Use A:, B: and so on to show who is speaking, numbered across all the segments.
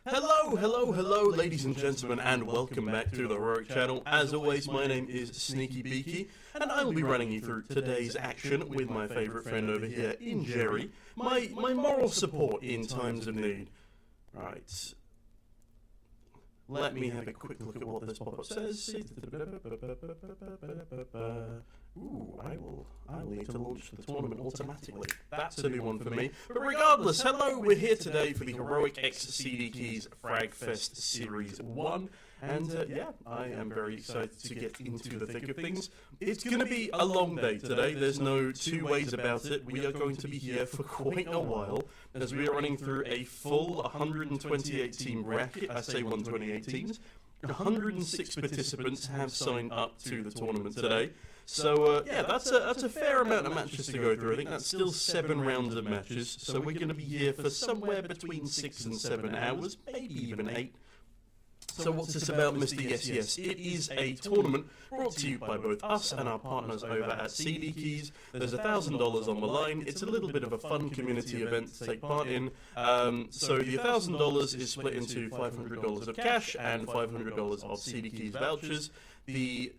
A: Hello, ladies and gentlemen, and welcome back to the Heroic channel. As always, my name is Sneaky Beaky, and I will be running you through today's action with my favourite friend over here in Jerry, my moral support in times of need. Right. Let me have a quick look at what this pop-up says. Ooh, I'll need to launch the tournament automatically. That's a new one for me. But regardless, hello, we're here today for the HEROIC10 CDKeys Frag Fest Series 1. And yeah, I am very excited to get into the thick of things. It's going to be a long day today. There's no two ways about it. We are going to be here for quite a while as we are running through a full 128 team bracket. I say 128 teams. 106 participants have signed up to the tournament today. So yeah, that's a fair amount of matches to go through. I think that's still 7 rounds of matches. So we're going to be here for somewhere between 6 and 7 hours, maybe even 8. So what's this about, Mr. Yes? It is a tournament brought to you by both us and our partners over at CDKeys. There's $1,000 on the line. It's a little bit of a fun community event to take part in. So the $1,000 is split into $500 of cash and $500 of CDKeys vouchers. The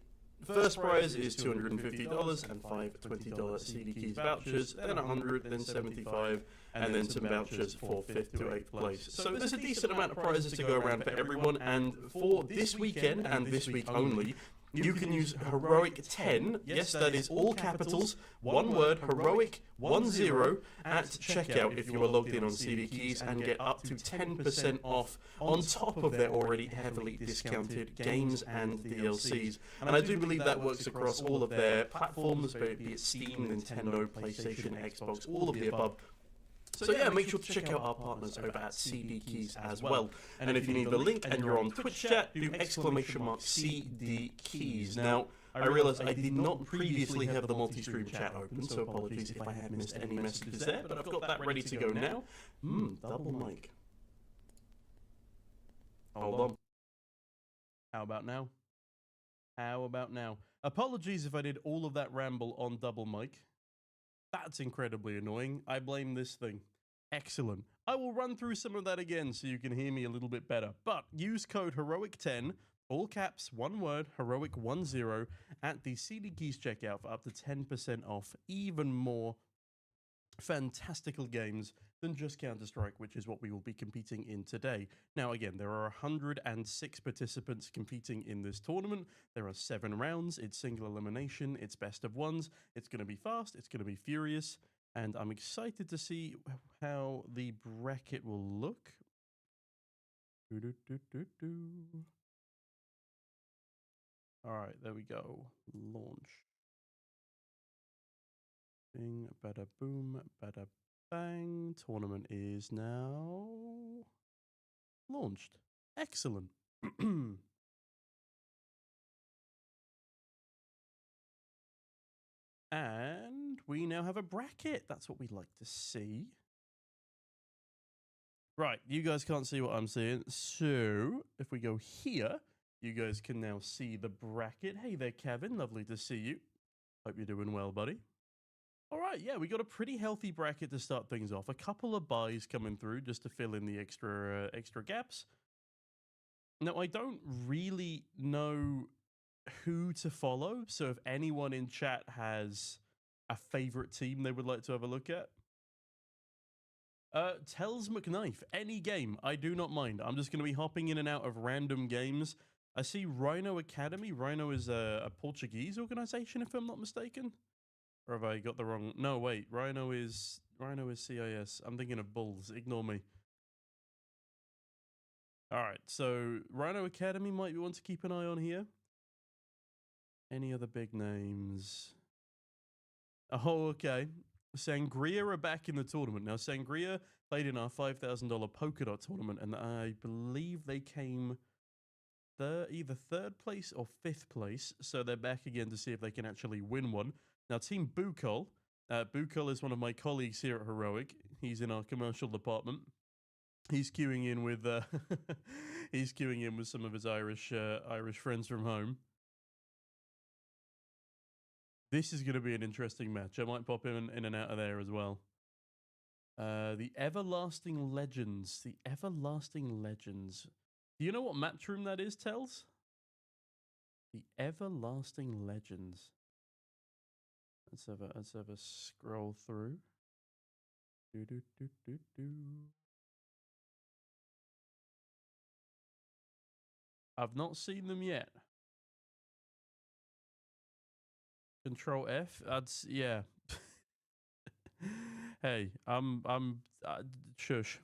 A: first prize is $250 and 5 $20 CDKeys vouchers, then 100, then 75, and then some vouchers for 5th to 8th place. So there's a decent amount of prizes to go around for everyone, and for this weekend and this week only, you can use HEROIC10, yes, that is all capitals, one word, HEROIC10, at checkout if you are logged in on CDKeys, and get up to 10% off on top of their already heavily discounted games and DLCs. And I do believe that works across all of their platforms, be it Steam, Nintendo, PlayStation, Xbox, all of the above. So yeah, make sure to check out our partners over at CDKeys as well. And if you need the link and you're on Twitch chat, do !CDKeys. Now, I realize I did not previously have the multi-stream chat open, so apologies if I have missed any messages there, but I've got that ready to go now. Double mic. Hold on. How about now? How about now? Apologies if I did all of that ramble on double mic. That's incredibly annoying. I blame this thing. Excellent. I will run through some of that again so you can hear me a little bit better. But use code HEROIC10, all caps, one word, HEROIC10, at the CDKeys checkout for up to 10% off even more fantastical games than just Counter-Strike, which is what we will be competing in today. Now again, there are 106 participants competing in this tournament. There are 7 rounds, it's single elimination, it's best of ones, it's going to be fast, it's going to be furious, and I'm excited to see how the bracket will look. Alright, there we go. Launch. Bing, bada boom, bada bang. Tournament is now launched. Excellent. And we now have a bracket. That's what we'd like to see. Right, you guys can't see what I'm seeing. So if we go here, you guys can now see the bracket. Hey there, Kevin. Lovely to see you. Hope you're doing well, buddy. All right, yeah, we got a pretty healthy bracket to start things off. A couple of buys coming through just to fill in the extra gaps. Now, I don't really know who to follow, so if anyone in chat has a favorite team they would like to have a look at, tells McKnife, any game, I do not mind. I'm just going to be hopping in and out of random games. I see Rhino Academy. Rhino is a Portuguese organization, if I'm not mistaken. Or have I got the wrong? No, wait. Rhino is CIS. I'm thinking of Bulls. Ignore me. All right. So Rhino Academy might be one to keep an eye on here. Any other big names? Oh, okay. Sangria are back in the tournament. Now, Sangria played in our $5,000 polka dot tournament, and I believe they came either 3rd place or 5th place. So they're back again to see if they can actually win one. Now, Team Bukol. Bukol is one of my colleagues here at Heroic. He's in our commercial department. He's queuing in with some of his Irish friends from home. This is going to be an interesting match. I might pop in and out of there as well. The Everlasting Legends. The Everlasting Legends. Do you know what Matchroom that is, Tells? The Everlasting Legends. Let's have a scroll through. I've not seen them yet. Control F. Yeah. Hey, shush.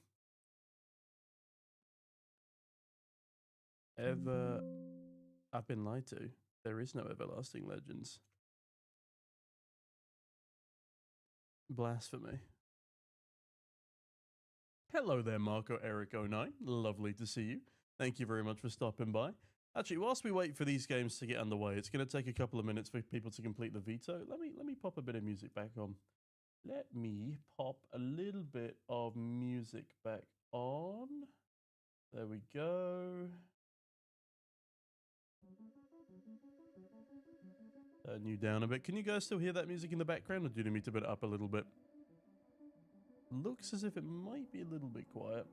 A: I've been lied to. There is no Everlasting Legends. Blasphemy. Hello there, Marco Eric09. Lovely to see you. Thank you very much for stopping by. Actually, whilst we wait for these games to get underway, it's going to take a couple of minutes for people to complete the veto. Let me pop a bit of music back on. Let me pop a little bit of music back on. There we go. Turn you down a bit. Can you guys still hear that music in the background, or do you need me to put it up a little bit? Looks as if it might be a little bit quiet.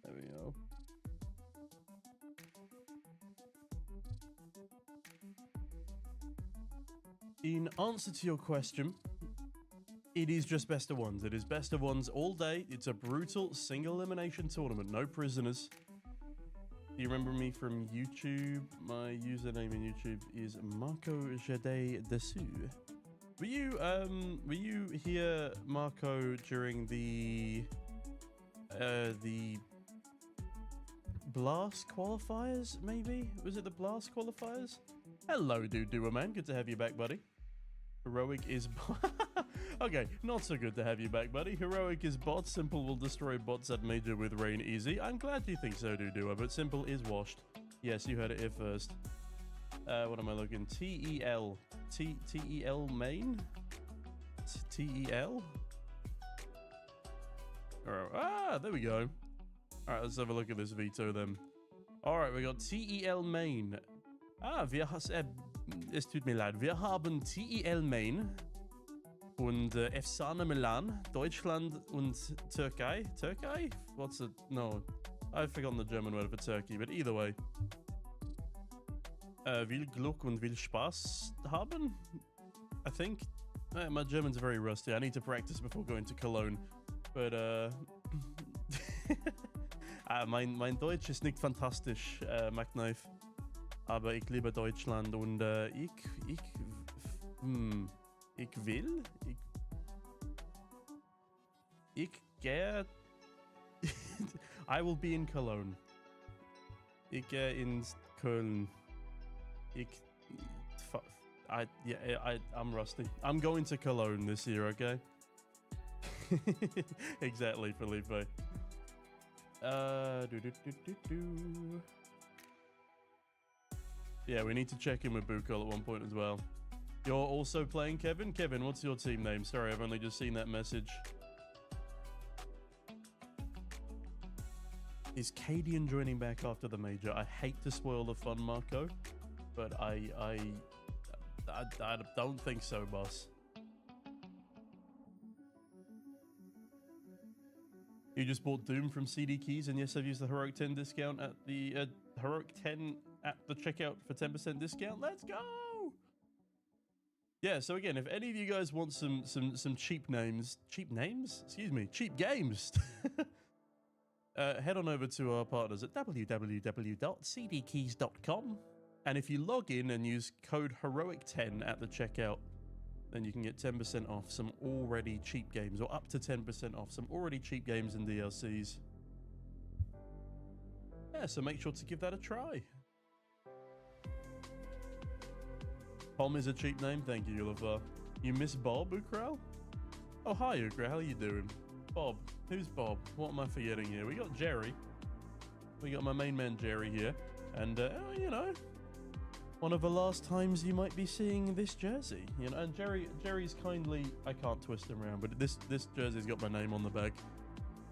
A: There we go. In answer to your question, it is just best of ones. It is best of ones all day. It's a brutal single elimination tournament. No prisoners. Do you remember me from YouTube? My username in YouTube is Marco Jade Dessous. Were you here, Marco, during the Blast qualifiers, maybe? Was it the Blast qualifiers? Hello, Doer Man. Good to have you back, buddy. Heroic is... Okay, not so good to have you back, buddy. Heroic is bot. Simple will destroy bots at major with rain easy. I'm glad you think so, Doer, but Simple is washed. Yes, you heard it here first. What am I looking? TEL. TEL main? TEL? Ah, there we go. Alright, let's have a look at this veto then. Alright, we got TEL main. Ah, es tut mir leid. Wir haben TEL main und Efsane Milan, Deutschland und Türkei. Türkei? What's it? No, I've forgotten the German word for Turkey, but either way. Will Glück und will Spaß haben? I think. My German's very rusty. I need to practice before going to Cologne. But, mein Deutsch ist nicht fantastisch, MacKnife. Aber ich liebe Deutschland und ich will, ich gehe, I will be in Cologne. Ich gehe in Köln. I'm rusty. I'm going to Cologne this year, okay? Exactly, Felipe. Yeah, we need to check in with Bukol at one point as well. You're also playing Kevin? Kevin, what's your team name? Sorry, I've only just seen that message. Is Cadian joining back after the major? I hate to spoil the fun, Marco, but I don't think so, boss. You just bought Doom from CDKeys, and yes, I've used the HEROIC10 discount at the HEROIC10 at the checkout for 10% discount. Let's go! Yeah, so again, if any of you guys want some cheap names, cheap games, head on over to our partners at www.cdkeys.com, and if you log in and use code HEROIC10 at the checkout, then you can get 10% off some already cheap games, or up to 10% off some already cheap games and DLCs. Yeah, so make sure to give that a try. Tom is a cheap name. Thank you, Ulafar. You miss Bob, Ukral? Oh, hi, Ukral. How you doing? Bob. Who's Bob? What am I forgetting here? We got Jerry. We got my main man, Jerry, here. And, you know, one of the last times you might be seeing this jersey. You know, and Jerry's kindly... I can't twist him around, but this jersey's got my name on the back.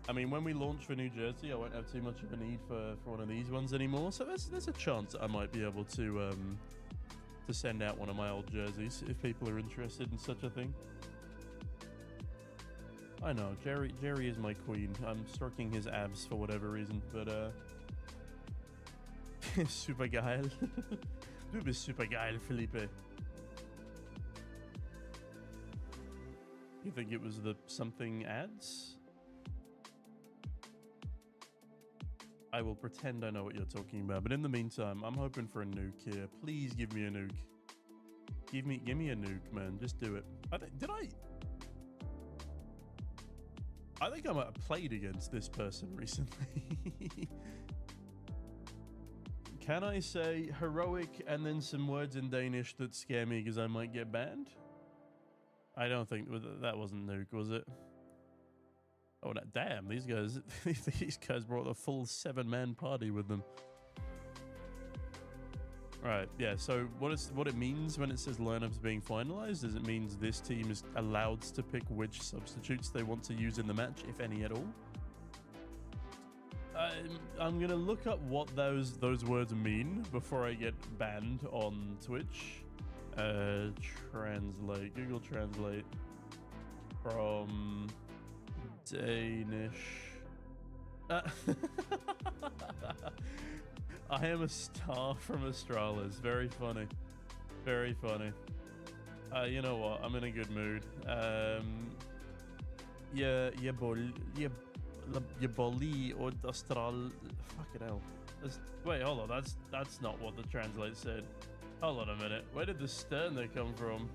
A: I mean, when we launch for New Jersey, I won't have too much of a need for one of these ones anymore. So there's a chance that I might be able to to send out one of my old jerseys if people are interested in such a thing. I know, Jerry is my queen. I'm stroking his abs for whatever reason, but super geil. Du bist super geil, Felipe. You think it was the something ads? I will pretend I know what you're talking about, but in the meantime, I'm hoping for a nuke here. Please give me a nuke. Give me a nuke, man. Just do it. I think I might have played against this person recently. Can I say heroic and then some words in Danish that scare me because I might get banned? I don't think that wasn't nuke, was it? Oh, damn! These guys brought a full 7-man party with them. Right, yeah. So what it means when it says lineups being finalized is it means this team is allowed to pick which substitutes they want to use in the match, if any at all. I'm gonna look up what those words mean before I get banned on Twitch. Translate. Google Translate from Danish. I am a star from Astralis. Very funny. Very funny. You know what? I'm in a good mood. Boli or Astral. Fucking hell. Wait, hold on. That's not what the translate said. Hold on a minute. Where did the stern they come from?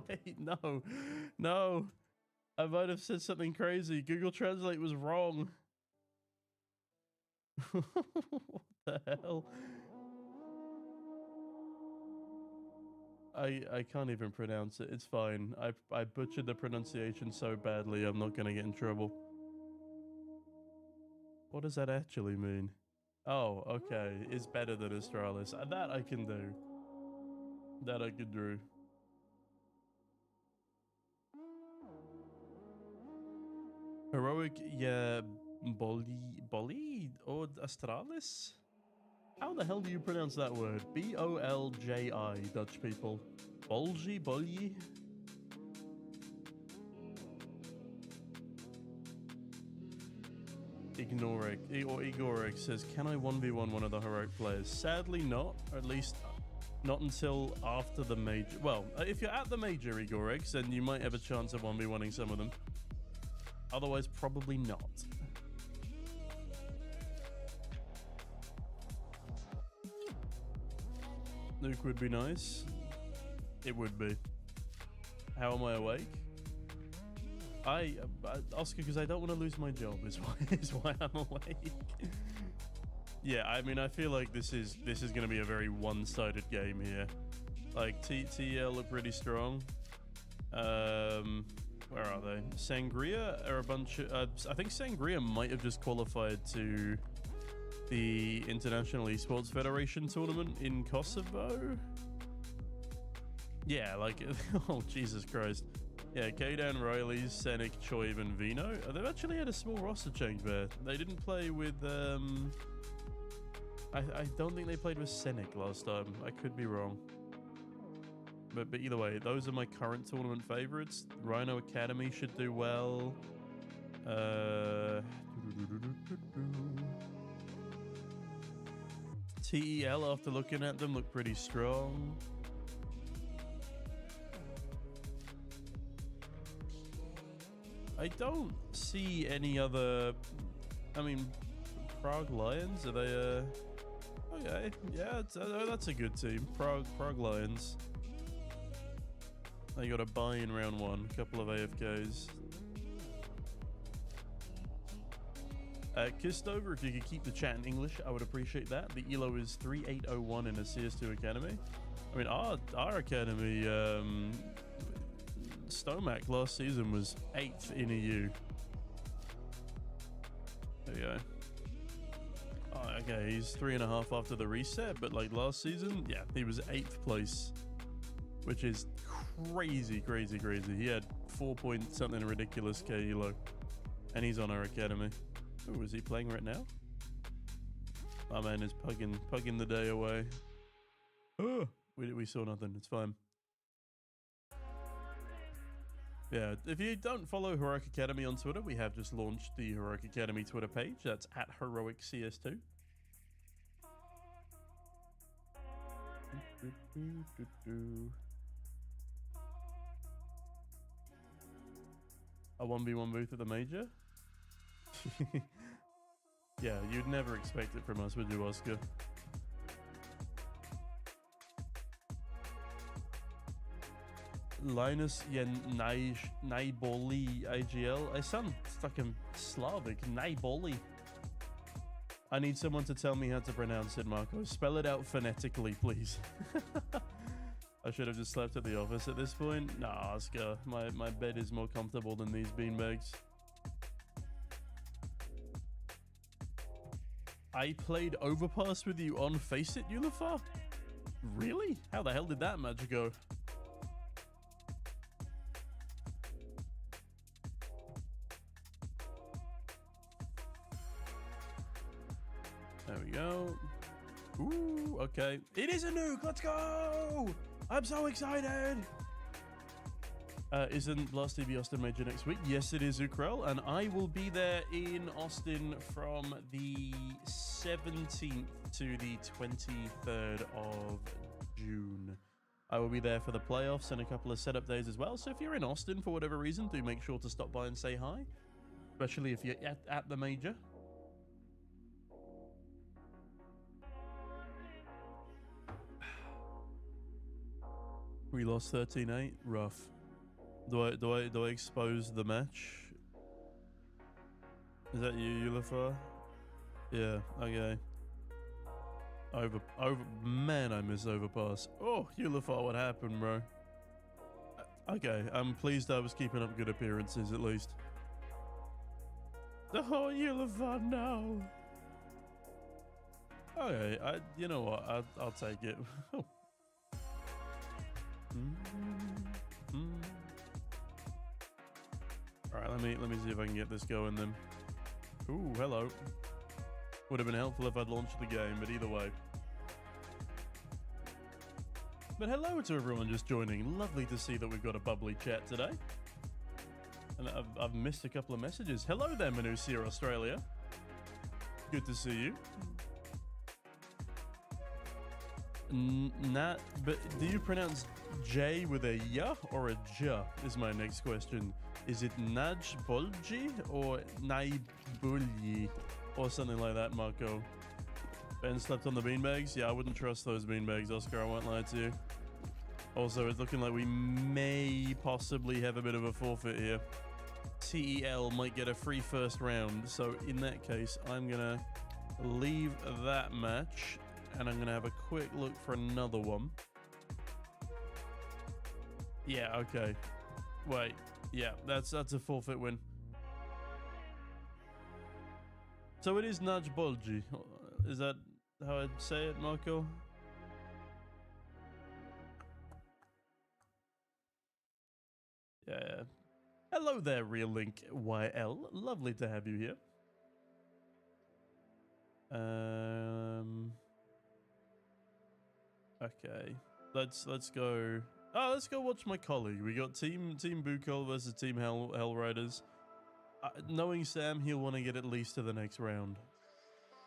A: Wait, no. No. I might have said something crazy. Google Translate was wrong. What the hell? I can't even pronounce it. It's fine. I butchered the pronunciation so badly, I'm not gonna get in trouble. What does that actually mean? Oh, okay. It's better than Astralis. That I can do. That I could do. Heroic, yeah, Boli or Astralis? How the hell do you pronounce that word? B-O-L-J-I, Dutch people. Bolji? Ignoric, or Igoric says, can I 1v1 one of the heroic players? Sadly not, or at least not until after the major. Well, if you're at the major, Igoric, then you might have a chance of 1v1ing some of them. Otherwise, probably not. Nuke would be nice. It would be. How am I awake? Oscar, because I don't want to lose my job is why I'm awake. Yeah, I mean, I feel like this is going to be a very one-sided game here. Like TL look pretty strong. Where are they? Sangria are a bunch of... I think Sangria might have just qualified to the International Esports Federation tournament in Kosovo. Yeah, like... Oh, Jesus Christ. Yeah, Kaydan, Riley, Senik, Choiv, and Vino. They've actually had a small roster change there. They didn't play with... I don't think they played with Senik last time. I could be wrong. But either way, those are my current tournament favorites. Rhino Academy should do well. TEL, after looking at them, look pretty strong. I don't see any other... I mean, Prague Lions, are they... Okay, yeah, that's a good team. Prague Lions. They got a buy in round 1, a couple of AFKs. Kistover, if you could keep the chat in English, I would appreciate that. The ELO is 3801 in a CS2 Academy. I mean, our Academy, Stomac last season was 8th in EU. There you go. Oh, okay, he's 3.5 after the reset, but like last season, yeah, he was 8th place, which is crazy. He had 4 point something ridiculous KELO, and he's on our academy. Oh, is he playing right now? My man is pugging the day away. Oh, we saw nothing. It's fine. Yeah, if you don't follow Heroic Academy on Twitter, we have just launched the Heroic Academy Twitter page. That's at HEROICCS2. A 1v1 booth at the major? Yeah, you'd never expect it from us, would you, Oscar? Linus Naiboli AGL. I sound fucking Slavic. Naiboli. I need someone to tell me how to pronounce it, Marco. Spell it out phonetically, please. I should have just slept at the office at this point. Nah, Oscar. My bed is more comfortable than these beanbags. I played Overpass with you on Face It, Ulifar? Really? How the hell did that match go? There we go. Ooh, okay. It is a nuke. Let's go. I'm so excited. Isn't Last TV Austin Major next week? Yes, it is, Ukrael. And I will be there in Austin from the 17th to the 23rd of June. I will be there for the playoffs and a couple of setup days as well. So if you're in Austin for whatever reason, do make sure to stop by and say hi. Especially if you're at the major. We lost 13-8. Rough. Do I expose the match? Is that you, Ulifar? Yeah. Okay. Man, I miss Overpass. Oh, Ulifar, what happened, bro? Okay, I'm pleased I was keeping up good appearances at least. Oh, Ulifar, no. Okay, you know what? I'll take it. Alright, let me see if I can get this going then. Ooh, hello. Would have been helpful if I'd launched the game, but either way. But hello to everyone just joining. Lovely to see that we've got a bubbly chat today. And I've missed a couple of messages. Hello there, Manusia Australia. Good to see you. But do you pronounce J with a Y or a J is my next question. Is it Najbolji or Naibulji or something like that, Marco? Ben slept on the beanbags? Yeah, I wouldn't trust those beanbags, Oscar, I won't lie to you. Also, it's looking like we may possibly have a bit of a forfeit here. TEL might get a free first round, so in that case, I'm gonna leave that match and I'm gonna have a quick look for another one. Yeah, okay. Wait, yeah, that's a forfeit win. So it is Najbolji. Is that how I'd say it, Marco? Yeah. Hello there, Real Link YL. Lovely to have you here. Okay. Let's go. Oh, let's go watch my colleague. We got Team Bukol versus Team Hellriders. Knowing Sam, he'll want to get at least to the next round.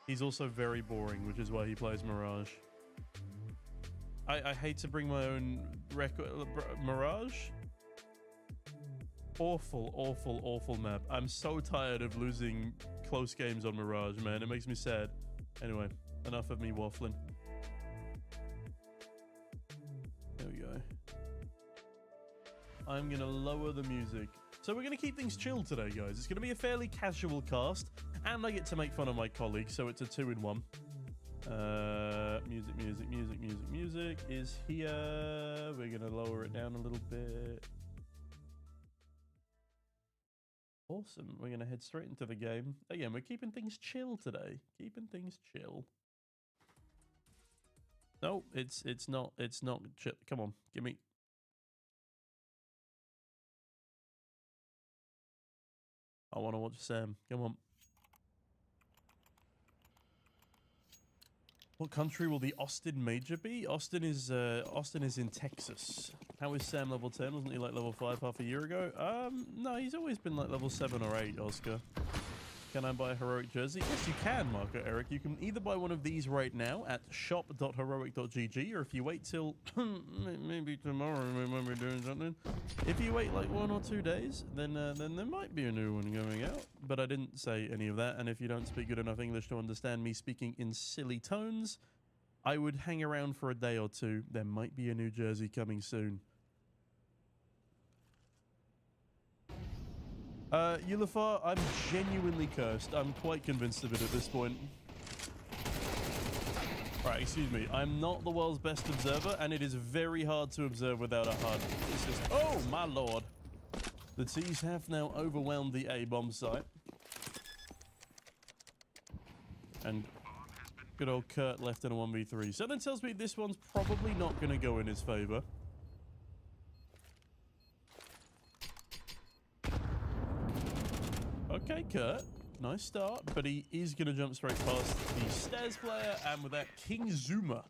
A: He's also very boring, which is why he plays Mirage. I hate to bring my own record. Mirage? Awful map. I'm so tired of losing close games on Mirage, man. It makes me sad. Anyway, enough of me waffling. There we go. I'm going to lower the music. So we're going to keep things chill today, guys. It's going to be a fairly casual cast, and I get to make fun of my colleagues, so it's a 2-in-1. Music is here. We're going to lower it down a little bit. Awesome. We're going to head straight into the game. Again, we're keeping things chill today. Keeping things chill. No, it's not chill. Come on, give me. I want to watch Sam. Come on. What country will the Austin Major be? Austin is in Texas. How is Sam level 10? Wasn't he like level 5 half a year ago? No, he's always been like level 7 or 8, Oscar. Can I buy a heroic jersey? Yes, you can, Marco Eric. You can either buy one of these right now at shop.heroic.gg, or if you wait till maybe tomorrow when we're doing something. If you wait like 1 or 2 days, then there might be a new one going out. But I didn't say any of that, and if you don't speak good enough English to understand me speaking in silly tones, I would hang around for a day or two. There might be a new jersey coming soon. Ulafar, I'm genuinely cursed. I'm quite convinced of it at this point. Right, excuse me. I'm not the world's best observer, and it is very hard to observe without a HUD. It's just... Oh, my lord. The T's have now overwhelmed the A-bomb site. And good old Kurt left in a 1v3. So that tells me this one's probably not going to go in his favor. Okay, Kurt. Nice start, but he is going to jump straight past the stairs player, and with that, King Zuma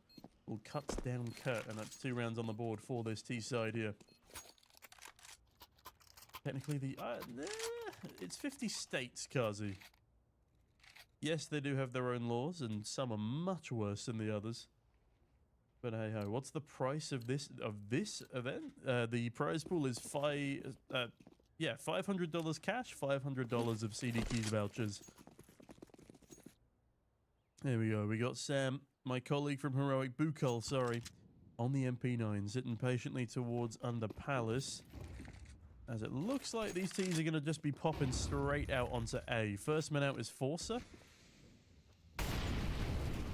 A: will cut down Kurt, and that's 2 rounds on the board for this T side here. Technically, it's 50 states, Kazi. Yes, they do have their own laws, and some are much worse than the others. But hey ho, what's the price of this event? The prize pool is $500 cash, $500 of CDKeys vouchers. There we go. We got Sam, my colleague from Heroic Bukal, sorry, on the MP9, sitting patiently towards under Palace. As it looks like these teams are going to just be popping straight out onto A. First man out is Forcer.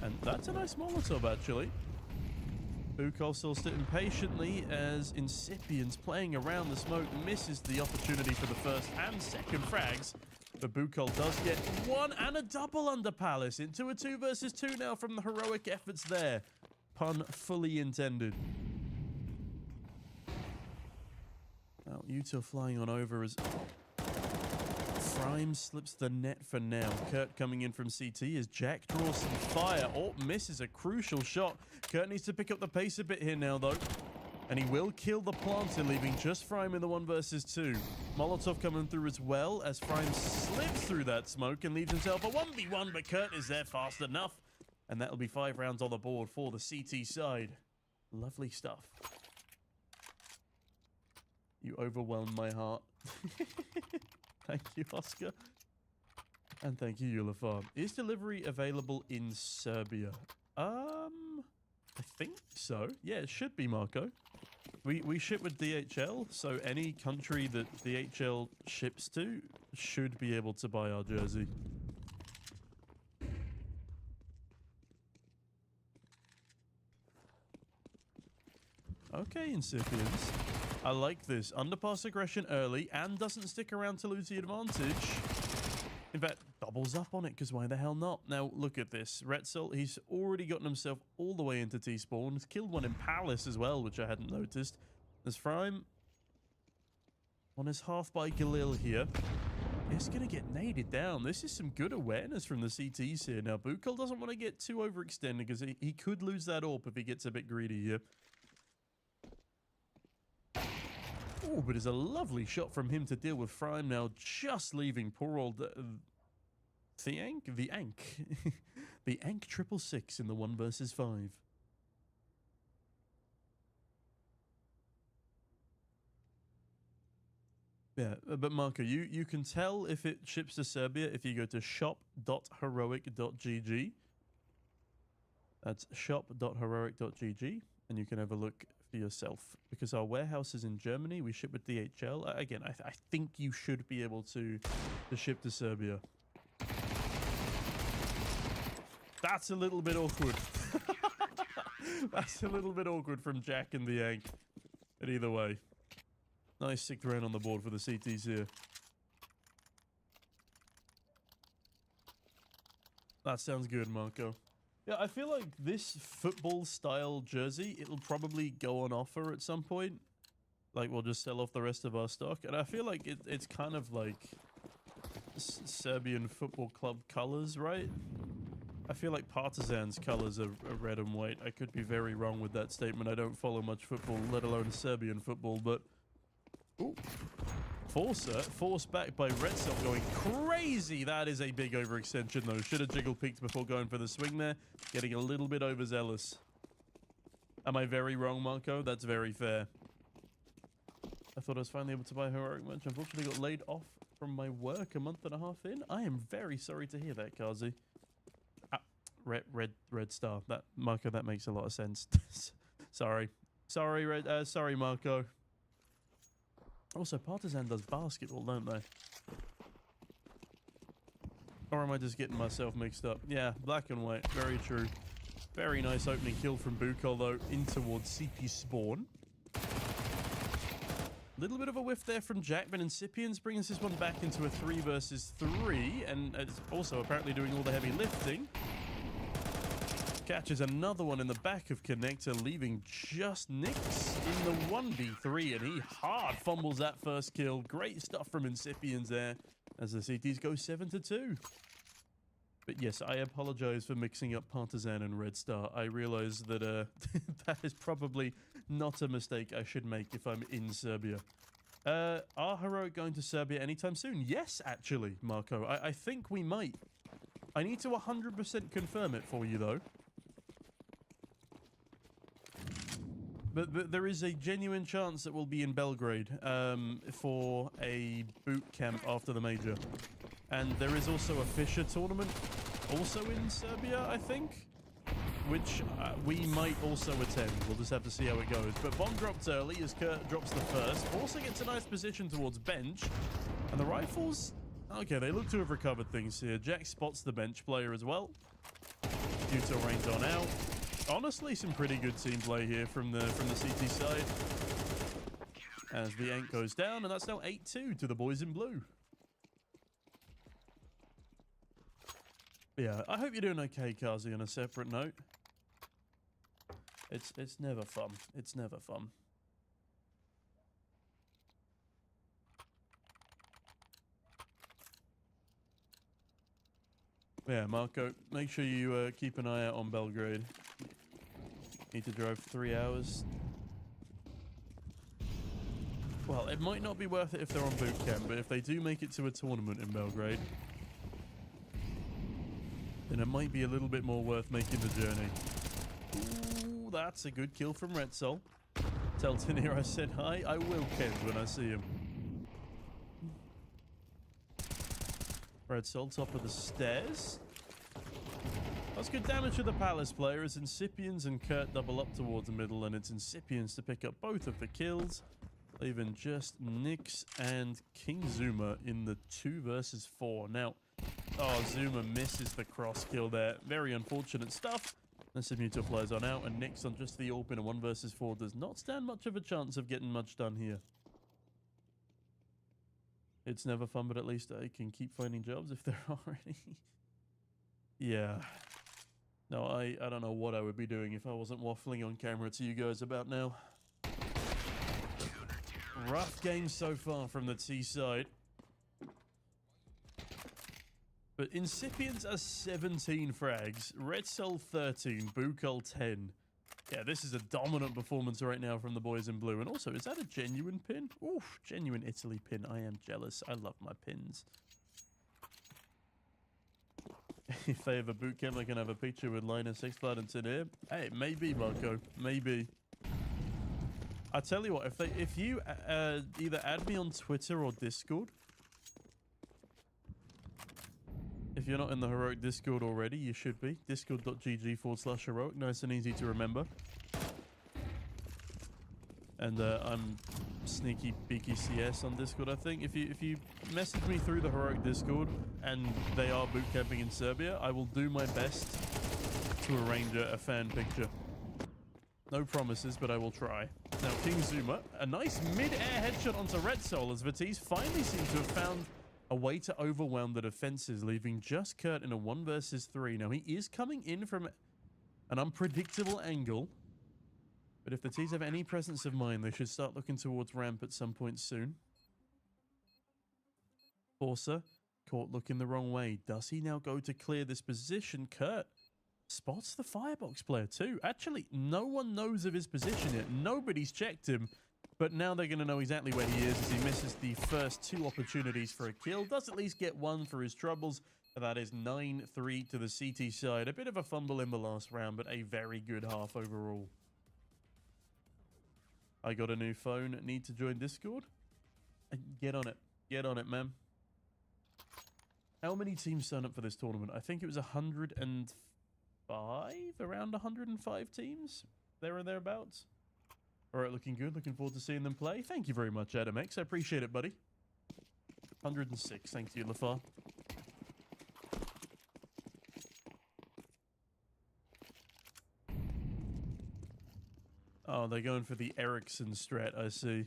A: And that's a nice Molotov, actually. Bukal still sitting patiently as Incipient's playing around the smoke, misses the opportunity for the first and second frags. But Bukal does get 1 and a double under Palace into a 2 versus 2 now from the heroic efforts there. Pun fully intended. Now, Eetu flying on over as Frime slips the net for now. Kurt coming in from CT as Jack draws some fire. Oh, misses a crucial shot. Kurt needs to pick up the pace a bit here now, though. And he will kill the planter, leaving just Frime in the 1 versus 2. Molotov coming through as well as Frime slips through that smoke and leaves himself a 1v1, but Kurt is there fast enough. And that'll be 5 rounds on the board for the CT side. Lovely stuff. You overwhelmed my heart. Thank you, Oscar. And thank you, Ulafar. Is delivery available in Serbia? I think so. Yeah, it should be, Marco. We ship with DHL, so any country that DHL ships to should be able to buy our jersey. Okay, Incipients. I like this. Underpass aggression early and doesn't stick around to lose the advantage. In fact, doubles up on it, because why the hell not? Now, look at this. Retzel, he's already gotten himself all the way into T-spawn. He's killed one in Palace as well, which I hadn't noticed. There's Frime on his half by Galil here. It's going to get naded down. This is some good awareness from the CTs here. Now, Bukal doesn't want to get too overextended, because he could lose that AWP if he gets a bit greedy here. Oh, but it's a lovely shot from him to deal with Frime now, just leaving poor old the Ank? The Ank. The Ank 666 in the 1 versus 5. Yeah, but Marco, you can tell if it ships to Serbia if you go to shop.heroic.gg. That's shop.heroic.gg, and you can have a look for yourself, because our warehouse is in Germany. We ship with DHL. Again, I think you should be able to ship to Serbia. That's a little bit awkward. That's a little bit awkward from Jack and the Ank. But either way, nice 6th round on the board for the CTs here. That sounds good, Marco. Yeah, I feel like this football-style jersey, it'll probably go on offer at some point. Like, we'll just sell off the rest of our stock. And I feel like it's kind of like Serbian football club colors, right? I feel like Partizan's colors are red and white. I could be very wrong with that statement. I don't follow much football, let alone Serbian football, but... Ooh. Forcer, forced back by Red Cell going crazy. That is a big overextension, though. Should have jiggle peeked before going for the swing there. Getting a little bit overzealous. Am I very wrong, Marco? That's very fair. I thought I was finally able to buy Heroic merch. Unfortunately, got laid off from my work a month and a half in. I am very sorry to hear that, Kazi. Red star. That Marco, that makes a lot of sense. Sorry, sorry, Marco. Also, Partizan does basketball, don't they? Or am I just getting myself mixed up? Yeah, black and white. Very true. Very nice opening kill from Bukol, though, in towards CP spawn. Little bit of a whiff there from Jack, but Incipiens brings this one back into a 3 versus 3, and it's also apparently doing all the heavy lifting. Catches another one in the back of Connector, leaving just Nix in the 1v3, and he hard fumbles that first kill. Great stuff from Incipiens there, as the CTs go 7-2. But yes, I apologize for mixing up Partizan and Red Star. I realize that that is probably not a mistake I should make if I'm in Serbia. Are Heroic going to Serbia anytime soon? Yes, actually, Marco. I think we might. I need to 100% confirm it for you, though. But there is a genuine chance that we'll be in Belgrade for a boot camp after the major. And there is also a Fisher tournament also in Serbia, I think, which we might also attend. We'll just have to see how it goes. But Bomb dropped early as Kurt drops the first. Also gets a nice position towards bench. And the rifles, okay, they look to have recovered things here. Jack spots the bench player as well. Util range on out. Honestly, some pretty good team play here from the CT side. As the Ant goes down, and that's now 8-2 to the boys in blue. Yeah, I hope you're doing okay, Kazi, on a separate note. It's never fun. It's never fun. Yeah, Marco, make sure you keep an eye out on Belgrade. Need to drive 3 hours. Well, it might not be worth it if they're on boot camp, but if they do make it to a tournament in Belgrade, then it might be a little bit more worth making the journey. Ooh, that's a good kill from Red Soul. Tell Tanier I said hi. I will, Ken, when I see him. Red Soul, top of the stairs. That's good damage to the Palace player as Incipiens and Kurt double up towards the middle, and it's Incipiens to pick up both of the kills, leaving just Nix and King Zuma in the 2 versus 4. Now, oh, Zuma misses the cross kill there. Very unfortunate stuff. And Simuto flies on out, and Nix on just the AWP in a 1 versus 4 does not stand much of a chance of getting much done here. It's never fun, but at least I can keep finding jobs if there are any. Yeah. No, I don't know what I would be doing if I wasn't waffling on camera to you guys about now. Rough game so far from the T side. But Incipiens are 17 frags, Red Soul 13, Bukol 10. Yeah, this is a dominant performance right now from the boys in blue. And also, is that a genuine pin? Oof, genuine Italy pin. I am jealous. I love my pins. If they have a boot camp, I can have a picture with Linus, Sixblood, and Tanier. Hey, maybe, Marco. Maybe. I tell you what, if you either add me on Twitter or Discord. If you're not in the Heroic Discord already, you should be. Discord.gg/Heroic. Nice and easy to remember. And I'm Sneaky Beaky CS on Discord, I think. If you message me through the Heroic Discord and they are boot camping in Serbia, I will do my best to arrange a fan picture. No promises, but I will try. Now, King Zuma, a nice mid-air headshot onto Red Soul as Vatisse finally seems to have found a way to overwhelm the defenses, leaving just Kurt in a 1 versus 3. Now, he is coming in from an unpredictable angle. But if the T's have any presence of mind, they should start looking towards ramp at some point soon. Forcer, caught looking the wrong way. Does he now go to clear this position? Kurt spots the firebox player too. Actually, no one knows of his position yet. Nobody's checked him. But now they're going to know exactly where he is as he misses the first 2 opportunities for a kill. Does at least get 1 for his troubles. That is 9-3 to the CT side. A bit of a fumble in the last round, but a very good half overall. I got a new phone. Need to join Discord? Get on it. Get on it, man. How many teams signed up for this tournament? I think it was 105? Around 105 teams? There or thereabouts? Alright, looking good. Looking forward to seeing them play. Thank you very much, Adam X. I appreciate it, buddy. 106. Thank you, Lafar. Oh, they're going for the Ericsson strat, I see.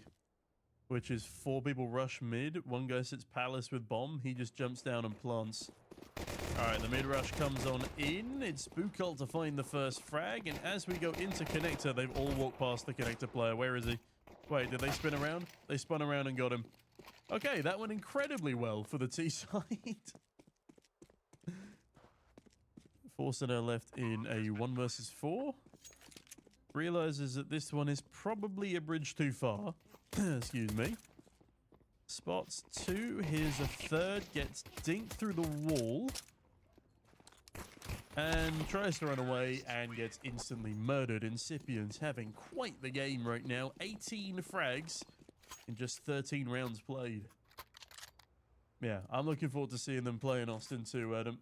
A: Which is 4 people rush mid. 1 guy sits palace with bomb. He just jumps down and plants. Alright, the mid rush comes on in. It's Bookalt to find the first frag. And as we go into connector, they've all walked past the connector player. Where is he? Wait, did they spin around? They spun around and got him. Okay, that went incredibly well for the T side. Forcener left in a 1 versus 4. Realizes that this one is probably a bridge too far. Excuse me. Spots 2. Here's a 3rd. Gets dinked through the wall. And tries to run away and gets instantly murdered. Incipient's having quite the game right now. 18 frags in just 13 rounds played. Yeah, I'm looking forward to seeing them play in Austin too, Adam.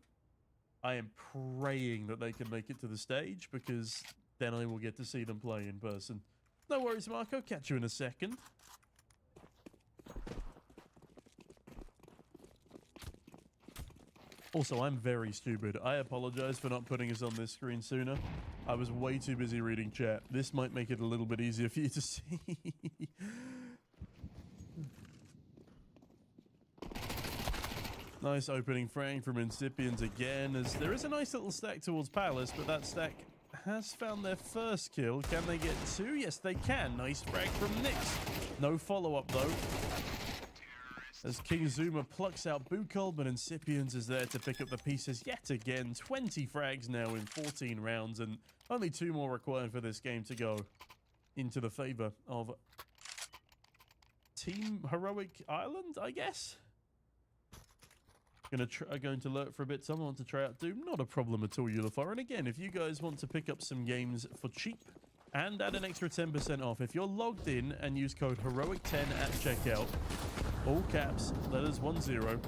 A: I am praying that they can make it to the stage because then I will get to see them play in person. No worries, Marco. Catch you in a second. Also, I'm very stupid. I apologize for not putting us on this screen sooner. I was way too busy reading chat. This might make it a little bit easier for you to see. Nice opening frame from Incipients again, as there is a nice little stack towards Palace, but that stack has found their first kill. Can they get 2? Yes, they can. Nice frag from Nyx. No follow-up, though. As King Zuma plucks out Bukol, but Incipients is there to pick up the pieces yet again. 20 frags now in 14 rounds, and only 2 more required for this game to go into the favor of Team Heroic Island, I guess? Going to lurk for a bit. Someone want to try out Doom? Not a problem at all, Ulafar. And again, if you guys want to pick up some games for cheap and add an extra 10% off, if you're logged in and use code HEROIC10 at checkout, all caps, letters 10,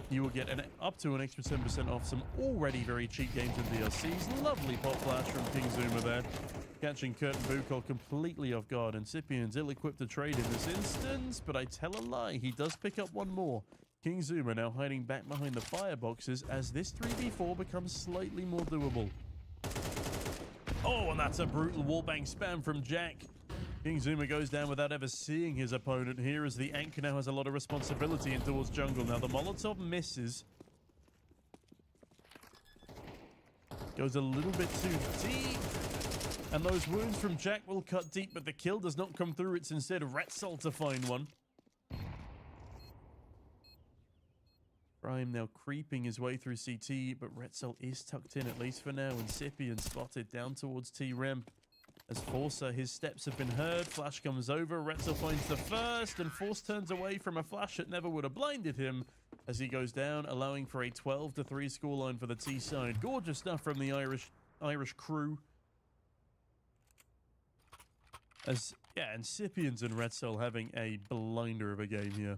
A: you will get up to an extra 10% off some already very cheap games and DLCs. Lovely pop flash from King Zuma there. Catching Kurt and Bukol completely off guard. Incipients ill-equipped to trade in this instance, but I tell a lie, he does pick up 1 more. King Zuma now hiding back behind the fireboxes as this 3v4 becomes slightly more doable. Oh, and that's a brutal wallbang spam from Jack. King Zuma goes down without ever seeing his opponent here as the Anchor now has a lot of responsibility in towards jungle. Now the Molotov misses. Goes a little bit too deep. And those wounds from Jack will cut deep, but the kill does not come through. It's instead Retzel to find one. Prime now creeping his way through CT, but Retzel is tucked in, at least for now. Incipient spotted down towards T-Ramp. As Forcer, his steps have been heard. Flash comes over. Retzel finds the first, and Force turns away from a flash that never would have blinded him as he goes down, allowing for a 12-3 scoreline for the T side. Gorgeous stuff from the Irish crew. As, yeah, Incipients and Retzel having a blinder of a game here.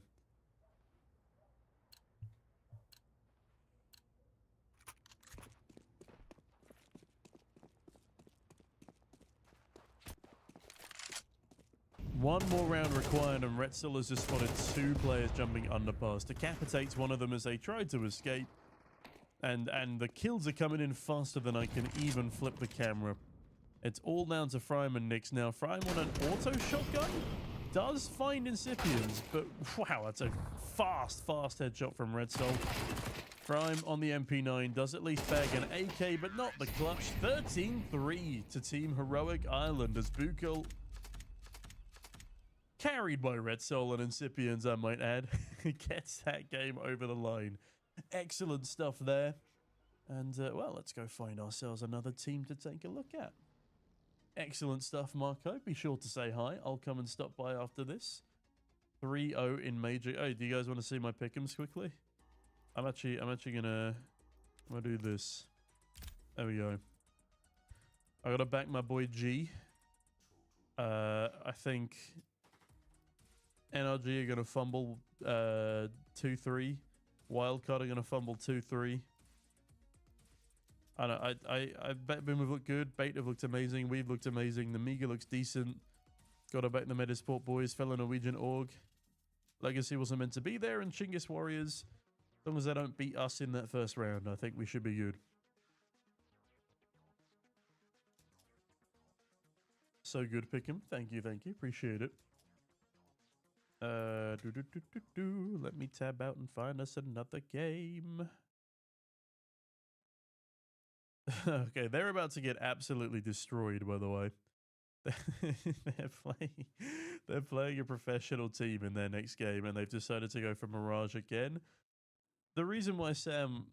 A: One more round required, and Retzel has just spotted 2 players jumping underpass. Decapitates one of them as they tried to escape. And the kills are coming in faster than I can even flip the camera. It's all down to Frime and Nyx now. Frime on an auto shotgun does find Incipients, but wow, that's a fast headshot from Retzel. Frime on the MP9 does at least bag an AK, but not the clutch. 13-3 to Team Heroic Island as Bukol, carried by Retzel and Incipients, I might add, gets that game over the line. Excellent stuff there. And, well, let's go find ourselves another team to take a look at. Excellent stuff, Marco. Be sure to say hi. I'll come and stop by after this. 3-0 in major. Oh, do you guys want to see my pick'ems quickly? I'm actually gonna do this. There we go. I gotta back my boy G. I think NRG are gonna fumble 2-3. Wildcard are gonna fumble 2-3. I know. I bet Boom have looked good. Bait have looked amazing. We've looked amazing. The Miga looks decent. Got to back the Metasport boys. Fellow Norwegian org. Legacy wasn't meant to be there. And Chinggis Warriors. As long as they don't beat us in that first round, I think we should be good. So good, Pick'em. Thank you, thank you. Appreciate it. Let me tab out and find us another game. Okay, they're about to get absolutely destroyed, by the way. they're playing a professional team in their next game, and they've decided to go for Mirage again. The reason why Sam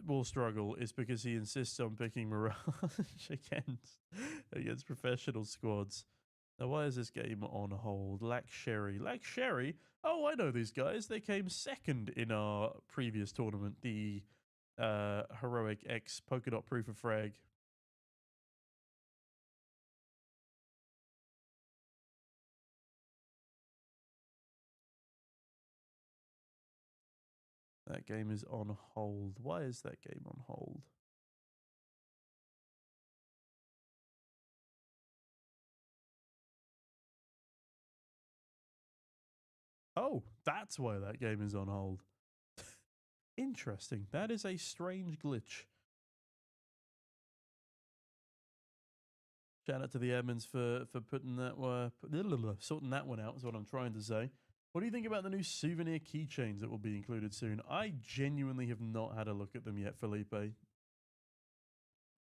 A: will struggle is because he insists on picking Mirage against professional squads. Now, why is this game on hold? Lack Sherry. Oh, I know these guys. They came second in our previous tournament, the HEROIC10 polka dot proof of frag. That game is on hold. Why is that game on hold? Oh, that's why that game is on hold. Interesting. That is a strange glitch. Shout out to the admins for putting that sorting that one out is what I'm trying to say. What do you think about the new souvenir keychains that will be included soon? I genuinely have not had a look at them yet, Felipe.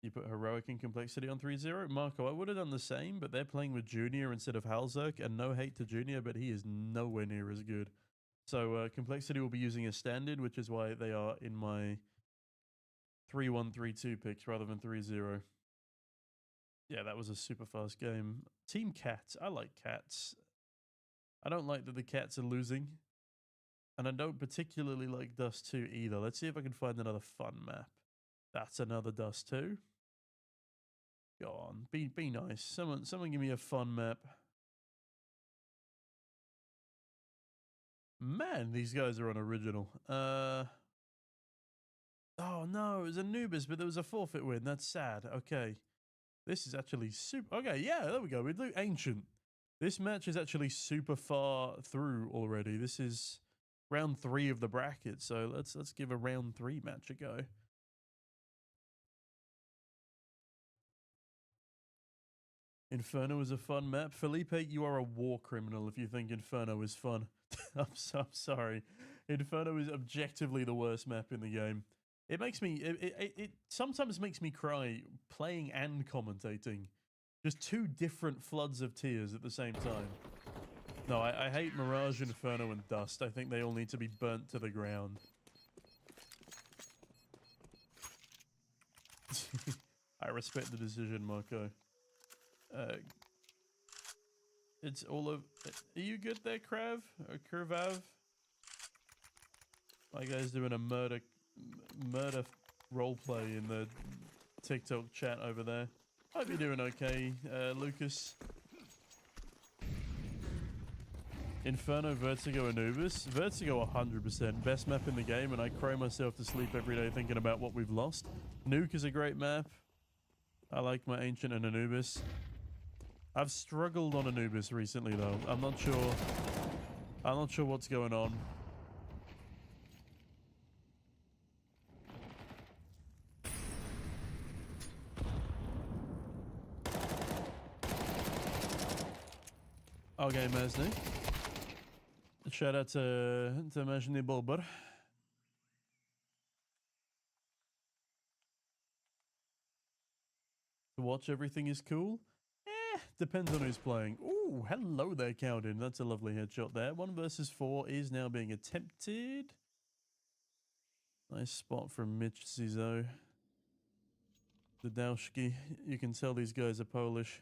A: You put Heroic and Complexity on 3-0? Marco, I would have done the same, but they're playing with Junior instead of Halzerk, and no hate to Junior, but he is nowhere near as good. So Complexity will be using a standard, which is why they are in my 3-1, 3-2 picks rather than 3-0. Yeah, that was a super fast game. Team Cats. I like Cats. I don't like that the Cats are losing. And I don't particularly like Dust 2 either. Let's see if I can find another fun map. That's another Dust 2. Go on. Be nice. Someone give me a fun map. Man, these guys are on original. Oh no, it was Anubis, but there was a forfeit win. That's sad. Okay. This is actually super. Okay, yeah, there we go. We do Ancient. This match is actually super far through already. This is round 3 of the bracket, so let's give a round 3 match a go. Inferno is a fun map. Felipe, you are a war criminal if you think Inferno is fun. I'm sorry. Inferno is objectively the worst map in the game. It makes me. It sometimes makes me cry playing and commentating. Just 2 different floods of tears at the same time. No, I hate Mirage, Inferno, and Dust. I think they all need to be burnt to the ground. I respect the decision, Marco. It's all of. Are you good there, Krav or Kurvav? My guy's doing a murder roleplay in the TikTok chat over there. Hope you're doing okay, Lucas. Inferno, Vertigo, Anubis. Vertigo 100%. Best map in the game, and I cry myself to sleep every day thinking about what we've lost. Nuke is a great map. I like my Ancient and Anubis. I've struggled on Anubis recently, though. I'm not sure what's going on. Okay, Mesny. Shout out to Mesny Bulber. To watch everything is cool? Depends on who's playing. Ooh, hello there, Cowden. That's a lovely headshot there. 1 versus 4 is now being attempted. Nice spot from Mitch Cizo.
B: The Dałski. You can tell these guys are Polish.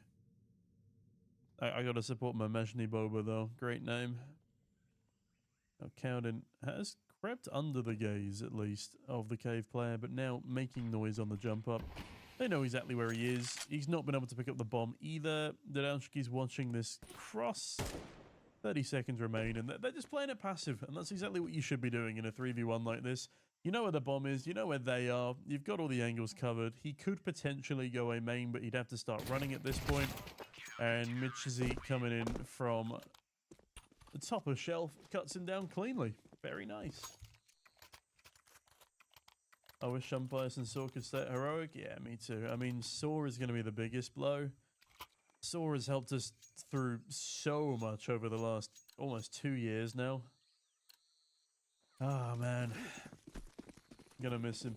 B: I gotta support my Mazhny Boba though. Great name. Now Cowden has crept under the gaze, at least, of the cave player, but now making noise on the jump up. They know exactly where he is. He's not been able to pick up the bomb either. The Dałski's watching this cross. 30 seconds remain, and they're just playing it passive, and that's exactly what you should be doing in a 3v1 like this. You know where the bomb is, you know where they are, you've got all the angles covered. He could potentially go a main, but he'd have to start running at this point. And Mitchzy coming in from the top of shelf, cuts him down cleanly. Very nice. I wish SunPayus and Saw could stay at Heroic. Yeah, me too. I mean, Saw is going to be the biggest blow. Saw has helped us through so much over the last almost 2 years now. Ah, man. I'm gonna miss him.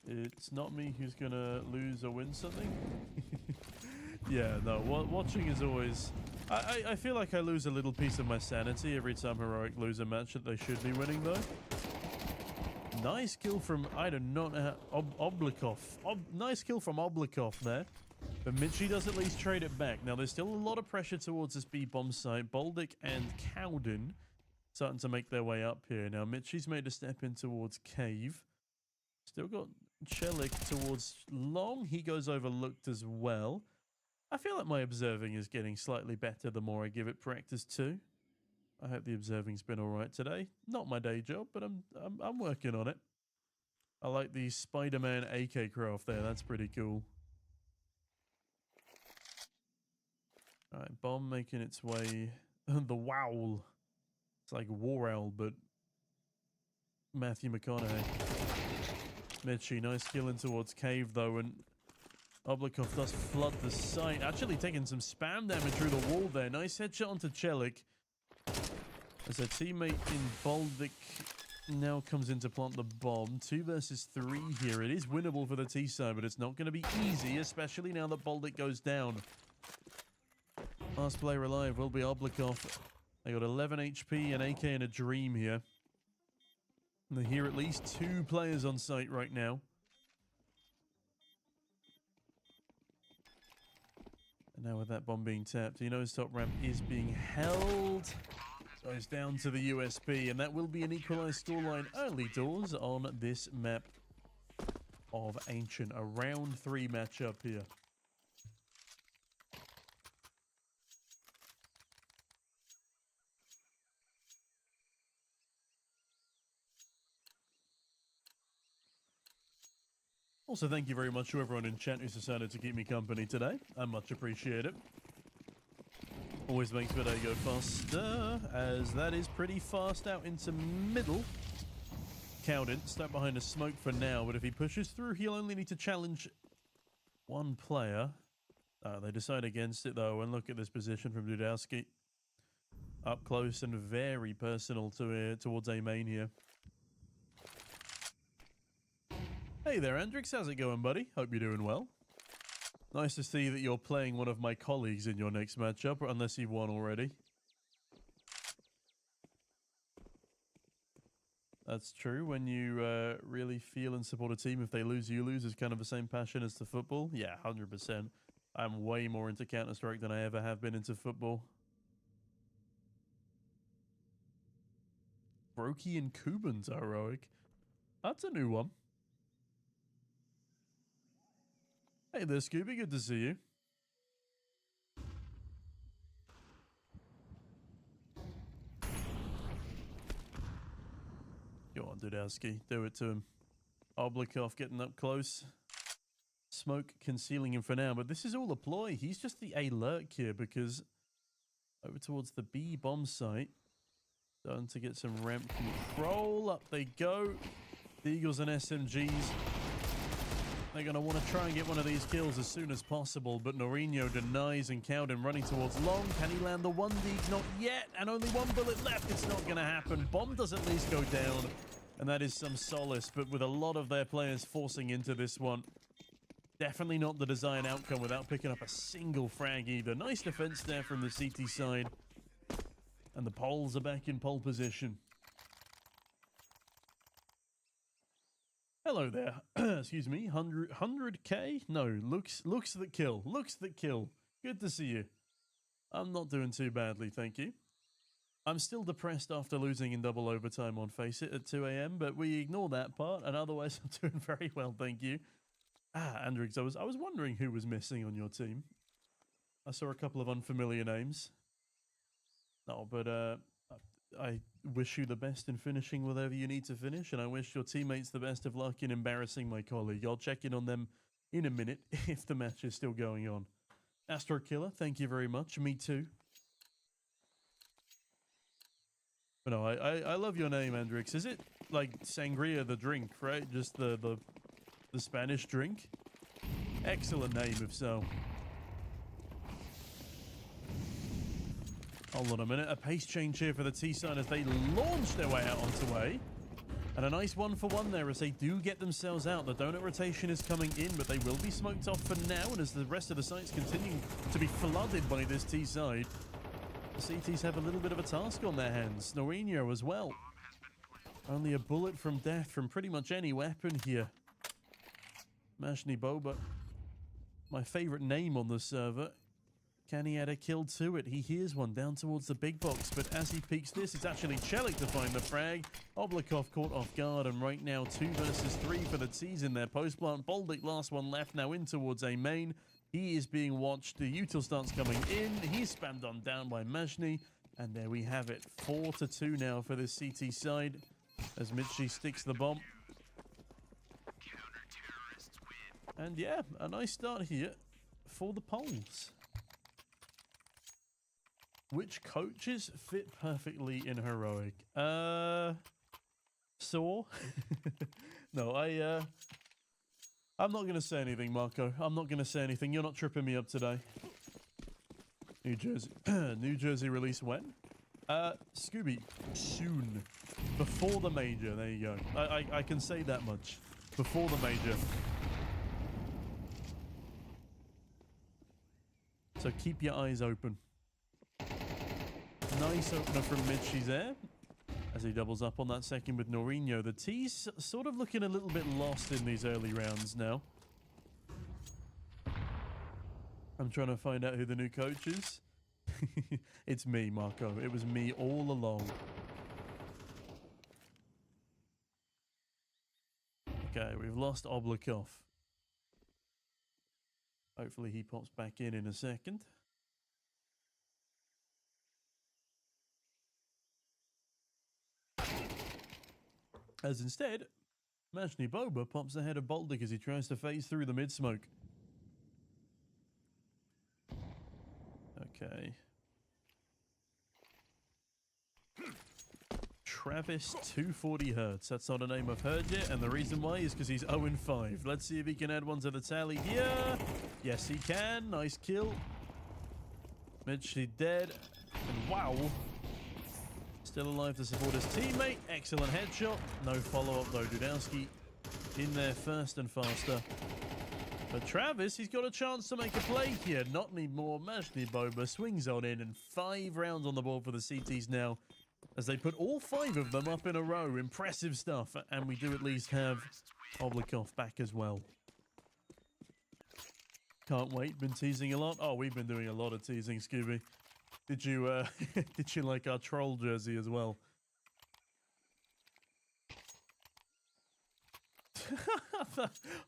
B: It's not me who's gonna lose or win something. Yeah, no, watching is always... I feel like I lose a little piece of my sanity every time Heroic lose a match that they should be winning, though. Nice kill from... I do not know how... Oblikov. Nice kill from Oblikov there. But Mitchy does at least trade it back. Now, there's still a lot of pressure towards this B-bomb site. Boldic and Cowden starting to make their way up here. Now, Mitchy's made a step in towards Cave. Still got Chelik towards Long. He goes overlooked as well. I feel like my observing is getting slightly better the more I give it practice too. I hope the observing's been alright today. Not my day job, but I'm working on it. I like the Spider-Man AK craft there. That's pretty cool. Alright, bomb making its way... the Wowl. It's like War Owl, but Matthew McConaughey. Mitchy, nice kill in towards Cave, though, and Oblikov does flood the site. Actually taking some spam damage through the wall there. Nice headshot onto Chelik. As a teammate in Boldic now comes in to plant the bomb. 2 versus 3 here. It is winnable for the T side, but it's not going to be easy, especially now that Boldic goes down. Last player alive will be Oblikov. They got 11 HP, an AK, and a Dream here. And they hear at least 2 players on site right now. And now with that bomb being tapped, you know his top ramp is being held. Goes down to the USP, and that will be an equalized scoreline early doors on this map of Ancient. A round 3 matchup here. Also, thank you very much to everyone in chat who's decided to keep me company today. I much appreciate it. Always makes my day go faster, as that is pretty fast out into middle. Cowden, stuck behind a smoke for now, but if he pushes through, he'll only need to challenge 1 player. They decide against it, though, and look at this position from Dudowski. Up close and very personal towards A main here. Hey there, Andrix. How's it going, buddy? Hope you're doing well. Nice to see that you're playing one of my colleagues in your next matchup, unless you've won already. That's true. When you really feel and support a team, if they lose, you lose, is kind of the same passion as to football. Yeah, 100%. I'm way more into Counter-Strike than I ever have been into football. Brokey and Kubans are heroic. That's a new one. Hey there, Scooby. Good to see you. Go on, Dudowski. Do it to him. Oblikov getting up close. Smoke concealing him for now, but this is all a ploy. He's just the A lurk here because over towards the B bomb site. Starting to get some ramp control. Up they go. The Eagles and SMGs. They're going to want to try and get one of these kills as soon as possible, but Norino denies and Cowden running towards Long. Can he land the 1D? Not yet, and only 1 bullet left. It's not going to happen. Bomb does at least go down, and that is some solace, but with a lot of their players forcing into this one, definitely not the desired outcome without picking up a single frag either. Nice defense there from the CT side, and the Poles are back in pole position. Hello there. Excuse me. 100K? No, looks that kill. Looks that kill. Good to see you. I'm not doing too badly, thank you. I'm still depressed after losing in double overtime on Face It at 2 a.m., but we ignore that part, and otherwise I'm doing very well, thank you. Andrey, I was wondering who was missing on your team. I saw a couple of unfamiliar names. No, but I wish you the best in finishing whatever you need to finish, and I wish your teammates the best of luck in embarrassing my colleague. I'll check in on them in a minute if the match is still going on. Astro Killer, thank you very much. Me too. But no, I love your name, Andrix. Is it like sangria the drink, right? Just the Spanish drink? Excellent name, if so. Hold on a minute. A pace change here for the T-side as they launch their way out onto A. And a nice 1-for-1 there as they do get themselves out. The donut rotation is coming in, but they will be smoked off for now. And as the rest of the sites continue to be flooded by this T-side, the CTs have a little bit of a task on their hands. Norino as well. Only a bullet from death from pretty much any weapon here. Majni Boba, my favorite name on the server. Can he add a kill to it? He hears one down towards the big box, but as he peeks this, it's actually Chelik to find the frag. Oblikov caught off guard, and right now 2 versus 3 for the T's in their post-plant. Boldik, last one left, now in towards A main. He is being watched. The util starts coming in. He's spammed on down by Majni, and there we have it. 4-2 now for this CT side as Mitchie sticks the bomb. And yeah, a nice start here for the polls. Which coaches fit perfectly in Heroic? Saw? No, I'm not going to say anything, Marco. I'm not going to say anything. You're not tripping me up today. New Jersey. New Jersey release when? Scooby, soon. Before the major. There you go. I can say that much. Before the major. So keep your eyes open. Nice opener from Mitchie's there as he doubles up on that second with Norino. The T's sort of looking a little bit lost in these early rounds now. I'm trying to find out who the new coach is. It's me, Marco. It was me all along. Okay, we've lost Oblikov. Hopefully he pops back in a second. As instead, Majni Boba pops ahead of Boldik as he tries to phase through the mid-smoke. Okay. Travis 240 Hertz. That's not a name I've heard yet, and the reason why is because he's 0-5. Let's see if he can add one to the tally here. Yes, he can. Nice kill. Mitchie dead. And wow. Still alive to support his teammate. Excellent headshot. No follow-up though. Dudowski in there first and faster. But Travis, he's got a chance to make a play here. Not anymore. Majni Boba swings on in, and 5 rounds on the board for the CTs now as they put all 5 of them up in a row. Impressive stuff. And we do at least have Oblikov back as well. Can't wait. Been teasing a lot. Oh, we've been doing a lot of teasing, Scooby. Did you did you like our troll jersey as well?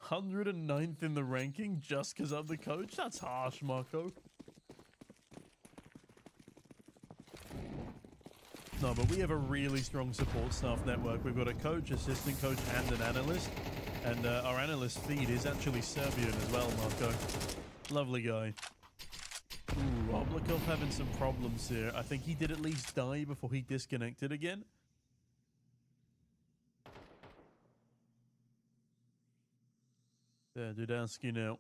B: 109th in the ranking just because I'm the coach? That's harsh, Marco. No, but we have a really strong support staff network. We've got a coach, assistant coach, and an analyst. And our analyst feed is actually Serbian as well, Marco. Lovely guy. Ooh, Oblikov having some problems here. I think he did at least die before he disconnected again. There, Dudowski now.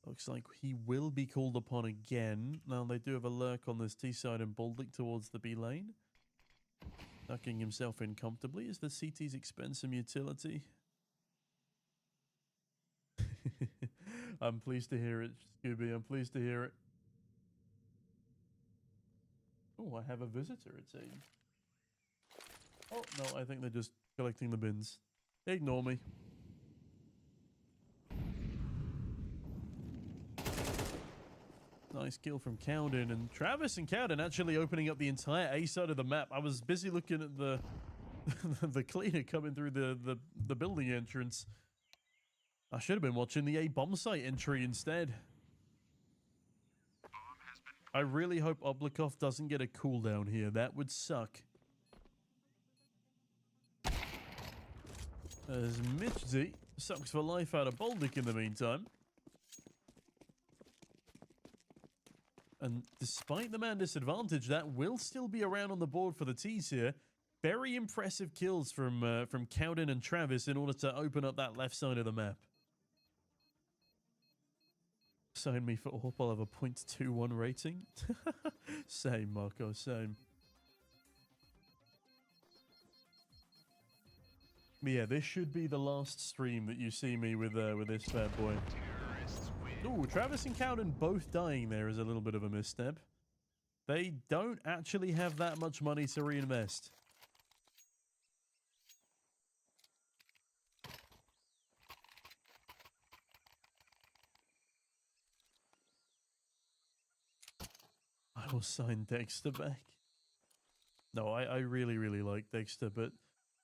B: Looks like he will be called upon again. Now, they do have a lurk on this T side and Boldik towards the B lane. Ducking himself in comfortably. Is the CT's expend some utility? I'm pleased to hear it, Scooby. I'm pleased to hear it. Oh, I have a visitor, it seems. Oh, no, I think they're just collecting the bins. Ignore me. Nice kill from Cowden, and Travis and Cowden actually opening up the entire A side of the map. I was busy looking at the the cleaner coming through the building entrance. I should have been watching the A bomb site entry instead. I really hope Oblikov doesn't get a cooldown here. That would suck. As Mitchzy sucks for life out of Baltic in the meantime. And despite the man disadvantage, that will still be around on the board for the T's here. Very impressive kills from Cowden and Travis in order to open up that left side of the map. Sign me for AWP, I'll have a 0.21 rating. Same, Marco, same. But yeah, this should be the last stream that you see me with this bad boy. Ooh, Travis and Cowden both dying there is a little bit of a misstep. They don't actually have that much money to reinvest. I will sign Dexter back. No, I really, really like Dexter, but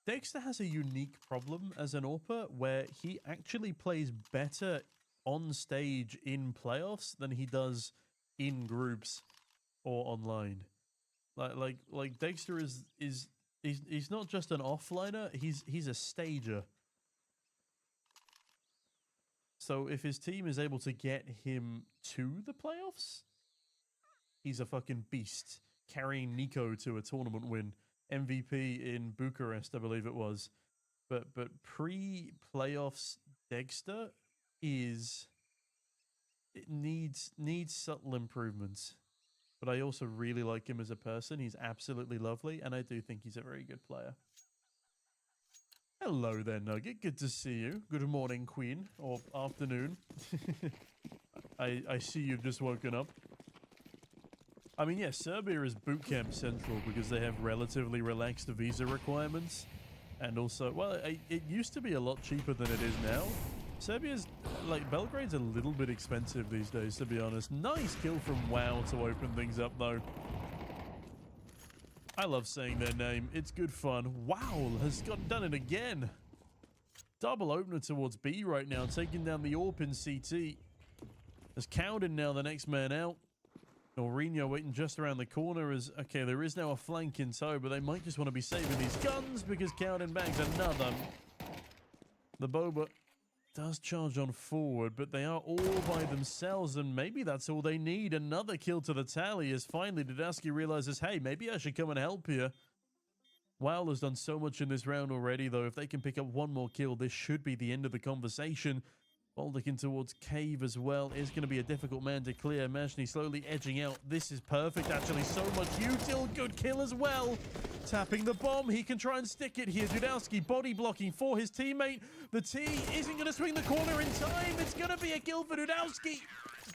B: Dexter has a unique problem as an AWPer where he actually plays better on stage in playoffs than he does in groups or online. Like Dexter he's not just an offliner, he's a stager. So if his team is able to get him to the playoffs, he's a fucking beast, carrying Nico to a tournament win. MVP in Bucharest, I believe it was. But pre-playoffs Dexter needs subtle improvements. But I also really like him as a person. He's absolutely lovely, and I do think he's a very good player. Hello there, Nugget. Good to see you. Good morning, Queen, or afternoon. I see you've just woken up. I mean, yeah, Serbia is bootcamp central because they have relatively relaxed visa requirements. And also, well, it used to be a lot cheaper than it is now. Serbia's, like, Belgrade's a little bit expensive these days, to be honest. Nice kill from WoW to open things up, though. I love saying their name. It's good fun. WoW has done it again. Double opener towards B right now, taking down the AWP in CT. As Cowden now the next man out. Norino waiting just around the corner as, okay, there is now a flank in tow, but they might just want to be saving these guns because Cowden bags another. The Boba does charge on forward, but they are all by themselves, and maybe that's all they need. Another kill to the tally as finally Dudowski realizes, hey, maybe I should come and help here. WoW has done so much in this round already, though. If they can pick up one more kill, this should be the end of the conversation. Baltic towards Cave as well is going to be a difficult man to clear. Mashny slowly edging out. This is perfect, actually. So much util. Good kill as well. Tapping the bomb. He can try and stick it here. Dudowski body blocking for his teammate. The T isn't going to swing the corner in time. It's going to be a kill for Dudowski.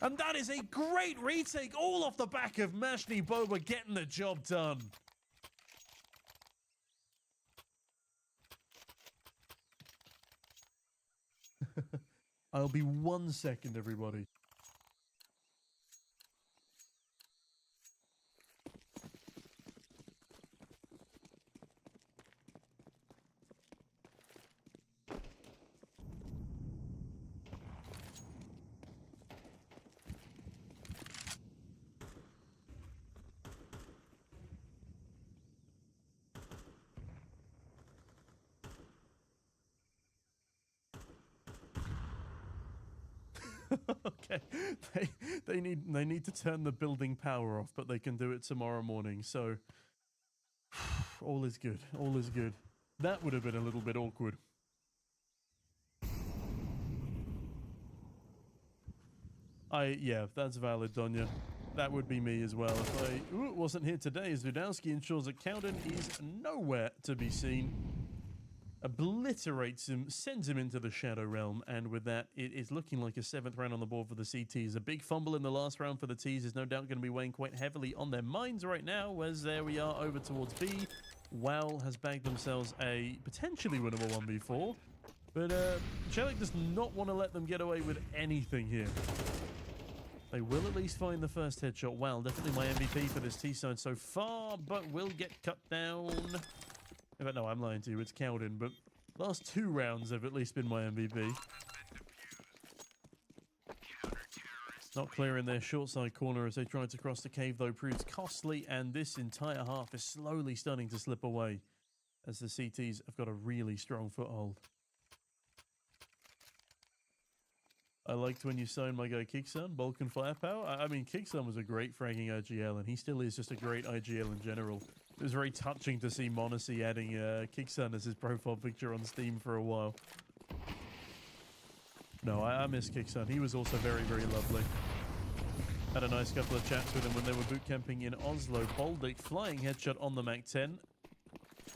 B: And that is a great retake all off the back of Mashny Boba getting the job done. I'll be 1 second, everybody. Okay, they need to turn the building power off, but they can do it tomorrow morning. So all is good. All is good. That would have been a little bit awkward. Yeah, that's valid, Donya. That would be me as well if I wasn't here today. As Dudowski ensures that Cowden is nowhere to be seen. Obliterates him, sends him into the Shadow Realm, and with that, it is looking like a 7th round on the board for the CTs. A big fumble in the last round for the Ts is no doubt going to be weighing quite heavily on their minds right now, as there we are over towards B. WoW has bagged themselves a potentially winnable 1v4, but heroicgg does not want to let them get away with anything here. They will at least find the first headshot. WoW, definitely my MVP for this T-side so far, but will get cut down. In fact, no, I'm lying to you. It's Cowden, but last 2 rounds have at least been my MVP. Not clear in their short side corner as they try to cross the cave, though, proves costly, and this entire half is slowly starting to slip away as the CTs have got a really strong foothold. I liked when you signed my guy Kicksun, bulk and firepower. I mean, Kicksun was a great fragging IGL, and he still is just a great IGL in general. It was very touching to see Monacy adding Kicksun as his profile picture on Steam for a while. No, I miss Kicksun. He was also very, very lovely. Had a nice couple of chats with him when they were boot camping in Oslo. Boldic flying headshot on the Mac 10.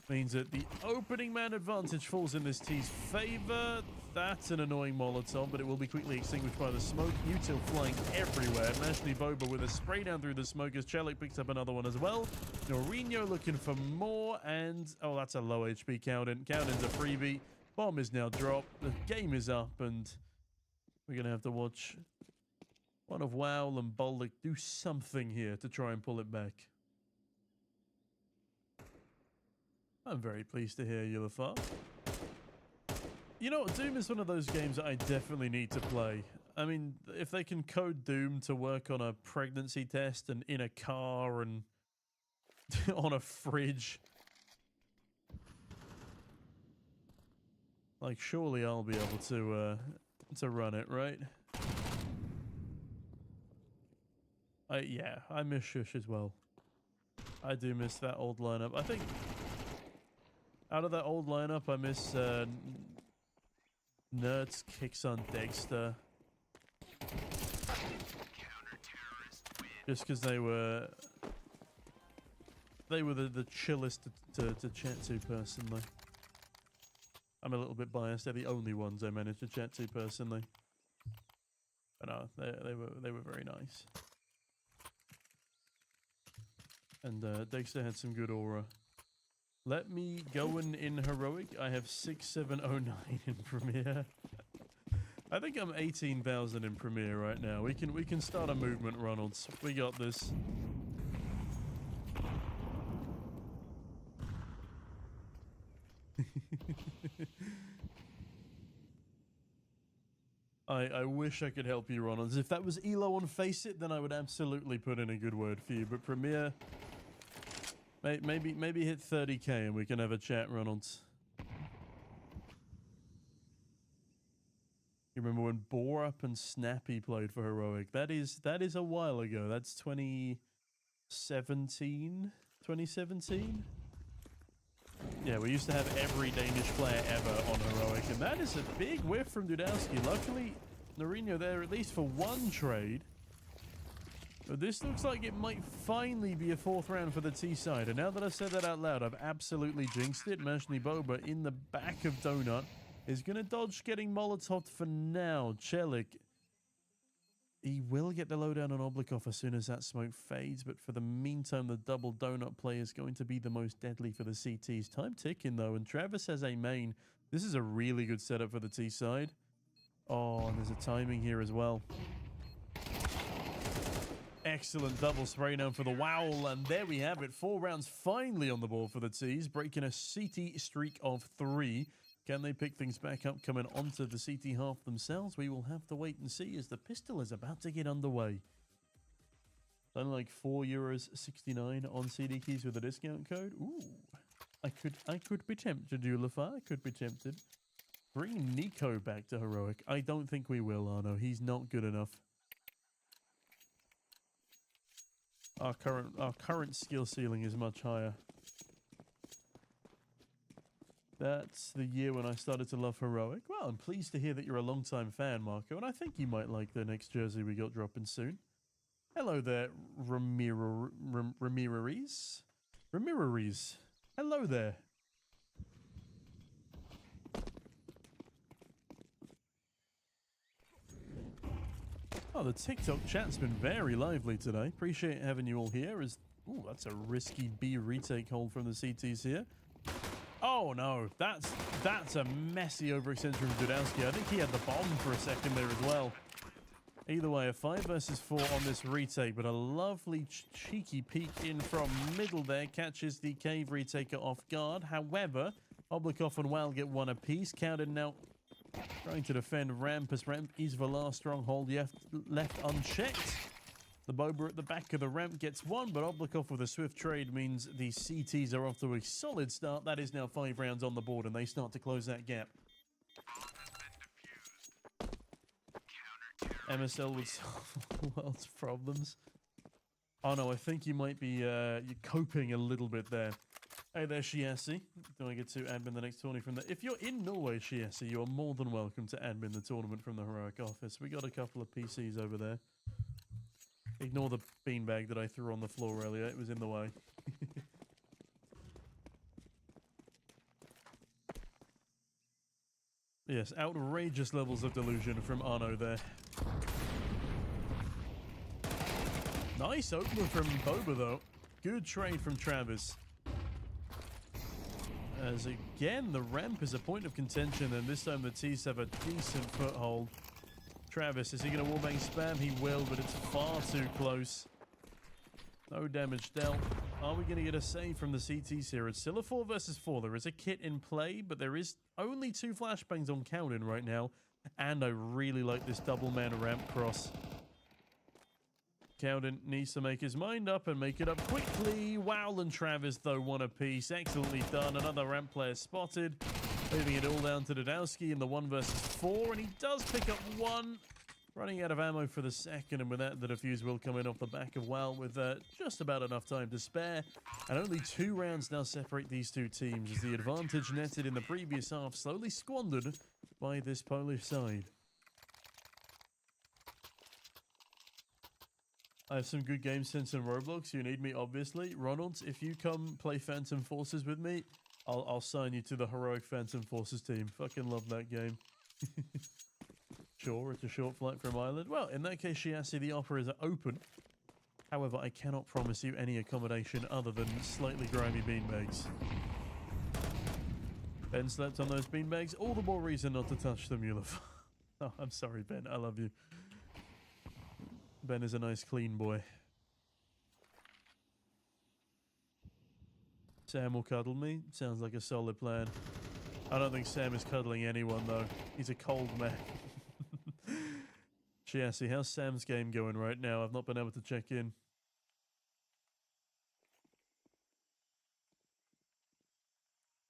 B: Means that the opening man advantage falls in this T's favor. That's an annoying Molotov, but it will be quickly extinguished by the smoke. Util flying everywhere. Mashni Boba with a spray down through the smoke as heroicgg picks up another one as well. Norino looking for more, and oh, that's a low HP Cowden. Cowden's a freebie. Bomb is now dropped. The game is up, and we're going to have to watch one of WoW and Boldic do something here to try and pull it back. I'm very pleased to hear you, Lafar. You know, Doom is one of those games that I definitely need to play. I mean, if they can code Doom to work on a pregnancy test and in a car and on a fridge, like, surely I'll be able to run it, right? Yeah, I miss Shush as well. I do miss that old lineup. I think out of that old lineup, I miss Nerds, Kicksun, Dexter. Just because they were the chillest to chat to personally. I'm a little bit biased. They're the only ones I managed to chat to personally. But no, they were very nice. And Dexter had some good aura. Let me go in heroicgg. I have 6709 in Premiere. I think I'm 18,000 in Premiere right now. We can start a movement, Ronalds. We got this. I wish I could help you, Ronalds. If that was Elo on Face It, then I would absolutely put in a good word for you. But Premiere, maybe hit 30k and we can have a chat, Ronalds. You remember when Borup and Snappy played for heroicgg? That is a while ago. That's 2017. 2017. Yeah, we used to have every Danish player ever on heroicgg, and that is a big whiff from Dudowski. Luckily, Norino there at least for one trade. But this looks like it might finally be a 4th round for the T side. And now that I've said that out loud, I've absolutely jinxed it. Mashni Boba in the back of Donut is going to dodge getting Molotov for now. heroicgg, he will get the lowdown on Oblikov as soon as that smoke fades, but for the meantime, the double donut play is going to be the most deadly for the CTs. Time ticking, though, and Travis has a main. This is a really good setup for the T side. Oh, and there's a timing here as well. Excellent double spray down for the Wow, and there we have it. 4 rounds finally on the board for the Ts, breaking a CT streak of 3. Can they pick things back up coming onto the CT half themselves? We will have to wait and see as the pistol is about to get underway. Done like €4.69 on CDKeys with a discount code. Ooh, I could be tempted, Julafar. I could be tempted. Bring Nico back to heroicgg. I don't think we will, Arno. He's not good enough. Our current skill ceiling is much higher. That's the year when I started to love heroicgg. Well, I'm pleased to hear that you're a long-time fan, Marco, and I think you might like the next jersey we got dropping soon. Hello there, Ramirez. Hello there. Oh, the TikTok chat's been very lively today. Appreciate having you all here as Ooh, that's a risky B retake hold from the CTs here. Oh no, that's a messy overextension from Dudowski. I think he had the bomb for a second there as well. Either way, a 5 versus 4 on this retake, but a lovely cheeky peek in from middle there catches the cave retaker off guard. However, Oblikov and Wal get one apiece. Cowden now trying to defend ramp, as ramp is the last stronghold left unchecked. The Boba at the back of the ramp gets one, but Oblikov with a swift trade means the CTs are off to a solid start. That is now 5 rounds on the board, and they start to close that gap. MSL would solve the world's problems. Oh no, I think you might be you're coping a little bit there. Hey there, Shiasi. Do I get to admin the next tournament from there? If you're in Norway, Shiasi, you are more than welcome to admin the tournament from the Heroic office. We got a couple of PCs over there. Ignore the beanbag that I threw on the floor earlier. It was in the way. Yes, outrageous levels of delusion from Arno there. Nice opener from Boba, though. Good trade from Travis. As again, the ramp is a point of contention, and this time the T's have a decent foothold. Travis, is he going to wallbang spam? He will, but it's far too close. No damage dealt. Are we going to get a save from the CTs here? It's still a 4 versus 4. There is a kit in play, but there is only 2 flashbangs on Cowden right now. And I really like this double man ramp cross. Cowden needs to make his mind up and make it up quickly. Wow, and Travis, though, one apiece. Excellently done. Another ramp player spotted. Leaving it all down to Dudowski in the 1 versus 4. And he does pick up 1. Running out of ammo for the second, and with that, the defuse will come in off the back of Wal with just about enough time to spare. And only 2 rounds now separate these two teams, as the advantage netted in the previous half slowly squandered by this Polish side. I have some good game sense in Roblox. You need me, obviously. Ronald, if you come play Phantom Forces with me, I'll sign you to the Heroic Phantom Forces team. Fucking love that game. Sure, it's a short flight from Ireland. Well, in that case, Shiasi, the offer is open. However, I cannot promise you any accommodation other than slightly grimy beanbags. Ben slept on those beanbags. All the more reason not to touch them, Yulif. Oh, I'm sorry, Ben. I love you. Ben is a nice, clean boy. Sam will cuddle me. Sounds like a solid plan. I don't think Sam is cuddling anyone, though. He's a cold man. Shiasi, how's Sam's game going right now? I've not been able to check in.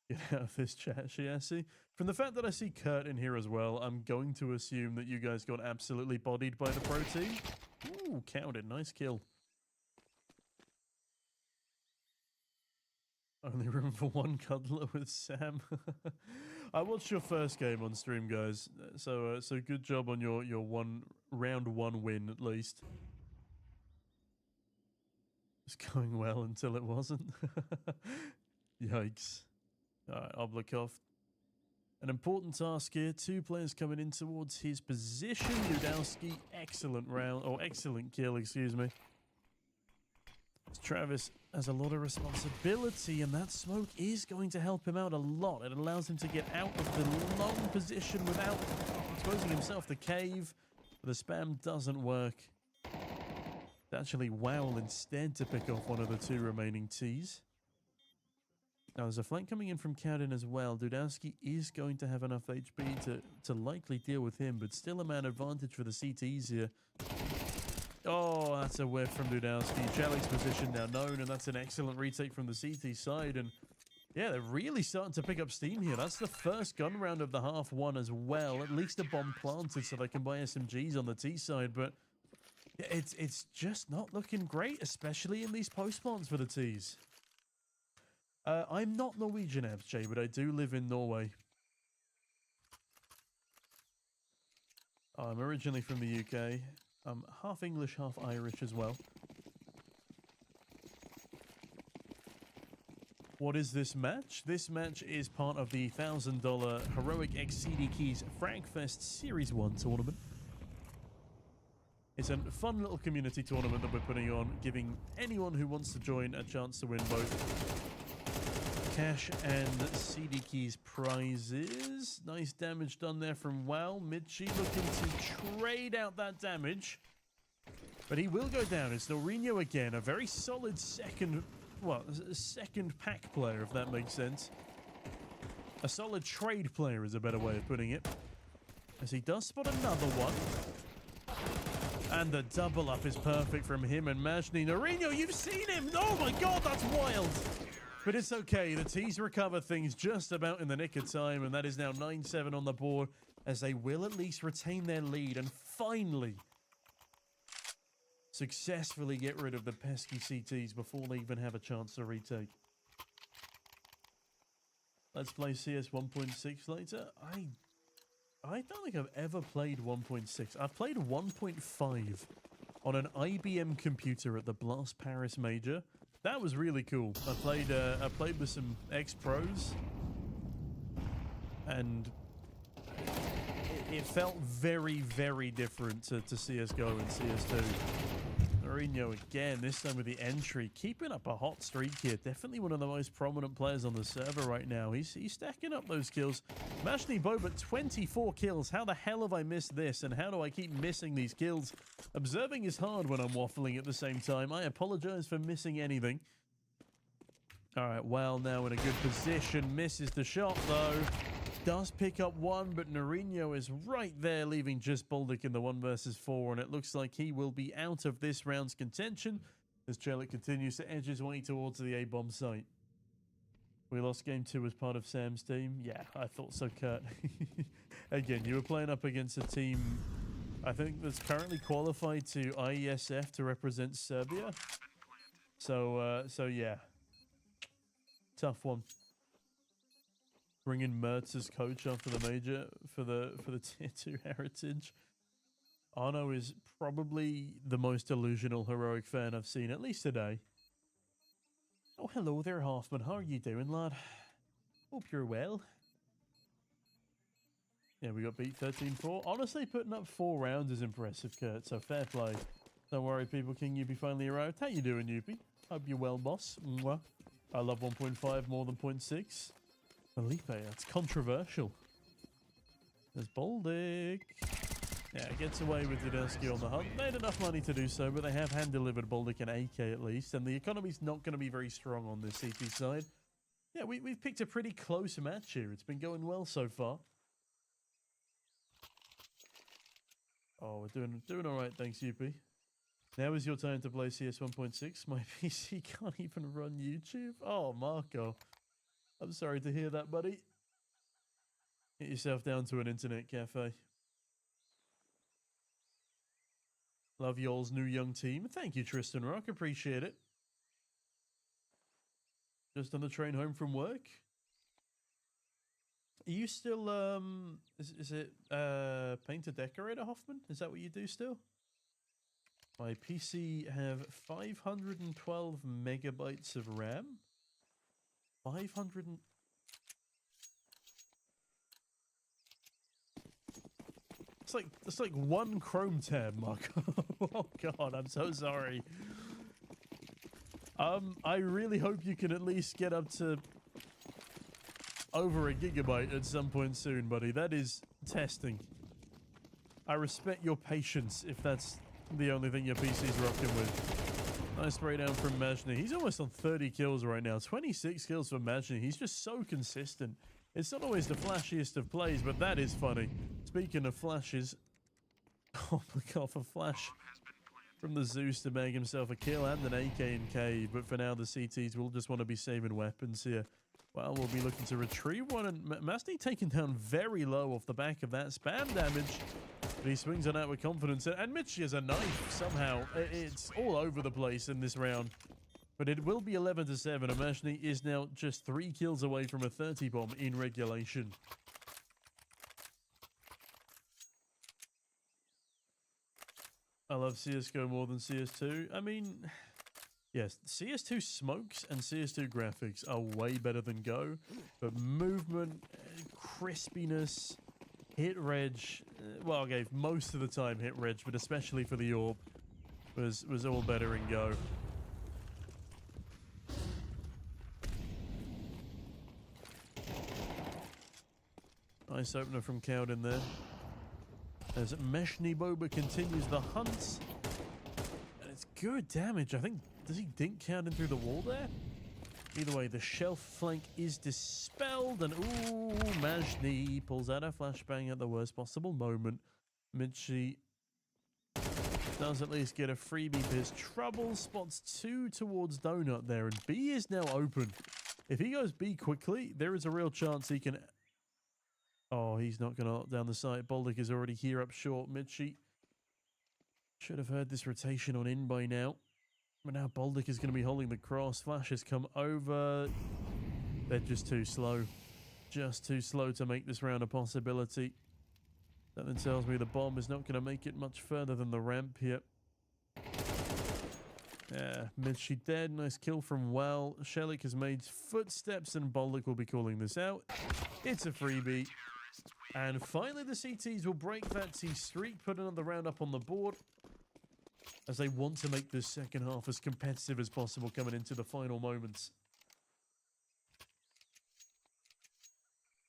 B: Get out of this chat, Shiasi. From the fact that I see Kurt in here as well, I'm going to assume that you guys got absolutely bodied by the pro team. Ooh, counted. Nice kill. Only room for 1 cuddler with Sam. I watched your first game on stream, guys. So good job on your round 1 win at least. It's going well until it wasn't. Yikes. Alright, Oblikov. An important task here. 2 players coming in towards his position. Dudowski, excellent round, or excellent kill, excuse me. Travis has a lot of responsibility, and that smoke is going to help him out a lot. It allows him to get out of the long position without exposing himself to cave. The spam doesn't work. Actually, Wow instead to pick off one of the 2 remaining T's. Now, there's a flank coming in from Cowden as well. Dudowski is going to have enough HP to likely deal with him, but still a man advantage for the CTs here. Oh, that's a whiff from Dudowski. Chelik's position now known, and that's an excellent retake from the CT side. And yeah, they're really starting to pick up steam here. That's the first gun round of the half won as well. At least a bomb planted so they can buy SMGs on the T side. But it's just not looking great, especially in these post plants for the Ts. I'm not Norwegian, FJ, but I do live in Norway. I'm originally from the UK. I'm half English, half Irish as well. What is this match? This match is part of the $1,000 HEROICgg CDKeys Frag Fest Series 1 tournament. It's a fun little community tournament that we're putting on, giving anyone who wants to join a chance to win both cash and CDKeys prizes. Nice damage done there from WoW. Mitchie looking to trade out that damage. But he will go down. It's Norino again. A very solid second pack player, if that makes sense. A solid trade player is a better way of putting it. As he does spot another one. And the double up is perfect from him and Majni. Norino, you've seen him! Oh my god, that's wild! But it's okay. The T's recover things just about in the nick of time. And that is now 9-7 on the board. As they will at least retain their lead. And finally successfully get rid of the pesky CTs before they even have a chance to retake. Let's play CS 1.6 later. I don't think I've ever played 1.6. I've played 1.5 on an IBM computer at the Blast Paris Major. That was really cool. I played with some ex-pros, and it felt very, very different to CSGO and CS2. Norino again, this time with the entry, keeping up a hot streak here. Definitely one of the most prominent players on the server right now. He's stacking up those kills. Majni Boba, 24 kills. How the hell have I missed this? And how do I keep missing these kills? Observing is hard when I'm waffling at the same time. I apologize for missing anything. All right, well, now in a good position. Misses the shot, though. Does pick up one, but Norino is right there, leaving just Baldic in the 1 versus 4, and it looks like he will be out of this round's contention as Chelik continues to edge his way towards the A-bomb site. We lost game 2 as part of Sam's team. Yeah, I thought so, Kurt. Again, you were playing up against a team, I think, that's currently qualified to IESF to represent Serbia. So yeah. Tough one. Bring in Mertz as coach after the major for the tier 2 heritage. Arno is probably the most delusional heroic fan I've seen, at least today. Oh, hello there, Hoffman. How are you doing, lad? Hope you're well. Yeah, we got beat 13-4. Honestly, putting up 4 rounds is impressive, Kurt, so fair play. Don't worry, people. King Yuppie finally arrived. How you doing, Yuppie? Hope you're well, boss. Mwah. I love 1.5 more than 0.6. Felipe, that's controversial. There's Baldic. Yeah, gets away with Dudelsky on the hunt. They had enough money to do so, but they have hand-delivered Baldic an AK at least, and the economy's not going to be very strong on this CT side. Yeah, we've picked a pretty close match here. It's been going well so far. Oh, we're doing all right, thanks, Yuppie. Now is your time to play CS 1.6. My PC can't even run YouTube. Oh, Marco. I'm sorry to hear that, buddy. Get yourself down to an internet cafe. Love y'all's new young team. Thank you, Tristan Rock. Appreciate it. Just on the train home from work. Are you still, is it painter decorator, Hoffman? Is that what you do still? My PC have 512 megabytes of RAM. 500 and... It's like one Chrome tab, Marco. Oh god, I'm so sorry. I really hope you can at least get up to over a gigabyte at some point soon, buddy. That is testing. I respect your patience if that's the only thing your PC's rocking with. Nice spray down from Majni. He's almost on 30 kills right now. 26 kills for Majni. He's just so consistent. It's not always the flashiest of plays, but that is funny. Speaking of flashes, oh my god, a flash from the Zeus to bag himself a kill and an AK in cave. But for now, the CTs will just want to be saving weapons here. Well, we'll be looking to retrieve one, and Majni taken down very low off the back of that spam damage. But he swings on out with confidence, and Mitchie has a knife somehow. It's all over the place in this round. But it will be 11-7, and Majni is now just 3 kills away from a 30 bomb in regulation. I love CSGO more than CS2. I mean, yes, CS2 smokes and CS2 graphics are way better than Go, but movement, crispiness, hit reg, well, okay, most of the time hit reg, but especially for the orb, was all better in go. Nice opener from Cowden there. As Meshni Boba continues the hunt. And it's good damage. I think, does he dink Cowden through the wall there? Either way, the shelf flank is dispelled. And ooh, Meshni pulls out a flashbang at the worst possible moment. Mitchie does at least get a freebie for his trouble. Spots 2 towards Donut there. And B is now open. If he goes B quickly, there is a real chance he can... Oh, he's not going to lock down the site. Boldick is already here up short. Mitchie should have heard this rotation on in by now. But now Boldick is going to be holding the cross. Flash has come over. They're just too slow. Just too slow to make this round a possibility. That then tells me the bomb is not going to make it much further than the ramp here. Yeah, Mitchie dead. Nice kill from Well. Shelik has made footsteps and Boldick will be calling this out. It's a freebie. And finally the CTs will break that T streak, put another round up on the board, as they want to make this second half as competitive as possible coming into the final moments.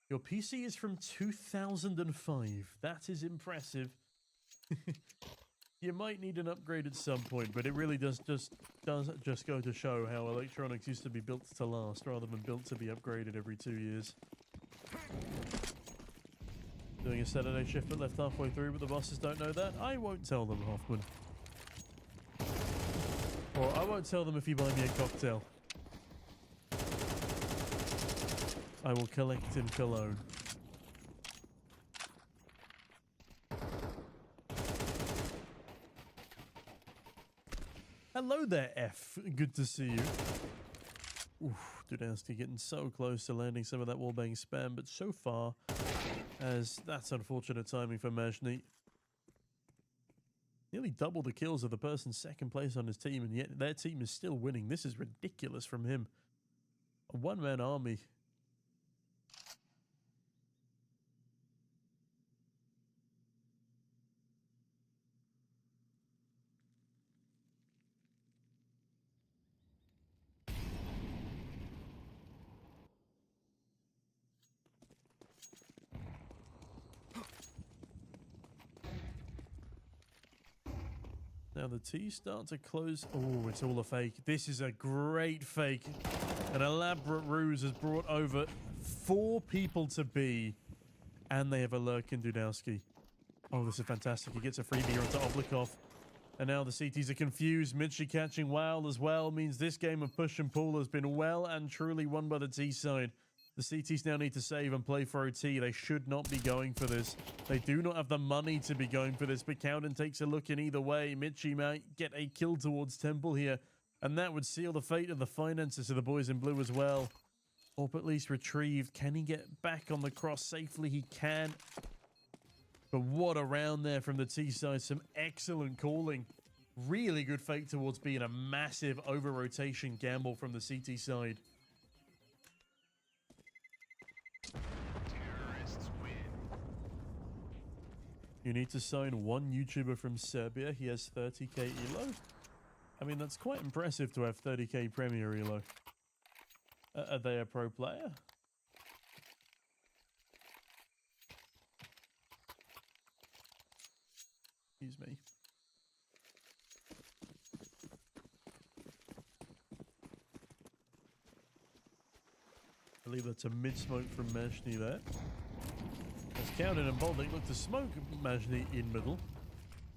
B: Your PC is from 2005. That is impressive. You might need an upgrade at some point, but it really does just go to show how electronics used to be built to last rather than built to be upgraded every 2 years. Doing a Saturday shift but left halfway through, but the bosses don't know that. I won't tell them, Hoffman. Or I won't tell them if you buy me a cocktail. I will collect in cologne. Hello there, F. Good to see you. Oof, Dudowski getting so close to landing some of that wallbang spam, but so far, as that's unfortunate timing for Majni. Nearly double the kills of the person second place on his team, and yet their team is still winning. This is ridiculous from him. A one-man army. Now the T's start to close. Oh, it's all a fake. This is a great fake. An elaborate ruse has brought over 4 people to B, and they have a lurk in Dudowski. Oh, this is fantastic. He gets a freebie onto Oblikov. And now the CTs are confused. Mitchie catching Wow as well means this game of push and pull has been well and truly won by the T side. The CTs now need to save and play for OT. They should not be going for this. They do not have the money to be going for this, but Cowden takes a look in either way. Mitchie might get a kill towards Temple here, and that would seal the fate of the finances of the boys in blue as well. Or at least retrieved. Can he get back on the cross safely? He can. But what a round there from the T side. Some excellent calling. Really good fake towards B and a massive over-rotation gamble from the CT side. You need to sign one YouTuber from Serbia. He has 30k elo. I mean, that's quite impressive to have 30k Premier elo. Are they a pro player? Excuse me. I believe that's a mid-smoke from Meshni there. As Cowden and Boldick look to smoke Majni in middle.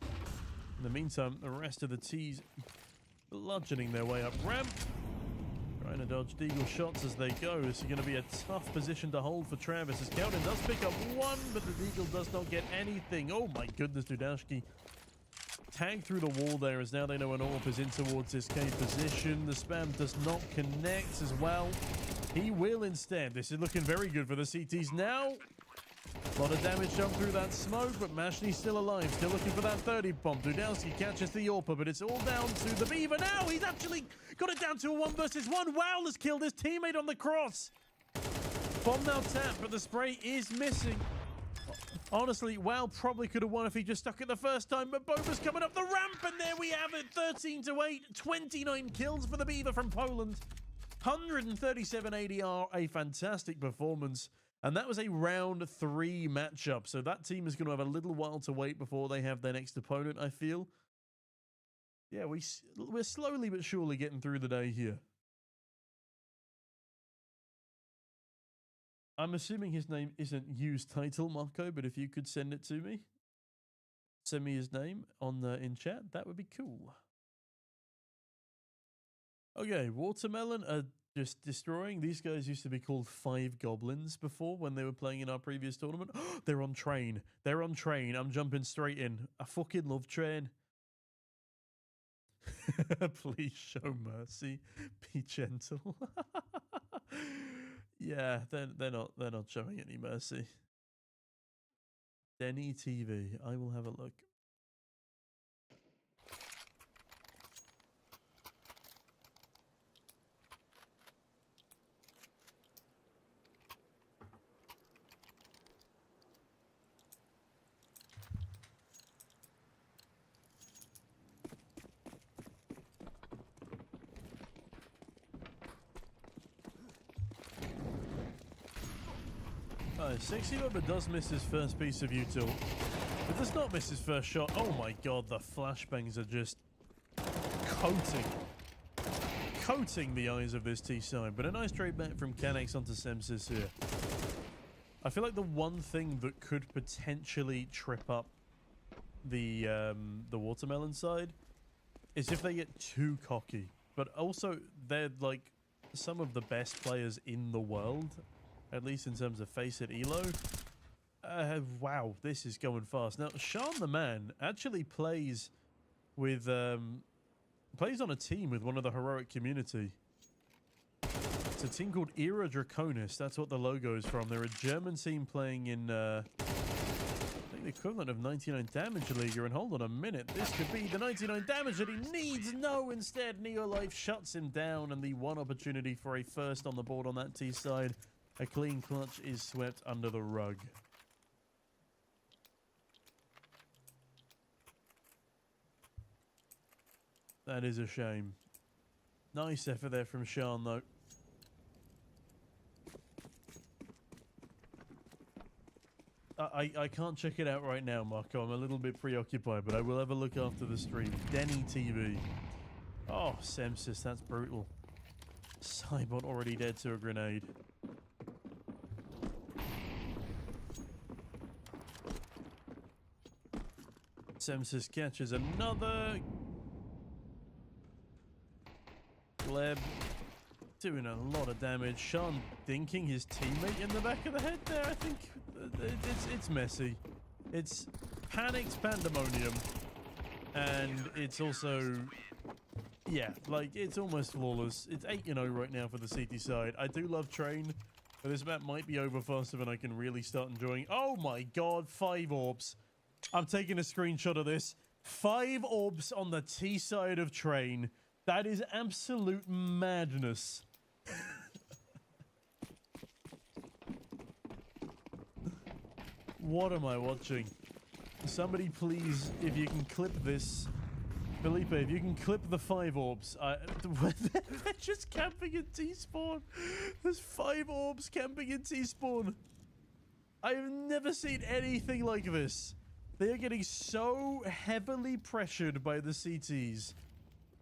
B: In the meantime, the rest of the T's bludgeoning their way up ramp. Trying to dodge Deagle shots as they go. This is going to be a tough position to hold for Travis as Cowden does pick up one, but the Deagle does not get anything. Oh my goodness, Dudowski tagged through the wall there as now they know an AWP is in towards his K position. The spam does not connect as well. He will instead. This is looking very good for the CTs now. A lot of damage jumped through that smoke, but Mashni's still alive. Still looking for that 30 bomb. Dudowski catches the AWP, but it's all down to the Beaver now. He's actually got it down to a 1 versus 1. Wow has killed his teammate on the cross. Bomb now tapped, but the spray is missing. Honestly, WoW probably could have won if he just stuck it the first time, but Boba's coming up the ramp, and there we have it, 13-8, 29 kills for the Beaver from Poland, 137 ADR, a fantastic performance, and that was a round 3 matchup, so that team is going to have a little while to wait before they have their next opponent, I feel. Yeah, we're slowly but surely getting through the day here. I'm assuming his name isn't used title, Marco, but if you could send it to me, send me his name on in chat, that would be cool. Okay, Watermelon are just destroying. These guys used to be called 5 Goblins before when they were playing in our previous tournament. They're on train. They're on train. I'm jumping straight in. I fucking love train. Please show mercy. Be gentle. Yeah, they're not showing any mercy. Denny TV. I will have a look. Sexy Bubba does miss his first piece of util. It does not miss his first shot. Oh my god, the flashbangs are just coating the eyes of this T-side. But a nice trade back from Canex onto Semsis here. I feel like the one thing that could potentially trip up the Watermelon side is if they get too cocky. But also, they're like some of the best players in the world. At least in terms of face it elo. Wow, this is going fast. Now, Sean the man actually plays with plays on a team with one of the heroic community. It's a team called Era Draconis. That's what the logo is from. They're a German team playing in I think the equivalent of 99 Damage Leaguer. And hold on a minute, this could be the 99 damage that he needs. No, instead Neolife shuts him down, and the one opportunity for a first on the board on that T side. A clean clutch is swept under the rug. That is a shame. Nice effort there from Sean, though. I can't check it out right now, Marco. I'm a little bit preoccupied, but I will have a look after the stream. Denny TV. Oh, Semsis, that's brutal. Cybot already dead to a grenade. Semsis catches another. Gleb doing a lot of damage. Sean dinking his teammate in the back of the head there. I think it's messy. It's panicked pandemonium. And it's also, yeah, like it's almost flawless. It's 8-0 right now for the CT side. I do love Train, but this map might be over faster than I can really start enjoying. Oh my god, 5 orbs. I'm taking a screenshot of this. 5 orbs on the T side of Train. That is absolute madness. What am I watching? Somebody please, if you can clip this. Felipe, if you can clip the 5 orbs. They're just camping in T-spawn. There's 5 orbs camping in T-spawn. I've never seen anything like this. They are getting so heavily pressured by the CTs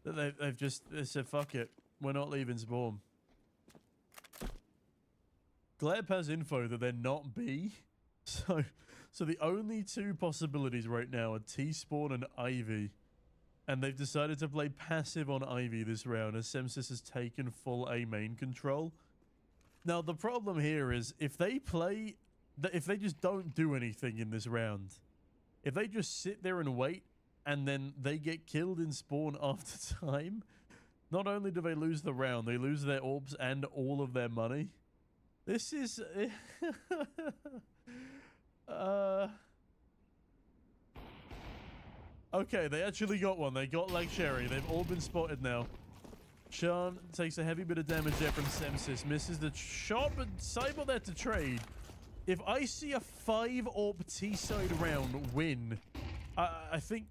B: that they've just said, fuck it. We're not leaving spawn. Gleb has info that they're not B. So the only 2 possibilities right now are T-spawn and Ivy. And they've decided to play passive on Ivy this round as Semsis has taken full A main control. Now, the problem here is if they just don't do anything in this round, if they just sit there and wait and then they get killed in spawn after time, not only do they lose the round, they lose their orbs and all of their money. This is... Okay, they actually got one. They got like Sherry. They've all been spotted now. Sean takes a heavy bit of damage there from Semsis. Misses the shot, but Cyber there to trade. If I see a 5-AWP T-side round win, I think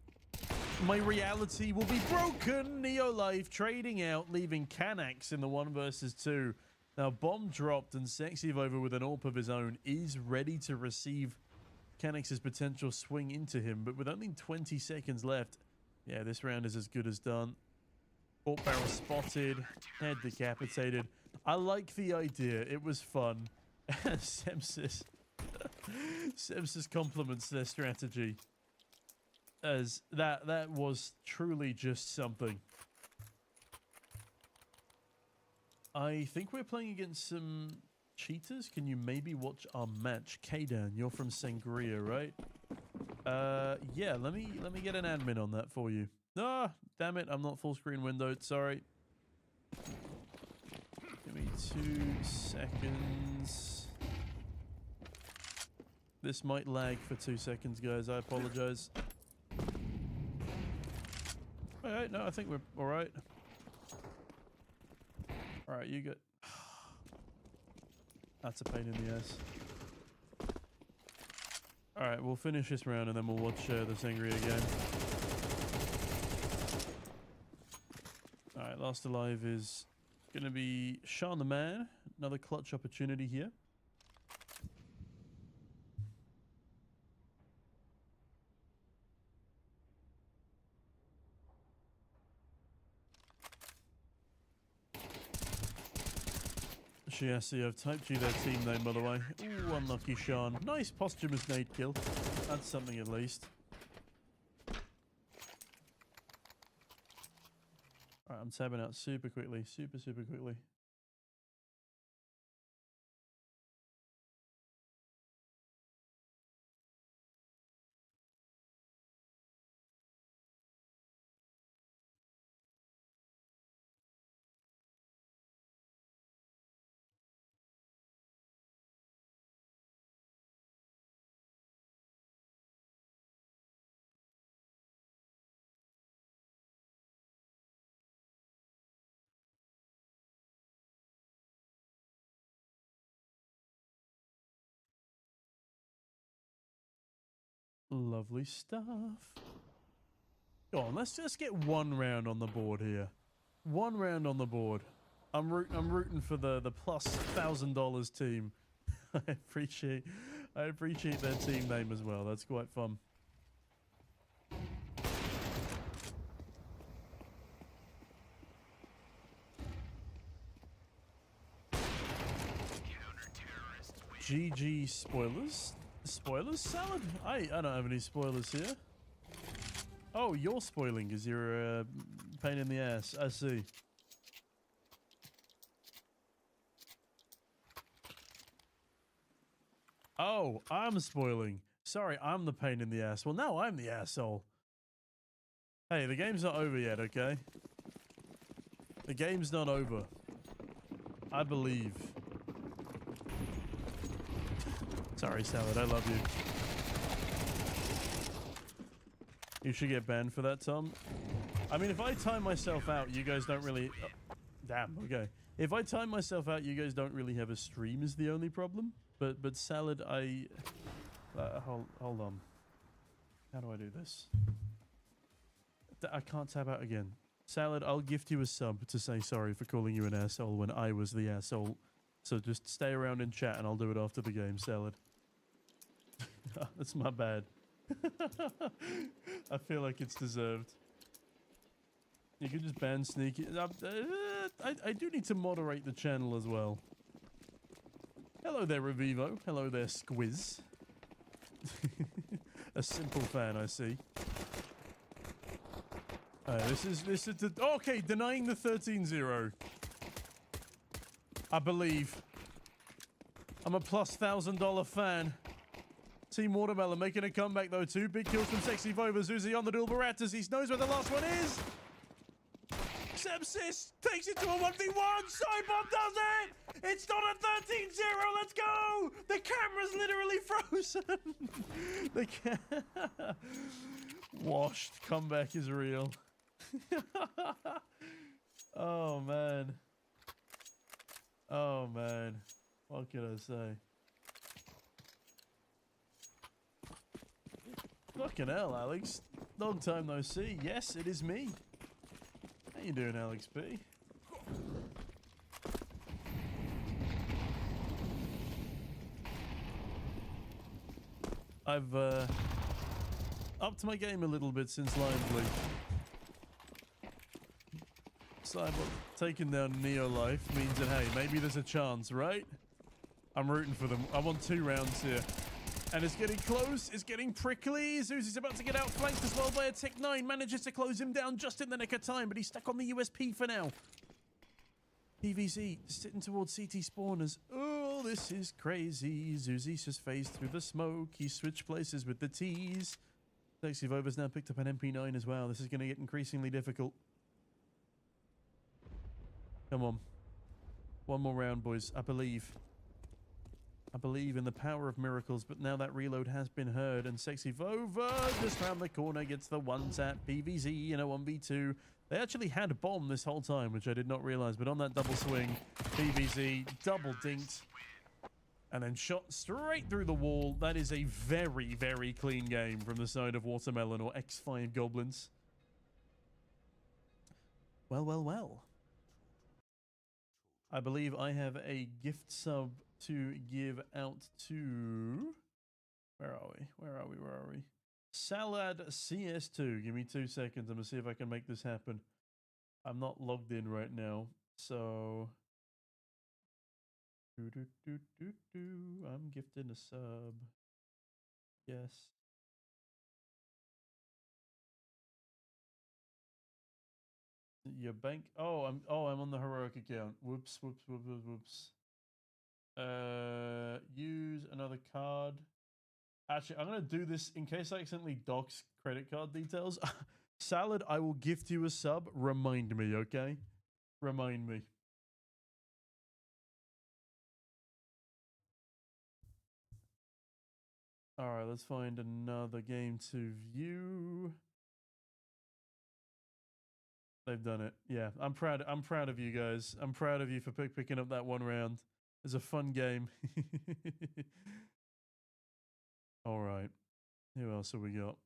B: my reality will be broken. Neo Life trading out, leaving Canax in the 1 versus 2. Now, bomb dropped, and Sexy Vova with an AWP of his own is ready to receive Canax's potential swing into him. But with only 20 seconds left, yeah, this round is as good as done. AWP barrel spotted, head decapitated. I like the idea. It was fun. Sepsis compliments their strategy, as that was truly just something. I think we're playing against some cheaters. Can you maybe watch our match? Kdan, you're from Sangria, right? Yeah, let me get an admin on that for you. Ah, damn it, I'm not full screen windowed, sorry. Give me 2 seconds. This might lag for 2 seconds, guys. I apologize. Alright, no, I think we're alright. Alright, you get... That's a pain in the ass. Alright, we'll finish this round and then we'll watch the Sangria again. Alright, last alive is going to be Sean the Man. Another clutch opportunity here. Yasin, I've typed you their team name, by the way. Ooh, unlucky Sean. Nice posthumous nade kill. That's something at least. Alright, I'm tabbing out super quickly. Super quickly. Lovely stuff. Go on, let's just get 1 round on the board here. 1 round on the board. I'm rooting for the plus $1,000 team. I appreciate their team name as well. That's quite fun. GG spoilers. Spoilers salad? I don't have any spoilers here. Oh, you're spoiling because you're a pain in the ass. I see. Oh, I'm spoiling. Sorry, I'm the pain in the ass. Well, now I'm the asshole. Hey, the game's not over yet, okay? The game's not over. I believe. Sorry, Salad, I love you. You should get banned for that, Tom. I mean, if I time myself out, you guys don't really... Oh, damn, okay. If I time myself out, you guys don't really have a stream is the only problem. But Salad, I... hold on. How do I do this? I can't tab out again. Salad, I'll gift you a sub to say sorry for calling you an asshole when I was the asshole. So just stay around in chat and I'll do it after the game, Salad. That's my bad. I feel like it's deserved. You can just ban Sneaky. I do need to moderate the channel as well. Hello there, Revivo. Hello there, Squiz. A simple fan, I see. This is okay, denying the 13-0. I believe. I'm a plus $1,000 fan. Team Watermelon making a comeback though. 2 big kills from Sexy Vova. Zuzi on the dual Baratas. He knows where the last one is. Sepsis takes it to a 1v1. Cybomb does it. It's not a 13-0. Let's go. The camera's literally frozen. The washed. Comeback is real. Oh man. Oh man. What can I say? Fucking hell, Alex. Long time no see. Yes, it is me. How you doing, Alex B? I've upped my game a little bit since Lion Bleak. So taking down Neo Life means that, hey, maybe there's a chance, right? I'm rooting for them. I want 2 rounds here. And it's getting close. It's getting prickly. Zuzi's about to get outflanked as well by a Tech 9. Manages to close him down just in the nick of time, but he's stuck on the USP for now. PVZ sitting towards CT spawners. Oh, this is crazy. Zuzi's just phased through the smoke. He switched places with the T's. Sexy Vova's now picked up an MP9 as well. This is going to get increasingly difficult. Come on. One more round, boys. I believe. I believe in the power of miracles, but now that reload has been heard, and Sexy Vova just round the corner gets the 1-tap. PVZ in a 1v2. They actually had a bomb this whole time, which I did not realize, but on that double swing, PVZ double dinked and then shot straight through the wall. That is a very, very clean game from the side of Watermelon or X5 Goblins. Well, well, well. I believe I have a gift sub to give out to... Where are we? Where are we? Where are we? Salad CS2. Give me 2 seconds. I'm going to see if I can make this happen. I'm not logged in right now, so... I'm gifting a sub. Yes. Your bank. Oh, I'm on the heroic account. Whoops, whoops, whoops, whoops, whoops. Use another card. Actually, I'm gonna do this in case I accidentally dox credit card details. Salad, I will gift you a sub. Remind me, okay? Remind me. All right, let's find another game to view. They've done it. Yeah, I'm proud. I'm proud of you guys. I'm proud of you for picking up that 1 round. It's a fun game. All right. Who else have we got?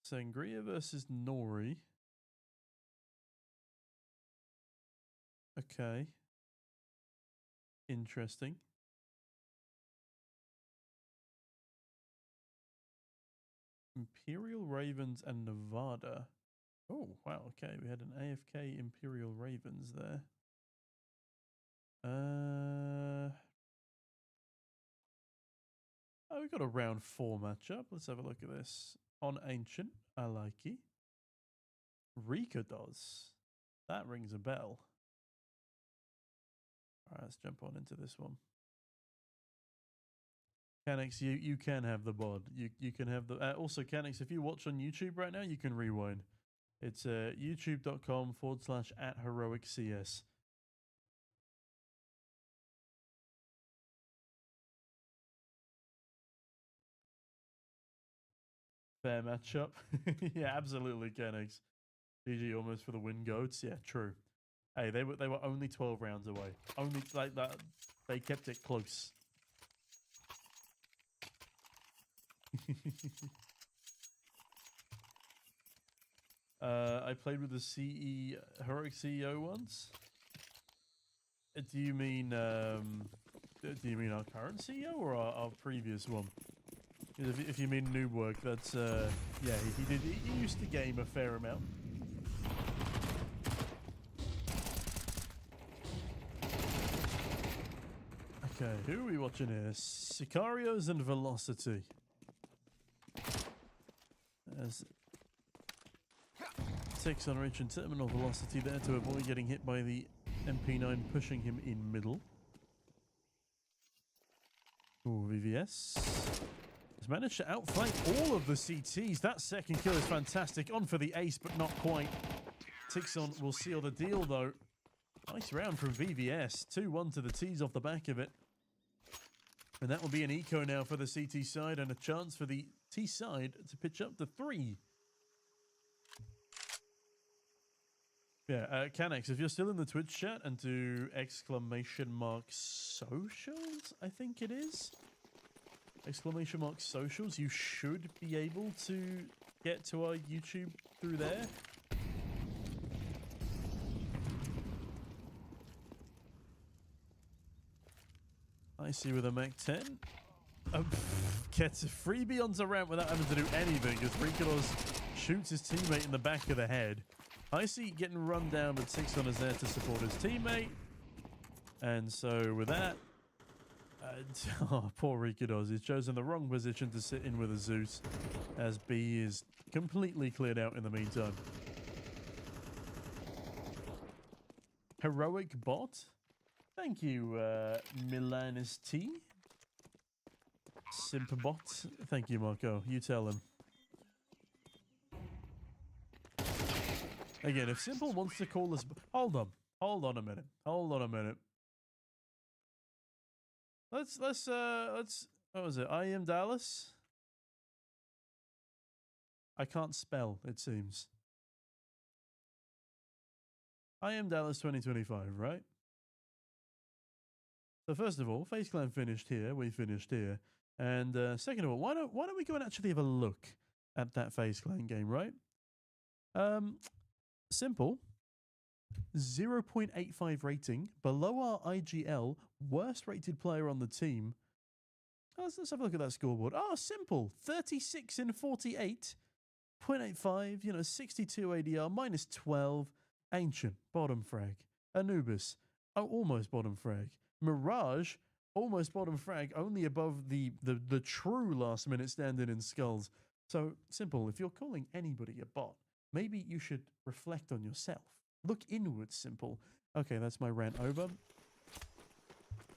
B: Sangria versus Nori. Okay. Interesting. Imperial Ravens and Nevada. Oh, wow. Okay, we had an AFK Imperial Ravens there. Oh, we got a round 4 matchup. Let's have a look at this. On Ancient, I like it. Rika does. That rings a bell. All right, let's jump on into this one. Canix, you can have the bod. You can have the... also, Canix, if you watch on YouTube right now, you can rewind. It's youtube.com/@heroiccs. Fair matchup. Yeah, absolutely, Canix. GG almost for the win, goats. Yeah, true. Hey, they were only 12 rounds away. Only like that. They kept it close. I played with the Heroic CEO once. Do you mean our current CEO or our previous one? If you mean noob work, that's yeah, he used to game a fair amount. Okay, who are we watching here? Sicarios and Velocity. As takes on reach and terminal velocity there to avoid getting hit by the MP9, pushing him in middle. Ooh, VVS has managed to outflank all of the CTs. That second kill is fantastic. On for the ace, but not quite. Tixon will seal the deal, though. Nice round from VVS. 2-1 to the T's off the back of it. And that will be an eco now for the CT side and a chance for the T side to pitch up to 3. Yeah, Canex, if you're still in the Twitch chat and do !socials, I think it is. exclamation mark socials. You should be able to get to our YouTube through there. I see with a Mac 10. Gets a freebie onto ramp without having to do anything as Rikados shoots his teammate in the back of the head. I see getting run down, but Tixon is there to support his teammate. And so with that, oh, poor Rikados. He's chosen the wrong position to sit in with a Zeus as B is completely cleared out in the meantime. Heroic bot. Thank you, Milanus T. Simpbot. Thank you, Marco. You tell him. Again, if Simple wants to call us... Hold on. Hold on a minute. Hold on a minute. Let's, what was it? I am Dallas? I can't spell, it seems. I am Dallas 2025, right? So first of all, FaZe Clan finished here. We finished here. And second of all, why don't we go and actually have a look at that FaZe Clan game, right? Simple. 0.85 rating, below our IGL, worst rated player on the team. Let's have a look at that scoreboard. Oh, Simple. 36 in 48. 0.85, you know, 62 ADR, minus 12. Ancient, bottom frag. Anubis, oh, almost bottom frag. Mirage, almost bottom frag, only above the true last minute standing in skulls. So, Simple, if you're calling anybody a bot, maybe you should reflect on yourself. Look inwards, Simple. Okay, that's my rant over.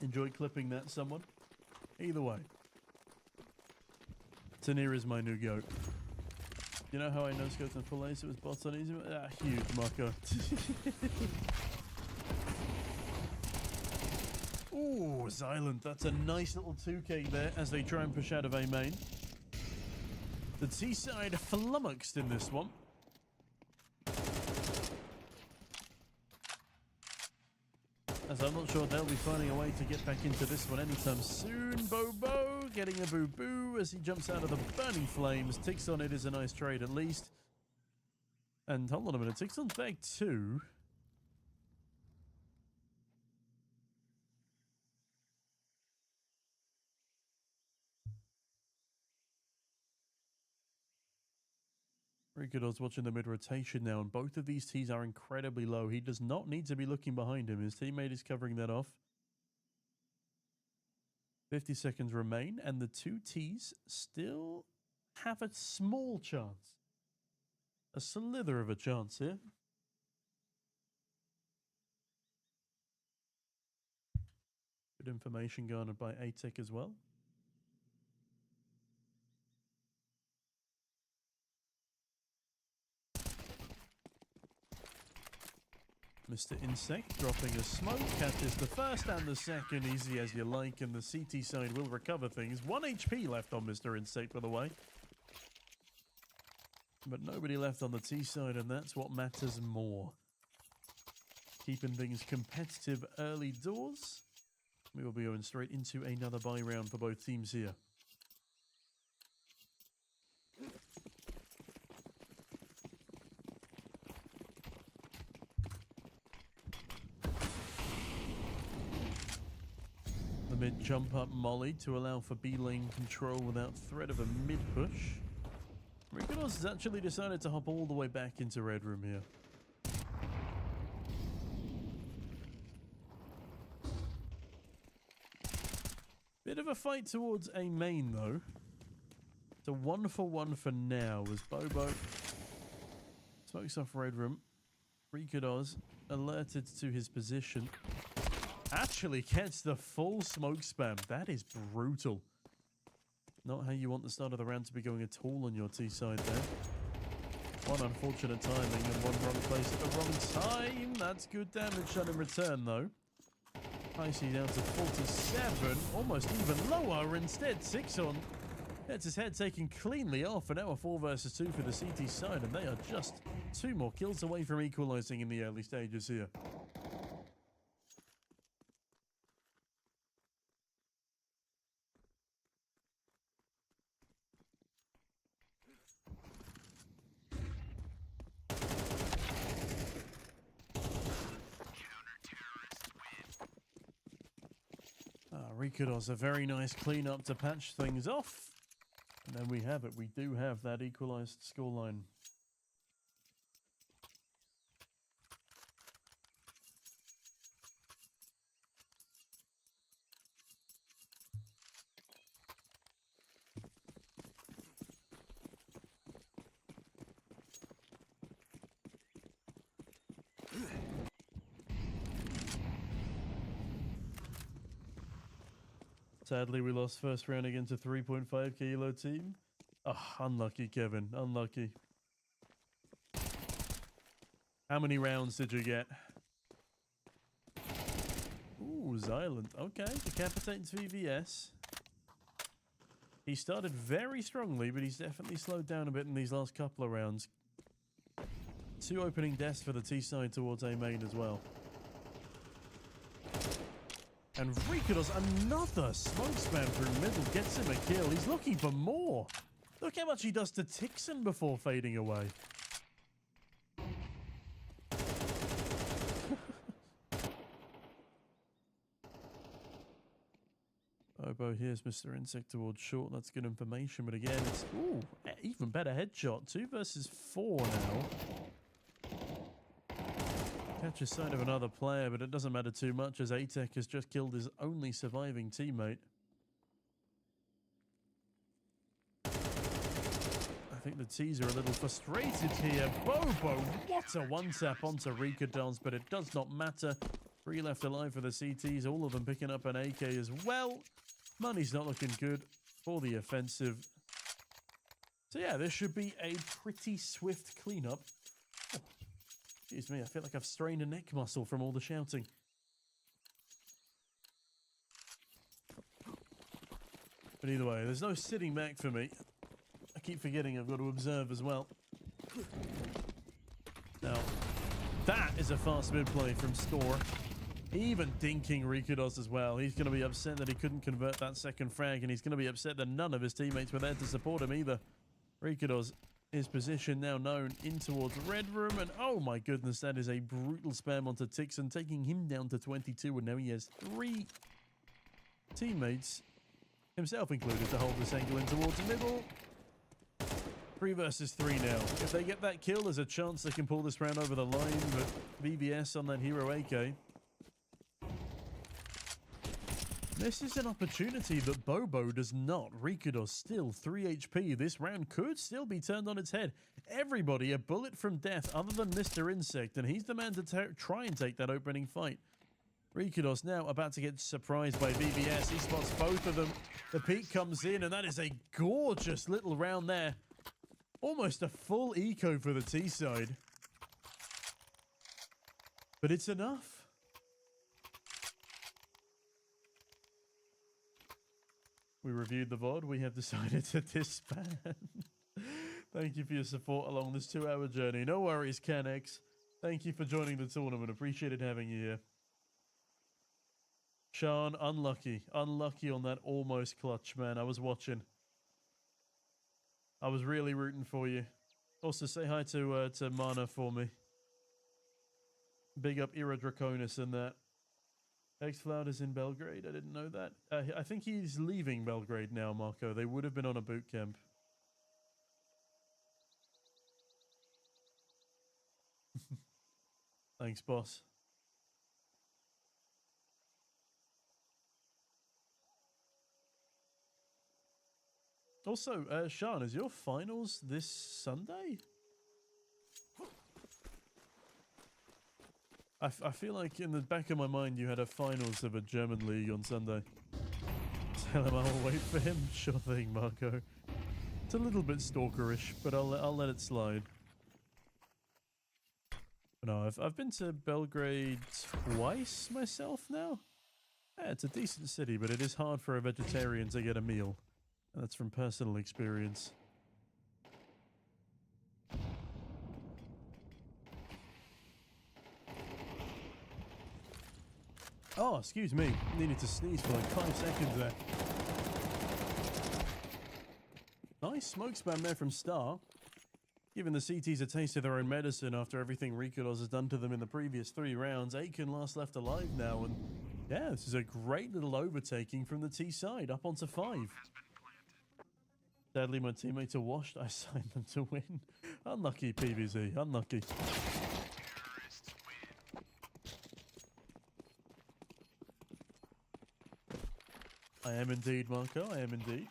B: Enjoy clipping that, someone. Either way. Tanir is my new goat. You know how I know Scott and Full Ace? It was bots on easy. Ah, huge, Marco. Ooh, Silent. That's a nice little 2K there as they try and push out of A main. The T side flummoxed in this one. As I'm not sure they'll be finding a way to get back into this one anytime soon. Bobo getting a boo-boo as he jumps out of the burning flames. Ticks on it is a nice trade at least. And hold on a minute, Ticks on bag 2. Rikados watching the mid-rotation now, and both of these Ts are incredibly low. He does not need to be looking behind him. His teammate is covering that off. 50 seconds remain, and the two Ts still have a small chance. A slither of a chance here. Good information garnered by ATEC as well. Mr. Insect dropping a smoke, catches the first and the second, easy as you like, and the CT side will recover things. 1 HP left on Mr. Insect, by the way. But nobody left on the T side, and that's what matters more. Keeping things competitive early doors. We will be going straight into another buy round for both teams here. Mid jump up molly to allow for B lane control without threat of a mid push. Rikados has actually decided to hop all the way back into red room here. Bit of a fight towards a main though. It's a 1-for-1 for now as Bobo smokes off red room. Rikados alerted to his position. Actually gets the full smoke spam. That is brutal. Not how you want the start of the round to be going at all on your T side there. One unfortunate timing and one wrong place at the wrong time. That's good damage done in return though. Icy down to 47. Almost even lower instead. 6 on. Gets his head taken cleanly off. And now a 4 versus 2 for the CT side. And they are just 2 more kills away from equalizing in the early stages here. Rikudos, a very nice clean-up to patch things off. And then we have it. We do have that equalized scoreline. Sadly, we lost first round against a 3.5 kilo team. Oh, unlucky, Kevin. Unlucky. How many rounds did you get? Ooh, Xylent. Okay, decapitates VVS. He started very strongly, but he's definitely slowed down a bit in these last couple of rounds. 2 opening deaths for the T side towards A main as well. And Rika does another smoke spam through middle, gets him a kill. He's looking for more. Look how much he does to Tixon before fading away. Obo, here's Mr. Insect towards short. That's good information, but again, it's ooh, even better headshot. 2 versus 4 now. Catches sight of another player, but it doesn't matter too much as ATEC has just killed his only surviving teammate. I think the T's are a little frustrated here. Bobo, what a one-tap onto Rika Dance, but it does not matter. 3 left alive for the CTs, all of them picking up an AK as well. Money's not looking good for the offensive. So yeah, this should be a pretty swift cleanup. Oh, excuse me, I feel like I've strained a neck muscle from all the shouting. But either way, there's no sitting back for me. I keep forgetting I've got to observe as well. Now, that is a fast mid-play from Store. Even dinking Rikudos as well. He's going to be upset that he couldn't convert that second frag, and he's going to be upset that none of his teammates were there to support him either. Rikudos, his position now known in towards Red Room, and oh my goodness, that is a brutal spam onto Tixon, taking him down to 22, and now he has 3 teammates, himself included, to hold this angle in towards the middle. 3 versus 3 now. If they get that kill, there's a chance they can pull this round over the line, but VBS on that Hero AK. This is an opportunity that Bobo does not. Rikudos still 3 HP. This round could still be turned on its head. Everybody a bullet from death other than Mr. Insect, and he's the man to try and take that opening fight. Rikudos now about to get surprised by VBS. He spots both of them. The peak comes in, and that is a gorgeous little round there. Almost a full eco for the T side. But it's enough. We reviewed the VOD. We have decided to disband. Thank you for your support along this 2-hour journey. No worries, CanX. Thank you for joining the tournament. Appreciated having you here. Sean, unlucky. Unlucky on that almost clutch, man. I was watching. I was really rooting for you. Also, say hi to Mana for me. Big up Ira Draconis and that. X-Cloud is in Belgrade. I didn't know that. I think he's leaving Belgrade now, Marco. They would have been on a boot camp. Thanks, boss. Also, Sean, is your finals this Sunday? I feel like in the back of my mind you had a finals of a German league on Sunday. Tell him I'll wait for him. Sure thing, Marco. It's a little bit stalkerish, but I'll let it slide. No, I've been to Belgrade twice myself now. Yeah, it's a decent city, but it is hard for a vegetarian to get a meal. And that's from personal experience. Oh, excuse me. Needed to sneeze for like 5 seconds there. Nice smoke spam there from Star. Giving the CTs a taste of their own medicine after everything Rikudos has done to them in the previous 3 rounds. Aiken last left alive now, and Yeah, this is a great little overtaking from the T side, up onto 5. Sadly, my teammates are washed. I signed them to win. Unlucky, PVZ. Unlucky. I am indeed, Marco. I am indeed.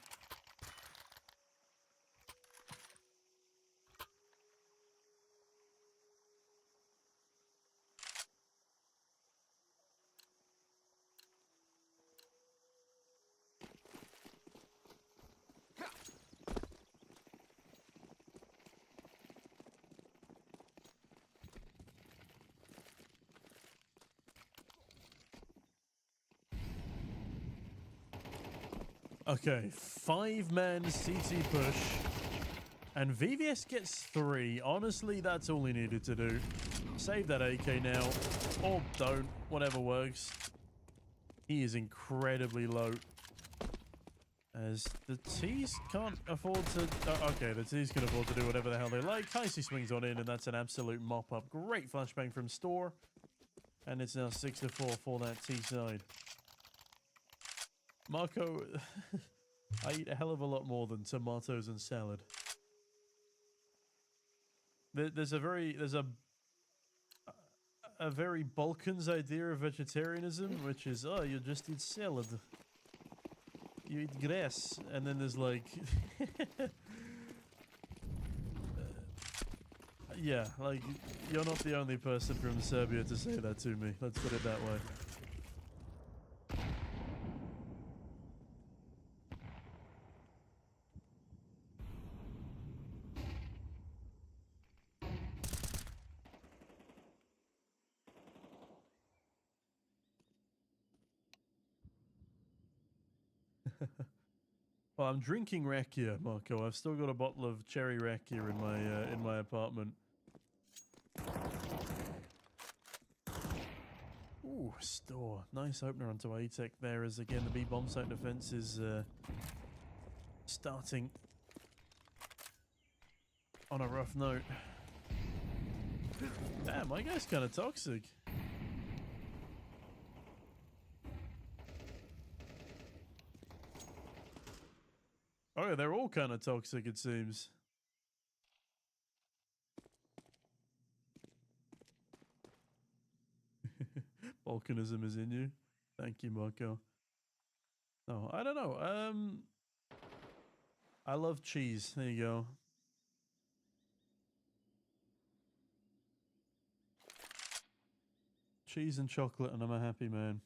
B: Okay, 5-man CT push. And VVS gets 3. Honestly, that's all he needed to do. Save that AK now. Or don't. Whatever works. He is incredibly low. As the T's can't afford to... okay, the T's can afford to do whatever the hell they like. Heisey swings on in, and that's an absolute mop-up. Great flashbang from Store. And it's now 6-4 for that T side. Marco, I eat a hell of a lot more than tomatoes and salad. There's a very Balkans idea of vegetarianism, which is, oh, you just eat salad. You eat grass. And then there's like... yeah, like, you're not the only person from Serbia to say that to me. Let's put it that way. Well, I'm drinking rakia, Marco. I've still got a bottle of cherry rakia in my apartment. Ooh, Store. Nice opener onto ATEC there as, again, the B bomb site defense is starting on a rough note. Damn, my guy's kind of toxic. Oh yeah, they're all kind of toxic, it seems. Volcanism is in you. Thank you, Marco. No, I don't know. I love cheese. There you go. Cheese and chocolate, and I'm a happy man.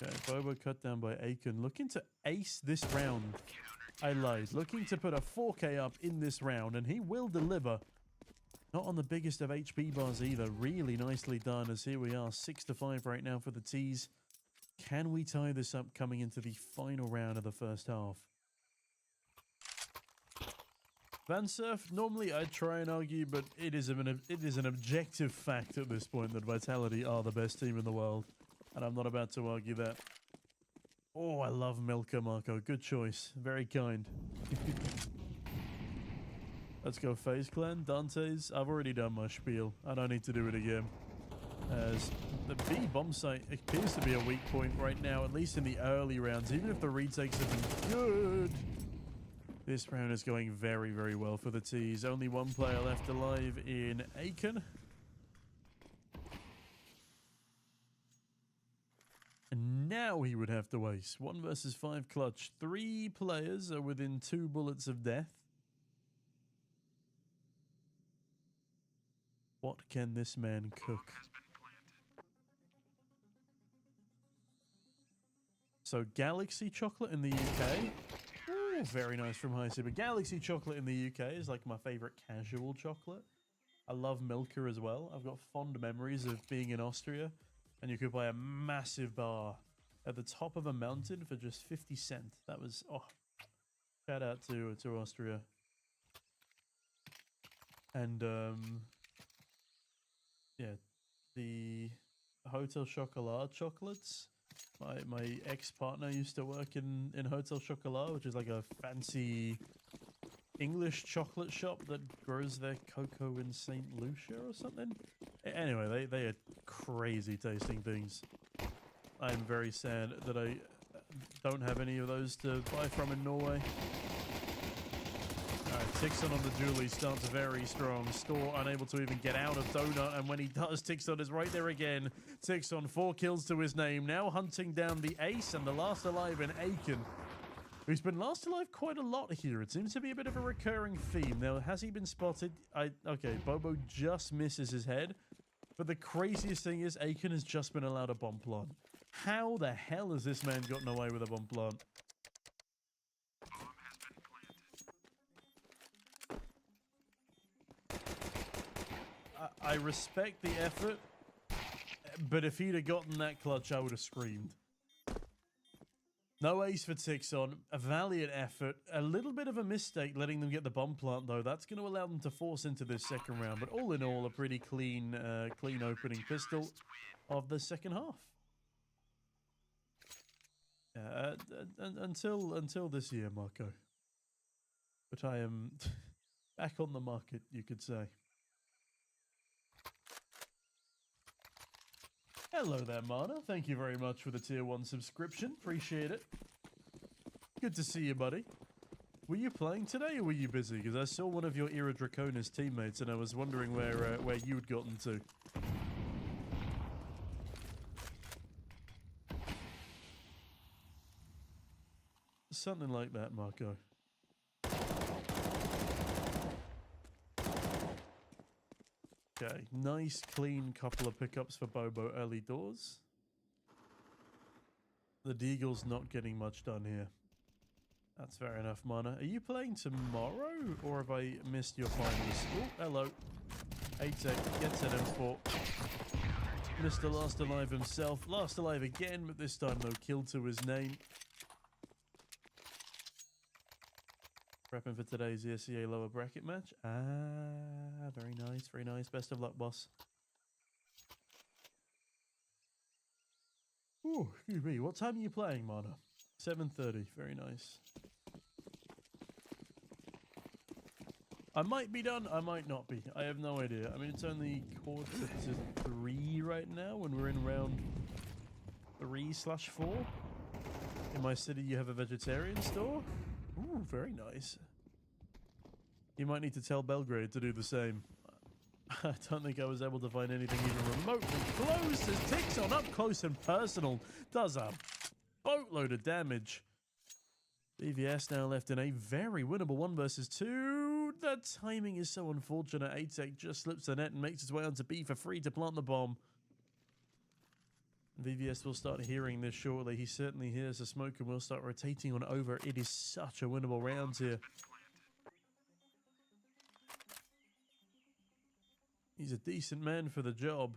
B: Okay, Bobo cut down by Aiken. Looking to ace this round. I lied. Looking to put a 4K up in this round, and he will deliver. Not on the biggest of HP bars either. Really nicely done, as here we are. 6-5 right now for the T's. Can we tie this up coming into the final round of the first half? Van Surf, normally I'd try and argue, but it is an objective fact at this point that Vitality are the best team in the world. And I'm not about to argue that. Oh, I love Milka, Marco. Good choice. Very kind. Let's go FaZe Clan. Dante's. I've already done my spiel. I don't need to do it again. As the B bomb site appears to be a weak point right now, at least in the early rounds. Even if the retakes have been good. This round is going very, very well for the T's. Only one player left alive in Aiken. And now he would have to ace. 1 versus 5 clutch. 3 players are within 2 bullets of death. What can this man cook? So Galaxy chocolate in the UK. Ooh, very nice from Heisey. But Galaxy chocolate in the UK is like my favorite casual chocolate. I love Milka as well. I've got fond memories of being in Austria. And you could buy a massive bar at the top of a mountain for just 50 cents. That was, oh, shout out to Austria. And, yeah, the Hotel Chocolat chocolates. My ex-partner used to work in Hotel Chocolat, which is like a fancy English chocolate shop that grows their cocoa in St. Lucia or something. Anyway, they are crazy tasting things. I am very sad that I don't have any of those to buy from in Norway. Alright, Tixon on the Julie starts very strong. Store unable to even get out of Donut, and when he does, Tixon is right there again. Tixon, 4 kills to his name, now hunting down the ace and the last alive in Aiken, who's been last alive quite a lot here. It seems to be a bit of a recurring theme. Now, has he been spotted? Okay, Bobo just misses his head, but the craziest thing is Aiken has just been allowed a bomb plant. How the hell has this man gotten away with a bomb plant? I respect the effort, but if he'd have gotten that clutch, I would have screamed. No ace for Tixon, a valiant effort, a little bit of a mistake letting them get the bomb plant though. That's going to allow them to force into this second round, but all in all, a pretty clean opening pistol of the second half. Until this year, Marco. But I am back on the market, you could say. Hello there, Mana. Thank you very much for the tier 1 subscription. Appreciate it. Good to see you, buddy. Were you playing today or were you busy? Because I saw one of your Era Draconis teammates and I was wondering where you'd gotten to. Something like that, Marco. Okay, nice, clean couple of pickups for Bobo early doors. The Deagle's not getting much done here. That's fair enough, Mana. Are you playing tomorrow, or have I missed your finals? Oh, hello. 8-8 gets an M4. Mr. Last Alive himself. Last Alive again, but this time no kill to his name. Prepping for today's ESEA lower bracket match. Ah, very nice, very nice. Best of luck, boss. Ooh, excuse me. What time are you playing, Mana? 7:30. Very nice. I might be done. I might not be. I have no idea. I mean, it's only 2:45 right now, and we're in round 3/4. In my city, you have a vegetarian store. Ooh, very nice. You might need to tell Belgrade to do the same. I don't think I was able to find anything even remotely close as Tixon up close and personal. Does a boatload of damage. BVS now left in a very winnable 1 versus 2. The timing is so unfortunate. 8-8 just slips the net and makes his way onto B for free to plant the bomb. VVS will start hearing this shortly. He certainly hears the smoke and will start rotating on over. It is such a winnable round here. He's a decent man for the job.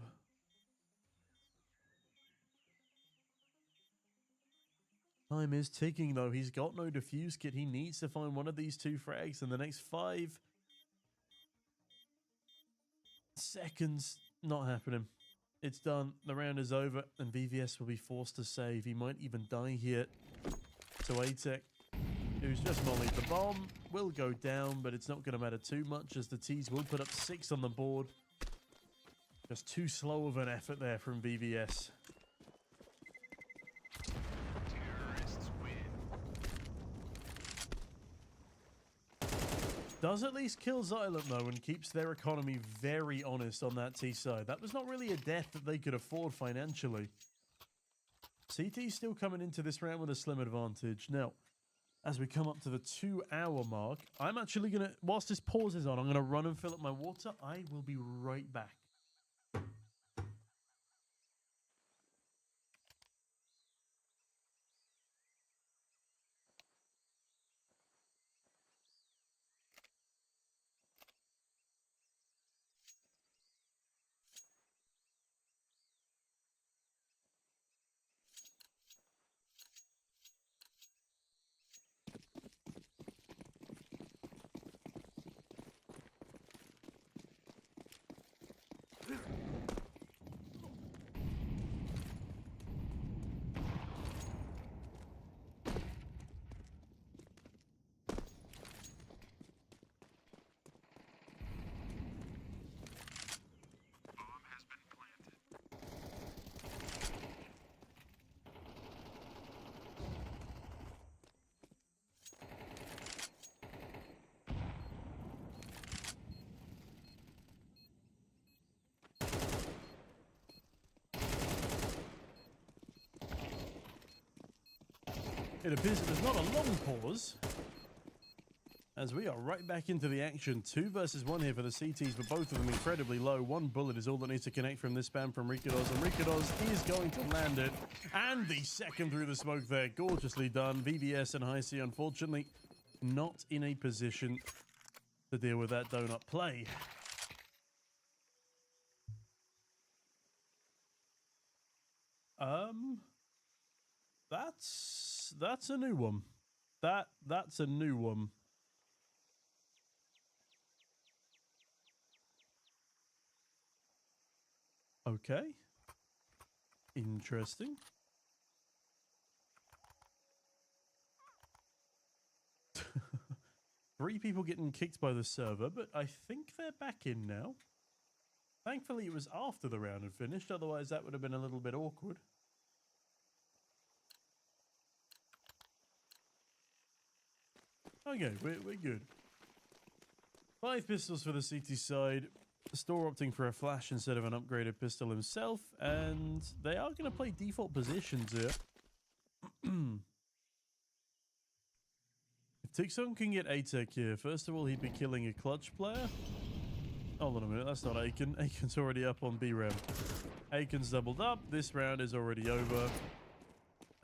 B: Time is ticking though. He's got no defuse kit. He needs to find one of these 2 frags in the next 5 seconds. Not happening. It's done. The round is over, and VVS will be forced to save. He might even die here. So Atek, who's just mollied the bomb, will go down, but it's not going to matter too much as the T's will put up 6 on the board. Just too slow of an effort there from VVS. Does at least kill Xylem though and keeps their economy very honest on that T side. That was not really a death that they could afford financially. CT's still coming into this round with a slim advantage. Now, as we come up to the 2-hour mark, I'm actually going to, whilst this pause is on, I'm going to run and fill up my water. I will be right back. It appears that there's not a long pause, as we are right back into the action. 2 versus 1 here for the CTs, but both of them incredibly low. 1 bullet is all that needs to connect from this spam from Rikados, and Rikados is going to land it. And the second through the smoke there, gorgeously done. VVS and HEIC, unfortunately, not in a position to deal with that donut play. That's a new one. That's a new one. Okay. Interesting. Three people getting kicked by the server, but I think they're back in now. Thankfully, it was after the round had finished, otherwise that would have been a little bit awkward. Okay, we're good. 5 pistols for the CT side. Store opting for a flash instead of an upgraded pistol himself, and they are going to play default positions here. If Tixon can get A-Tech here, first of all, he'd be killing a clutch player. Hold on a minute, that's not Aiken. Aiken's already up on B-Ram. Aiken's doubled up. This round is already over.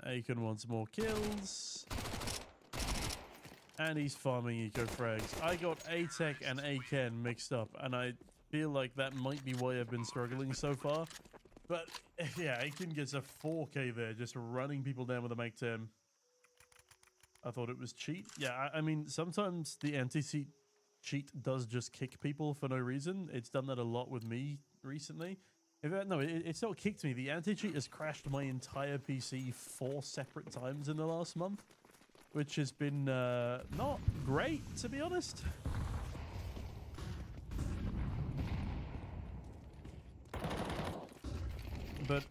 B: Aiken wants more kills. And he's farming eco frags. I got A-Tech and A-Ken mixed up, and I feel like that might be why I've been struggling so far. But yeah, Aiken gets a 4K there, just running people down with a Mag-10. I thought it was cheat. Yeah, I mean, sometimes the anti-cheat cheat does just kick people for no reason. It's done that a lot with me recently. No, it's not kicked me. The anti-cheat has crashed my entire PC 4 separate times in the last month, which has been not great, to be honest. But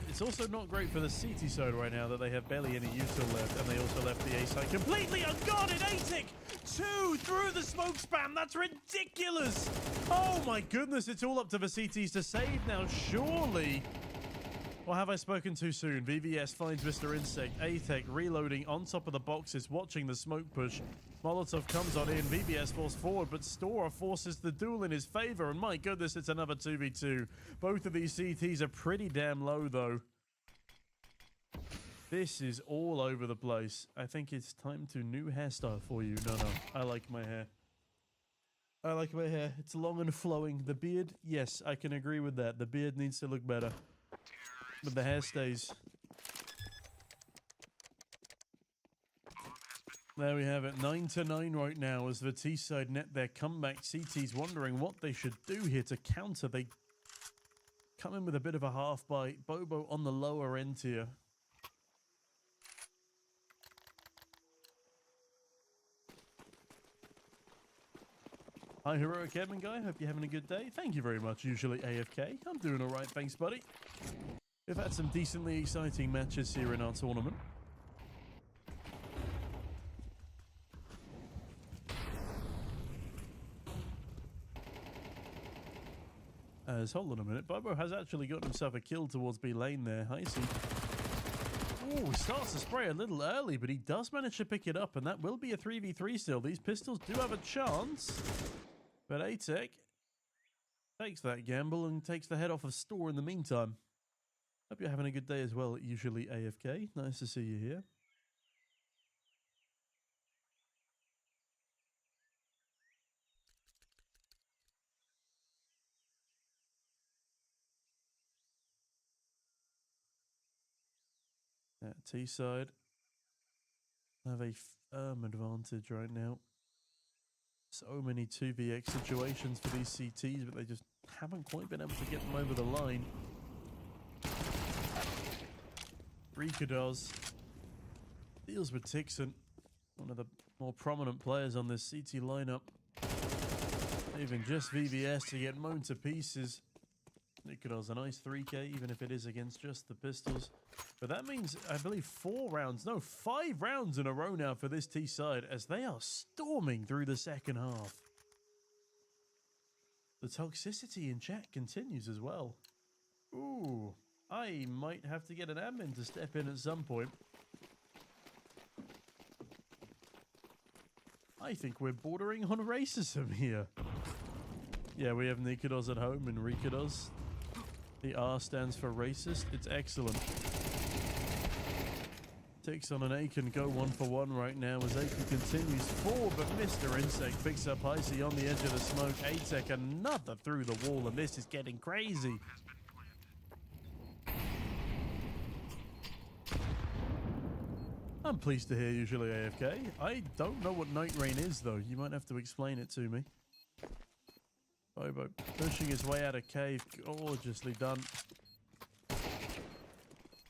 B: it's also not great for the CT side right now that they have barely any util left, and they also left the A side completely unguarded. A-Tick 2 through the smoke spam. That's ridiculous. Oh my goodness, it's all up to the CTs to save now, surely. Or have I spoken too soon? VVS finds Mr. Insect. A-Tech reloading on top of the boxes, watching the smoke push. Molotov comes on in. VVS falls forward, but Stora forces the duel in his favor. And my goodness, it's another 2v2. Both of these CTs are pretty damn low, though. This is all over the place. I think it's time to new hairstyle for you. No, I like my hair. I like my hair. It's long and flowing. The beard, yes, I can agree with that. The beard needs to look better. But the hair stays. There we have it. 9-9 right now as the T-side net their comeback. CT's wondering what they should do here to counter. They come in with a bit of a half bite. Bobo on the lower end here. Hi, HEROIC10 guy. Hope you're having a good day. Thank you very much. Usually AFK. I'm doing all right. Thanks, buddy. We've had some decently exciting matches here in our tournament. Hold on a minute. Bobo has actually got himself a kill towards B lane there. HEIC. Oh, he starts to spray a little early, but he does manage to pick it up, and that will be a 3v3 still. These pistols do have a chance, but A-Tech takes that gamble and takes the head off of Store in the meantime. Hope you're having a good day as well, usually AFK. Nice to see you here. T-side have a firm advantage right now. So many 2vx situations for these CTs, but they just haven't quite been able to get them over the line. Rika does. Deals with Tixon, one of the more prominent players on this CT lineup. Even just VVS to get mown to pieces. Nikolas a nice 3k, even if it is against just the pistols. But that means, I believe, 5 rounds in a row now for this T side, as they are storming through the second half. The toxicity in chat continues as well. Ooh, I might have to get an admin to step in at some point. I think we're bordering on racism here. Yeah, we have Nikados at home and Rikados. The R stands for racist. It's excellent. Takes on an Aiken, go 1-for-1 right now as Aiken continues forward, but Mr. Insect picks up Icy on the edge of the smoke. Atek another through the wall, and this is getting crazy. I'm pleased to hear usually AFK. I don't know what Night Rain is though. You might have to explain it to me. Bobo pushing his way out of cave. Gorgeously done.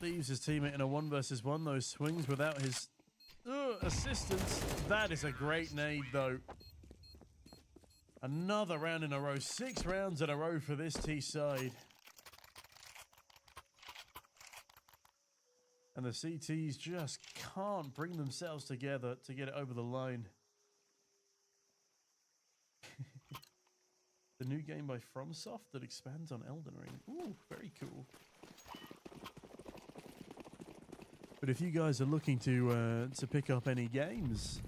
B: Leaves his teammate in a 1-versus-1. Those swings without his assistance. That is a great nade though. Another round in a row. 6 rounds in a row for this T side. And the CTs just can't bring themselves together to get it over the line. The new game by FromSoft that expands on Elden Ring. Ooh, very cool. But if you guys are looking to pick up any games,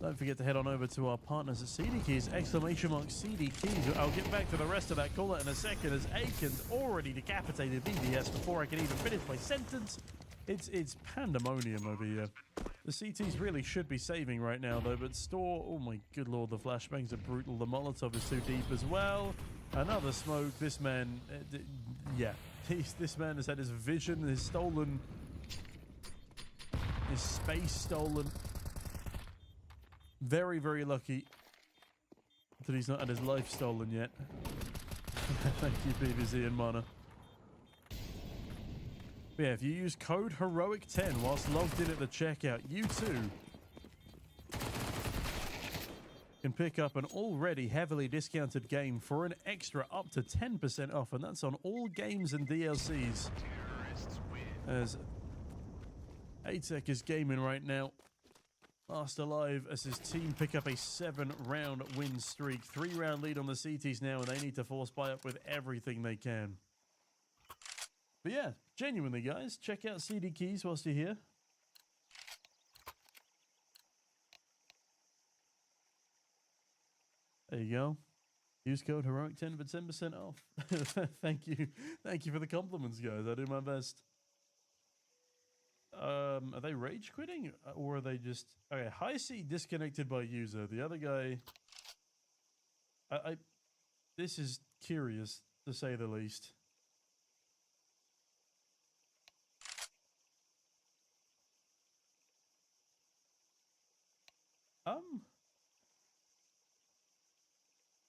B: don't forget to head on over to our partners at CDKeys, !CDKeys. I'll get back to the rest of that call in a second as Aiken's already decapitated BDS before I can even finish my sentence. It's pandemonium over here. The CTs really should be saving right now though, but Store, oh my good lord, the flashbangs are brutal. The Molotov is too deep as well. Another smoke. This man, yeah, this man has had his vision, his stolen, his space stolen. Very, very lucky that he's not had his life stolen yet. Thank you, BBZ and Mana. But yeah, if you use code HEROIC10 whilst logged in at the checkout, you too can pick up an already heavily discounted game for an extra up to 10% off, and that's on all games and DLCs. As Atek is gaming right now. Last alive as his team pick up a 7-round win streak. 3-round lead on the CTs now, and they need to force buy up with everything they can. But yeah, genuinely guys, check out CDKeys whilst you're here. There you go. Use code HEROIC10 for 10% off. Thank you. Thank you for the compliments, guys. I do my best. Are they rage quitting or are they just okay? High C disconnected by user. The other guy, this is curious to say the least.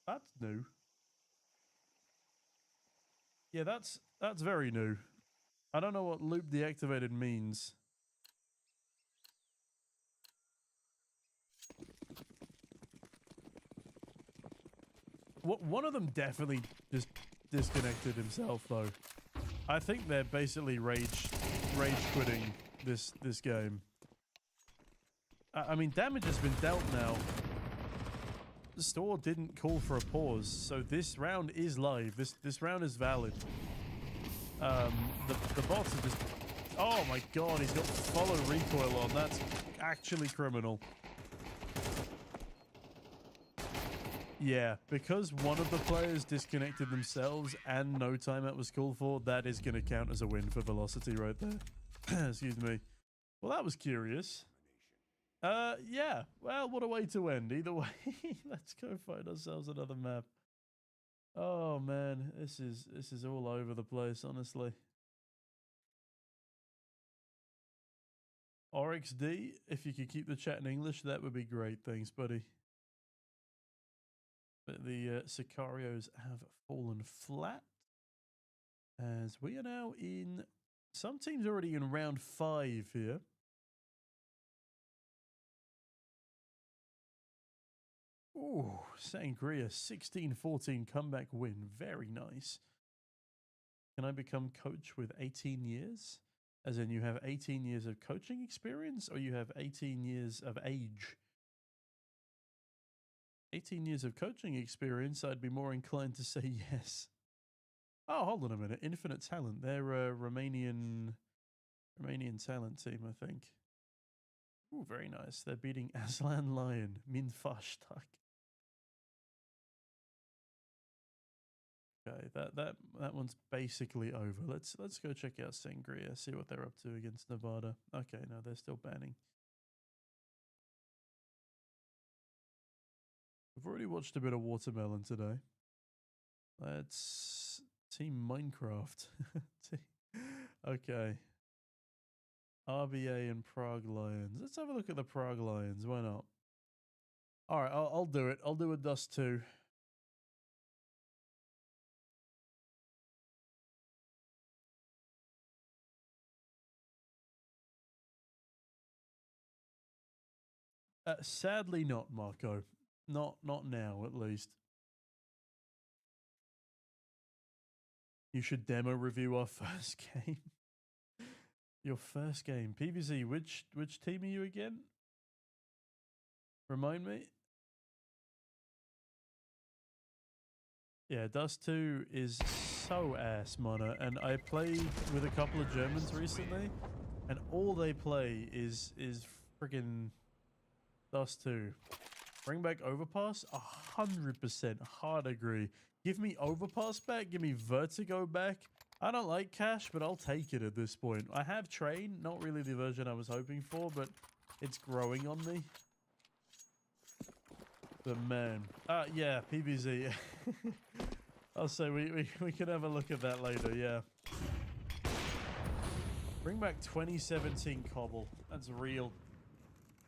B: That's new. Yeah, that's very new. I don't know what loop deactivated means. One of them definitely just disconnected himself though. I think they're basically rage quitting this game. I mean, damage has been dealt now. The store didn't call for a pause, so this round is live. This round is valid. The bots are just... Oh my god, he's got follow recoil on. That's actually criminal. Yeah, because one of the players disconnected themselves and no timeout was called for, that is going to count as a win for Velocity right there. Excuse me. Well, that was curious. Yeah. Well, what a way to end. Either way, let's go find ourselves another map. Oh man, this is all over the place, honestly. RXD, if you could keep the chat in English, that would be great. Thanks, buddy. But the Sicarios have fallen flat as we are now in... Some teams already in round 5 here. Ooh, Sangria, 16-14 comeback win. Very nice. Can I become coach with 18 years? As in you have 18 years of coaching experience or you have 18 years of age? 18 years of coaching experience, I'd be more inclined to say yes. Oh, hold on a minute. Infinite Talent. They're a Romanian talent team, I think. Ooh, very nice. They're beating Aslan Lion. Min Farstak. Okay, that one's basically over. Let's go check out Sangria, see what they're up to against Nevada. Okay, no, they're still banning. We've already watched a bit of Watermelon today. Let's Team Minecraft. Okay. RBA and Prague Lions. Let's have a look at the Prague Lions. Why not? All right, I'll do it. I'll do a Dust 2. Sadly not, Marco. Not now, at least. You should demo review our first game. Your first game. PVZ, which team are you again? Remind me. Yeah, Dust 2 is so ass, Mona. And I played with a couple of Germans recently, and all they play is friggin' Dust 2. Bring back Overpass? 100%. Hard agree. Give me Overpass back. Give me Vertigo back. I don't like Cash, but I'll take it at this point. I have Train. Not really the version I was hoping for, but it's growing on me. But man. Yeah, PVZ. I'll say we can have a look at that later, yeah. Bring back 2017 Cobble. That's real.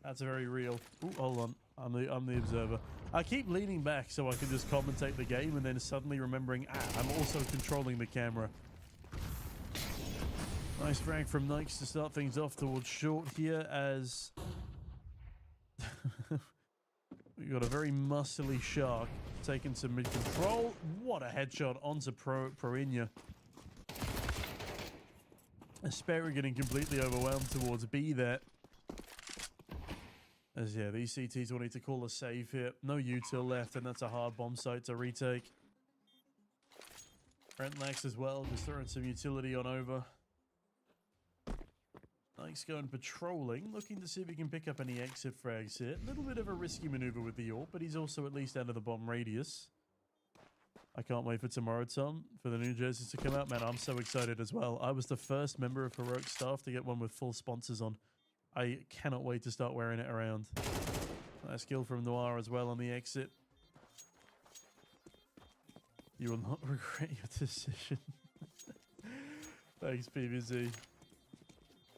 B: That's very real. Ooh, hold on. I'm the observer. I keep leaning back so I can just commentate the game and then suddenly remembering, I'm also controlling the camera. Nice frag from Nikes to start things off towards short here as we got a very muscly Shark taking some mid control. What a headshot onto Proinia. Aspera getting completely overwhelmed towards B there. As yeah, these CTs will need to call a save here. No util left, and that's a hard bomb site to retake. Brentlax as well, just throwing some utility on over. Nice going patrolling, looking to see if he can pick up any exit frags here. A little bit of a risky maneuver with the AWP, but he's also at least out of the bomb radius. I can't wait for tomorrow, Tom, for the new jerseys to come out. Man, I'm so excited as well. I was the first member of Heroic staff to get one with full sponsors on. I cannot wait to start wearing it around. Nice kill from Noir as well on the exit. You will not regret your decision. Thanks, PVZ.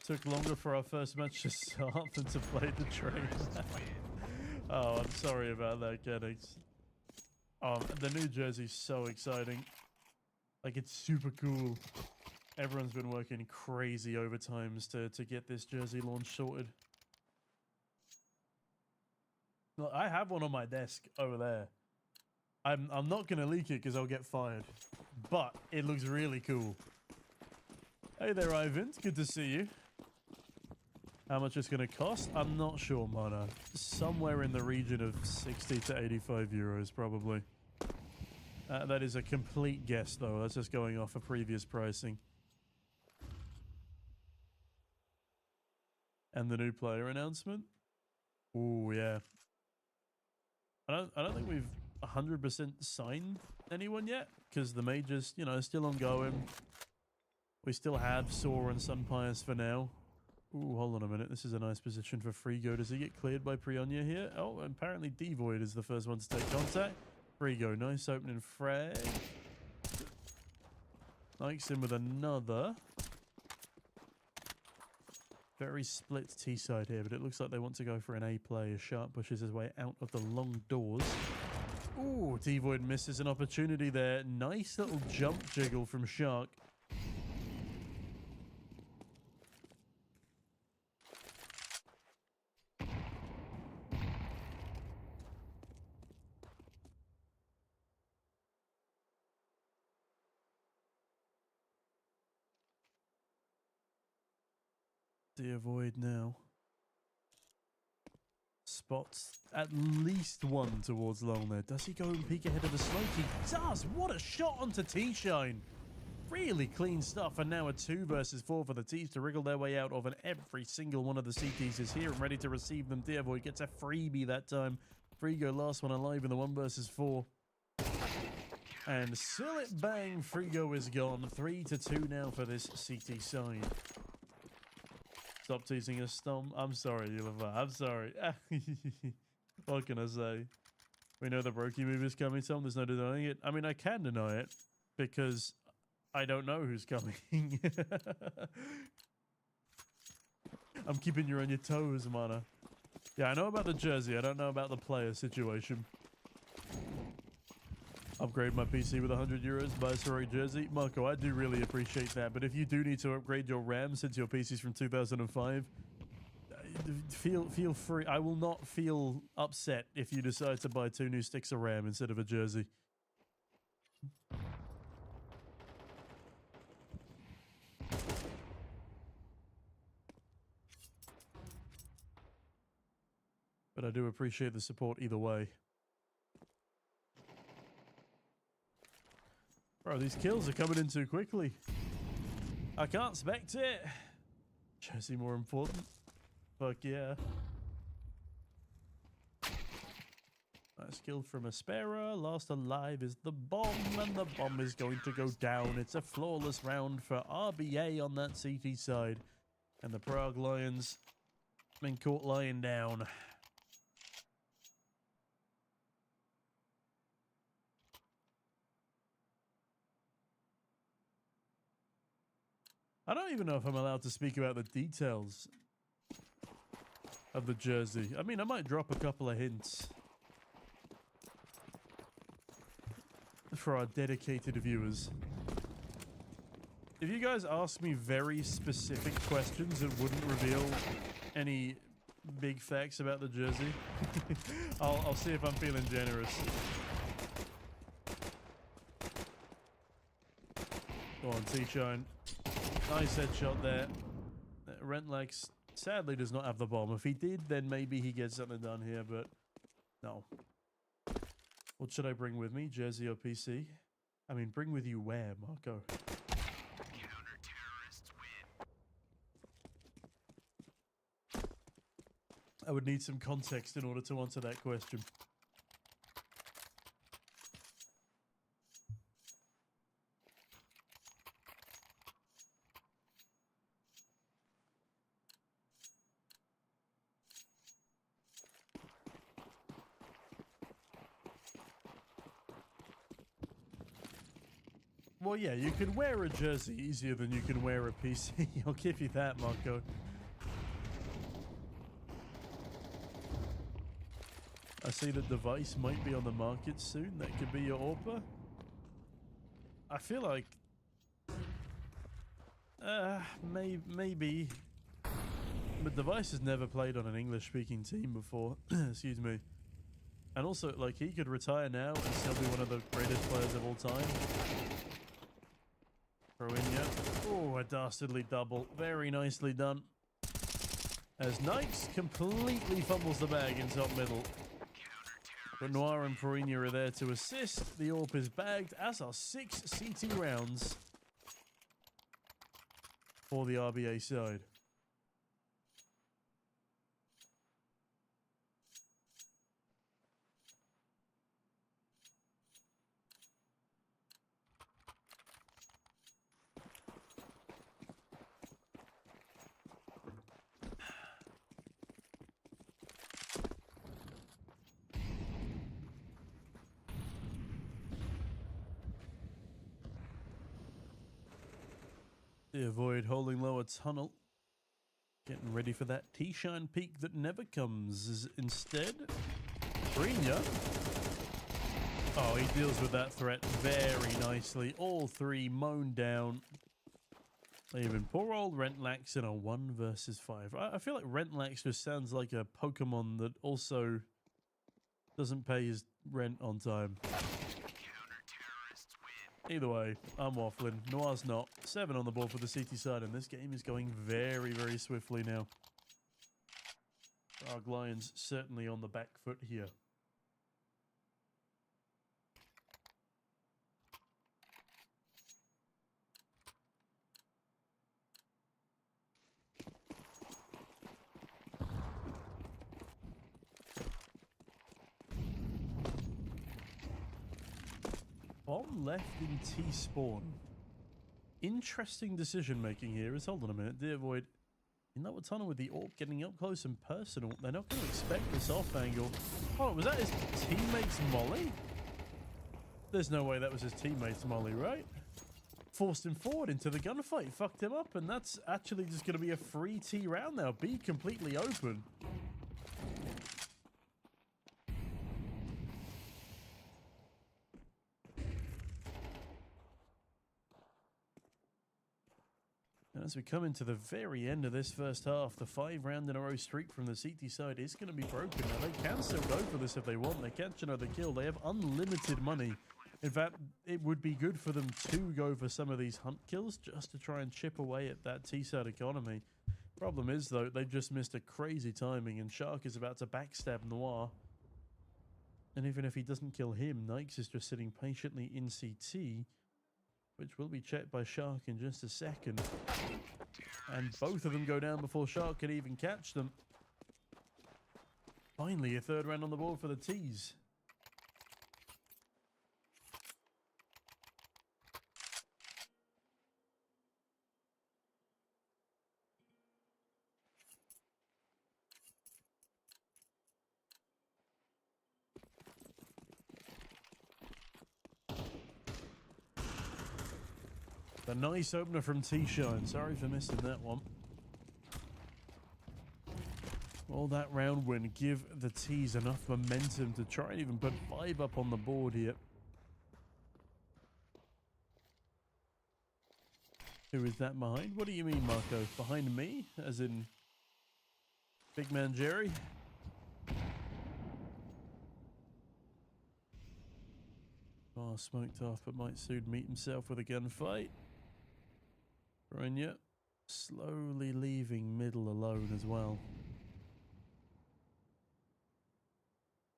B: Took longer for our first match to start than to play the train. Oh, I'm sorry about that, Geddings. The new jersey's so exciting. Like, it's super cool. Everyone's been working crazy overtimes to get this jersey launch sorted. Look, I have one on my desk over there. I'm not going to leak it because I'll get fired. But it looks really cool. Hey there, Ivan. Good to see you. How much it's going to cost? I'm not sure, Mana. Somewhere in the region of 60 to 85 euros, probably. That is a complete guess, though. That's just going off of previous pricing. And the new player announcement? Oh yeah. I don't think we've 100% signed anyone yet, because the majors, you know, still ongoing. We still have Saw and SunPayus for now. Ooh, hold on a minute. This is a nice position for Frigo. Does he get cleared by Prionia here? Oh, apparently Devoid is the first one to take contact. Frigo, nice opening frag. Nikes in with another. Very split T-side here, but it looks like they want to go for an A play as Shark pushes his way out of the long doors. Ooh, Devoid misses an opportunity there. Nice little jump jiggle from Shark. Avoid now. Spots at least one towards long there. Does he go and peek ahead of the smoke? He does! What a shot onto T-Shine! Really clean stuff, and now a 2 versus 4 for the T's to wriggle their way out of, and every single one of the CTs is here and ready to receive them. Dearvoid gets a freebie that time. Frigo last one alive in the 1 versus 4. And still it bang, Frigo is gone. 3-2 now for this CT side. Stop teasing us, Stom. I'm sorry, Uliva. I'm sorry. What can I say? We know the Brokey move is coming, Tom. There's no denying it. I mean, I can deny it because I don't know who's coming. I'm keeping you on your toes, mana. Yeah, I know about the jersey. I don't know about the player situation. Upgrade my PC with 100 euros, buy a heroic jersey. Marco, I do really appreciate that. But if you do need to upgrade your RAM since your PC's from 2005, feel free. I will not feel upset if you decide to buy 2 new sticks of RAM instead of a jersey. But I do appreciate the support either way. Bro, these kills are coming in too quickly. I can't spect it. Jersey more important. Fuck yeah. Nice kill from Aspera. Last alive is the bomb, and the bomb is going to go down. It's a flawless round for RBA on that CT side. And the Prague Lions been caught lying down. I don't even know if I'm allowed to speak about the details of the jersey. I mean, I might drop a couple of hints for our dedicated viewers. If you guys ask me very specific questions that wouldn't reveal any big facts about the jersey, I'll see if I'm feeling generous. Go on, T-Shine. Nice headshot there. Rentlex sadly does not have the bomb. If he did, then maybe he gets something done here, but no. What should I bring with me? Jersey or PC? I mean, bring with you where, Marco?
C: Counter-terrorists win.
B: I would need some context in order to answer that question. Well, yeah, you can wear a jersey easier than you can wear a PC. I'll give you that, Marco. I see the device might be on the market soon. That could be your AWPA. I feel like... maybe. But device has never played on an English-speaking team before. Excuse me. And also, like, he could retire now and still be one of the greatest players of all time. Throw in, yeah. Oh, a dastardly double. Very nicely done. As Knights completely fumbles the bag in top middle. But Noir and Perinia are there to assist. The AWP is bagged, as are 6 CT rounds for the RBA side. Avoid holding low a tunnel. Getting ready for that T-shine peak that never comes. Instead, Brinya. Oh, he deals with that threat very nicely. All 3 mown down. Leaving poor old Rentlax in a 1 versus 5. I feel like Rentlax just sounds like a Pokemon that also doesn't pay his rent on time. Either way, I'm waffling. Noir's not. 7 on the board for the CT side, and this game is going very, very swiftly now. Frag Lions certainly on the back foot here. bomb left in T-spawn. Interesting decision making here is, hold on a minute, Dear Void, in that tunnel with the AWP getting up close and personal, they're not going to expect this off angle. Oh, was that his teammate's molly? There's no way that was his teammate's molly, right? Forced him forward into the gunfight, fucked him up, and that's actually just going to be a free T round now. B completely open. And as we come into the very end of this first half, the 5-round-in-a-row streak from the CT side is going to be broken. Now, they can still go for this if they want. They catch another kill. They have unlimited money. In fact, it would be good for them to go for some of these hunt kills just to try and chip away at that T-side economy. Problem is, though, they've just missed a crazy timing, and Shark is about to backstab Noir. And even if he doesn't kill him, Nikes is just sitting patiently in CT, which will be checked by Shark in just a second. And both of them go down before Shark can even catch them. Finally, a third round on the board for the T's. A nice opener from T-Shine. Sorry for missing that one. All that round win give the T's enough momentum to try and even put 5 up on the board here. Who is that behind? What do you mean, Marco? Behind me? As in Big Man Jerry? Oh, smoked off, but might soon meet himself with a gunfight. Renya slowly leaving middle alone as well.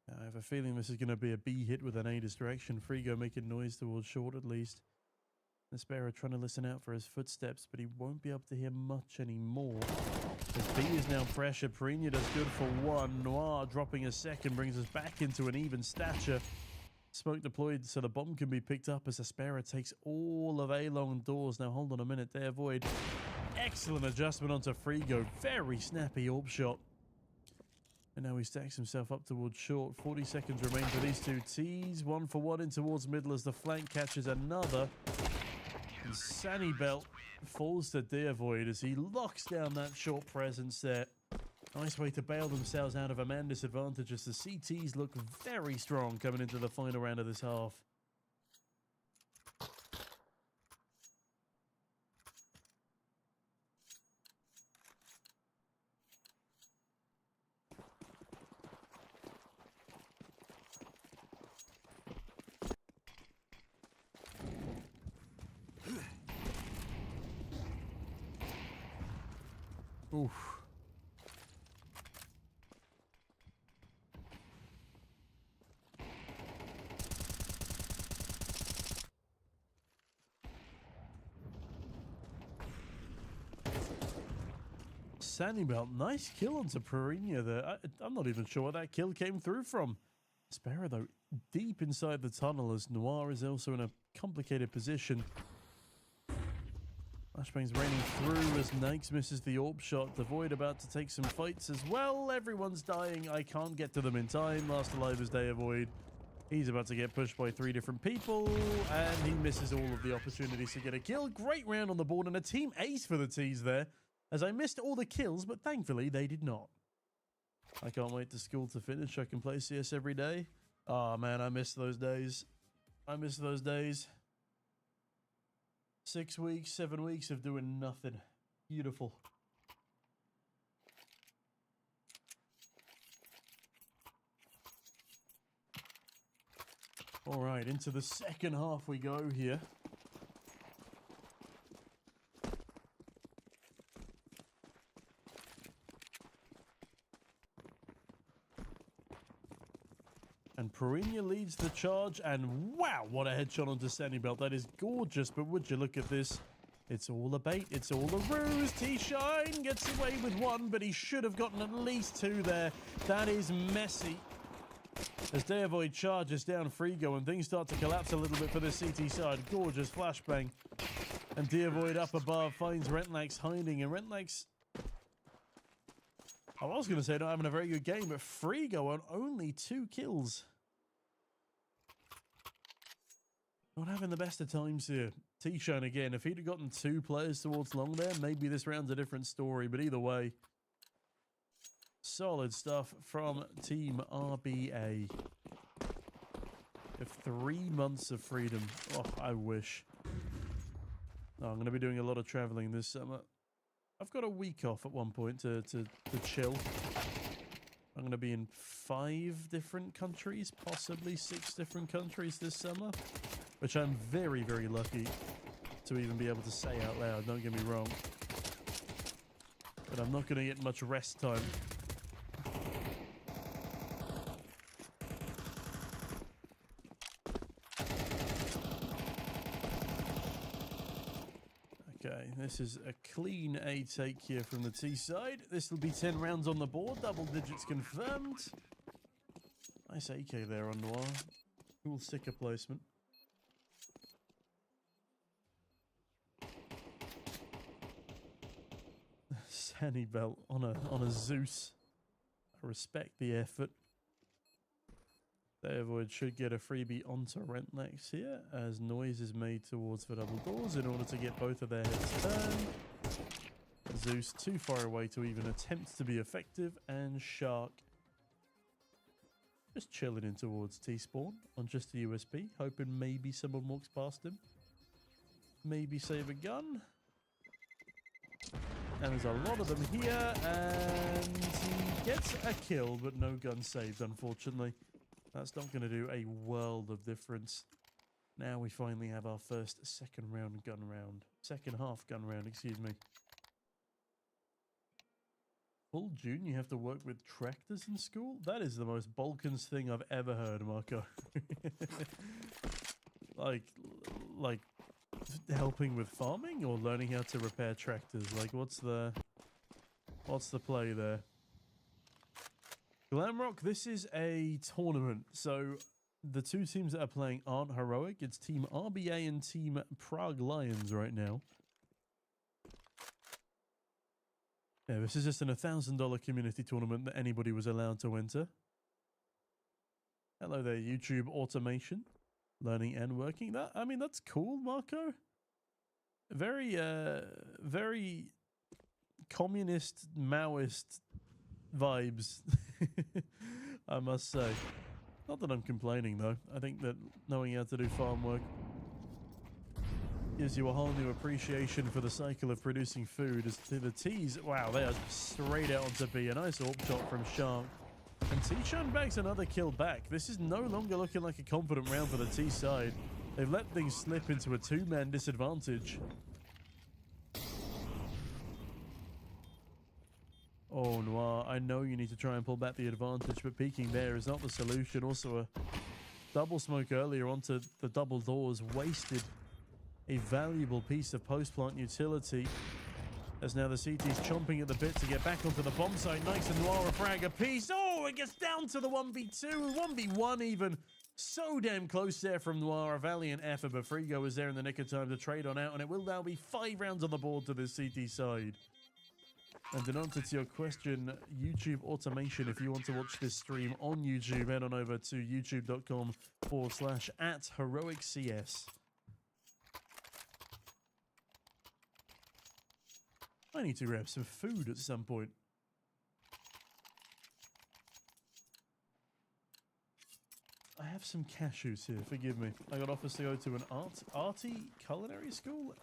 B: I have a feeling this is going to be a B hit with an A distraction. Frigo making noise towards short at least. Nespera trying to listen out for his footsteps, but he won't be able to hear much anymore. As B is now pressured, Perinia does good for one. Noir dropping a second brings us back into an even stature. Smoke deployed so the bomb can be picked up as Aspera takes all of A long doors. Now hold on a minute there, Void. Excellent adjustment onto Frigo. Very snappy AWP shot. And now he stacks himself up towards short. 40 seconds remain for these two T's. 1 for 1 in towards middle as the flank catches another. And Sunny Belt falls to Dear Void as he locks down that short presence there. Nice way to bail themselves out of a man disadvantage as the CTs look very strong coming into the final round of this half. Oof. Sandy Belt, nice kill onto Perinia there. I'm not even sure where that kill came through from. Sparrow, though, deep inside the tunnel as Noir is also in a complicated position. Flashbangs raining through as Nikes misses the AWP shot. The Void about to take some fights as well. Everyone's dying. I can't get to them in time. Last alive is Day Void. He's about to get pushed by 3 different people, and he misses all of the opportunities to get a kill. Great round on the board, and a team ace for the T's there, as I missed all the kills, but thankfully they did not. I can't wait to school to finish. I can play CS every day. Oh man, I miss those days. I miss those days. 6 weeks, 7 weeks of doing nothing. Beautiful. All right, into the second half we go here. And Perinia leads the charge, and wow, what a headshot onto Sandy Belt. That is gorgeous, but would you look at this? It's all a bait, it's all a ruse. T-Shine gets away with 1, but he should have gotten at least 2 there. That is messy. As Deavoid charges down Frigo and things start to collapse a little bit for the CT side. Gorgeous flashbang. And Deavoid up above finds Rentlax hiding, and Rentlax, I was going to say not having a very good game, but Frigo on only 2 kills. Not having the best of times here. T-Shine again. If he'd have gotten 2 players towards long there, maybe this round's a different story. But either way, solid stuff from Team RBA. Of 3 months of freedom. Oh, I wish. Oh, I'm going to be doing a lot of traveling this summer. I've got a week off at one point to chill. I'm going to be in 5 different countries, possibly 6 different countries this summer, which I'm very, very lucky to even be able to say out loud, don't get me wrong. But I'm not going to get much rest time. Okay, this is a clean A take here from the T side. This will be 10 rounds on the board, double digits confirmed. Nice AK there on Noir. Cool sticker placement. Sandy belt on a Zeus. I respect the effort. Deavoid should get a freebie onto Rentlax here, as noise is made towards the double doors in order to get both of their heads turned. Zeus too far away to even attempt to be effective, and Shark just chilling in towards T-spawn on just a USB, hoping maybe someone walks past him. Maybe save a gun. And there's a lot of them here, and he gets a kill, but no gun saved, unfortunately. That's not going to do a world of difference. Now we finally have our first second half gun round, excuse me. Full June, you have to work with tractors in school? That is the most Balkans thing I've ever heard, Marco. like helping with farming or learning how to repair tractors? Like, what's the play there? Glamrock, this is a tournament, so the 2 teams that are playing aren't heroic. It's Team RBA and Team Prague Lions right now. Yeah, this is just an $1,000 community tournament that anybody was allowed to enter. Hello there, YouTube automation. Learning and working. I mean, that's cool, Marco. Very communist, Maoist vibes, I must say. Not that I'm complaining, though. I think that knowing how to do farm work gives you a whole new appreciation for the cycle of producing food. As to the T's, wow, they are straight out onto B. A nice AWP shot from Shark. And T-Shun bags another kill back. This is no longer looking like a confident round for the T side. They've let things slip into a 2-man disadvantage. Oh, Noir, I know you need to try and pull back the advantage, but peeking there is not the solution. Also, a double smoke earlier onto the double doors wasted a valuable piece of post-plant utility. As now the CT's chomping at the bit to get back onto the bomb site. Nice and Noir a frag a piece. Oh, it gets down to the 1v2, 1v1 even. So damn close there from Noir. A valiant effort, but Frigo is there in the nick of time to trade on out, and it will now be 5 rounds on the board to the CT side. And in answer to your question, YouTube automation, if you want to watch this stream on YouTube, head on over to youtube.com/@heroiccs. I need to grab some food at some point. I have some cashews here, forgive me. I got offers to go to an arty culinary school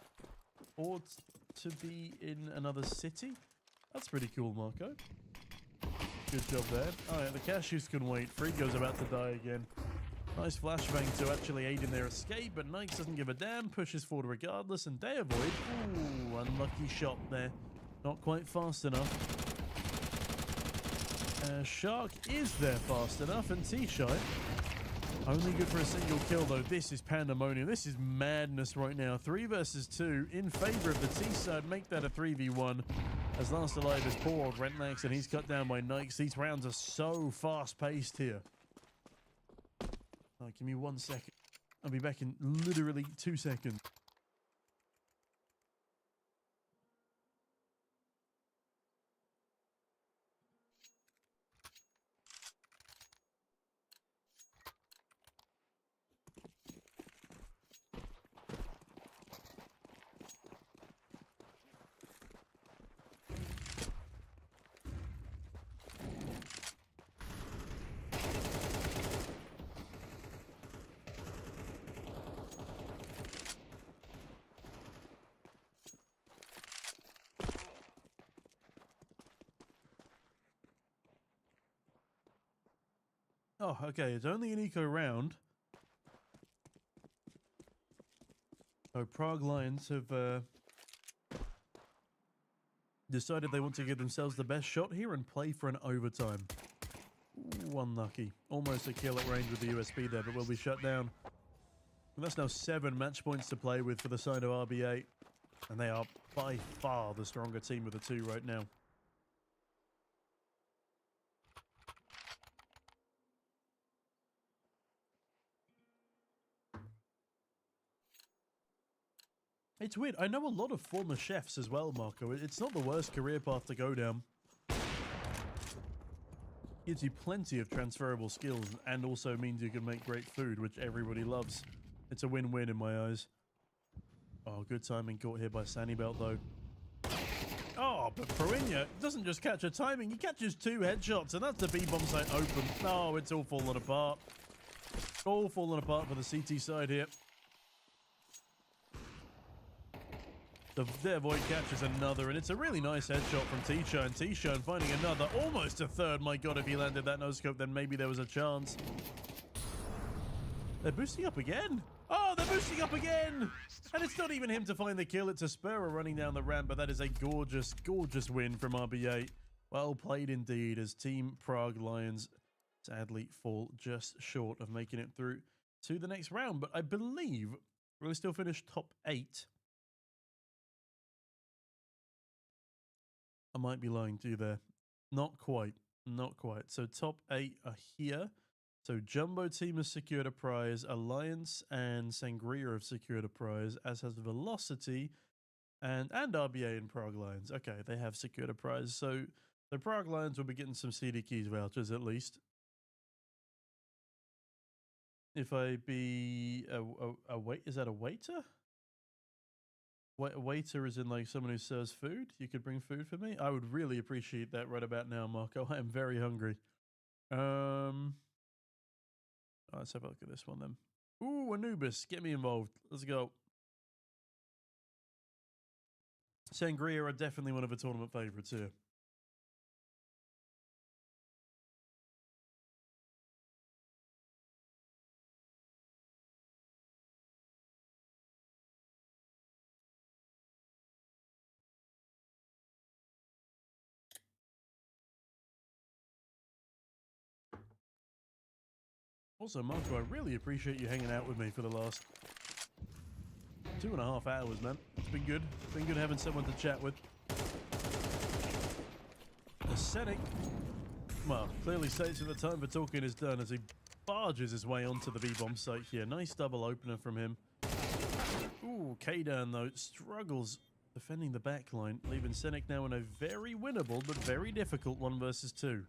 B: or to be in another city. That's pretty cool, Marco. Good job there. Oh yeah, the cashews can wait. Frigo's about to die again. Nice flashbang to actually aid in their escape, but Nikes doesn't give a damn, pushes forward regardless, and Deavoid, ooh, unlucky shot there. Not quite fast enough. Shark is there fast enough, and T-Shine only good for a single kill, though. This is pandemonium. This is madness right now. 3 versus 2 in favor of the T side. Make that a 3v1. As last alive is poor old Rentlax, and he's cut down by Nikes. These rounds are so fast-paced here. Give me 1 second. I'll be back in literally 2 seconds. Oh, okay, it's only an eco round. So Prague Lions have decided they want to give themselves the best shot here and play for an overtime. Ooh, unlucky. Almost a kill at range with the USB there, but will be shut down. And that's now 7 match points to play with for the side of RB8. And they are by far the stronger team of the two right now. It's weird. I know a lot of former chefs as well, Marco. It's not the worst career path to go down. Gives you plenty of transferable skills and also means you can make great food, which everybody loves. It's a win-win in my eyes. Oh, good timing caught here by Sannybelt, though. Oh, but Proinia doesn't just catch a timing. He catches 2 headshots, and that's the B-bomb site open. Oh, it's all falling apart. All falling apart for the CT side here. Their Void catches another, and it's a really nice headshot from T-Shine. T-Shine finding another, almost a third. My god, if he landed that no-scope, then maybe there was a chance. They're boosting up again. Oh, they're boosting up again! And it's not even him to find the kill. It's a Spurrer running down the ramp, but that is a gorgeous, gorgeous win from RB8. Well played indeed, as Team Prague Lions sadly fall just short of making it through to the next round. But I believe we'll still finish top 8. I might be lying to you there. Not quite. Not quite. So top 8 are here. So Jumbo Team has secured a prize. Alliance and Sangria have secured a prize, as has Velocity and RBA and Prague Lions. Okay, they have secured a prize. So the Prague Lions will be getting some CDKeys vouchers at least. If I be a wait, is that a waiter? A waiter is in like someone who serves food. You could bring food for me. I would really appreciate that right about now, Marco. I am very hungry. Let's have a look at this one then. Ooh, Anubis, get me involved. Let's go. Sangria are definitely one of the tournament favorites here. Also, Marco, I really appreciate you hanging out with me for the last 2.5 hours, man. It's been good. It's been good having someone to chat with. The Scenic, well, clearly states that the time for talking is done as he barges his way onto the B-bomb site here. Nice double opener from him. Ooh, K-Down, though, struggles defending the backline, leaving Scenic now in a very winnable but very difficult 1 versus 2.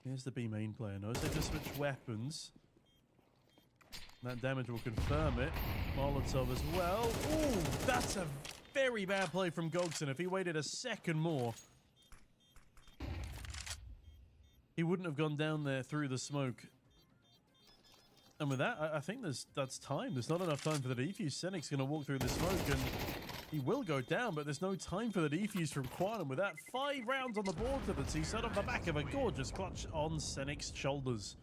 B: Here's the B main player. Knows they just switch weapons. That damage will confirm it. Molotov as well. Ooh, that's a very bad play from Gogson. If he waited a second more, he wouldn't have gone down there through the smoke. And with that, I think that's time. There's not enough time for the defuse. Senic's going to walk through the smoke and he will go down, but there's no time for the defuse from Quantum. With that, 5 rounds on the board to the T-set off the back of a gorgeous clutch on Senic's shoulders.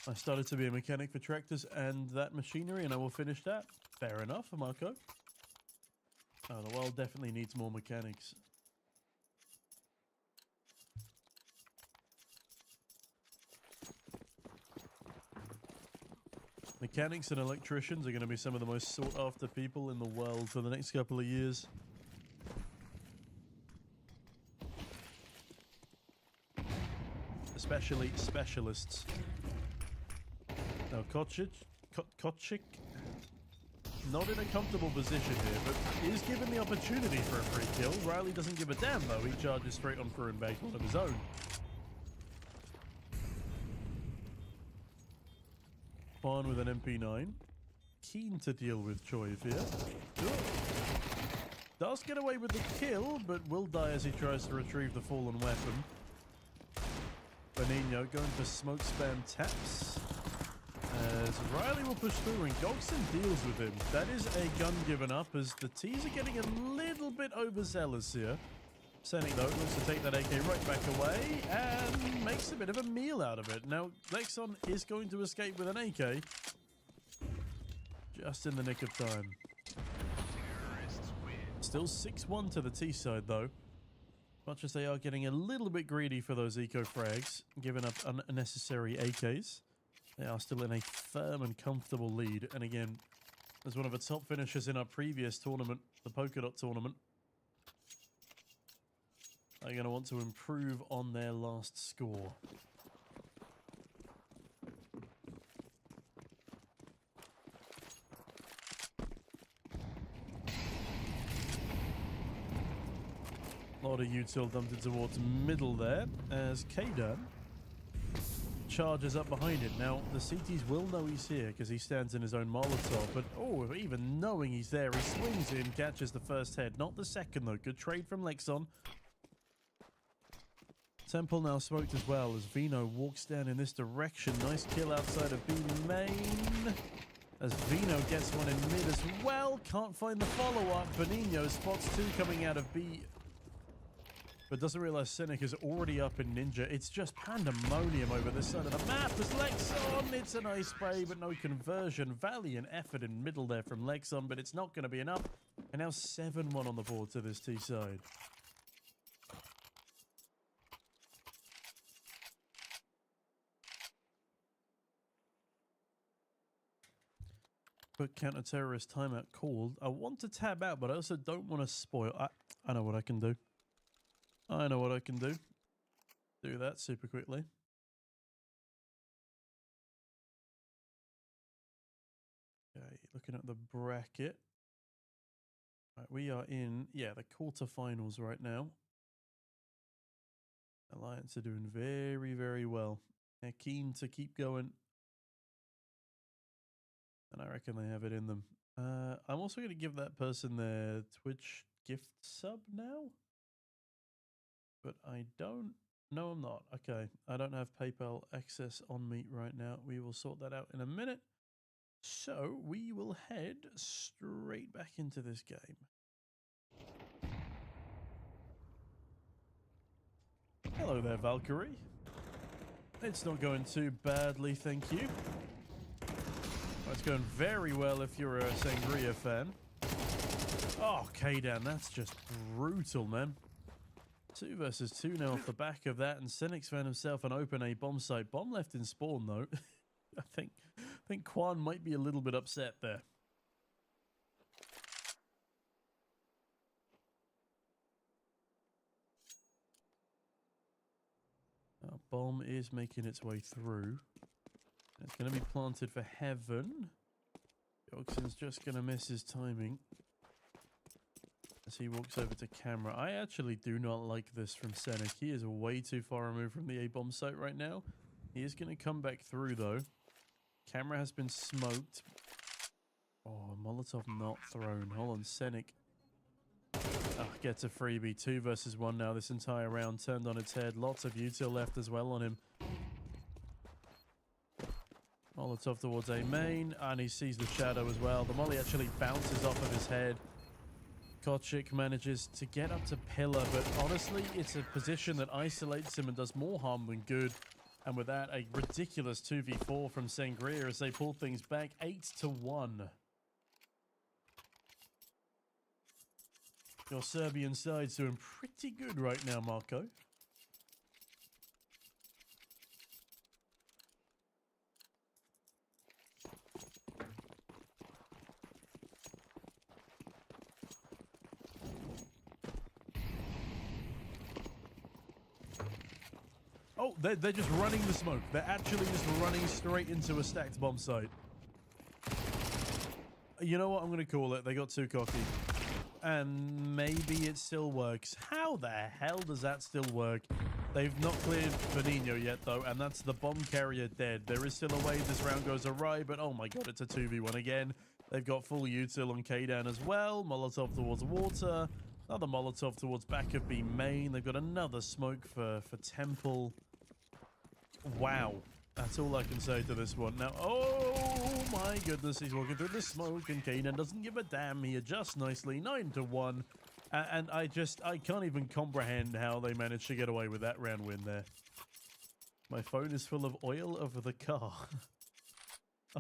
B: I started to be a mechanic for tractors and that machinery, and I will finish that. Fair enough, Marco. Oh, the world definitely needs more mechanics. Mechanics and electricians are going to be some of the most sought after people in the world for the next couple of years. especially specialists. Now, Kochik, not in a comfortable position here, but is given the opportunity for a free kill. Riley doesn't give a damn, though. He charges straight on through and bags one of his own. Quan with an MP9. Keen to deal with Choiv here. Does get away with the kill, but will die as he tries to retrieve the fallen weapon. Benigno going for smoke spam taps. As Riley will push through and Gogson deals with him. That is a gun given up as the T's are getting a little bit overzealous here. Senec though looks to take that AK right back away and makes a bit of a meal out of it. Now Lexon is going to escape with an AK. Just in the nick of time. Still 6-1 to the T side though. Much as they are getting a little bit greedy for those eco frags, giving up unnecessary AKs. They are still in a firm and comfortable lead. And again, as one of the top finishers in our previous tournament, the Polka Dot tournament, they're going to want to improve on their last score. A lot of util dumped it towards middle there as Kdan charges up behind him. Now, the CTs will know he's here because he stands in his own Molotov, but oh, even knowing he's there, he swings in, catches the first head. Not the second, though. Good trade from Lexon. Temple now smoked as well as Vino walks down in this direction. Nice kill outside of B main. As Vino gets one in mid as well. Can't find the follow-up. Benigno spots two coming out of B, but doesn't realize Senec is already up in Ninja. It's just pandemonium over this side of the map as Lexon. It's a nice spray, but no conversion. Valiant effort in middle there from Lexon, but it's not going to be enough. And now 7-1 on the board to this T side. Quick counter-terrorist timeout called. I want to tab out, but I also don't want to spoil. I know what I can do. I know what I can do. Do that super quickly. Okay, looking at the bracket. Right, we are in, yeah, the quarterfinals right now. Alliance are doing very, very well. They're keen to keep going. And I reckon they have it in them. I'm also going to give that person their Twitch gift sub now. But I don't... No, I'm not. Okay, I don't have PayPal access on me right now. We will sort that out in a minute. So, we will head straight back into this game. Hello there, Valkyrie. It's not going too badly, thank you. It's going very well if you're a Sangria fan. Oh, Kdan, that's just brutal, man. 2 versus 2 now off the back of that, and Senec's found himself an open A bomb site. Bomb left in spawn, though. I think Quan might be a little bit upset there. Bomb is making its way through. It's going to be planted for heaven. Oxen's just going to miss his timing as he walks over to camera. I actually do not like this from Senec. He is way too far removed from the A-bomb site right now. He is going to come back through, though. Camera has been smoked. Oh, Molotov not thrown. Hold on, Senec. Oh, gets a freebie. 2 versus 1 now. This entire round turned on its head. Lots of util left as well on him. Molotov towards A main, and he sees the shadow as well. The molly actually bounces off of his head. Kochik manages to get up to pillar, but honestly, it's a position that isolates him and does more harm than good. And with that, a ridiculous 2v4 from Sangria as they pull things back 8-1. Your Serbian side's doing pretty good right now, Marco. Oh, they're just running the smoke. They're actually just running straight into a stacked bomb site. You know what? I'm going to call it. They got too cocky. And maybe it still works. How the hell does that still work? They've not cleared Benigno yet, though, and that's the bomb carrier dead. There is still a way this round goes awry, but oh my god, it's a 2v1 again. They've got full util on K-Down as well. Molotov towards water. Another Molotov towards back of B main. They've got another smoke for Temple. Wow. That's all I can say to this one. Now, oh my goodness, he's walking through the smoke, and K-Down doesn't give a damn. He adjusts nicely, 9-1. And I can't even comprehend how they managed to get away with that round win there. My phone is full of oil over the car.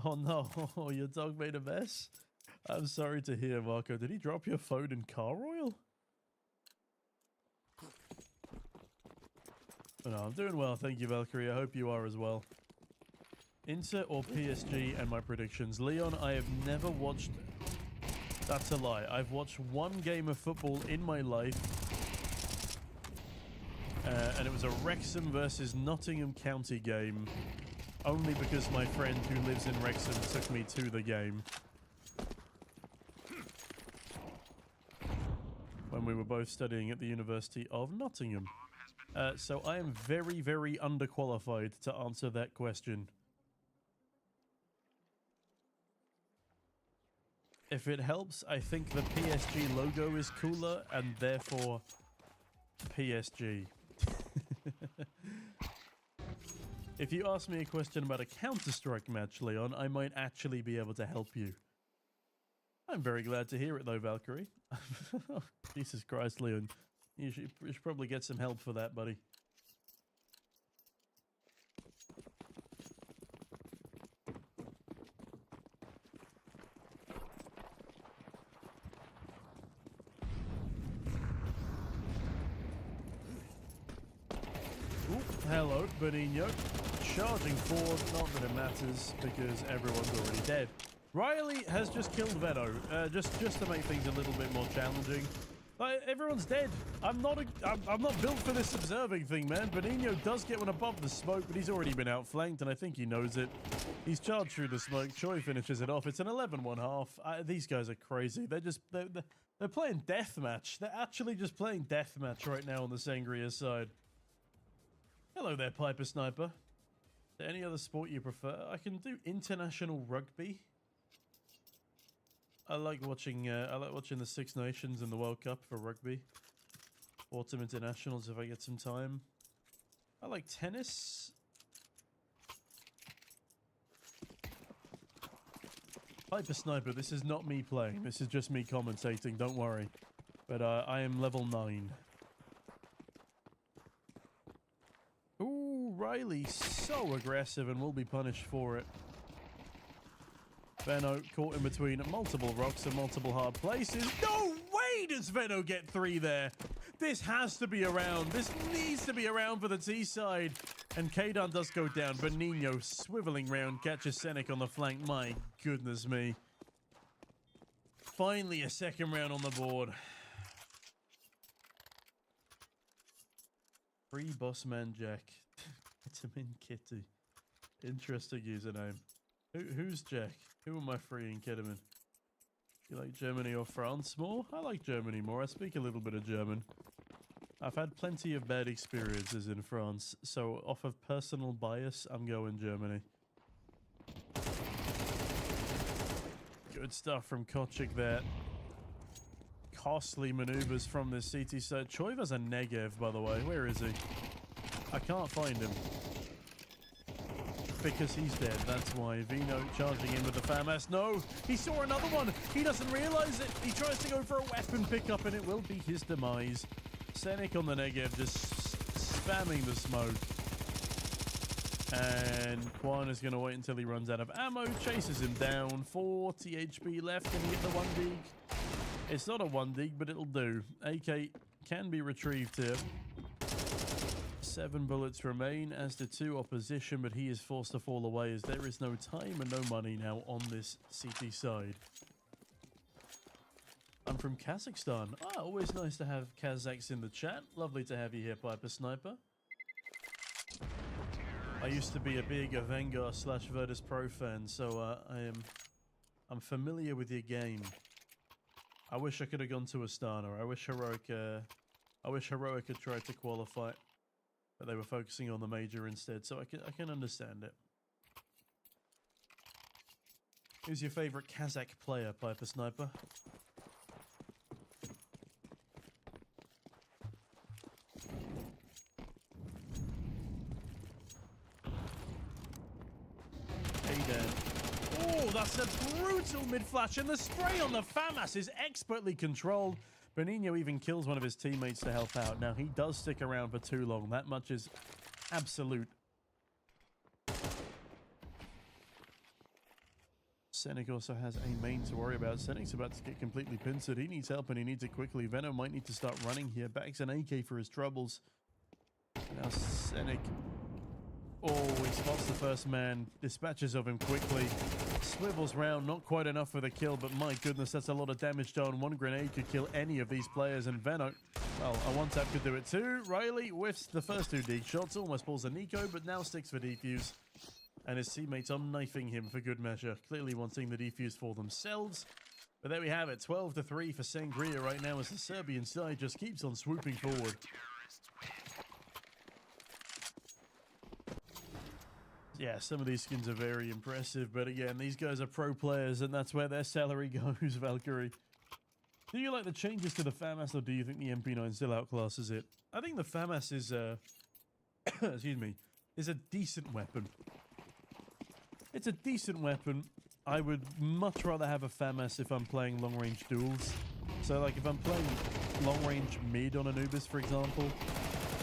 B: Oh no, your dog made a mess? I'm sorry to hear, Marco. Did he drop your phone in car oil? Oh, no, I'm doing well, thank you, Valkyrie. I hope you are as well. Inter or PSG and my predictions. Leon, I have never watched... That's a lie. I've watched one game of football in my life. And it was a Wrexham versus Nottingham County game. Only because my friend who lives in Wrexham took me to the game. When we were both studying at the University of Nottingham. So I am very, very underqualified to answer that question. If it helps, I think the PSG logo is cooler, and therefore PSG. If you ask me a question about a Counter-Strike match, Leon, I might actually be able to help you. I'm very glad to hear it, though, Valkyrie. Jesus Christ, Leon. You should probably get some help for that, buddy. Hello, Benigno. Charging forward, not that it matters because everyone's already dead. Riley has just killed Venom, just to make things a little bit more challenging. Everyone's dead. I'm not built for this observing thing, man. Benigno does get one above the smoke, but he's already been outflanked, and I think he knows it. He's charged through the smoke. Choi finishes it off. It's an 11-1 half. These guys are crazy. They're playing deathmatch. They're actually just playing deathmatch right now on the Sangria side. Hello there, Piper Sniper. Any other sport you prefer? I can do international rugby. I like watching the Six Nations and the World Cup for rugby. Autumn internationals if I get some time. I like tennis. Piper Sniper, this is not me playing. This is just me commentating, don't worry. But I am level 9. Ooh, Riley's so aggressive and will be punished for it. Veno caught in between multiple rocks and multiple hard places. No way does Veno get 3 there. This has to be around. This needs to be around for the T side. And Kaydan does go down. Benigno swiveling round, catches Senek on the flank. My goodness me. Finally a second round on the board. Free Bossman Jack. Vitamin Kitty. Interesting username. Who's Jack? Who am I freeing, Kedaman? You like Germany or France more? I like Germany more. I speak a little bit of German. I've had plenty of bad experiences in France, so off of personal bias, I'm going Germany. Good stuff from Kochik there. Costly maneuvers from this CT side. Choiva's a Negev, by the way. Where is he? I can't find him. Because he's dead, that's why. Vino charging in with the FAMAS. No! He saw another one! He doesn't realize it! He tries to go for a weapon pickup and it will be his demise. Senek on the Negev just spamming the smoke. And Quan is going to wait until he runs out of ammo. Chases him down. 40 HP left. Can he get the 1 dig? It's not a 1 dig, but it'll do. AK can be retrieved here. 7 bullets remain as the 2 opposition, but he is forced to fall away as there is no time and no money now on this CT side. I'm from Kazakhstan. Ah, always nice to have Kazakhs in the chat. Lovely to have you here, Piper Sniper. I used to be a big Vengar / Virtus Pro fan, so I'm familiar with your game. I wish I could have gone to Astana. I wish Heroic had tried to qualify, but they were focusing on the major instead, so I can understand it. Who's your favorite Kazakh player, Piper Sniper? Oh, that's a brutal mid-flash, and the spray on the FAMAS is expertly controlled. Benigno even kills one of his teammates to help out. Now, he does stick around for too long. That much is absolute. Senik also has a main to worry about. Senik's about to get completely pincered. He needs help, and he needs it quickly. Venom might need to start running here. Backs an AK for his troubles. Now, Senik... Oh, he spots the first man, dispatches of him quickly, swivels round, not quite enough for the kill, but my goodness, that's a lot of damage done. One grenade could kill any of these players, and Veno, well, a one-tap could do it too. Riley whiffs the first 2 deke shots, almost pulls a Nico, but now sticks for defuse, and his teammates are knifing him for good measure, clearly wanting the defuse for themselves. But there we have it, 12-3 for Sangria right now as the Serbian side just keeps on swooping forward. Yeah, some of these skins are very impressive, but again, these guys are pro players, and that's where their salary goes, Valkyrie. Do you like the changes to the FAMAS, or do you think the MP9 still outclasses it? I think the FAMAS is excuse me, is a decent weapon. It's a decent weapon. I would much rather have a FAMAS if I'm playing long-range duels. So, like, if I'm playing long-range mid on Anubis, for example,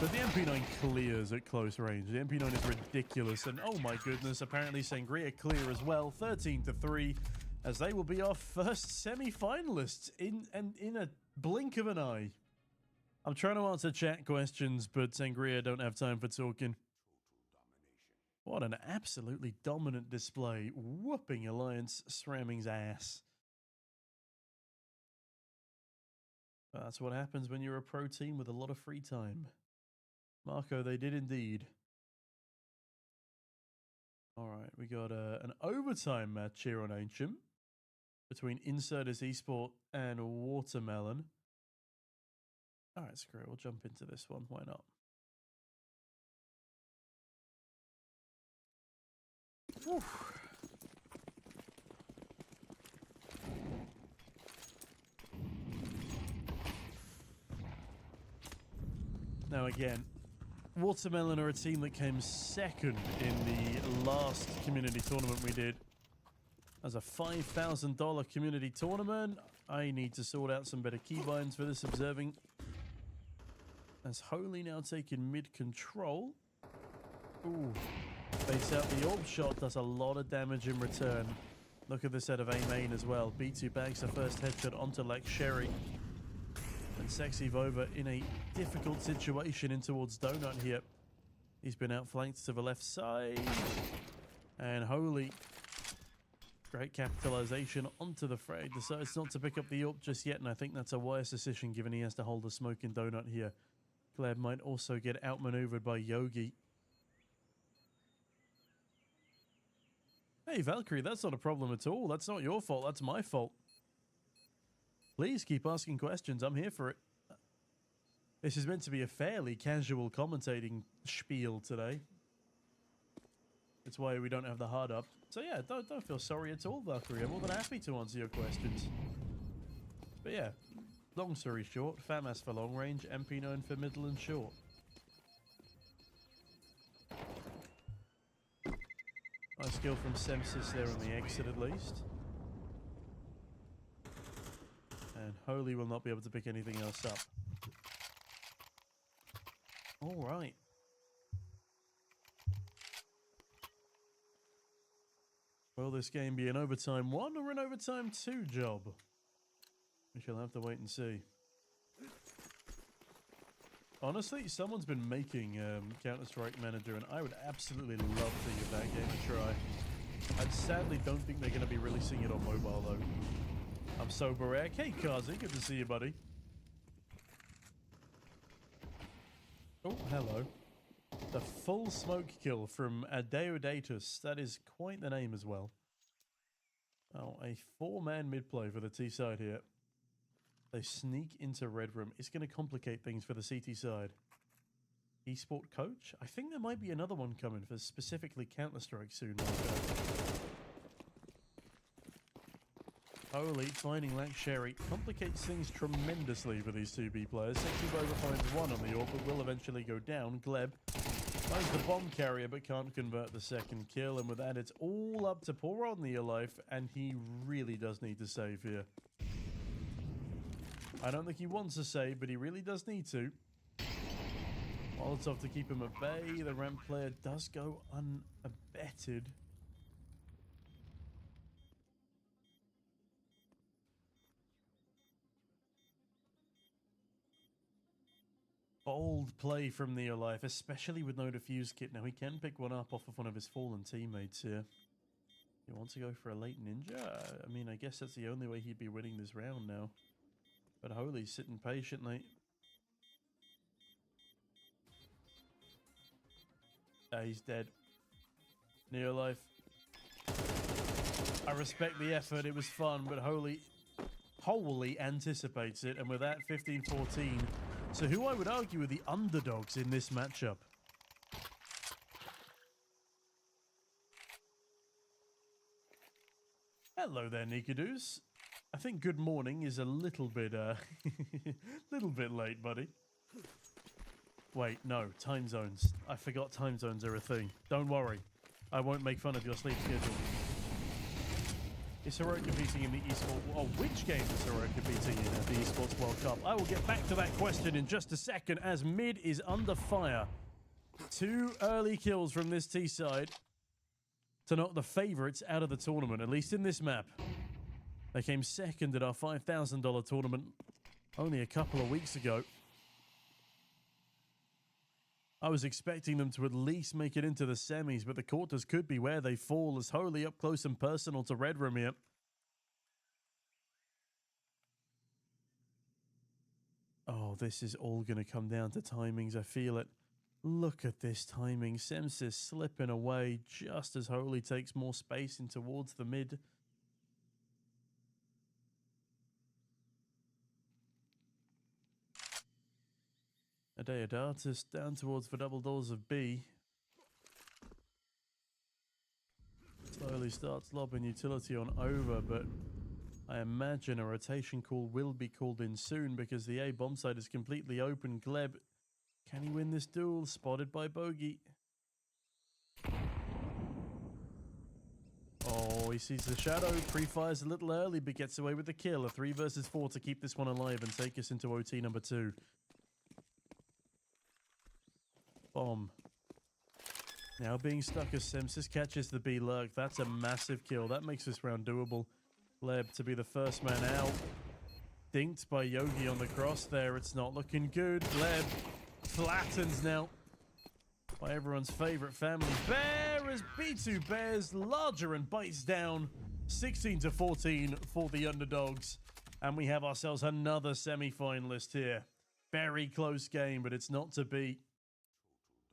B: but the MP9 clears at close range. The MP9 is ridiculous, and oh my goodness, apparently Sangria clear as well, 13-3, as they will be our first semi-finalists in a blink of an eye. I'm trying to answer chat questions, but Sangria don't have time for talking. What an absolutely dominant display, whooping Alliance SRAMMing's ass. That's what happens when you're a pro team with a lot of free time. Marco, they did indeed. All right, we got an overtime match here on Ancient between Insiders Esport and Watermelon. All right, screw it. We'll jump into this one. Why not? Whew. Now again, Watermelon are a team that came second in the last community tournament we did. As a $5,000 community tournament, I need to sort out some better keybinds for this observing. As Holy now taking mid control. Ooh. Baits out the orb shot, does a lot of damage in return. Look at this out of A main as well. B2 bags the first headshot onto like Sherry. And Sexy Vova in a difficult situation in towards Donut here. He's been outflanked to the left side. And Holy, great capitalization onto the Frag. Decides not to pick up the AWP just yet, and I think that's a wise decision given he has to hold the smoke in Donut here. Gleb might also get outmaneuvered by Yogi. Hey Valkyrie, that's not a problem at all. That's not your fault, that's my fault. Please keep asking questions, I'm here for it. This is meant to be a fairly casual commentating spiel today. It's why we don't have the hard up. So yeah, don't feel sorry at all, Valkyrie. I'm more than happy to answer your questions. But yeah, long story short, FAMAS for long range, MP9 for middle and short. Nice skill from Semsis there on the exit at least. And Holy will not be able to pick anything else up. Alright. Will this game be an overtime 1 or an overtime 2 job? We shall have to wait and see. Honestly, someone's been making Counter-Strike Manager, and I would absolutely love to give that game a try. I sadly don't think they're going to be releasing it on mobile, though. I'm so Barek. Hey, Kazi, good to see you, buddy. Oh, hello. The full smoke kill from Adeodatus. That is quite the name as well. Oh, a 4-man mid-play for the T side here. They sneak into red room. It's going to complicate things for the CT side. Esport coach? I think there might be another one coming for specifically Counter-Strike soon. Holy, finding Lack Sherry complicates things tremendously for these 2B players. Sexy finds one on the AWP, but will eventually go down. Gleb finds the bomb carrier, but can't convert the second kill. And with that, it's all up to poor old Neolife, and he really does need to save here. I don't think he wants to save, but he really does need to. Molotov to keep him at bay. The ramp player does go unabetted. Bold play from Neolife, especially with no defuse kit. Now he can pick one up off of one of his fallen teammates here. He wants to go for a late ninja? I mean, I guess that's the only way he'd be winning this round now. But Holy's sitting patiently. He's dead. Neolife. I respect the effort, it was fun, but Holy wholly anticipates it, and with that, 15-14. So who I would argue are the underdogs in this matchup. Hello there, Nikadoos. I think good morning is a little bit, little bit late, buddy. Wait, no, time zones. I forgot time zones are a thing. Don't worry. I won't make fun of your sleep schedule. Is Heroic competing in the esports? Oh, which game is Heroic competing in at the Esports World Cup? I will get back to that question in just a second as mid is under fire. 2 early kills from this T side to knock the favorites out of the tournament, at least in this map. They came second at our $5,000 tournament only a couple of weeks ago. I was expecting them to at least make it into the semis, but the quarters could be where they fall as Holy up close and personal to Red Room here. Oh, this is all going to come down to timings. I feel it. Look at this timing. Semsis slipping away just as Holy takes more space in towards the mid. Adeodatus down towards the double doors of B. Slowly starts lobbing utility on over, but I imagine a rotation call will be called in soon because the A bomb site is completely open. Gleb, can he win this duel? Spotted by Bogey. Oh, he sees the shadow, pre-fires a little early, but gets away with the kill. A 3 versus 4 to keep this one alive and take us into OT number 2. Bomb. Now being stuck as Semsis catches the B lurk. That's a massive kill. That makes this round doable. Gleb to be the first man out. Dinked by Yogi on the cross there. It's not looking good. Gleb flattens now by everyone's favorite family bear as B2 bears larger and bites down. 16-14 for the underdogs. And we have ourselves another semi-finalist here. Very close game, but it's not to beat.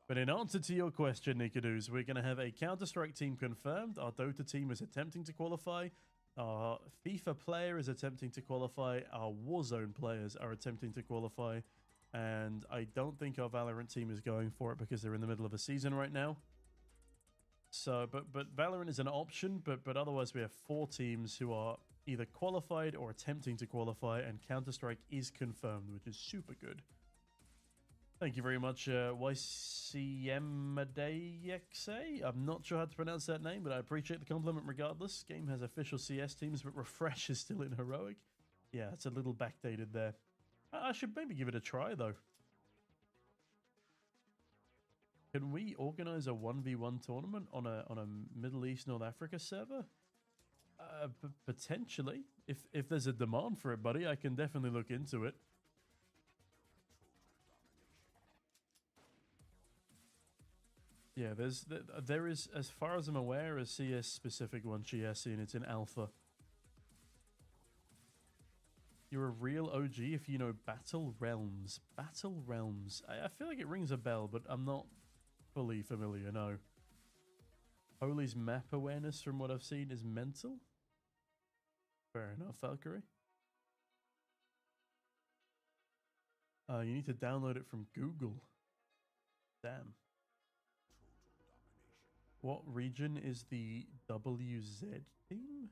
B: But in answer to your question, Nikadoos, we're going to have a Counter-Strike team confirmed. Our Dota team is attempting to qualify. Our FIFA player is attempting to qualify. Our Warzone players are attempting to qualify. And I don't think our Valorant team is going for it because they're in the middle of a season right now. So, but Valorant is an option, but otherwise we have 4 teams who are either qualified or attempting to qualify, and Counter-Strike is confirmed, which is super good. Thank you very much, yxngstxr. I'm not sure how to pronounce that name, but I appreciate the compliment regardless. Game has official CS teams, but Refresh is still in Heroic. Yeah, it's a little backdated there. I should maybe give it a try, though. Can we organize a 1v1 tournament on a Middle East, North Africa server? Potentially. If there's a demand for it, buddy, I can definitely look into it. Yeah, there is, as far as I'm aware, a CS-specific one, Yasin. It's in alpha. You're a real OG if you know Battle Realms. Battle Realms. I feel like it rings a bell, but I'm not fully familiar, no. Holy's map awareness, from what I've seen, is mental. Fair enough, Valkyrie. You need to download it from Google. Damn. What region is the WZ team?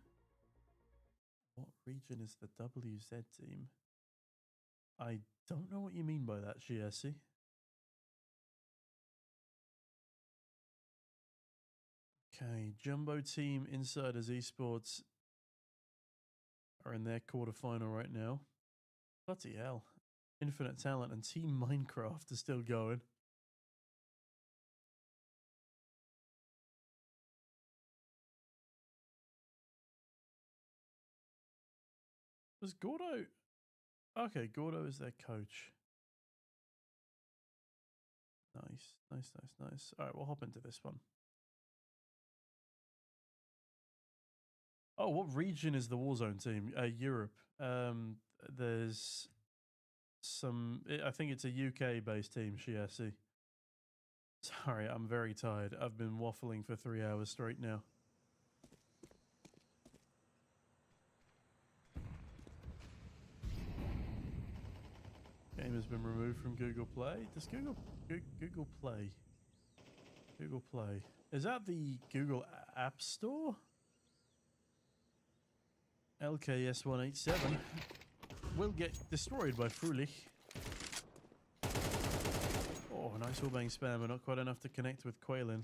B: What region is the WZ team? I don't know what you mean by that, Shiesi. Okay, Jumbo Team Insiders Esports are in their quarterfinal right now. Bloody hell. Infinite Talent and Team Minecraft are still going. Was Gordo... Okay, Gordo is their coach. Nice, nice, nice, nice. Alright, we'll hop into this one. Oh, what region is the Warzone team? Europe. There's some... I think it's a UK-based team, Shiesi. Sorry, I'm very tired. I've been waffling for 3 hours straight now. Game has been removed from Google Play. Does Google Play? Google Play. Is that the Google App Store? LKS187 will get destroyed by Frulich. Oh, nice Holtäng spam, but not quite enough to connect with Quailin.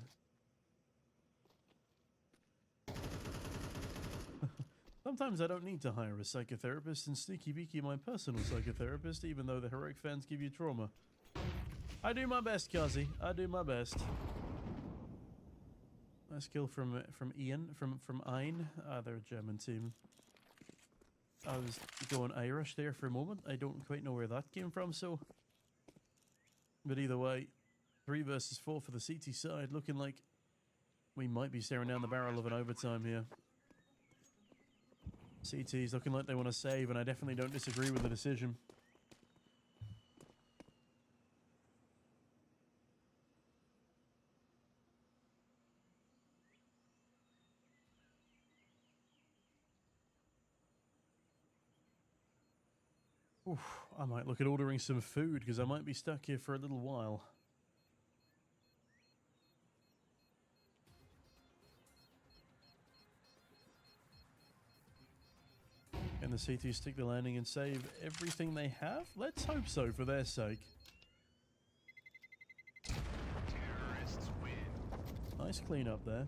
B: Sometimes I don't need to hire a psychotherapist, and Sneaky Beaky my personal psychotherapist, even though the heroic fans give you trauma. I do my best, Kazi. I do my best. Nice kill from Ian, from Ein. They're a German team. I was going Irish there for a moment. I don't quite know where that came from, so... But either way, 3 versus 4 for the CT side, looking like we might be staring down the barrel of an overtime here. CT's looking like they want to save, and I definitely don't disagree with the decision. Oof, I might look at ordering some food, because I might be stuck here for a little while. Can the C2 stick the landing and save everything they have? Let's hope so, for their sake.
C: Terrorists win.
B: Nice clean up there.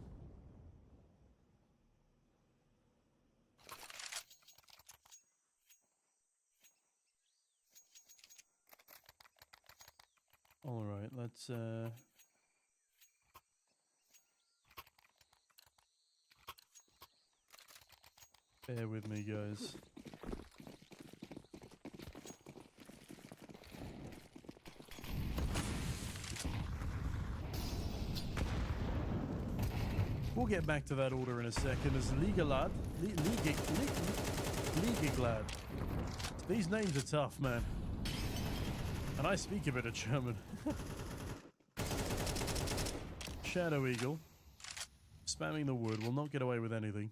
B: All right, let's bear with me, guys. We'll get back to that order in a second. As Ligalad, Ligiglad. These names are tough, man. And I speak a bit of German. Shadow Eagle. Spamming the wood will not get away with anything.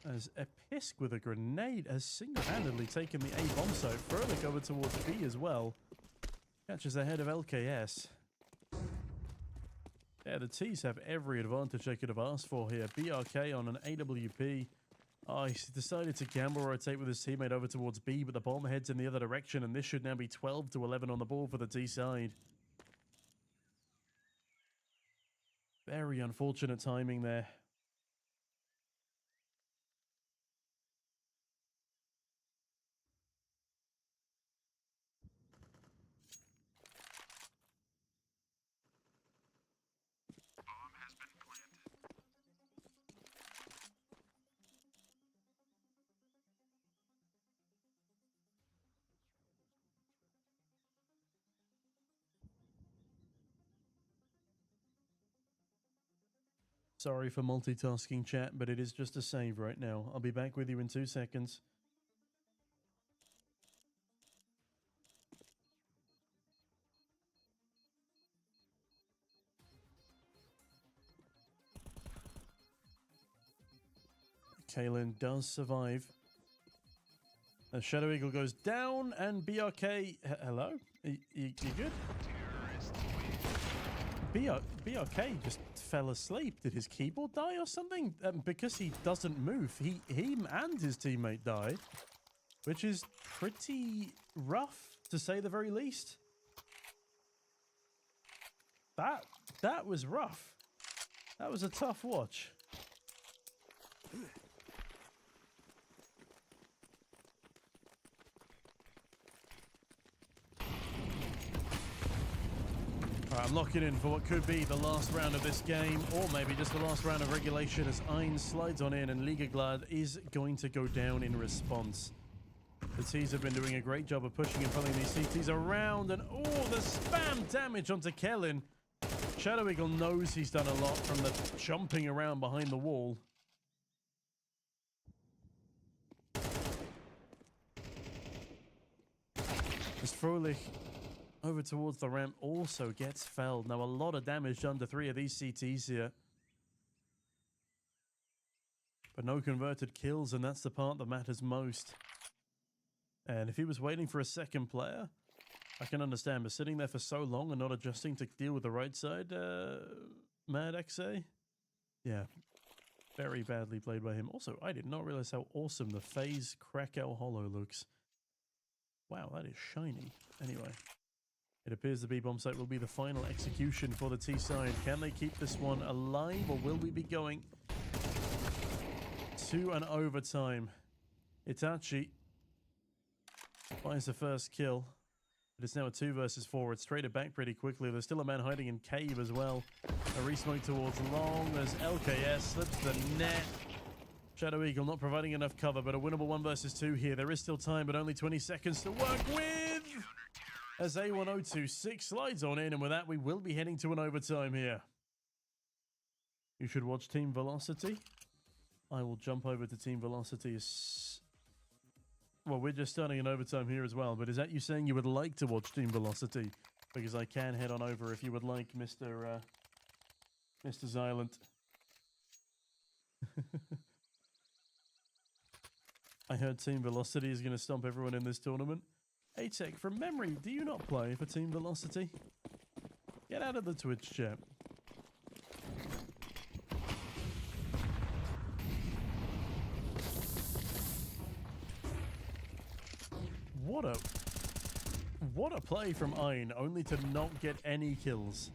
B: As Episk with a grenade has single-handedly taken the A bomb site. Frolic over towards B as well. Catches ahead of LKS. Yeah, the T's have every advantage they could have asked for here. BRK on an AWP. Oh, he's decided to gamble rotate with his teammate over towards B, but the bomb heads in the other direction, and this should now be 12-11 on the ball for the T side. Very unfortunate timing there.
C: Bomb has been planted.
B: Sorry for multitasking, chat, but it is just a save right now. I'll be back with you in 2 seconds. Kalen does survive. And Shadow Eagle goes down, and BRK... Hello? You good? BRK just fell asleep. Did his keyboard die or something? Because he doesn't move. He and his teammate die, which is pretty rough, to say the very least. That was rough. That was a tough watch. Alright, I'm locking in for what could be the last round of this game, or maybe just the last round of regulation as Ein slides on in and Ligaglad is going to go down in response. The T's have been doing a great job of pushing and pulling these CTs around, and oh, the spam damage onto Kellen. Shadow Eagle knows he's done a lot from the jumping around behind the wall. As Frolich over towards the ramp also gets felled. Now a lot of damage done to 3 of these CTs here. But no converted kills, and that's the part that matters most. And if he was waiting for a second player, I can understand, but sitting there for so long and not adjusting to deal with the right side, Mad XA? Yeah, very badly played by him. Also, I did not realize how awesome the FaZe Krakow Hollow looks. Wow, that is shiny. Anyway, it appears the B-bomb site will be the final execution for the T side. Can they keep this one alive, or will we be going to an overtime? Itachi finds the first kill. But it's now a 2 versus 4. It's traded back pretty quickly. There's still a man hiding in cave as well. A re-smoke towards long as LKS slips the net. Shadow Eagle not providing enough cover, but a winnable 1 versus 2 here. There is still time, but only 20 seconds to work with. As A1026 slides on in, and with that, we will be heading to an overtime here. You should watch Team Velocity. I will jump over to Team Velocity as... Well, we're just starting an overtime here as well, but is that you saying you would like to watch Team Velocity? Because I can head on over if you would like, Mr. Xylent. I heard Team Velocity is going to stomp everyone in this tournament. Hey Tech, from memory, do you not play for Team Velocity? Get out of the Twitch chat. What a play from Ein, only to not get any kills.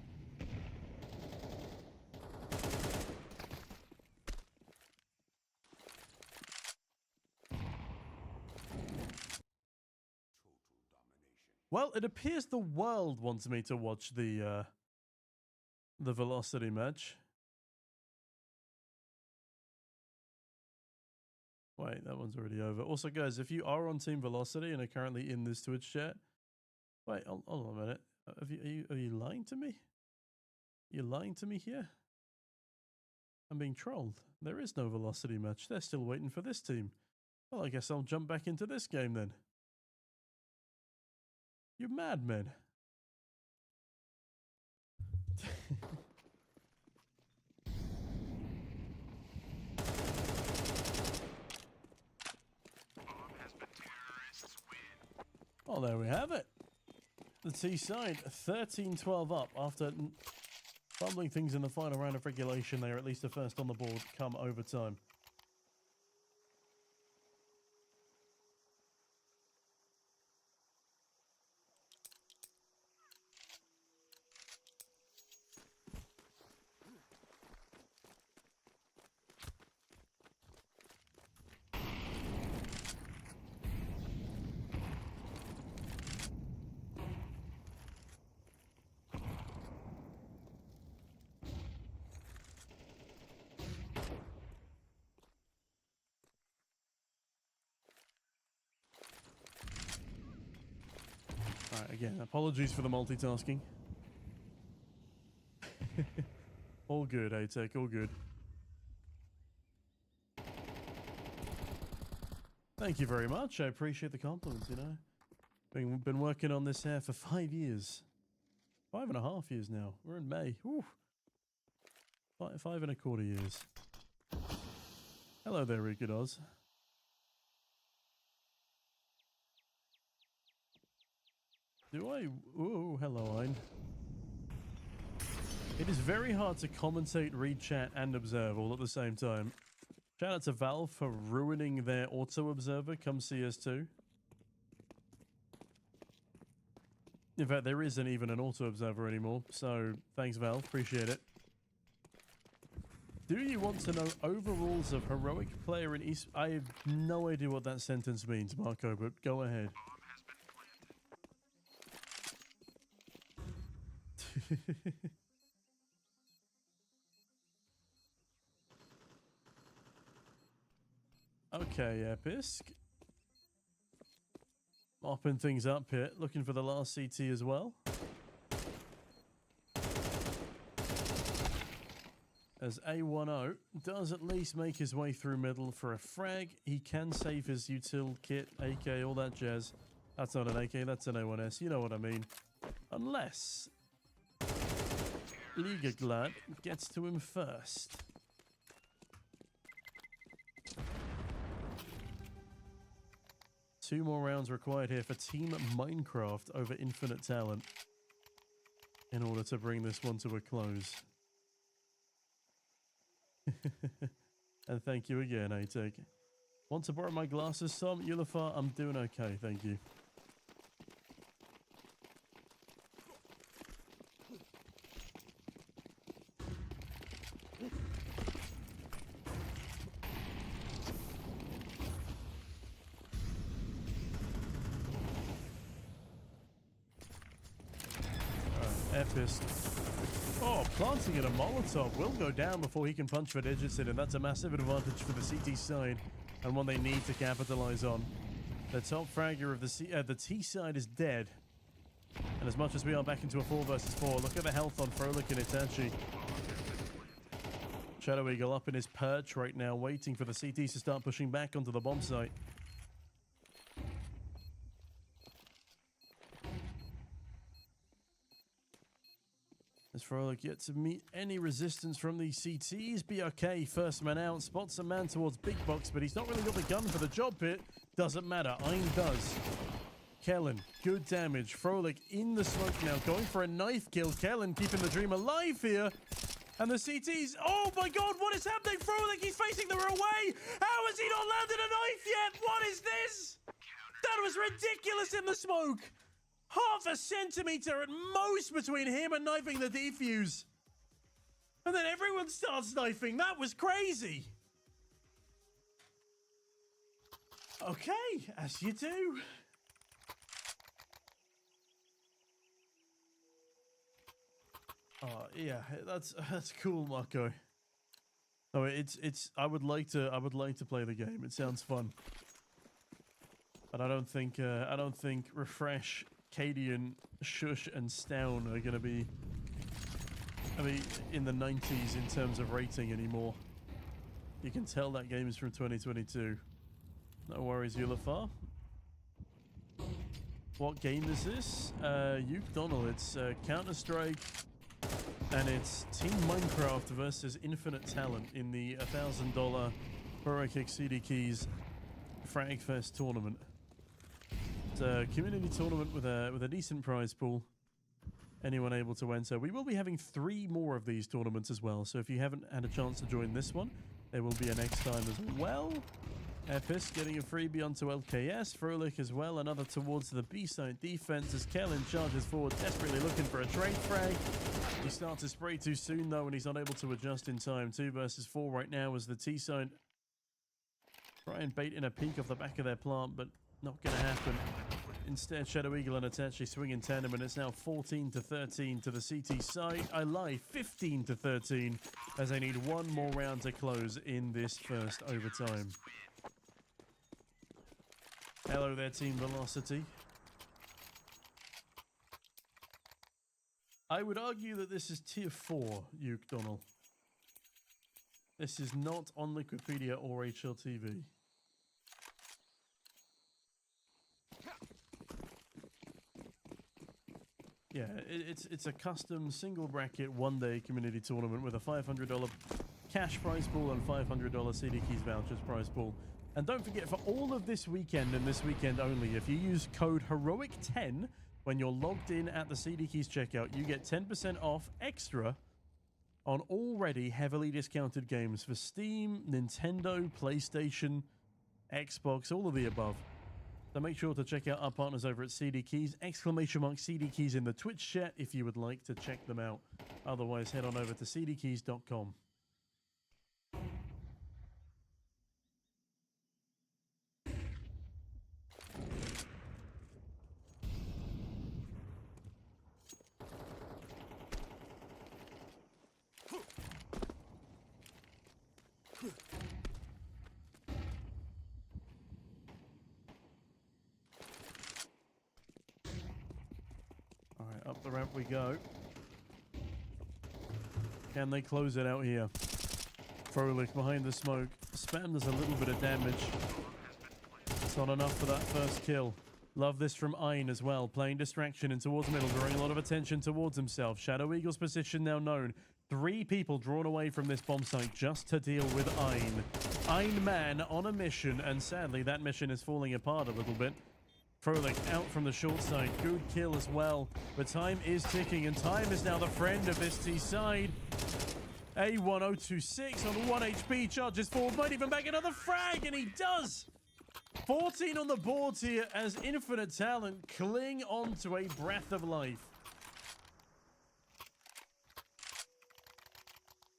B: Well, it appears the world wants me to watch the Velocity match. Wait, that one's already over. Also, guys, if you are on Team Velocity and are currently in this Twitch chat, wait, hold on a minute. Are you lying to me? You're lying to me here? I'm being trolled. There is no Velocity match. They're still waiting for this team. Well, I guess I'll jump back into this game then. You madmen. Oh, there we have it. The T side 13-12 up after fumbling things in the final round of regulation. They are at least the first on the board come overtime. Again, apologies for the multitasking. All good, A-Tech, all good. Thank you very much. I appreciate the compliments, you know. Been working on this hair for 5 years. 5.5 years now. We're in May. Whew. 5.25 years. Hello there, Ricodos. Do I? Ooh, hello, Ein. It is very hard to commentate, read chat, and observe all at the same time. Shout out to Valve for ruining their auto-observer come CS2. In fact, there isn't even an auto-observer anymore, so thanks, Valve. Appreciate it. Do you want to know overalls of heroic player in East... I have no idea what that sentence means, Marco, but go ahead. Okay, Episk. Mopping things up here, looking for the last CT as well. As A10 does at least make his way through middle for a frag. He can save his util kit, AK, all that jazz. That's not an AK, that's an A1S, you know what I mean. Unless Ligaglad gets to him first. Two more rounds required here for Team Minecraft over Infinite Talent in order to bring this one to a close. And thank you again, Ateg. Want to borrow my glasses, Tom? Ulafar, I'm doing okay, thank you. Epist. Oh, planting in a Molotov will go down before he can punch for digits in, and that's a massive advantage for the CT side, and one they need to capitalize on. The top fragger of the T side is dead. And as much as we are back into a 4 versus 4, look at the health on Frolic and Itachi. Shadow Eagle up in his perch right now, waiting for the CTs to start pushing back onto the bomb site. As Frolic yet to meet any resistance from the CTs. BRK, first man out, spots a man towards Big Box, but he's not really got the gun for the job hit. Doesn't matter, Ein does. Kellen, good damage. Frolic in the smoke now, going for a knife kill. Kellen keeping the dream alive here. And the CTs, oh my god, what is happening? Frolic, he's facing the wrong way. How has he not landed a knife yet? What is this? That was ridiculous in the smoke. Half a centimeter at most between him and knifing the defuse. And then everyone starts knifing. That was crazy. Okay, as you do. Oh yeah, that's cool, Marco. Oh, it's I would like to play the game. It sounds fun. But I don't think Refresh, Cadian, Shush, and Stown are going to be, in the 90s in terms of rating anymore. You can tell that game is from 2022. No worries, Ulafar. What game is this? Donald. It's Counter-Strike, and it's Team Minecraft versus Infinite Talent in the $1,000 HEROIC10 CDKeys Frag Fest tournament. It's a community tournament with a decent prize pool. Anyone able to enter. We will be having 3 more of these tournaments as well, so if you haven't had a chance to join this one, there will be a next time as well. Epis getting a freebie onto LKS. Frolic as well, another towards the B-side defense as Kellen charges forward, desperately looking for a trade frag. He starts to spray too soon though, and he's unable to adjust in time. 2 versus 4 right now as the T-side try and bait in a peek off the back of their plant, but not going to happen. Instead, Shadow Eagle and Itachi swing in tandem, and it's now 14-13 to the CT side. I lie, 15-13, as they need one more round to close in this first overtime. Hello there, Team Velocity. I would argue that this is Tier 4, Donald. This is not on Liquipedia or HLTV. Yeah, it's a custom single bracket 1-day community tournament with a $500 cash prize pool and $500 CD Keys vouchers prize pool. And don't forget, for all of this weekend and this weekend only, if you use code HEROIC10 when you're logged in at the CD Keys checkout, you get 10% off extra on already heavily discounted games for Steam, Nintendo, PlayStation, Xbox, all of the above. So make sure to check out our partners over at CD Keys, ! CD Keys in the Twitch chat if you would like to check them out. Otherwise, head on over to cdkeys.com. Alright, up the ramp we go. Can they close it out here? Frolic behind the smoke. Spam does a little bit of damage. It's not enough for that first kill. Love this from Ein as well. Playing distraction in towards middle, drawing a lot of attention towards himself. Shadow Eagle's position now known. 3 people drawn away from this bomb site just to deal with Ein. Ein man on a mission, and sadly that mission is falling apart a little bit. Frolic out from the short side. Good kill as well. But time is ticking, and time is now the friend of this T side. A1026 on 1 HP, charges forward, might even back another frag, and he does! 14 on the board here as Infinite Talent cling on to a breath of life.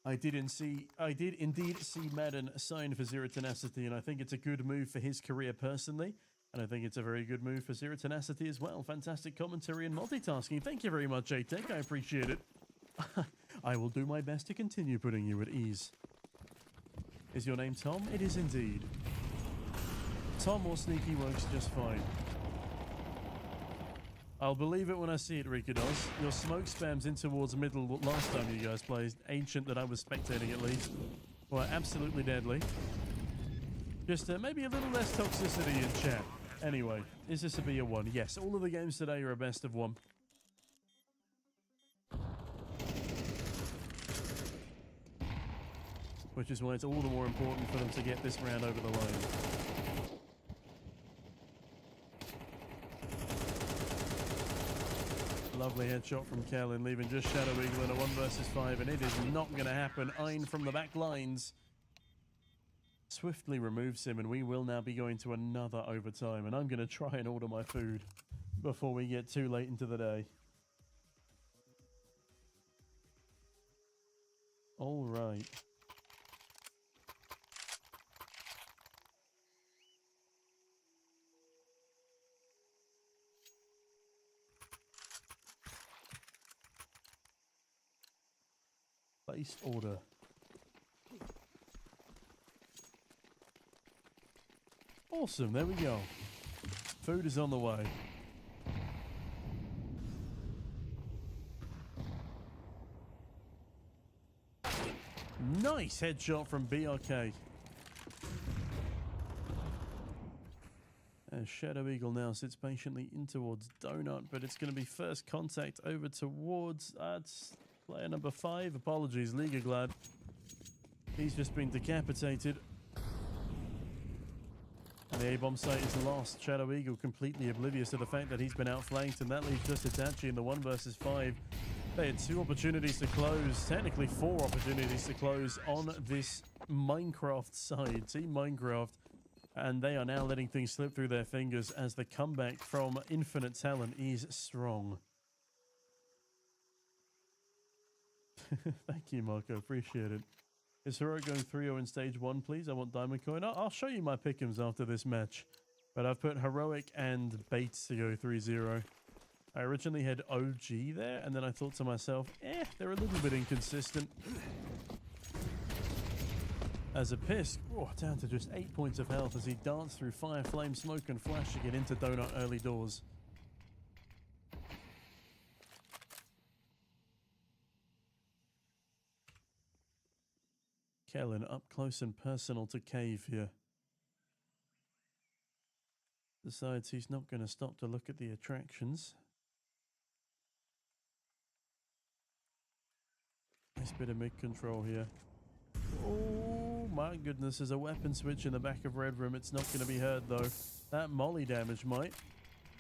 B: I did indeed see Madden sign for Zero Tenacity, and I think it's a good move for his career personally. And I think it's a very good move for Zero Tenacity as well. Fantastic commentary and multitasking. Thank you very much, Holtäng. I appreciate it. I will do my best to continue putting you at ease. Is your name Tom? It is indeed. Tom or Sneaky works just fine. I'll believe it when I see it, Rikados. Your smoke spams in towards middle last time you guys played. Ancient that I was spectating at least. Were absolutely deadly. Just maybe a little less toxicity in chat. Anyway, is this a B1? Yes, all of the games today are a best of 1. Which is why it's all the more important for them to get this round over the line. Lovely headshot from Kellen, leaving just Shadow Eagle in a 1 versus 5, and it is not going to happen. Ein from the back lines swiftly removes him, and we will now be going to another overtime, and I'm going to try and order my food before we get too late into the day. All right. Placed order. Awesome, there we go. Food is on the way. Nice headshot from BRK. As Shadow Eagle now sits patiently in towards Donut, but it's going to be first contact over towards player number 5. Apologies, Ligaglad. He's just been decapitated. And the A-bomb site is lost. Shadow Eagle completely oblivious to the fact that he's been outflanked, and that leaves just Itachi in the 1 versus 5. They had 2 opportunities to close, technically 4 opportunities to close on this Minecraft side, Team Minecraft. And they are now letting things slip through their fingers as the comeback from Infinite Talent is strong. Thank you, Marco. Appreciate it. Is Heroic going 3-0 in stage 1, please? I want Diamond Coin. I'll show you my pick'ems after this match. But I've put Heroic and Bait to go 3-0. I originally had OG there, and then I thought to myself, they're a little bit inconsistent. As a Pisk, down to just 8 points of health as he darts through fire, flame, smoke, and flash to get into Donut early doors. Kellen up close and personal to Cave here. Decides he's not going to stop to look at the attractions. Nice bit of mid-control here. Oh my goodness, there's a weapon switch in the back of Red Room. It's not going to be heard though. That molly damage might.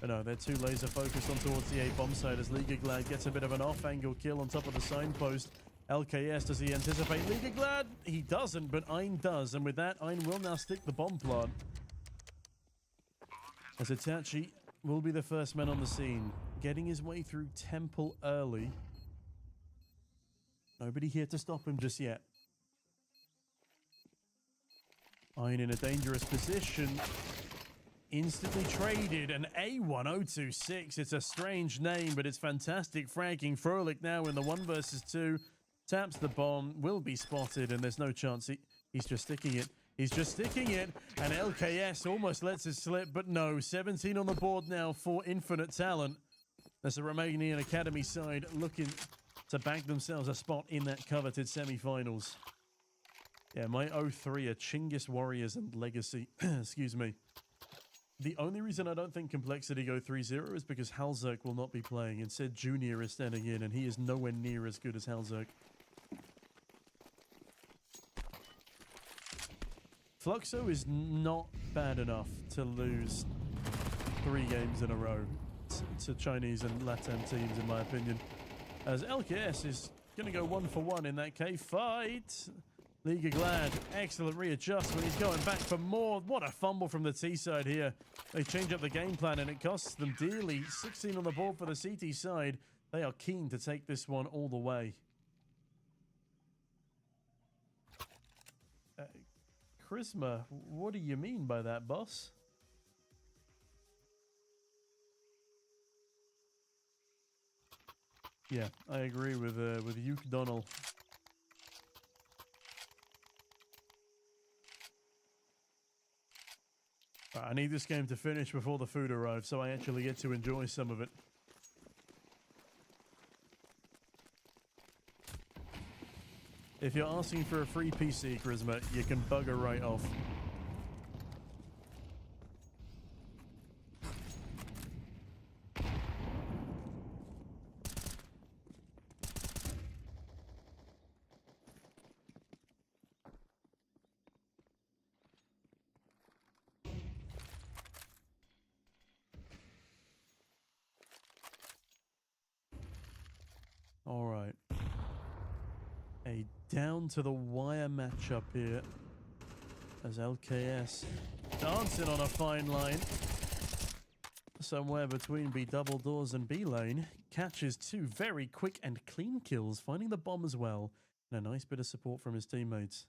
B: But no, they're too laser focused on towards the A bomb side as yxngstxr gets a bit of an off-angle kill on top of the signpost. LKS, does he anticipate yxngstxr? He doesn't, but Ein does. And with that, Ein will now stick the bomb plant. As Itachi will be the first man on the scene, getting his way through Temple early. Nobody here to stop him just yet. Ein in a dangerous position. Instantly traded, an A1026. It's a strange name, but it's fantastic fragging. Frolic now in the 1 versus 2. Taps the bomb, will be spotted, and there's no chance. He's just sticking it. He's just sticking it, and LKS almost lets it slip, but no. 17 on the board now for Infinite Talent. There's a Romanian Academy side looking to bag themselves a spot in that coveted semi-finals. Yeah, my 0-3 are Chinggis Warriors and Legacy. Excuse me. The only reason I don't think Complexity go 3-0 is because Halzerk will not be playing. Instead, Junior is standing in, and he is nowhere near as good as Halzerk. Fluxo is not bad enough to lose 3 games in a row to Chinese and Latam teams, in my opinion. As LKS is going to go 1-for-1 in that cave fight. yxngstxr, excellent readjustment. He's going back for more. What a fumble from the T side here. They change up the game plan and it costs them dearly. 16 on the board for the CT side. They are keen to take this one all the way. Charisma, what do you mean by that, boss? Yeah, I agree with Uke Donnell. Right, I need this game to finish before the food arrives, so I actually get to enjoy some of it. If you're asking for a free PC, Charisma, you can bugger right off. All right. A down to the wire matchup here as LKS dancing on a fine line somewhere between B double doors and B lane, catches 2 very quick and clean kills, finding the bomb as well, and a nice bit of support from his teammates.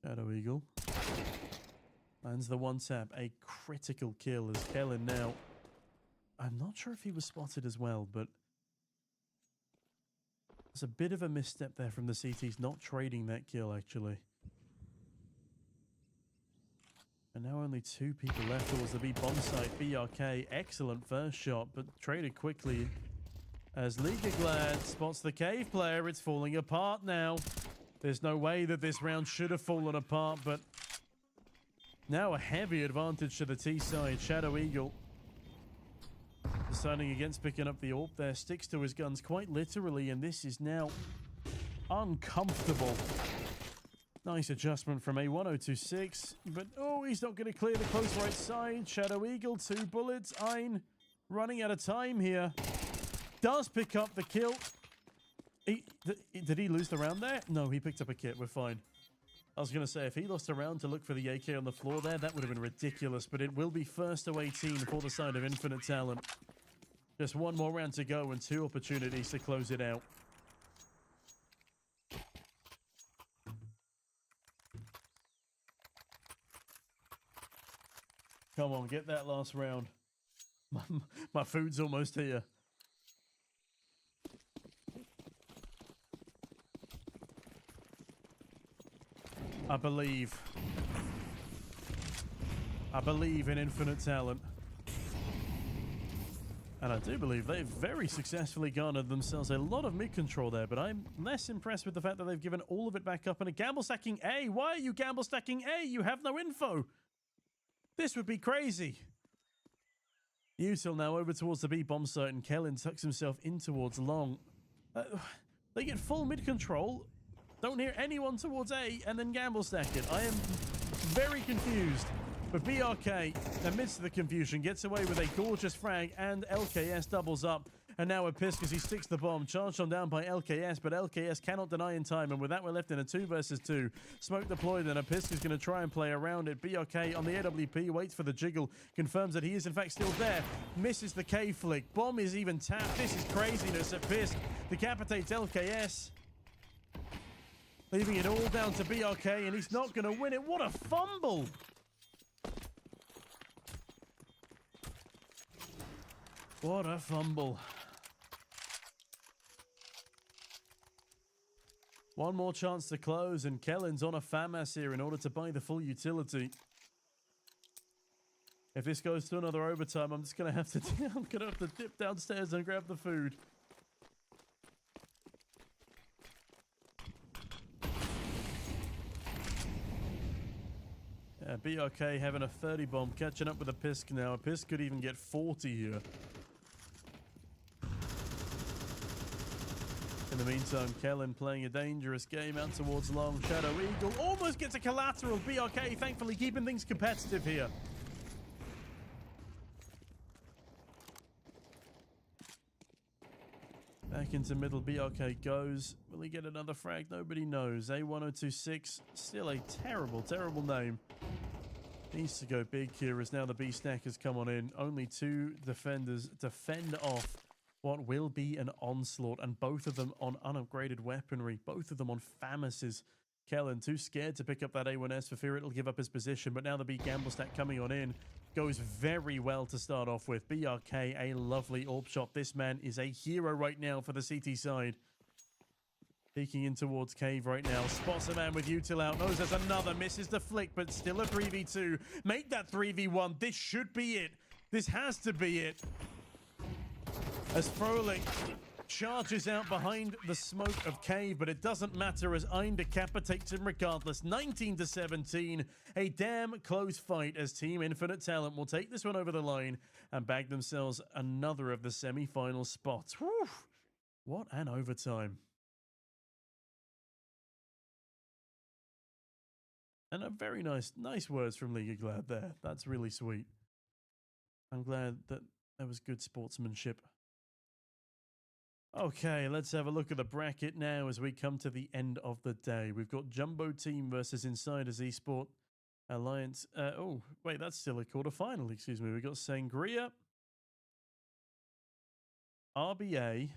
B: Shadow Eagle lands the 1-tap, a critical kill as Kellen now. I'm not sure if he was spotted as well, but there's a bit of a misstep there from the CTs not trading that kill, actually. And now only 2 people left towards the B bomb site. BRK, excellent first shot, but traded quickly as yxngstxr spots the cave player. It's falling apart now. There's no way that this round should have fallen apart, but now a heavy advantage to the T side. Shadow Eagle deciding against picking up the AWP there, sticks to his guns quite literally, and this is now uncomfortable. Nice adjustment from A1026, but oh, he's not going to clear the close right side. Shadow Eagle, 2 bullets. Ein running out of time here. Does pick up the kill. Did he lose the round there? No, he picked up a kit. We're fine. I was going to say, if he lost a round to look for the AK on the floor there, that would have been ridiculous, but it will be first to 18 for the side of Infinite Talent. Just 1 more round to go and 2 opportunities to close it out. Come on, get that last round. My food's almost here. I believe in Infinite Talent. And I do believe they've very successfully garnered themselves a lot of mid-control there, but I'm less impressed with the fact that they've given all of it back up. And a gamble stacking A. Why are you gamble stacking A? You have no info. This would be crazy. Util now over towards the B bomb site, and Kellen tucks himself in towards long. They get full mid control. Don't hear anyone towards A, and then gamble stack it. I am very confused. But BRK, amidst the confusion, gets away with a gorgeous frag, and LKS doubles up. And now a piss because he sticks the bomb. Charged on down by LKS, but LKS cannot deny in time. And with that, we're left in a 2 versus 2. Smoke deployed, and a piss is going to try and play around it. BRK on the AWP, waits for the jiggle, confirms that he is in fact still there. Misses the K flick. Bomb is even tapped. This is craziness. A piss decapitates LKS, leaving it all down to BRK, and he's not going to win it. What a fumble! What a fumble. One more chance to close, and Kellen's on a FAMAS here in order to buy the full utility. If this goes to another overtime, I'm just gonna have to dip downstairs and grab the food. Yeah, BRK having a 30 bomb, catching up with a Pisk now. A Pisk could even get 40 here. In the meantime, Kellen playing a dangerous game out towards long. Shadow Eagle almost gets a collateral. BRK thankfully keeping things competitive here. Back into middle, BRK goes. Will he get another frag? Nobody knows. A1026, still a terrible, terrible name. Needs to go big here as now the B stack has come on in. Only 2 defenders to fend off what will be an onslaught, and both of them on unupgraded weaponry, both of them on FAMASes. Kellen too scared to pick up that A1S for fear it'll give up his position, but now the B gamble stack coming on in goes very well to start off with. BRK, a lovely AWP shot. This man is a hero right now for the CT side. Peeking in towards Cave right now. Spots a man with Util out. Knows there's another. Misses the flick, but still a 3v2. Make that 3v1. This should be it. This has to be it. As Froling charges out behind the smoke of Cave, but it doesn't matter as Ein decapitates him regardless. 19-17, a damn close fight as Team Infinite Talent will take this one over the line and bag themselves another of the semi-final spots. Whew. What an overtime. And a very nice words from League of Glad there. That's really sweet. I'm glad that there was good sportsmanship. Okay, let's have a look at the bracket now as we come to the end of the day. We've got Jumbo Team versus Insiders Esport Alliance. Oh, wait, that's still a quarterfinal, excuse me. We've got Sangria, RBA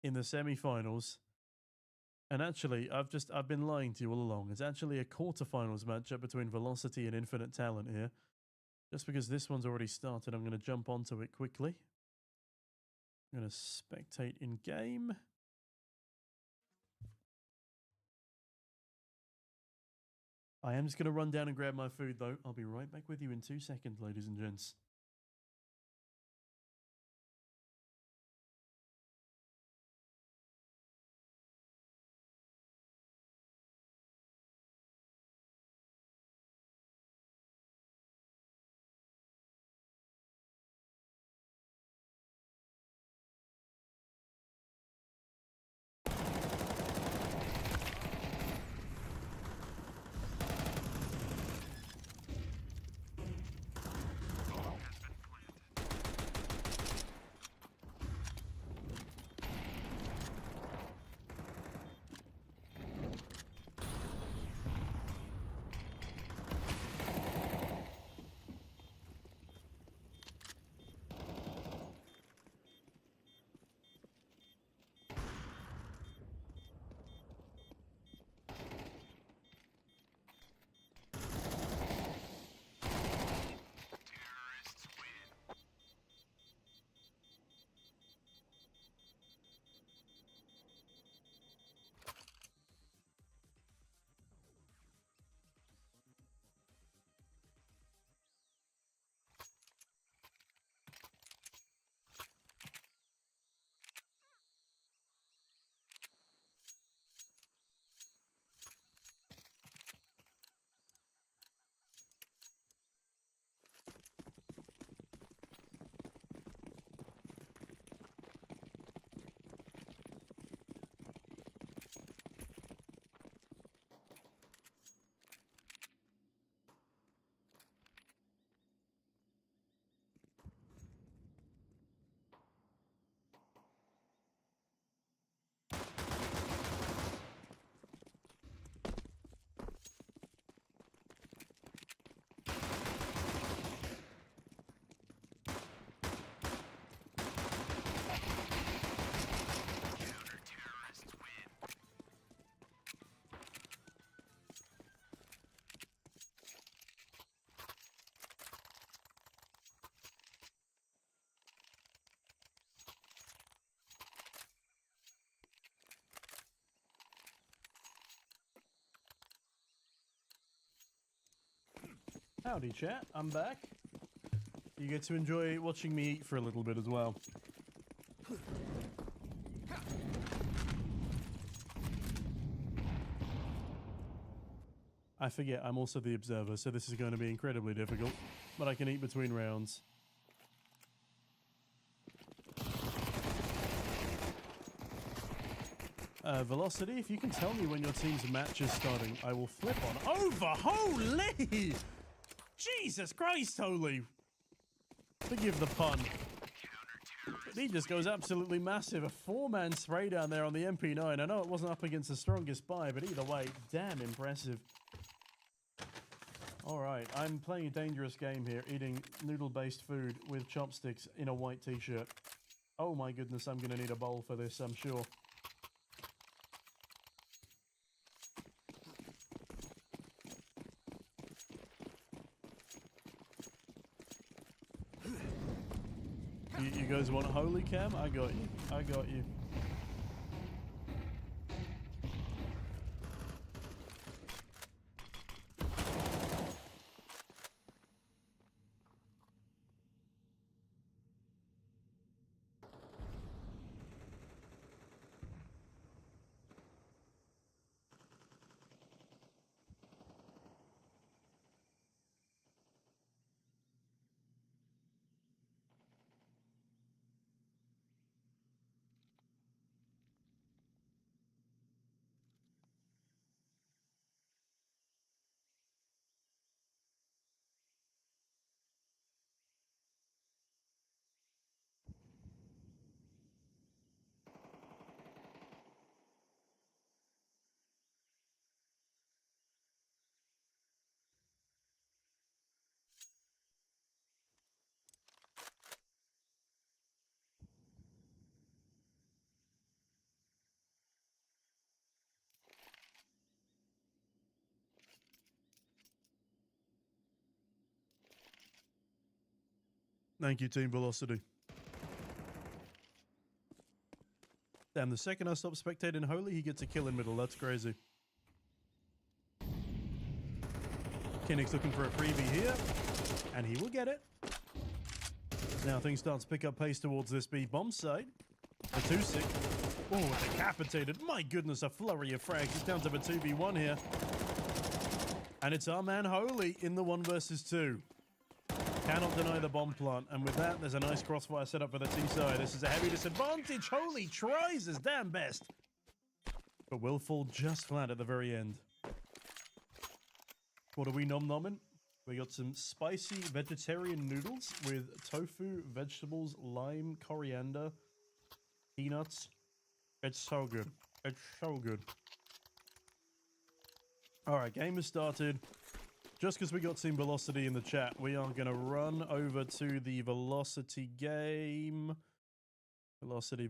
B: in the semi-finals. And actually, I've been lying to you all along. It's actually a quarterfinals matchup between Velocity and Infinite Talent here. Just because this one's already started, I'm going to jump onto it quickly. I'm going to spectate in game. I am just going to run down and grab my food though. I'll be right back with you in 2 seconds, ladies and gents. Howdy, chat. I'm back. You get to enjoy watching me eat for a little bit as well. I forget I'm also the observer, so this is going to be incredibly difficult, but I can eat between rounds. Velocity, if you can tell me when your team's match is starting, I will flip on over. Holy! Jesus Christ, holy! Forgive the pun. But he just goes absolutely massive. A 4-man spray down there on the MP9. I know it wasn't up against the strongest buy, but either way, damn impressive. Alright, I'm playing a dangerous game here, eating noodle-based food with chopsticks in a white t-shirt. Oh my goodness, I'm gonna need a bowl for this, I'm sure. You guys want holy cam? I got you. I got you. Thank you, Team Velocity. Damn, the second I stop spectating Holy, he gets a kill in middle. That's crazy. Kinnick's looking for a freebie here, and he will get it. Now things start to pick up pace towards this B bomb site. A 2-6. Oh, decapitated. My goodness, a flurry of frags. It's down to the 2v1 here. And it's our man Holy in the 1 versus 2. Cannot deny the bomb plant, and with that, there's a nice crossfire set up for the T side. This is a heavy disadvantage. Holy tries his damn best, but will fall just flat at the very end. What are we nom-nomming? We got some spicy vegetarian noodles with tofu, vegetables, lime, coriander, peanuts. It's so good. It's so good. All right, game has started. Just because we got Team Velocity in the chat, we are going to run over to the Velocity game. Velocity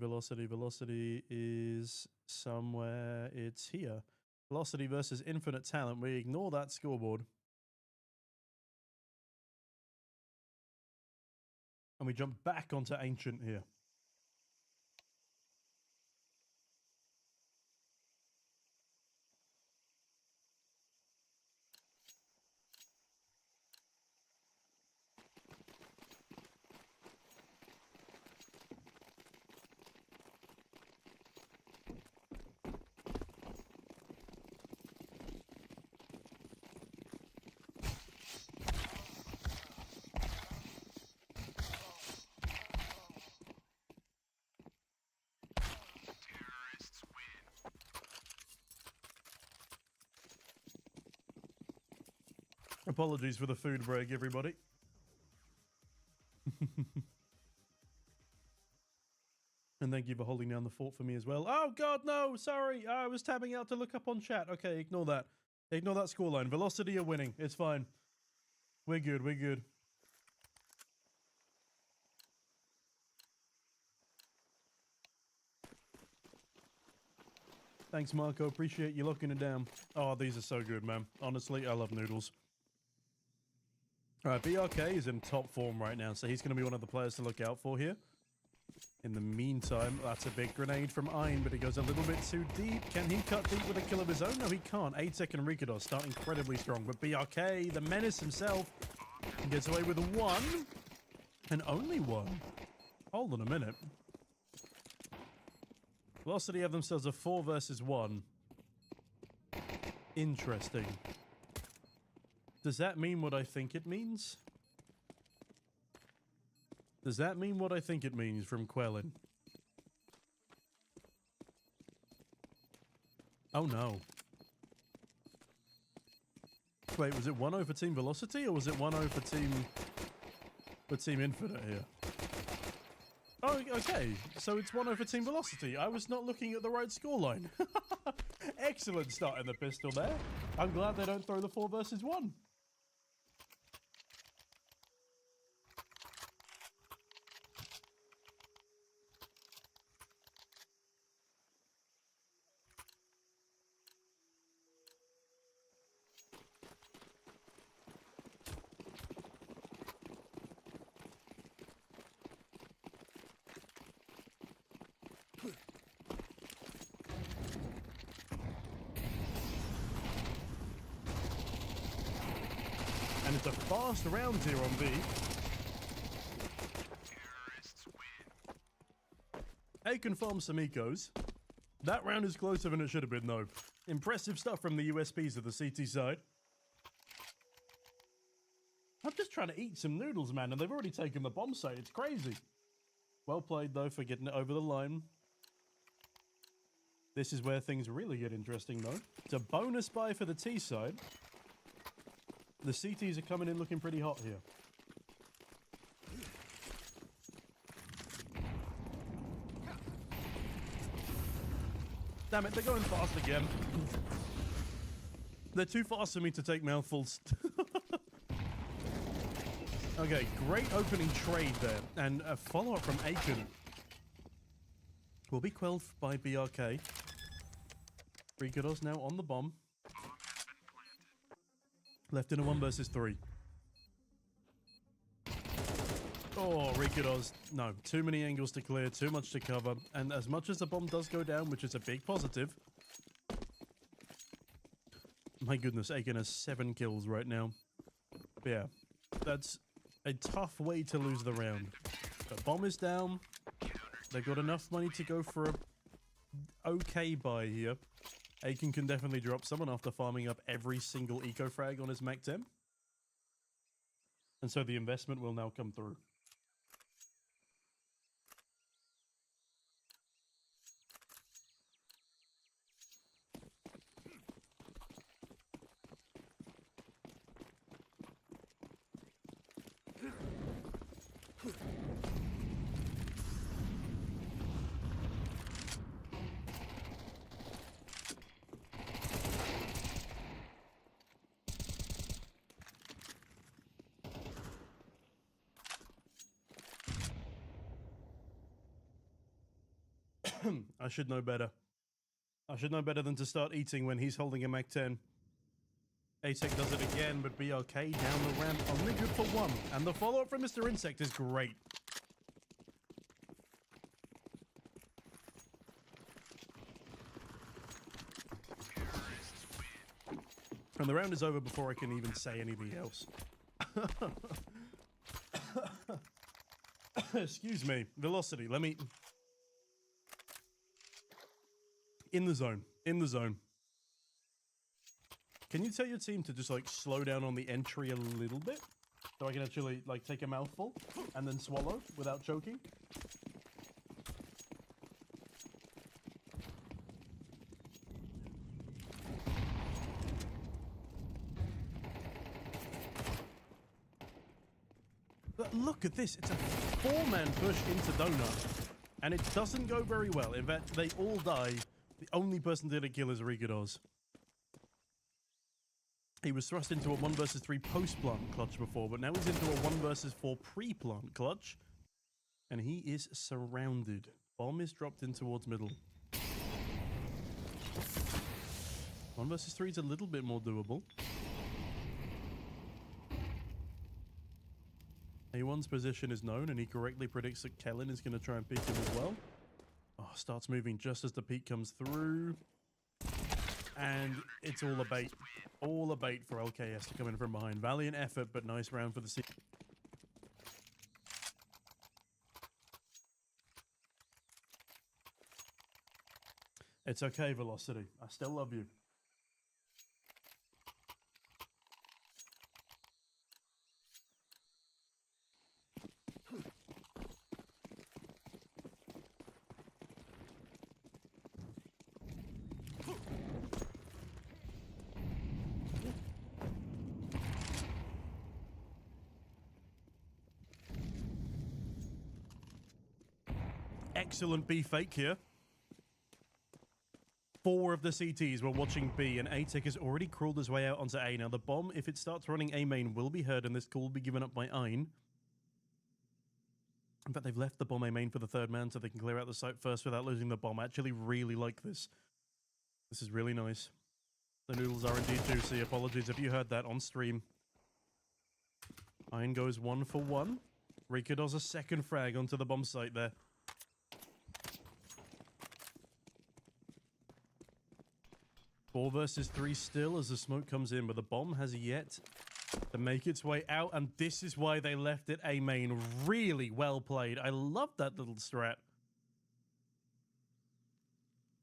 B: is somewhere. It's here. Velocity versus Infinite Talent. We ignore that scoreboard. And we jump back onto Ancient here. Apologies for the food break, everybody. And thank you for holding down the fort for me as well. Oh, God, no. Sorry. I was tabbing out to look up on chat. Okay, ignore that. Ignore that scoreline. Velocity are winning. It's fine. We're good. We're good. Thanks, Marco. Appreciate you locking it down. Oh, these are so good, man. Honestly, I love noodles. All right, BRK is in top form right now, so he's going to be one of the players to look out for here. In the meantime, that's a big grenade from Ein, but he goes a little bit too deep. Can he cut deep with a kill of his own? No, he can't. Atek and Rikados start incredibly strong, but BRK, the menace himself, gets away with one, and only one. Hold on a minute. Velocity have themselves a 4 versus 1. Interesting. Does that mean what I think it means? Does that mean what I think it means from Quellin? Oh no. Wait, was it 1-0 for Team Velocity or was it 1-0 for Team Infinite here? Oh, okay. So it's 1-0 for Team Velocity. I was not looking at the right scoreline. Excellent start in the pistol there. I'm glad they don't throw the 4 versus 1. And it's a fast round here on B.
C: Terrorists win.
B: A confirms some ecos. That round is closer than it should have been, though. Impressive stuff from the USPs of the CT side. I'm just trying to eat some noodles, man, and they've already taken the bomb site. It's crazy. Well played, though, for getting it over the line. This is where things really get interesting, though. It's a bonus buy for the T side. The CTs are coming in looking pretty hot here. Damn it, they're going fast again. They're too fast for me to take mouthfuls. Okay, great opening trade there. And a follow-up from Aiken. Will be quelled by BRK. Rikados now on the bomb. Left in a 1 versus 3. Oh, Rikados. No, too many angles to clear, too much to cover. And as much as the bomb does go down, which is a big positive. My goodness, Aiken has 7 kills right now. But yeah, that's a tough way to lose the round. The bomb is down. They've got enough money to go for a okay buy here. Aiken can definitely drop someone after farming up every single eco frag on his Mac 10. And so the investment will now come through. I should know better. I should know better than to start eating when he's holding a Mac 10. Atek does it again, but BRK down the ramp, only good for 1. And the follow-up from Mr. Insect is great. And the round is over before I can even say anything else. Excuse me. Velocity, let me... In the zone. In the zone. Can you tell your team to just, like, slow down on the entry a little bit? So I can actually, like, take a mouthful and then swallow without choking? But look at this. It's a 4-man push into Donut. And it doesn't go very well. In fact, they all die. The only person that didn't kill is Rikados. He was thrust into a 1 versus 3 post-plant clutch before, but now he's into a 1 versus 4 pre-plant clutch. And he is surrounded. Bomb is dropped in towards middle. 1 versus 3 is a little bit more doable. A1's position is known, and he correctly predicts that Kellen is going to try and peek him as well. Oh, starts moving just as the peek comes through. And it's all a bait. All a bait for LKS to come in from behind. Valiant effort, but nice round for the C. It's okay, Velocity. I still love you. Excellent B fake here. 4 of the CTs were watching B, and A-Tech has already crawled his way out onto A. Now, the bomb, if it starts running A main, will be heard, and this call will be given up by Ein. In fact, they've left the bomb A main for the third man, so they can clear out the site first without losing the bomb. I actually really like this. This is really nice. The noodles are indeed juicy. Apologies if you heard that on stream. Ein goes 1 for 1. Rika does a second frag onto the bomb site there. Four versus 3 still as the smoke comes in, but the bomb has yet to make its way out, and this is why they left it A main. Really well played. I love that little strat.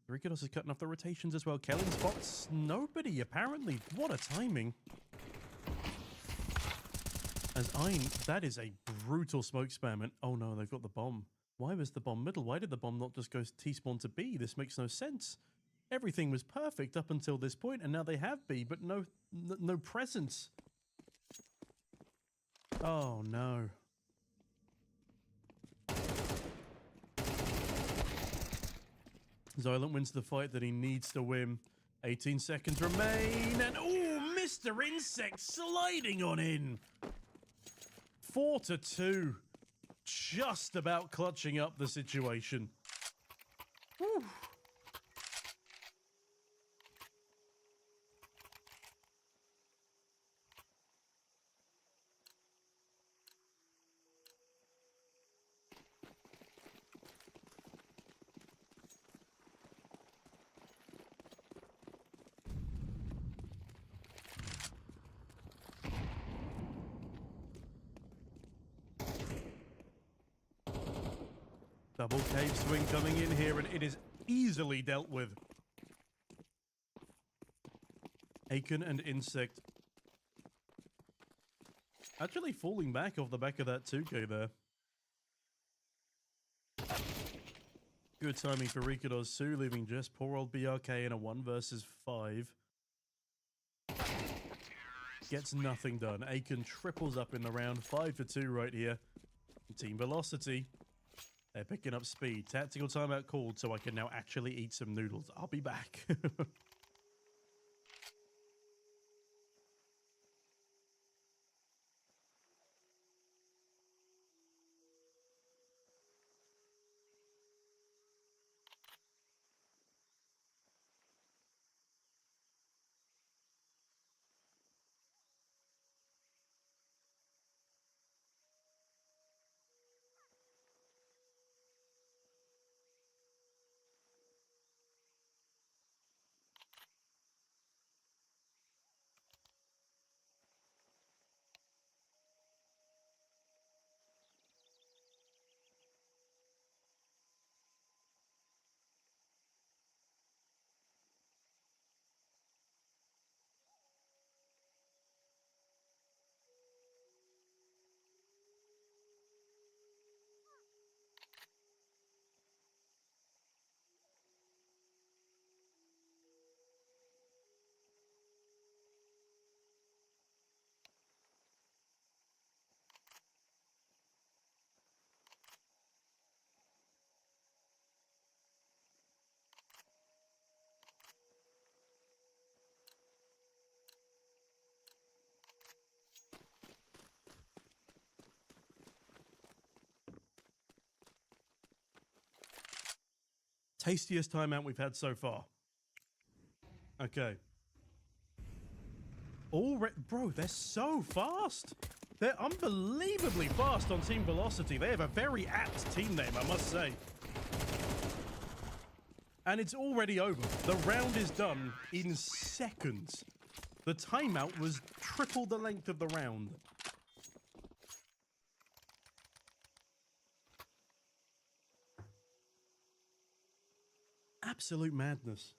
B: Rikidos is cutting off the rotations as well. Kellen spots nobody, apparently. What a timing. As Ein, that is a brutal smoke spam, and oh no, they've got the bomb. Why was the bomb middle? Why did the bomb not just go T-spawn to B? This makes no sense. Everything was perfect up until this point, and now they have B, but no presence. Oh no. Xylent wins the fight that he needs to win. 18 seconds remain, and oh, Mr. Insect sliding on in. 4-2. Just about clutching up the situation. Whew. Double cave swing coming in here, and it is easily dealt with. Aiken and Insect actually falling back off the back of that 2K there. Good timing for Rikidos too, leaving just poor old BRK in a 1 versus 5. Gets nothing done. Aiken triples up in the round. 5-2 right here. Team Velocity. They're picking up speed. Tactical timeout called, so I can now actually eat some noodles. I'll be back. Tastiest timeout we've had so far. Okay. Bro, they're so fast. They're unbelievably fast on Team Velocity. They have a very apt team name, I must say. And it's already over. The round is done in seconds. The timeout was triple the length of the round. Absolute madness.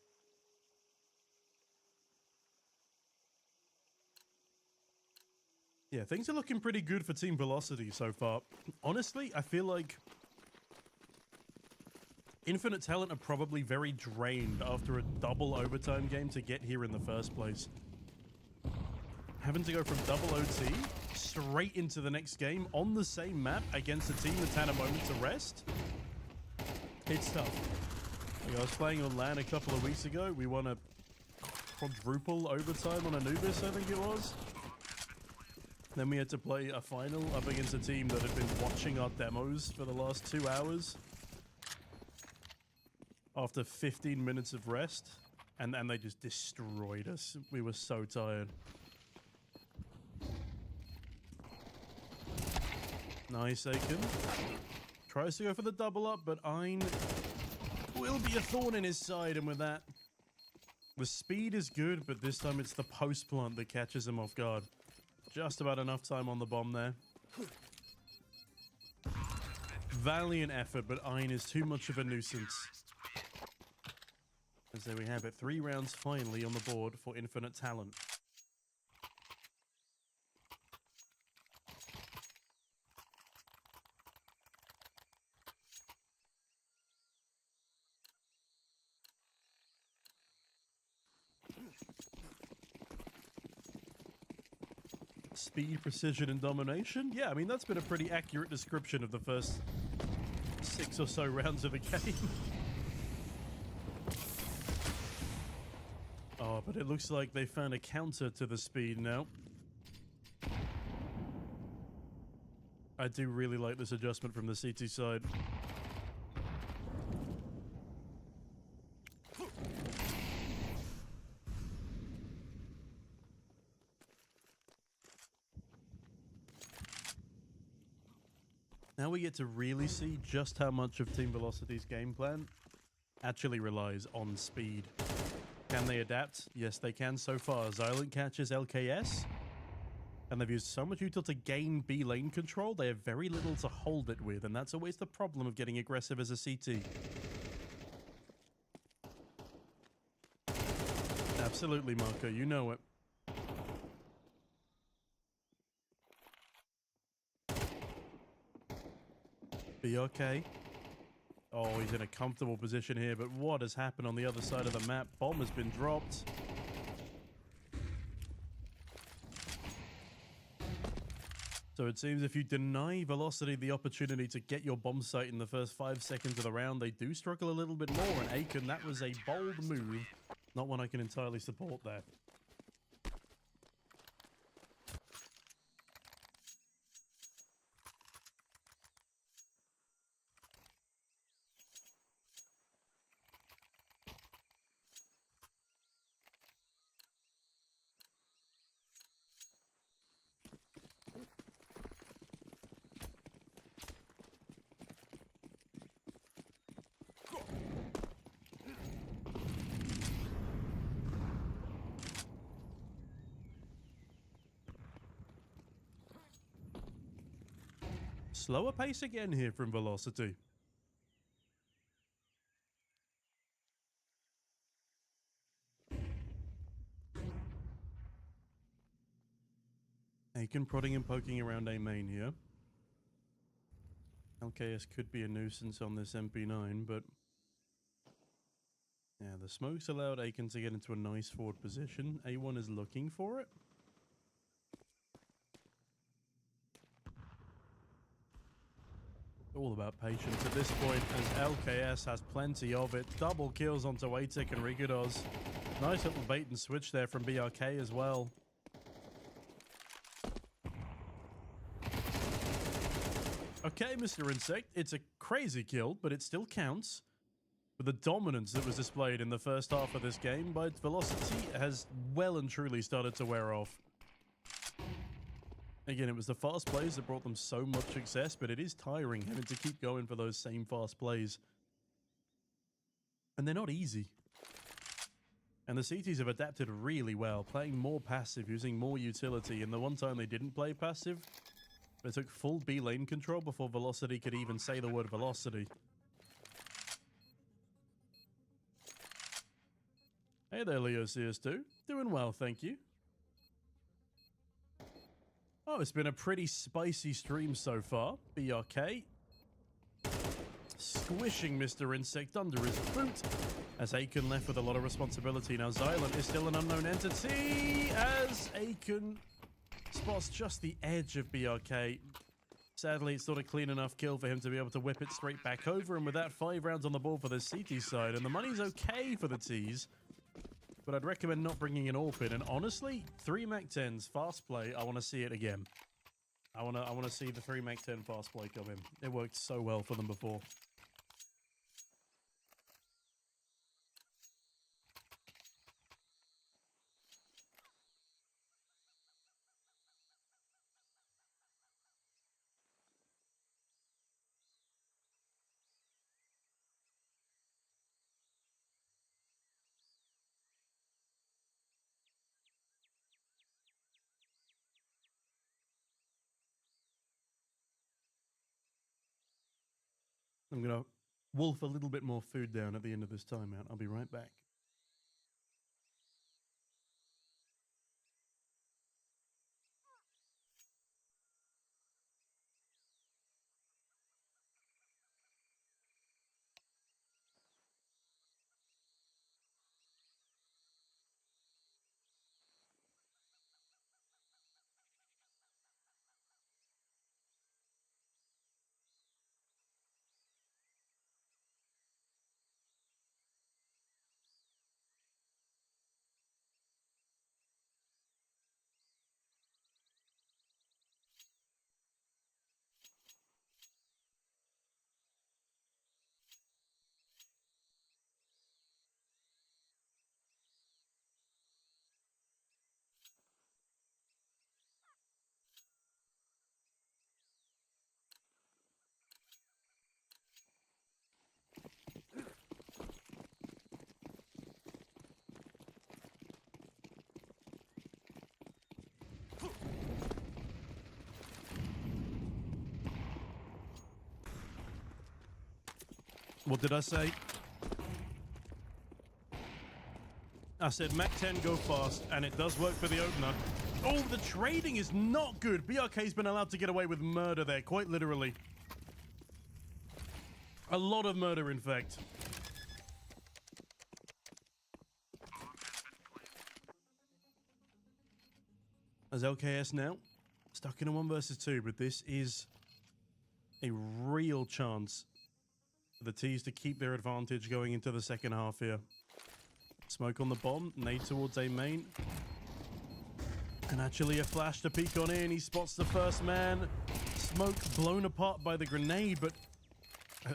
B: Yeah, things are looking pretty good for Team Velocity so far. Honestly, I feel like Infinite Talent are probably very drained after a double overtime game to get here in the first place. Having to go from double OT straight into the next game on the same map against a team that's had a moment to rest. It's tough. Like I was playing on LAN a couple of weeks ago. We won a quadruple overtime on Anubis, I think it was. Then we had to play a final up against a team that had been watching our demos for the last 2 hours. After 15 minutes of rest. And they just destroyed us. We were so tired. Nice, Aiken. Tries to go for the double up, but Ein will be a thorn in his side, and with that, the speed is good, but this time it's the post plant that catches him off guard. Just about enough time on the bomb there. Valiant effort, but Ein is too much of a nuisance. As there we have it, 3 rounds finally on the board for Infinite Talent. Speed, precision, and domination? Yeah, I mean, that's been a pretty accurate description of the first 6 or so rounds of a game. Oh, but it looks like they found a counter to the speed now. I do really like this adjustment from the CT side. Now we get to really see just how much of Team Velocity's game plan actually relies on speed. Can they adapt? Yes, they can so far. Xylent catches LKS, and they've used so much util to gain B lane control, they have very little to hold it with, and that's always the problem of getting aggressive as a CT. Absolutely, Marco, you know it. Be okay. Oh, he's in a comfortable position here, but what has happened on the other side of the map? Bomb has been dropped. So it seems if you deny Velocity the opportunity to get your bomb site in the first 5 seconds of the round, they do struggle a little bit more. And Aiken, that was a bold move. Not one I can entirely support there. Slower pace again here from Velocity. Aiken prodding and poking around A main here. LKS could be a nuisance on this MP9, but yeah, the smokes allowed Aiken to get into a nice forward position. A1 is looking for it. All about patience at this point, as LKS has plenty of it. Double kills onto Atik and Rigados. Nice little bait and switch there from BRK as well. Okay, Mr. Insect, it's a crazy kill, but it still counts. But the dominance that was displayed in the first half of this game by Velocity has well and truly started to wear off. Again, it was the fast plays that brought them so much success, but it is tiring having to keep going for those same fast plays. And they're not easy. And the CTs have adapted really well, playing more passive, using more utility. And the one time they didn't play passive, they took full B lane control before Velocity could even say the word Velocity. Hey there, Leo CS2. Doing well, thank you. Oh, it's been a pretty spicy stream so far. BRK squishing Mr. Insect under his boot as Aiken left with a lot of responsibility. Now Xylem is still an unknown entity as Aiken spots just the edge of BRK. Sadly, it's not a clean enough kill for him to be able to whip it straight back over, and with that, 5 rounds on the board for the CT side, and the money's okay for the T's. But I'd recommend not bringing an AWP in. And honestly, 3 Mac-10s fast play, I want to see it again. I want to see the 3 Mac-10 fast play come in. It worked so well for them before. I'm going to wolf a little bit more food down at the end of this timeout. I'll be right back. What did I say? I said Mac-10 go fast, and it does work for the opener. Oh, the trading is not good. BRK's been allowed to get away with murder there, quite literally. A lot of murder, in fact. As LKS now, stuck in a 1 versus 2, but this is a real chance for the T's to keep their advantage going into the second half here. Smoke on the bomb, nade towards A main. And actually a flash to peek on in. He spots the first man. Smoke blown apart by the grenade, but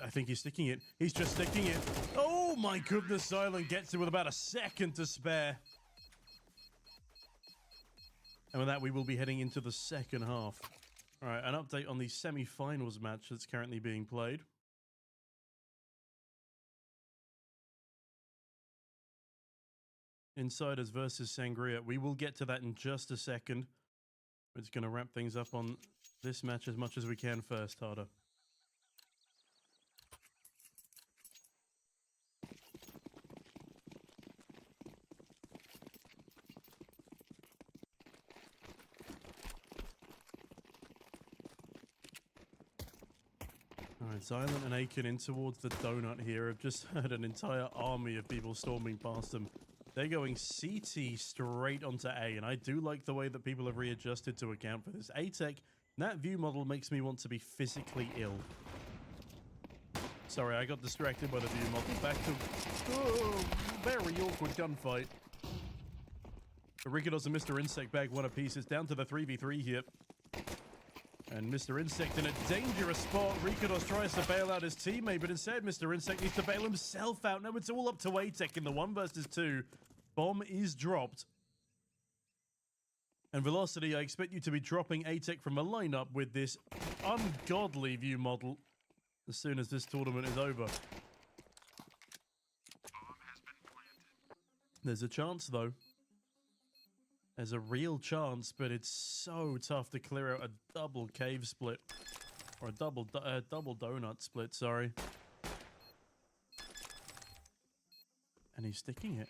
B: I think he's sticking it. He's just sticking it. Oh my goodness, Silent gets it with about a second to spare. And with that, we will be heading into the second half. All right, an update on the semi-finals match that's currently being played. Insiders versus Sangria. We will get to that in just a second. We're just going to wrap things up on this match as much as we can first, Harder. Alright, Silent and Aiken in towards the donut here. I've just heard an entire army of people storming past them. They're going CT straight onto A, and I do like the way that people have readjusted to account for this. A-Tech, that view model makes me want to be physically ill. Sorry, I got distracted by the view model. Back to very awkward gunfight. Ricodos and Mr. Insect bag one apiece. It's down to the 3v3 here. And Mr. Insect in a dangerous spot. Ricodos tries to bail out his teammate, but instead Mr. Insect needs to bail himself out. Now it's all up to A-Tech in the 1 versus 2. Bomb is dropped. And Velocity, I expect you to be dropping ATEC from a lineup with this ungodly view model as soon as this tournament is over. There's a chance, though. There's a real chance, but it's so tough to clear out a double cave split. Or a double donut split, sorry. And he's sticking it.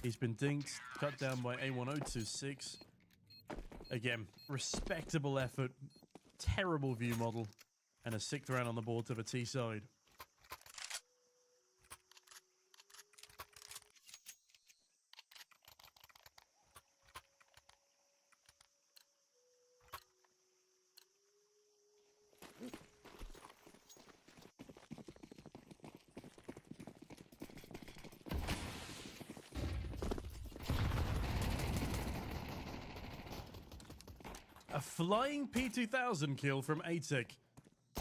B: He's been dinked, cut down by A1026. Again, respectable effort, terrible view model, and a 6th round on the board to the T side. A flying P2000 kill from ATEC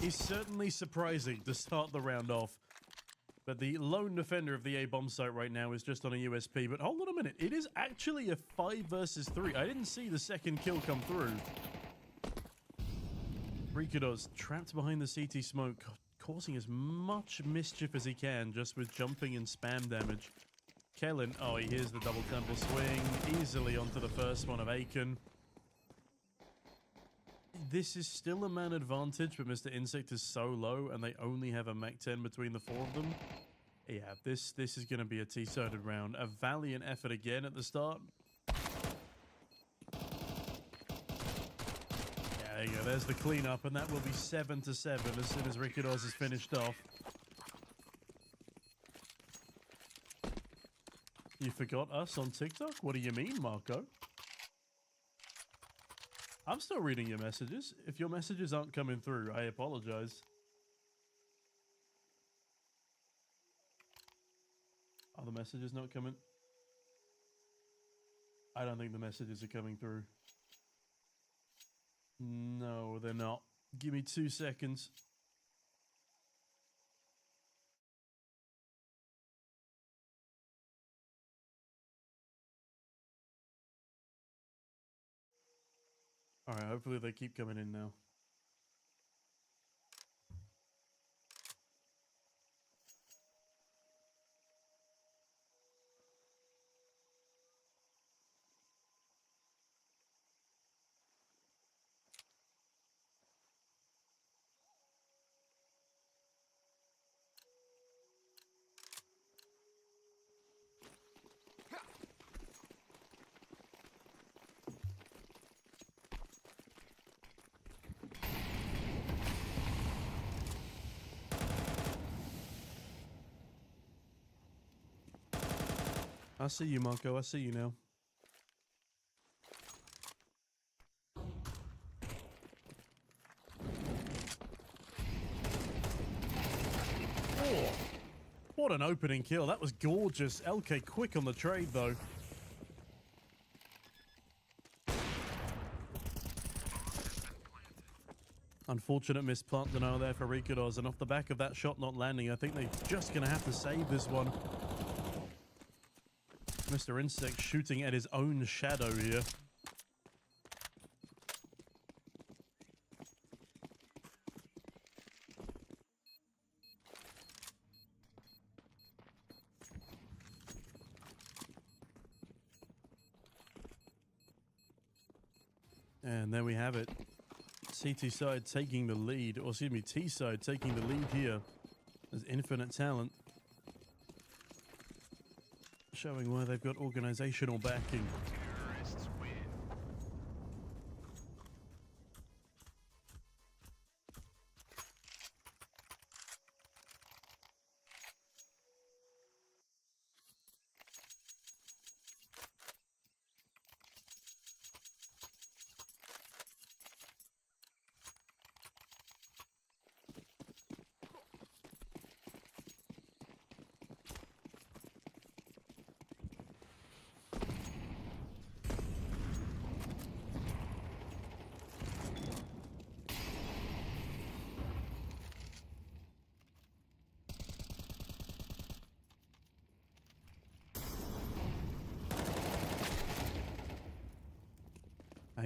B: is certainly surprising to start the round off. But the lone defender of the A bomb site right now is just on a USP. But hold on a minute, it is actually a 5 versus 3. I didn't see the second kill come through. Rikados trapped behind the CT smoke, causing as much mischief as he can just with jumping and spam damage. Kellen, oh, he hears the double temple swing, easily onto the first one of Aiken. This is still a man advantage, but Mr. Insect is so low, and they only have a Mach 10 between the 4 of them. Yeah, this is going to be a T-sided round. A valiant effort again at the start. Yeah, there you go. There's the cleanup, and that will be 7-7 as soon as Rickados is finished off. You forgot us on TikTok? What do you mean, Marco? I'm still reading your messages. If your messages aren't coming through, I apologize. Are the messages not coming? I don't think the messages are coming through. No, they're not. Give me 2 seconds. Alright, hopefully they keep coming in now. I see you, Marco. I see you now. Oh, what an opening kill. That was gorgeous. LK quick on the trade, though. Unfortunate misplant denial there for Rikados, and off the back of that shot not landing, I think they're just going to have to save this one. Mr. Insect shooting at his own shadow here. And there we have it. CT side taking the lead, or excuse me, T side taking the lead here. There's infinite talent. Showing why they've got organizational backing.
C: Terrorists win.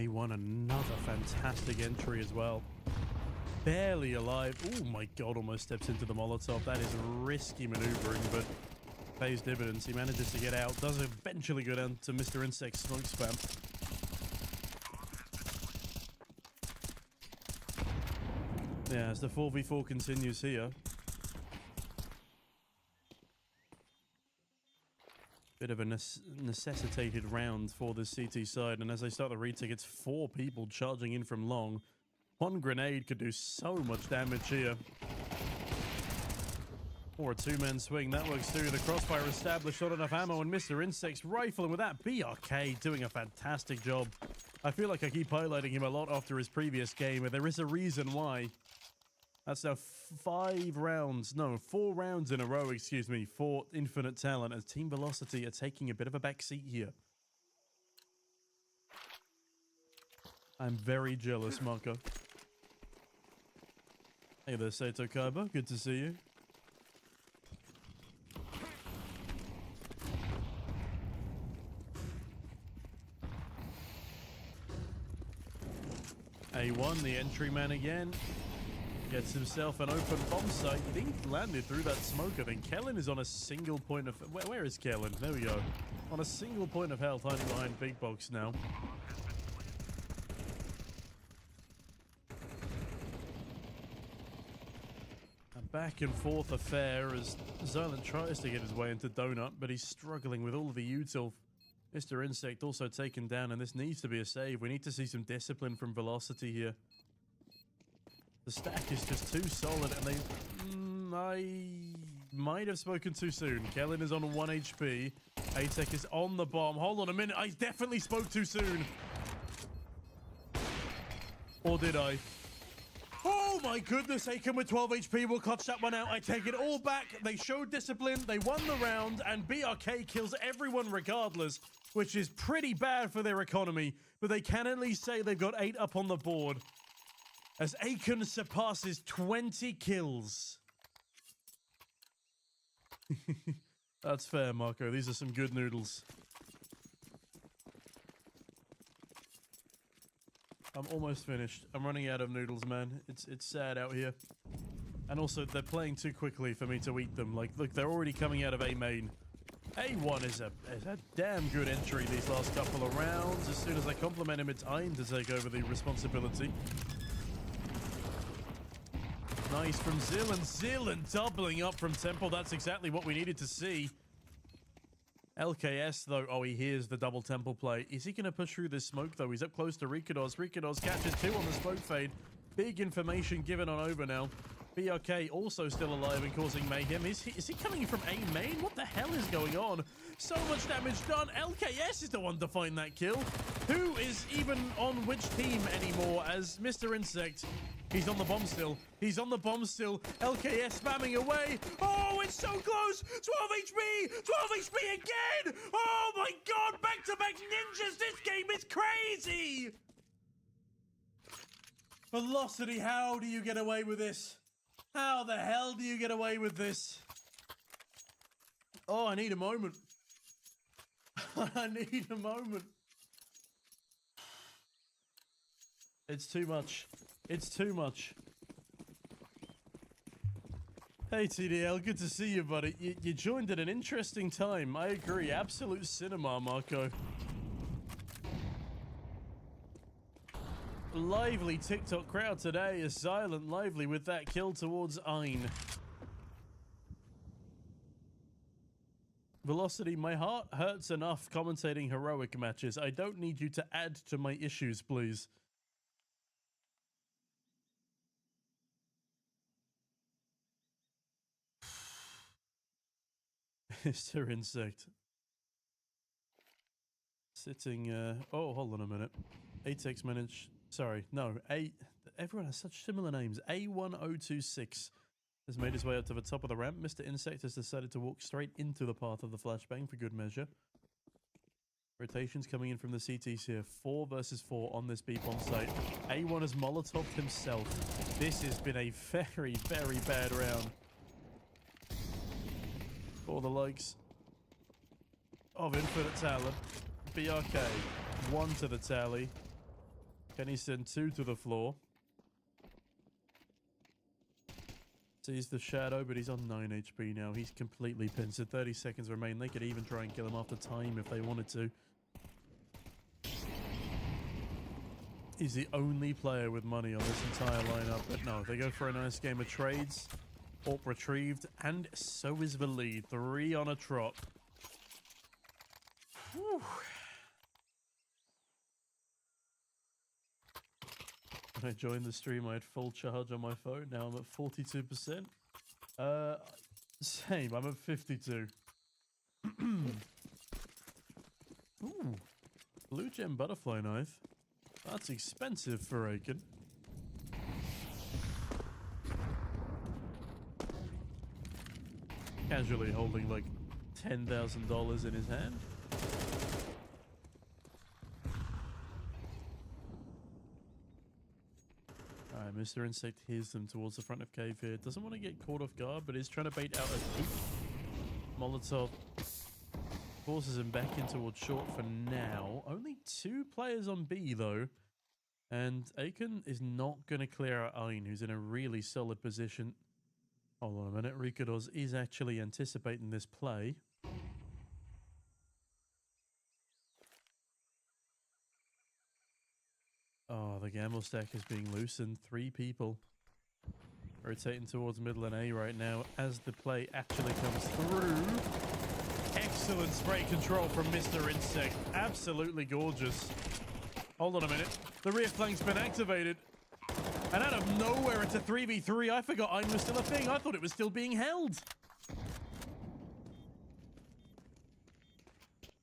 B: A1, another fantastic entry as well. Barely alive. Oh my god, almost steps into the Molotov. That is risky maneuvering, but pays dividends. He manages to get out. Does eventually go down to Mr. Insect's smoke spam. Yeah, as the 4v4 continues here. Bit of a necessitated round for the CT side, and as they start the retake, it's 4 people charging in from long. One grenade could do so much damage here. Or a 2-man swing, that works too. The crossfire established, not enough ammo, and Mr. Insect's rifle, and with that, BRK doing a fantastic job. I feel like I keep highlighting him a lot after his previous game, and there is a reason why. That's now 4 rounds in a row, excuse me, for Infinite Talent, as Team Velocity are taking a bit of a backseat here. I'm very jealous, Marco. Hey there, Sato Kaiba. Good to see you. A1, the entry man again. Gets himself an open bomb site. I think he landed through that smoke. I think Kellen is on a single point of... Where is Kellen? There we go. On a single point of health, hiding behind Big Box now. A back and forth affair as Zylant tries to get his way into Donut, but he's struggling with all of the util. Mr. Insect also taken down, and this needs to be a save. We need to see some discipline from Velocity here. The stack is just too solid, and they... I might have spoken too soon. Kellen is on 1 HP. A-Tech is on the bomb. Hold on a minute. I definitely spoke too soon. Or did I? Oh my goodness. Aiken with 12 HP will clutch that one out. I take it all back. They showed discipline. They won the round, and BRK kills everyone regardless, which is pretty bad for their economy. But they can at least say they've got 8 up on the board. As Aiken surpasses 20 kills. That's fair, Marco. These are some good noodles. I'm almost finished. I'm running out of noodles, man. It's sad out here. And also, they're playing too quickly for me to eat them. Like, look, they're already coming out of A main. A1 is a damn good entry these last couple of rounds. As soon as I compliment him, it's Ein to take over the responsibility. Nice from Zealand doubling up from Temple. That's exactly what we needed to see. LKS, though. Oh, he hears the double Temple play. Is he going to push through this smoke, though? He's up close to Rikados. Rikados catches 2 on the smoke fade. Big information given on over now. BRK also still alive and causing mayhem. Is he coming from A main? What the hell is going on? So much damage done. LKS is the one to find that kill. Who is even on which team anymore as Mr. Insect? He's on the bomb still. He's on the bomb still. LKS spamming away. Oh, it's so close. 12 HP. 12 HP again. Oh, my God. Back-to-back ninjas. This game is crazy. Velocity, how do you get away with this? How the hell do you get away with this? Oh, I need a moment. I need a moment. It's too much. It's too much. Hey, TDL, good to see you, buddy. You joined at an interesting time. I agree. Absolute cinema, Marco. Lively TikTok crowd today is silent lively with that kill towards Ein. Velocity, my heart hurts enough commentating heroic matches. I don't need you to add to my issues, please. Mr. Insect. Sitting, oh, hold on a minute. A-Tech's managed... Sorry, no, everyone has such similar names. A1026 has made his way up to the top of the ramp. Mr. Insect has decided to walk straight into the path of the flashbang for good measure. Rotations coming in from the CTs here. 4 versus 4 on this B-bomb site. A1 has Molotoved himself. This has been a very, very bad round for the likes of Infinite Talent. BRK, 1 to the tally. Can he send 2 to the floor? Sees the shadow, but he's on 9 HP now. He's completely pincered. 30 seconds remain. They could even try and kill him after time if they wanted to. He's the only player with money on this entire lineup, but no, they go for a nice game of trades. Orp retrieved, and so is the lead. 3 on a trot. Whew. When I joined the stream, I had full charge on my phone. Now I'm at 42%. Same. I'm at 52. Ooh. Blue gem butterfly knife. That's expensive for Aiken. Casually holding like $10,000 in his hand. Alright, Mr. Insect hears them towards the front of cave here. Doesn't want to get caught off guard, but is trying to bait out a peek. Molotov forces him back in towards short for now. Only 2 players on B though. And Aiken is not going to clear out Ein, who's in a really solid position. Hold on a minute. Rikados is actually anticipating this play. Oh, the gamble stack is being loosened. 3 people rotating towards middle and A right now as the play actually comes through. Excellent spray control from Mr. Insect. Absolutely gorgeous. Hold on a minute. The rear flank's been activated. And out of nowhere, it's a 3v3. I forgot Ein was still a thing. I thought it was still being held.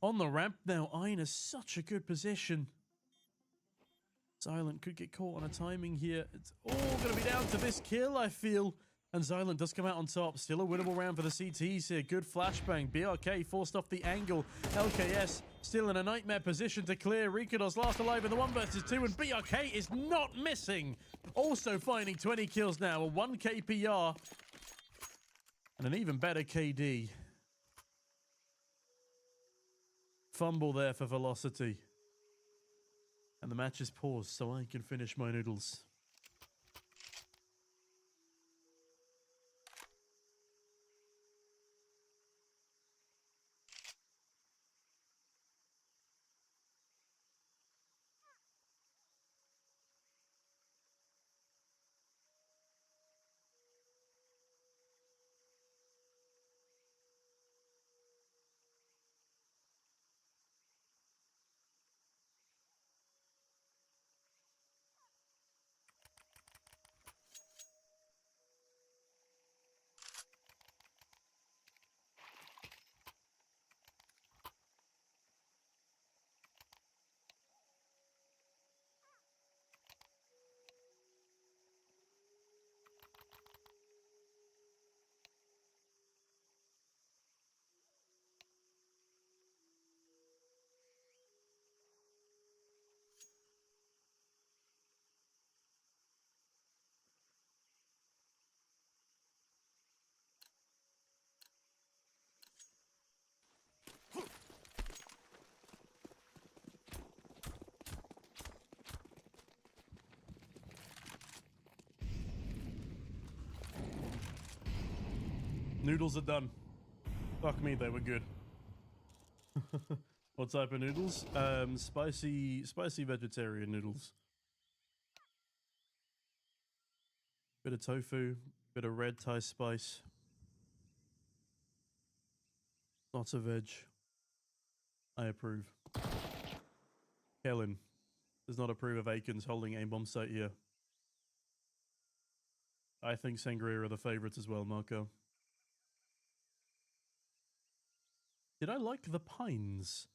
B: On the ramp now, Ein is such a good position. Silent could get caught on a timing here. It's all going to be down to this kill, I feel. And Silent does come out on top. Still a winnable round for the CTs here. Good flashbang. BRK forced off the angle. LKS still in a nightmare position to clear. Rikados last alive in the 1 versus 2. And BRK is not missing. Also finding 20 kills now. A 1 KPR. And an even better KD. Fumble there for velocity. And the match is paused so I can finish my noodles. Noodles are done. Fuck me, they were good. What type of noodles? Spicy vegetarian noodles. Bit of tofu, bit of red Thai spice. Lots of veg. I approve. Helen does not approve of Aiken's holding aim bomb site here. I think Sangria are the favorites as well, Marco. Did I like the pines?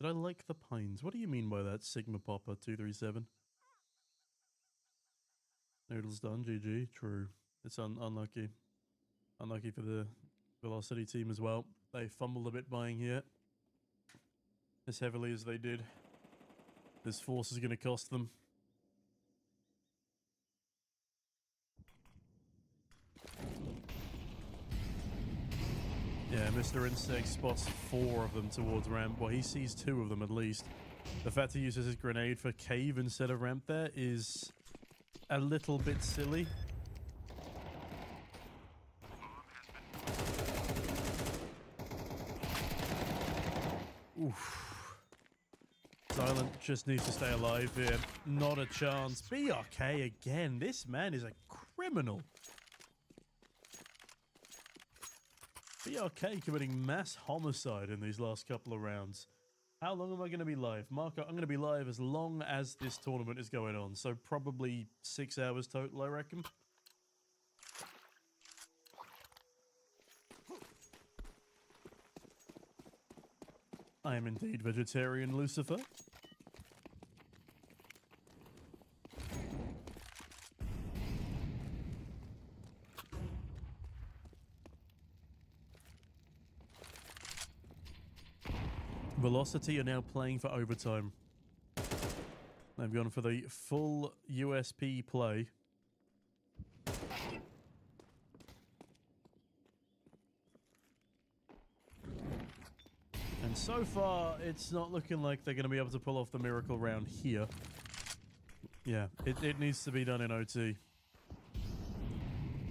B: Did I like the pines? What do you mean by that, Sigma Popper 237? Noodles done, GG. True. It's unlucky. Unlucky for the Velocity team as well. They fumbled a bit buying here. As heavily as they did. This force is going to cost them. Yeah, Mr. Insect spots 4 of them towards ramp. Well, he sees 2 of them at least. The fact he uses his grenade for cave instead of ramp there is a little bit silly. Oof. Silent just needs to stay alive here. Not a chance. BRK again. This man is a criminal. BRK committing mass homicide in these last couple of rounds. How long am I going to be live? Marco, I'm going to be live as long as this tournament is going on. So probably 6 hours total, I reckon. I am indeed vegetarian, Lucifer. Velocity are now playing for overtime. They've gone for the full USP play. And so far, it's not looking like they're going to be able to pull off the miracle round here. Yeah, it needs to be done in OT.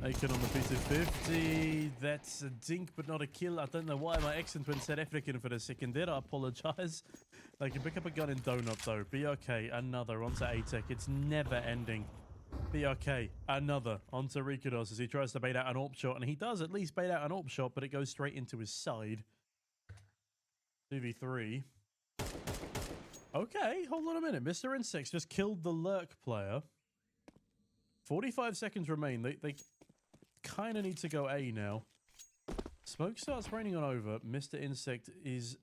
B: Aiken on the P250. That's a dink, but not a kill. I don't know why my accent went South African for the second there. I apologize. They can pick up a gun in Donut, though. BRK, another onto ATEC. It's never ending. BRK, another onto Rikudos as he tries to bait out an AWP shot. And he does at least bait out an AWP shot, but it goes straight into his side. 2v3. Okay, hold on a minute. Mr. Insects just killed the Lurk player. 45 seconds remain. They kind of need to go A now. Smoke starts raining on over. Mr. Insect is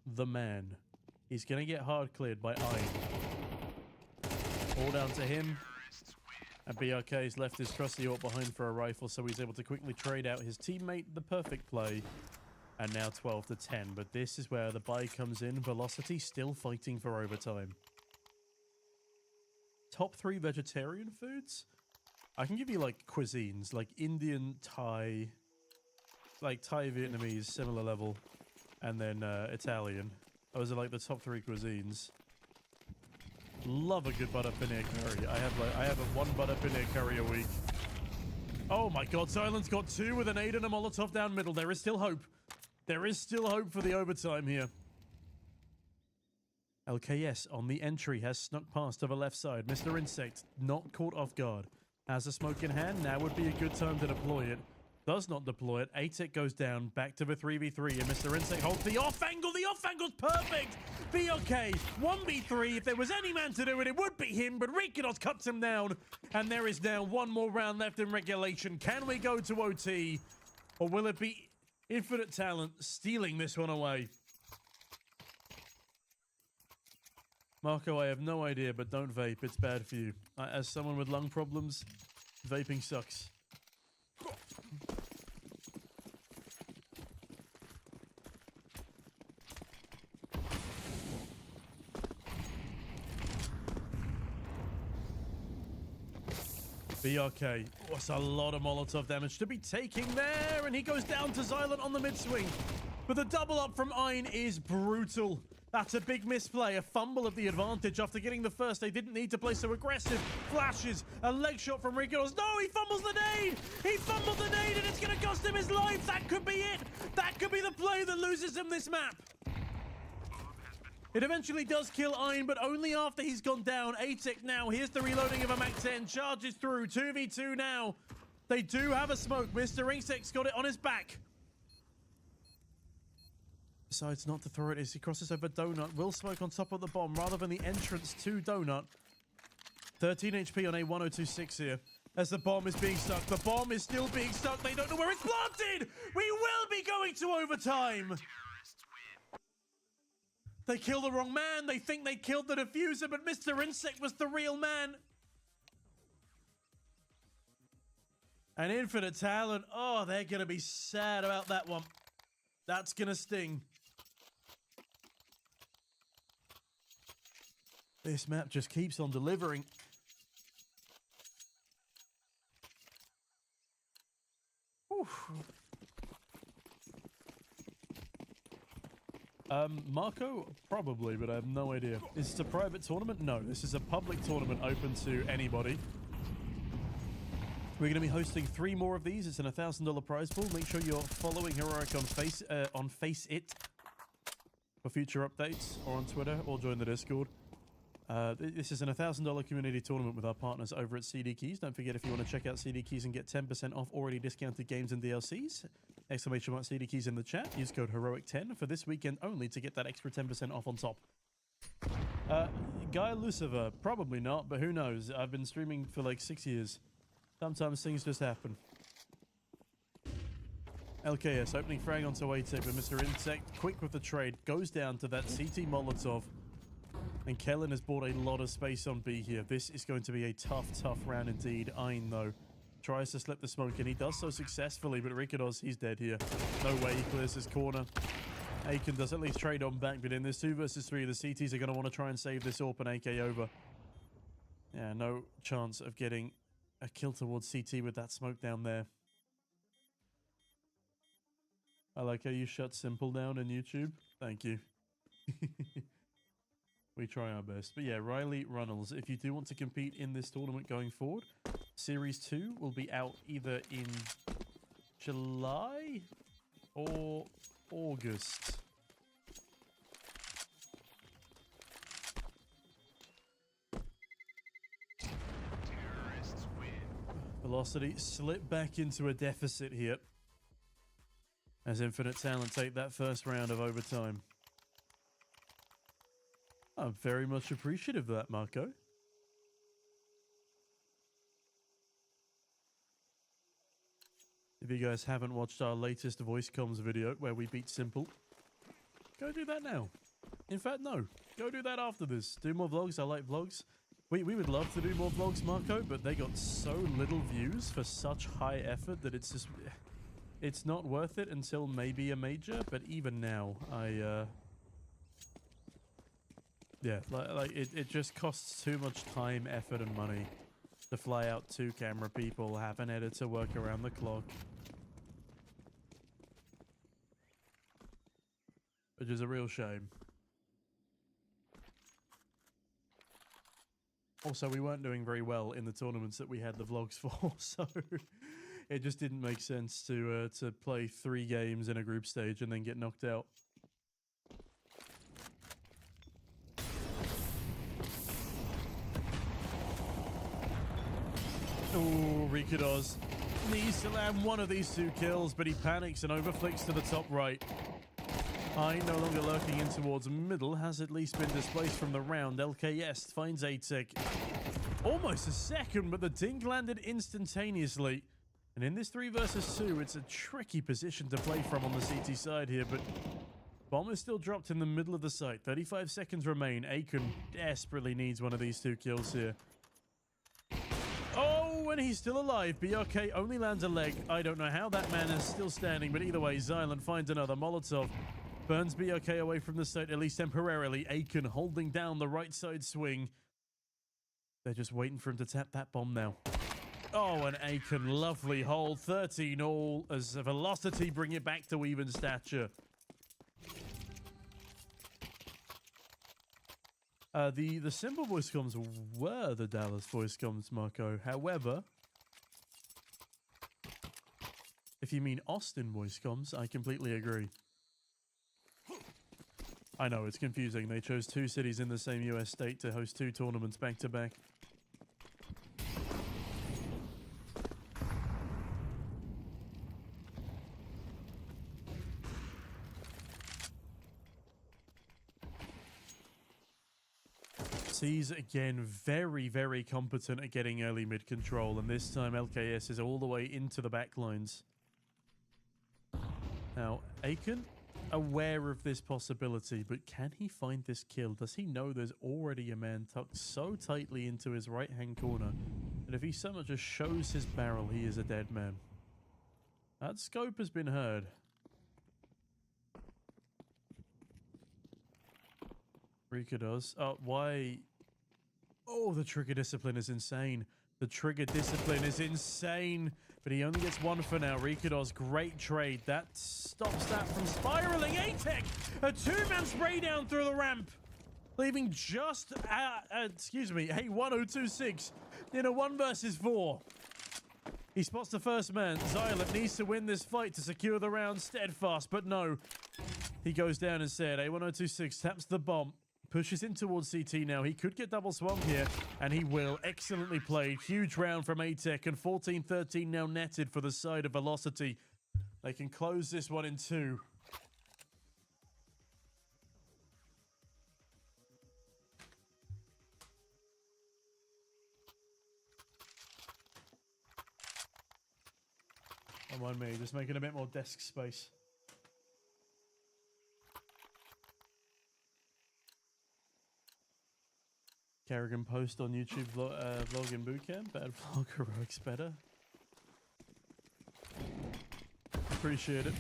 B: the man. He's going to get hard cleared by I. All down to him. And BRK's left his trusty AWP behind for a rifle, so he's able to quickly trade out his teammate. The perfect play. And now 12 to 10. But this is where the buy comes in. Velocity still fighting for overtime. Top 3 vegetarian foods? I can give you like cuisines, like Indian, Thai, like Thai, Vietnamese, similar level, and then Italian. Those are like the top 3 cuisines. Love a good butter paneer curry. I have a 1 butter paneer curry a week. Oh my god, Silence got 2 with an 8 and a Molotov down middle. There is still hope. There is still hope for the overtime here. LKS on the entry has snuck past to the left side. Mr. Insect not caught off guard. Has a smoke in hand. Now would be a good time to deploy it. Does not deploy it. ATEC goes down. Back to the 3v3. And Mr. Insect holds the off angle. The off angle's perfect. BRK 1v3. If there was any man to do it, it would be him. But Rikudos cuts him down. And there is now 1 more round left in regulation. Can we go to OT? Or will it be Infinite Talent stealing this one away? Marco, I have no idea, but don't vape. It's bad for you. As someone with lung problems, vaping sucks. BRK. Oh, that's a lot of Molotov damage to be taking there, and he goes down to Xylent on the mid-swing. But the double up from Ein is brutal. That's a big misplay, a fumble of the advantage after getting the first. They didn't need to play so aggressive. Flashes, a leg shot from Rikudos. No, he fumbles the nade! He fumbled the nade and it's going to cost him his life. That could be it. That could be the play that loses him this map. It eventually does kill Ein, but only after he's gone down. ATEC now, here's the reloading of a MAC-10. Charges through, 2v2 now. They do have a smoke. Mr. Insect's got it on his back. Decides not to throw it as he crosses over Donut. Will smoke on top of the bomb rather than the entrance to Donut. 13 HP on a 1026 here. As the bomb is being stuck. The bomb is still being stuck. They don't know where it's planted. We will be going to overtime. They kill the wrong man. They think they killed the diffuser, but Mr. Insect was the real man. And Infinite Talent. Oh, they're going to be sad about that one. That's going to sting. This map just keeps on delivering. Oof. Marco, probably, but I have no idea. Is this a private tournament? No, this is a public tournament open to anybody. We're going to be hosting 3 more of these. It's an $1,000 prize pool. Make sure you're following Heroic on Face It for future updates, or on Twitter, or join the Discord. This is an $1,000 community tournament with our partners over at CDKeys. Don't forget, if you want to check out CDKeys and get 10% off already discounted games and DLCs, exclamation mark CDKeys in the chat. Use code HEROIC10 for this weekend only to get that extra 10% off on top. Guy Lucifer, probably not, but who knows? I've been streaming for like 6 years. Sometimes things just happen. LKS opening frag onto A-tip, but Mr. Insect, quick with the trade, goes down to that CT Molotov. And Kellen has bought a lot of space on B here. This is going to be a tough round indeed. Ein, though, tries to slip the smoke, and he does so successfully, but Rikados, he's dead here. No way he clears his corner. Aiken does at least trade on back, but in this 2 versus 3, the CTs are going to want to try and save this AWP and AK over. Yeah, no chance of getting a kill towards CT with that smoke down there. I like how you shut Simple down in YouTube. Thank you. We try our best. But yeah, Riley Runnels, if you do want to compete in this tournament going forward, Series 2 will be out either in July or August.
C: Terrorists win.
B: Velocity slip back into a deficit here as Infinite Talent take that first round of overtime. I'm very much appreciative of that, Marco. If you guys haven't watched our latest voice comms video where we beat Simple, go do that now. In fact, no. Go do that after this. Do more vlogs. I like vlogs. We would love to do more vlogs, Marco, but they got so little views for such high effort that it's just... It's not worth it until maybe a major, but even now, yeah, like it just costs too much time, effort, and money to fly out 2 camera people, have an editor work around the clock. Which is a real shame. Also, we weren't doing very well in the tournaments that we had the vlogs for, so it just didn't make sense to play 3 games in a group stage and then get knocked out. Oh, Rikados needs to land one of these 2 kills, but he panics and overflicks to the top right. Ein, no longer lurking in towards middle, has at least been displaced from the round. LKS finds A-Tick. Almost a second, but the dink landed instantaneously. And in this 3 versus 2, it's a tricky position to play from on the CT side here, but bomb is still dropped in the middle of the site. 35 seconds remain. Aiken desperately needs one of these 2 kills here. Oh, and he's still alive. BRK only lands a leg. I don't know how that man is still standing, but either way, Xylan finds another Molotov. Burns BRK away from the site, at least temporarily. Aiken holding down the right side swing. They're just waiting for him to tap that bomb now. Oh, and Aiken, lovely hold. 13 all as Velocity bring it back to even stature. The Simple voice comms were the Dallas voice comms, Marco. However, if you mean Austin voice comms, I completely agree. I know, it's confusing. They chose 2 cities in the same US state to host 2 tournaments back to back. He's again very competent at getting early mid control, and this time LKS is all the way into the backlines. Now, Aiken, aware of this possibility, but can he find this kill? Does he know there's already a man tucked so tightly into his right-hand corner that if he so much as shows his barrel, he is a dead man? That scope has been heard. Rika does. Why? Oh, the trigger discipline is insane. The trigger discipline is insane. but he only gets one for now. Rikados, great trade. That stops that from spiraling. Atek, a two-man spray down through the ramp, leaving just, excuse me, a 1026 in a 1 versus 4. He spots the first man. Xylet needs to win this fight to secure the round steadfast, but no. He goes down instead. A1026 taps the bomb, pushes in towards CT now. He could get double swung here, and he will. Excellently played. Huge round from Atek, and 14-13 now netted for the side of Velocity. They can close this one in 2. Don't mind me, just making a bit more desk space. Kerrigan post on YouTube vlog in bootcamp. Bad vlog, heroic's better. Appreciate it.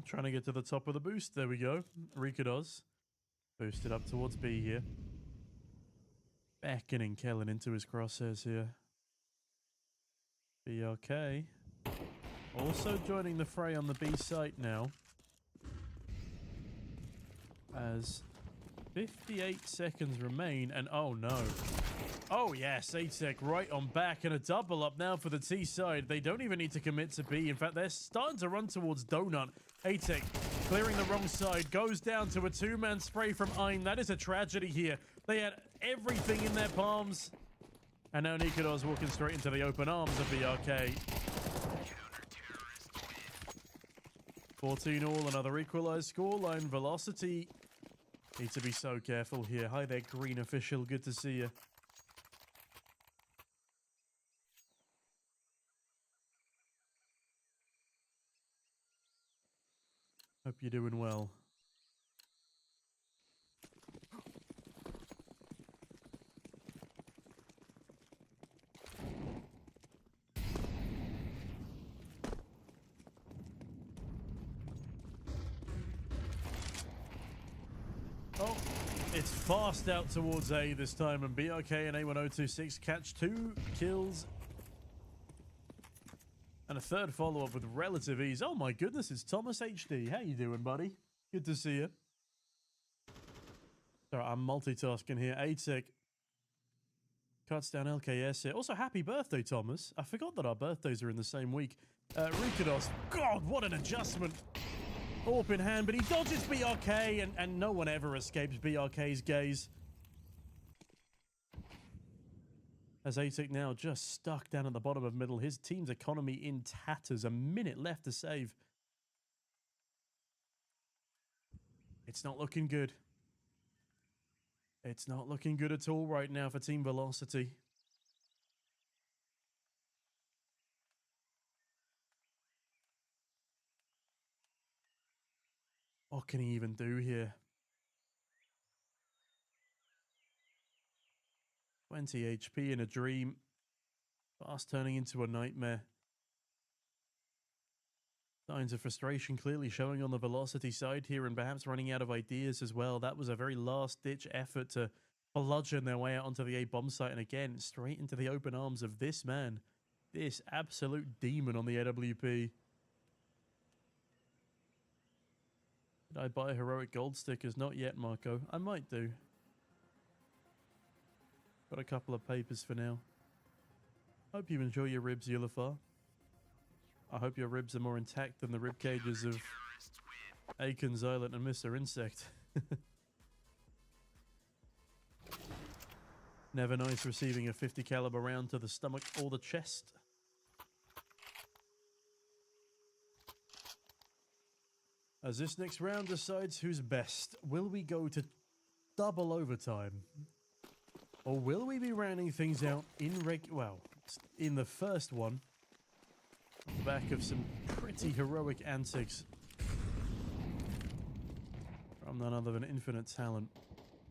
B: Trying to get to the top of the boost. There we go. Rikados. Boosted up towards B here. Beckoning Kellen into his crosshairs here. BRK. Also joining the fray on the B site now. As 58 seconds remain. And oh no. Oh yes, Atek right on back, and a double up now for the T side. They don't even need to commit to B. In fact, they're starting to run towards Donut. Atek clearing the wrong side, goes down to a two-man spray from Ein. That is a tragedy here. They had everything in their palms. And now Nikodos walking straight into the open arms of BRK. 14 all, another equalized scoreline. Velocity need to be so careful here. Hi there, green official. Good to see you. Hope you're doing well. Oh, it's fast out towards A this time, and BRK and A1026 catch 2 kills. And a third follow-up with relative ease. Oh my goodness, it's Thomas HD. How you doing, buddy? Good to see you. Sorry, I'm multitasking here. Atek cuts down LKS here. Also, happy birthday, Thomas. I forgot that our birthdays are in the same week. Rikados. God, what an adjustment. Orp in hand, but he dodges BRK, and no one ever escapes BRK's gaze. As Atek now just stuck down at the bottom of middle. His team's economy in tatters. A minute left to save. It's not looking good. It's not looking good at all right now for Team Velocity. What can he even do here? 20 HP in a dream. Fast turning into a nightmare. Signs of frustration clearly showing on the Velocity side here, and perhaps running out of ideas as well. That was a very last-ditch effort to bludgeon their way out onto the A bomb site, and again, straight into the open arms of this man. This absolute demon on the AWP. Did I buy heroic gold stickers? Not yet, Marco. I might do. Got a couple of papers for now. Hope you enjoy your ribs, Yulafar. I hope your ribs are more intact than the rib cages of Aiken, Xylet, and Mr. Insect. Never nice receiving a 50 caliber round to the stomach or the chest. As this next round decides who's best, will we go to double overtime? Or will we be rounding things out in in the first one. On the back of some pretty heroic antics from none other than Infinite Talent.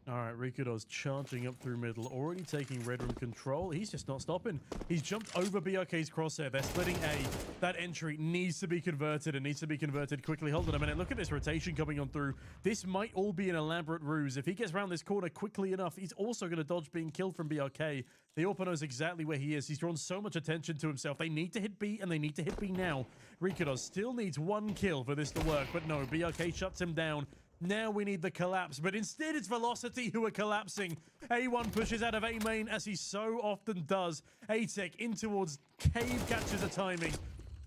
B: Alright, Rikudo's charging up through middle, already taking red room control. He's just not stopping. He's jumped over BRK's crosshair. They're splitting A. That entry needs to be converted and needs to be converted quickly. Hold on a minute. Look at this rotation coming on through. This might all be an elaborate ruse. If he gets around this corner quickly enough, he's also going to dodge being killed from BRK. The Orpa knows exactly where he is. He's drawn so much attention to himself. They need to hit B, and they need to hit B now. Rikudo still needs one kill for this to work, but no, BRK shuts him down. Now we need the collapse, but instead it's Velocity who are collapsing. A1 pushes out of A main, as he so often does. A-Tech in towards Cave, catches the timing.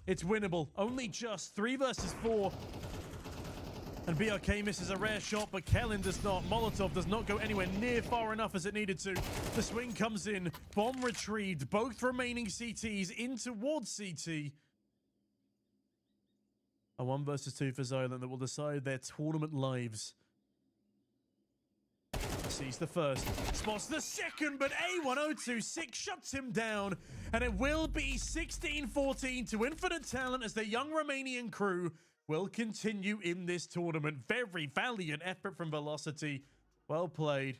B: It's winnable. Only just 3 versus 4. And BRK misses a rare shot, but Kellen does not. Molotov does not go anywhere near far enough as it needed to. The swing comes in. Bomb retrieved. Both remaining CTs in towards CT. A 1 versus 2 for Xylan that will decide their tournament lives. Sees the first, spots the second, but A1026 shuts him down, and it will be 16-14 to Infinite Talent as the young Romanian crew will continue in this tournament. Very valiant effort from Velocity. Well played,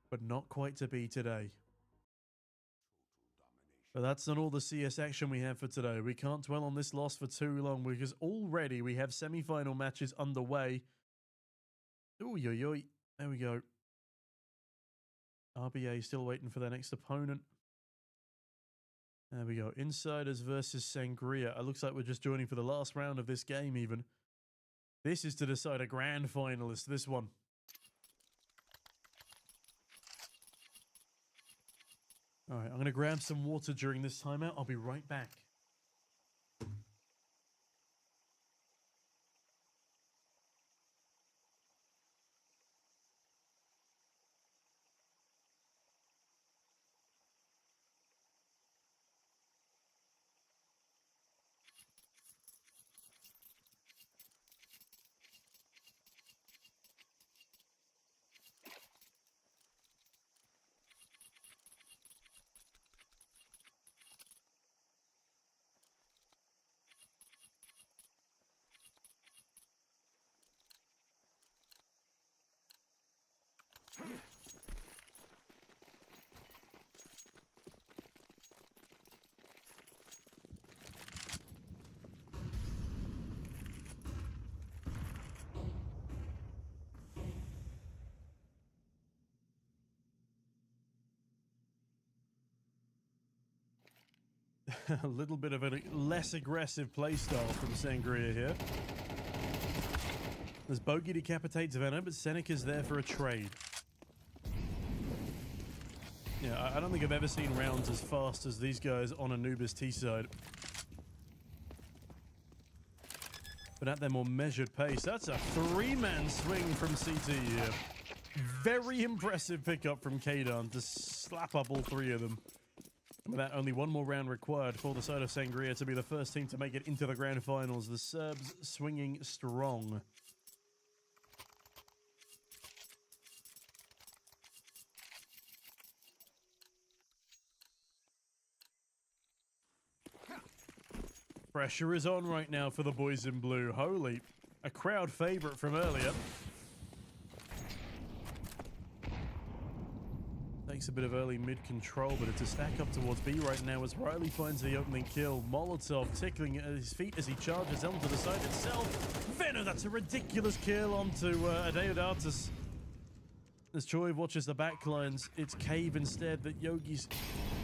B: but not quite to be today. But that's not all the CS action we have for today. We can't dwell on this loss for too long because already we have semi-final matches underway. Ooh, yo, yo. There we go. RBA still waiting for their next opponent. There we go. Insiders versus Sangria. It looks like we're just joining for the last round of this game even. This is to decide a grand finalist, this one. All right, I'm going to grab some water during this timeout. I'll be right back. A little bit of a less aggressive playstyle from Sangria here. There's Boije decapitates Venom, but Seneca's there for a trade. Yeah, I don't think I've ever seen rounds as fast as these guys on Anubis T-side. But at their more measured pace, that's a 3-man swing from CT here. Very impressive pickup from Kaydan to slap up all 3 of them. With that, only 1 more round required for the side of Sangria to be the first team to make it into the grand finals. The Serbs swinging strong. Pressure is on right now for the boys in blue. Holy, a crowd favorite from earlier. Takes a bit of early mid control, but it's a stack up towards B right now as Riley finds the opening kill. Molotov tickling at his feet as he charges onto the side itself. Venom, that's a ridiculous kill onto Adeodatus. As Choi watches the backlines, it's Cave instead that Yogi's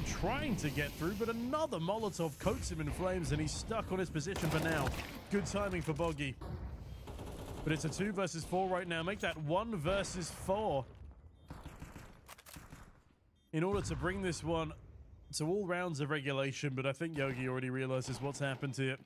B: trying to get through, but another Molotov coats him in flames and he's stuck on his position for now. Good timing for Boije. But it's a 2 versus 4 right now. Make that 1 versus 4. In order to bring this one to all rounds of regulation, but I think Yogi already realizes what's happened here.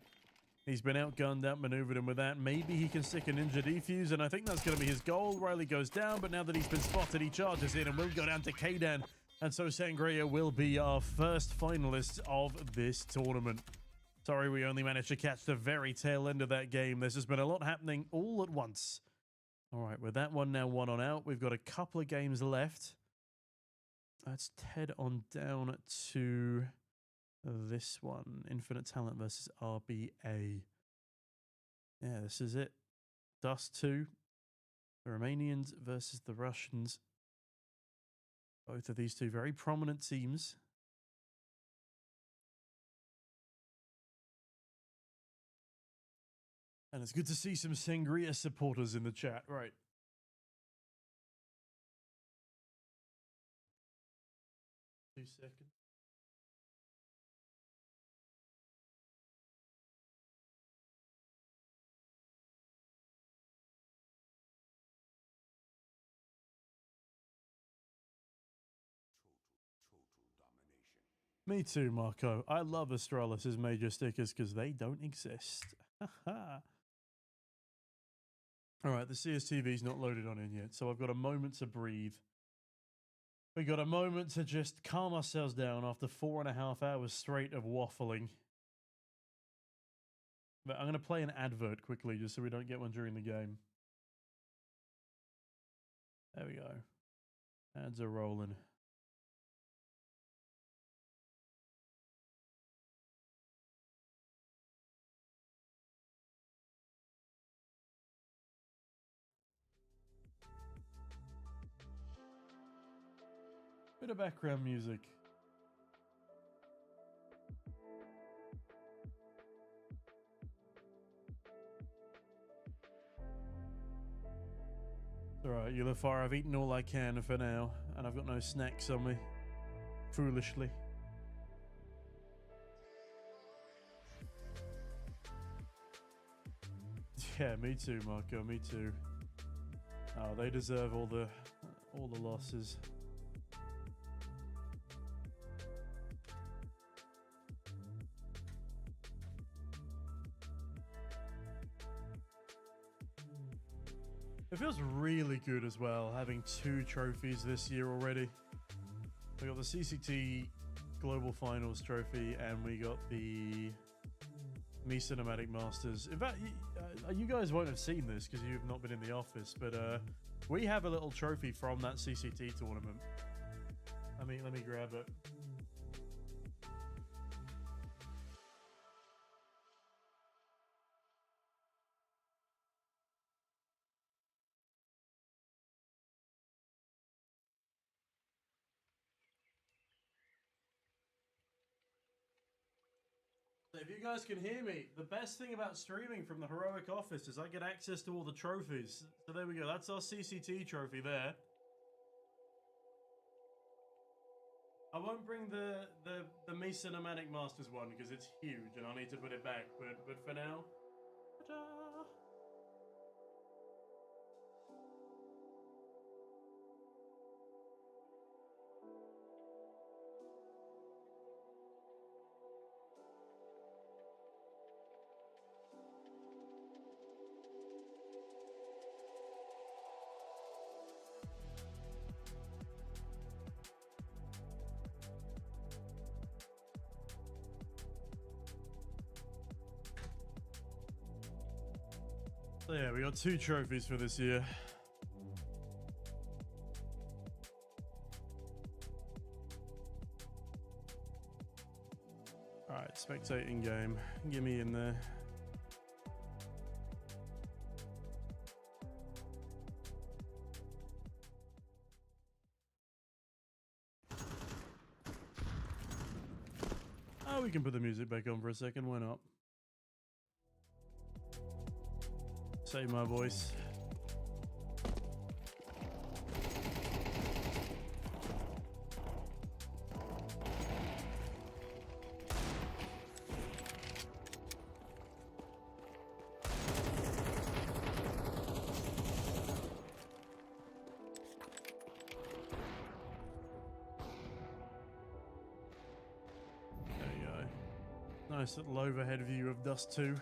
B: He's been outgunned, outmaneuvered, and with that, maybe he can stick a ninja defuse, and I think that's going to be his goal. Riley goes down, but now that he's been spotted, he charges in and will go down to Kaydan. And so Sangria will be our first finalist of this tournament. Sorry, we only managed to catch the very tail end of that game. There's just been a lot happening all at once. All right, with that one now 1 on out, we've got a couple of games left. Let's head on down to this one. Infinite Talent versus RBA. Yeah, this is it. Dust 2. The Romanians versus the Russians. Both of these two very prominent teams. And it's good to see some Sangria supporters in the chat. Right. Two seconds. Me too, Marco. I love Astralis' major stickers because they don't exist. Alright, the CSTV's not loaded on in yet, so I've got a moment to breathe. We got a moment to just calm ourselves down after 4.5 hours straight of waffling. But I'm going to play an advert quickly just so we don't get one during the game. There we go. Ads are rolling. Bit of background music. Alright, Ulafar, I've eaten all I can for now, and I've got no snacks on me. Foolishly. Yeah, me too, Marco, me too. Oh, they deserve all the losses. It feels really good as well, having 2 trophies this year already. We got the CCT Global Finals trophy, and we got the Me Cinematic Masters. In fact, you guys won't have seen this because you've not been in the office, but we have a little trophy from that CCT tournament. Let me grab it. If you guys can hear me, the best thing about streaming from the Heroic office is I get access to all the trophies. So there we go, that's our CCT trophy there. I won't bring the Me Cinematic Masters one because it's huge and I'll need to put it back, but for now, ta-da! So yeah, we got 2 trophies for this year. Alright, spectating game. Get me in there. Oh, we can put the music back on for a second, why not? Save my voice. There you go. Nice little overhead view of Dust 2.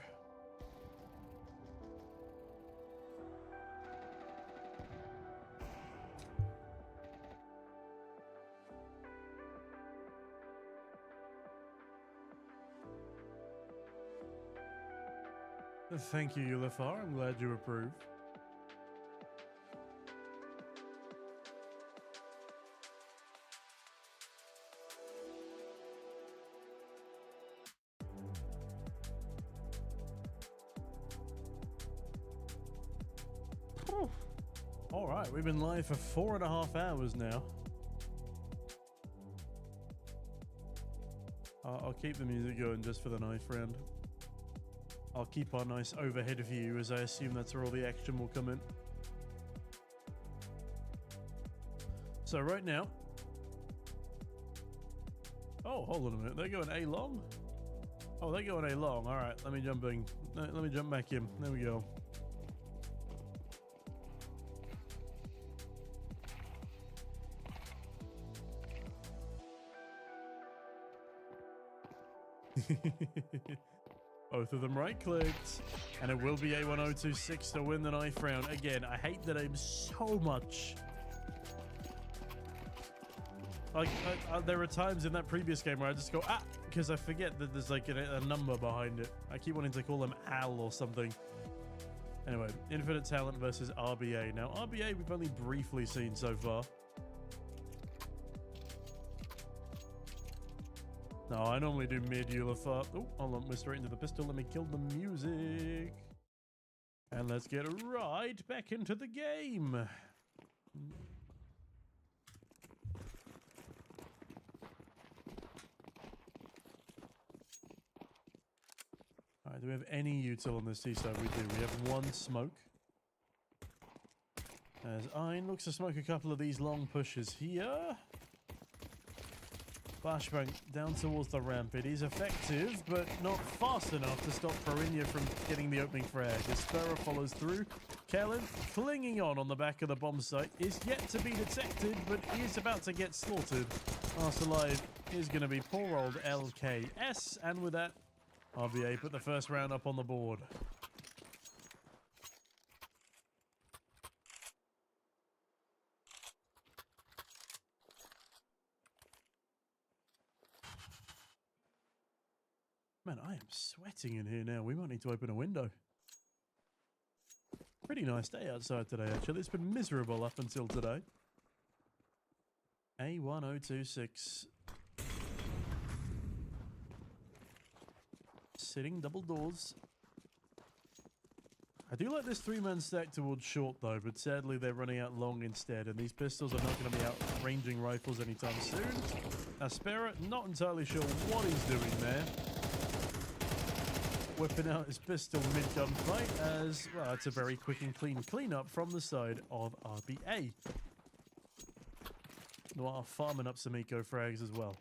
B: Thank you, Ulafar. I'm glad you approve. All right, we've been live for 4.5 hours now. I'll keep the music going just for the knife round. I'll keep our nice overhead view as I assume that's where all the action will come in. So right now... Oh, hold on a minute. They're going A long? Oh, they're going A long. All right, let me jump in. Let me jump back in. There we go. Both of them right-clicked, and it will be A1026 to win the knife round. Again, I hate that aim so much. Like, there are times in that previous game where I just go, ah, because I forget that there's like a number behind it. I keep wanting to call them Al or something. Anyway, Infinite Talent versus RBA. Now, RBA we've only briefly seen so far. No, I normally do mid-Eula far. Oh, hold on, we're straight into the pistol. Let me kill the music. And let's get right back into the game. Alright, do we have any util on this T-side? We do. We have one smoke. As Ein looks to smoke a couple of these long pushes here. Flashbang down towards the ramp. It is effective, but not fast enough to stop Perinia from getting the opening frag. As Spera follows through, Kellen, clinging on the back of the bomb site, is yet to be detected, but is about to get slaughtered. Last alive is going to be poor old LKS, and with that, RBA put the first round up on the board. Man, I am sweating in here now. We might need to open a window. Pretty nice day outside today, actually. It's been miserable up until today. A1026. Sitting double doors. I do like this three-man stack towards short, though, but sadly they're running out long instead, and these pistols are not going to be outranging rifles anytime soon. Aspera, not entirely sure what he's doing there. Whipping out his pistol mid-gunfight as, well, it's a very quick and clean cleanup from the side of RBA. Noir farming up some eco frags as well.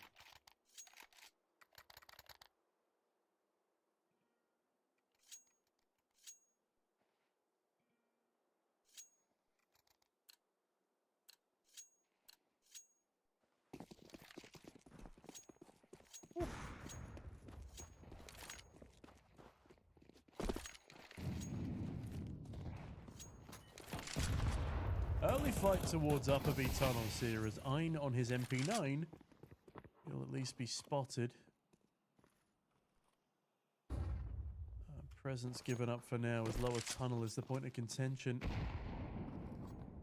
B: Early fight towards Upper B tunnels here as Ein on his MP9 will at least be spotted. Presence given up for now as lower tunnel is the point of contention.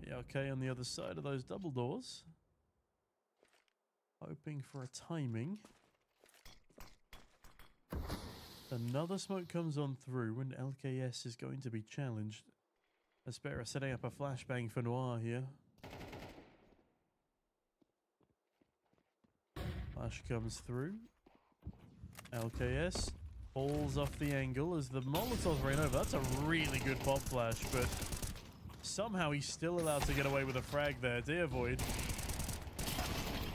B: Yeah, okay, on the other side of those double doors. Hoping for a timing. Another smoke comes on through and LKS is going to be challenged. Aspera setting up a flashbang for Noir here. Flash comes through. LKS falls off the angle as the Molotovs rain over. That's a really good pop flash, but somehow he's still allowed to get away with a frag there. Dear Void.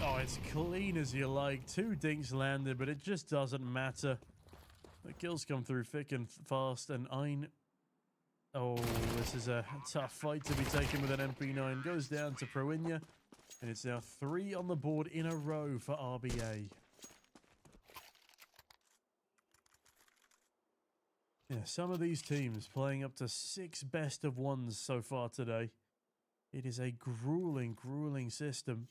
B: Oh, it's clean as you like. 2 dinks landed, but it just doesn't matter. The kills come through thick and fast, and Ein... Oh, this is a tough fight to be taken with an MP9. Goes down to Proinia, and it's now 3 on the board in a row for RBA. Yeah, some of these teams playing up to 6 best of 1s so far today. It is a grueling, grueling system.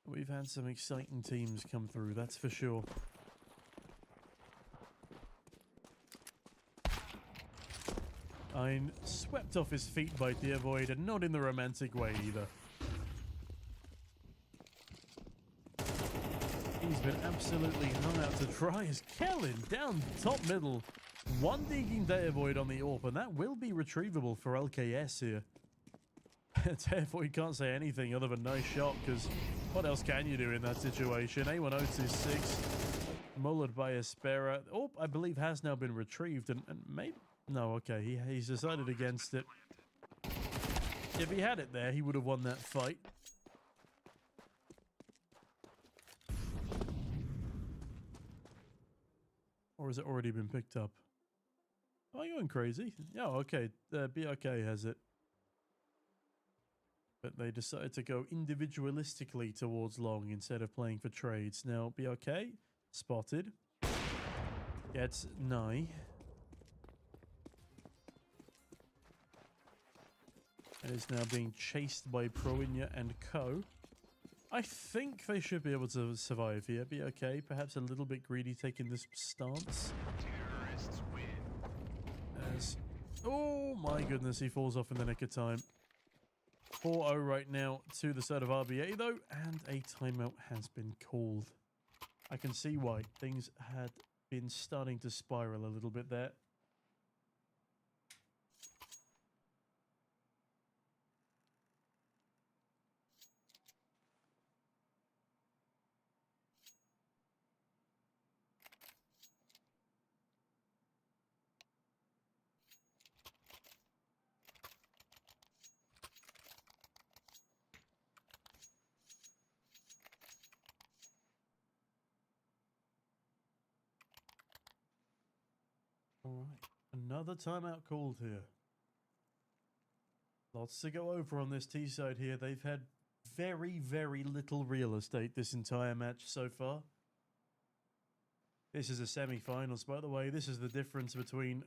B: We've had some exciting teams come through, that's for sure. Ein swept off his feet by Dear Void, and not in the romantic way either. He's been absolutely hung out to dry as Kellen down top middle. One digging Data Void on the AWP, and that will be retrievable for LKS here. Data Void can't say anything other than nice shot, because what else can you do in that situation? A1026, mullered by Aspera. Oh, I believe has now been retrieved, and maybe... No, okay, he's decided against it. If he had it there, he would have won that fight. Or has it already been picked up? Am I going crazy? Oh, okay. BRK has it. But they decided to go individualistically towards long instead of playing for trades. Now, BRK, spotted. Gets nigh. And is now being chased by Proinia and co. I think they should be able to survive here. BRK, perhaps a little bit greedy taking this stance.
C: Terrorists win.
B: As, oh my goodness, he falls off in the nick of time. 4-0 right now to the side of RBA though, and a timeout has been called. I can see why. Things had been starting to spiral a little bit there. All right, another timeout called here. Lots to go over on this T side here. They've had very, very little real estate this entire match so far. This is a semi-finals, by the way. This is the difference between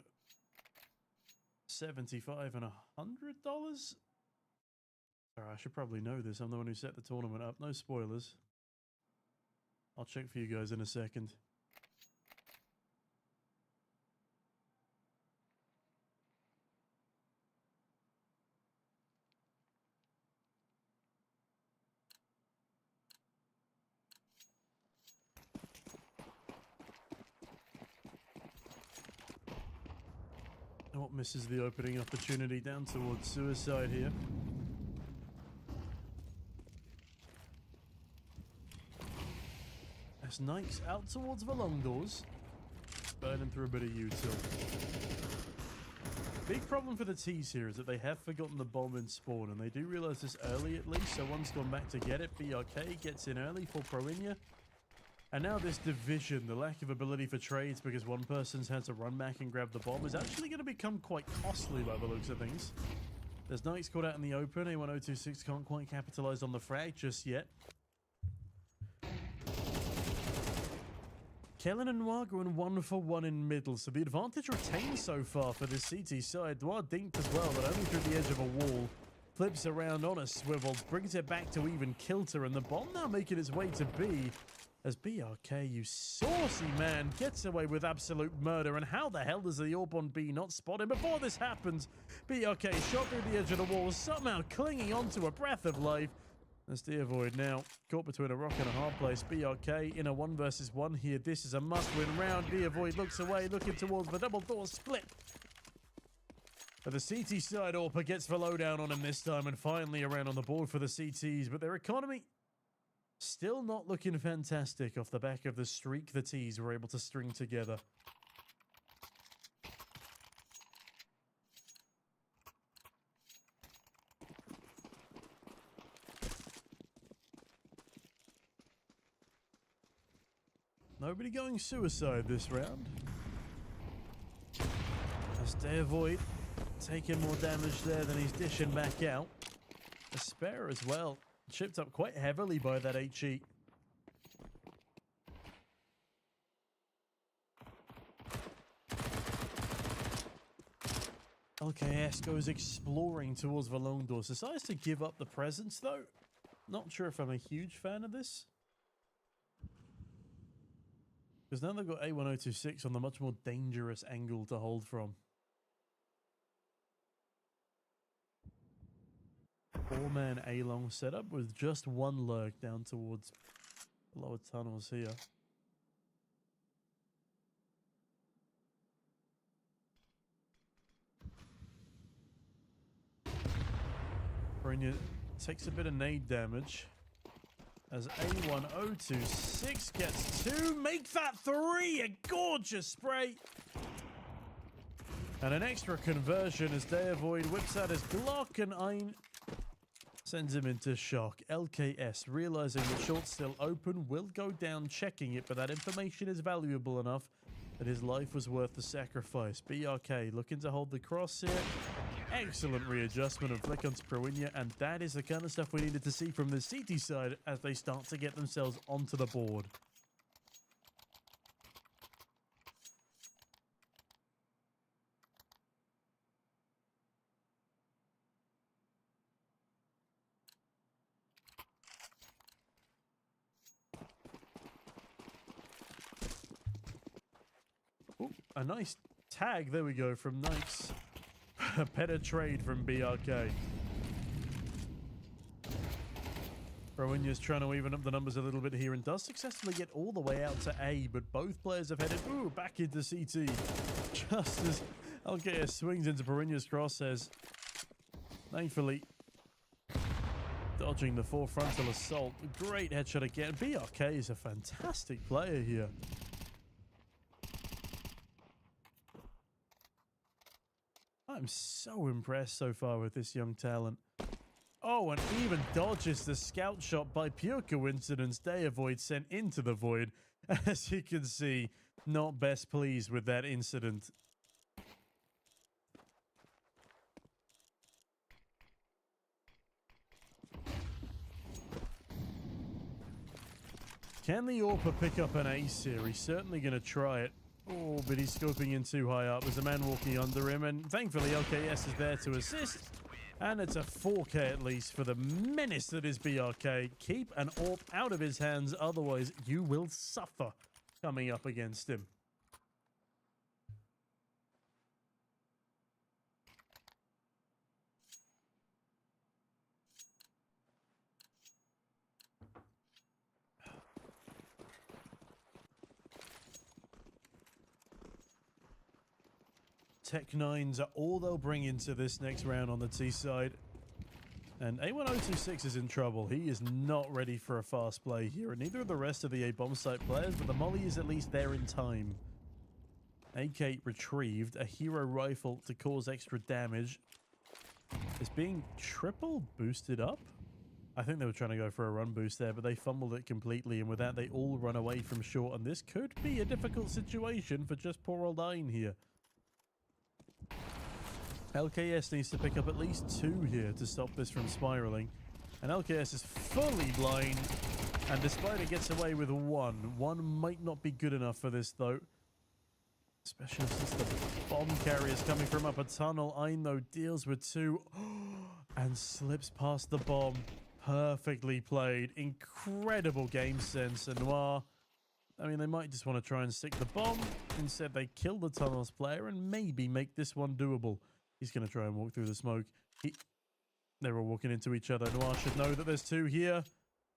B: $75 and $100. Sorry, I should probably know this. I'm the one who set the tournament up. No spoilers. I'll check for you guys in a second. Oh, misses the opening opportunity down towards suicide here. As Nike's out towards the long doors, burning through a bit of util. Big problem for the T's here is that they have forgotten the bomb in spawn, and they do realize this early at least, so one's gone back to get it. BRK gets in early for Proinia. And now this division, the lack of ability for trades because one person's had to run back and grab the bomb, is actually going to become quite costly by the looks of things. There's Knights caught out in the open. A1026 can't quite capitalize on the frag just yet. Kellen and Noir going 1-for-1 in middle, so the advantage retained so far for this CT side. Noir dinked as well, but only through the edge of a wall. Flips around on a swivel, brings it back to even kilter, and the bomb now making its way to B. As BRK, you saucy man, gets away with absolute murder. And how the hell does the AWP on B not spot him? Before this happens, BRK shot through the edge of the wall, somehow clinging onto a breath of life. As Data Void now caught between a rock and a hard place. BRK in a 1 versus 1 here. This is a must-win round. Data Void looks away, looking towards the double door split. But the CT side AWP gets the lowdown on him this time, and finally around on the board for the CTs. But their economy still not looking fantastic off the back of the streak the T's were able to string together. Nobody going suicide this round. As Data Void taking more damage there than he's dishing back out. A spare as well. Chipped up quite heavily by that HE. LKS goes exploring towards the long doors. Decides to give up the presence though. Not sure if I'm a huge fan of this. Because now they've got A1026 on the much more dangerous angle to hold from. 4-man A-long setup with just one lurk down towards the lower tunnels here. Boije takes a bit of nade damage. As A1026 gets 2, make that 3! A gorgeous spray! And an extra conversion as Deavoid whips out his Glock and Ein sends him into shock. LKS, realizing the short's still open, will go down checking it, but that information is valuable enough that his life was worth the sacrifice. BRK looking to hold the cross here. Excellent readjustment and flick onto Boije, and that is the kind of stuff we needed to see from the CT side as they start to get themselves onto the board. Ooh, a nice tag, there we go, from Nikes. A better trade from BRK. Boije's trying to even up the numbers a little bit here and does successfully get all the way out to A, but both players have headed back into CT. Just as LKS swings into Boije's crosshairs. Thankfully, dodging the full frontal assault. Great headshot again. BRK is a fantastic player here. I'm so impressed so far with this young talent. Oh, and even dodges the scout shot by pure coincidence. Deavoid sent into the void. As you can see, not best pleased with that incident. Can the Orpa pick up an ace here? He's certainly going to try it. Oh, but he's scoping in too high up. There's a man walking under him, and thankfully LKS is there to assist. And it's a 4K at least for the menace that is BRK. Keep an AWP out of his hands, otherwise you will suffer coming up against him. Tech 9s are all they'll bring into this next round on the T side. And A1026 is in trouble. He is not ready for a fast play here, and neither are the rest of the A bomb site players, but the molly is at least there in time. AK retrieved, a hero rifle to cause extra damage. Is being triple boosted up? I think they were trying to go for a run boost there, but they fumbled it completely, and with that they all run away from short, and this could be a difficult situation for just poor old Ein here. LKS needs to pick up at least 2 here to stop this from spiraling. And LKS is fully blind. And despite it gets away with 1. 1 might not be good enough for this though. Especially since the bomb carrier is coming from up a tunnel. Ein though deals with 2. And slips past the bomb. Perfectly played. Incredible game sense. And Noir, I mean, they might just want to try and stick the bomb. Instead, they kill the tunnels player and maybe make this one doable. He's going to try and walk through the smoke. They're all walking into each other. Noir should know that there's 2 here.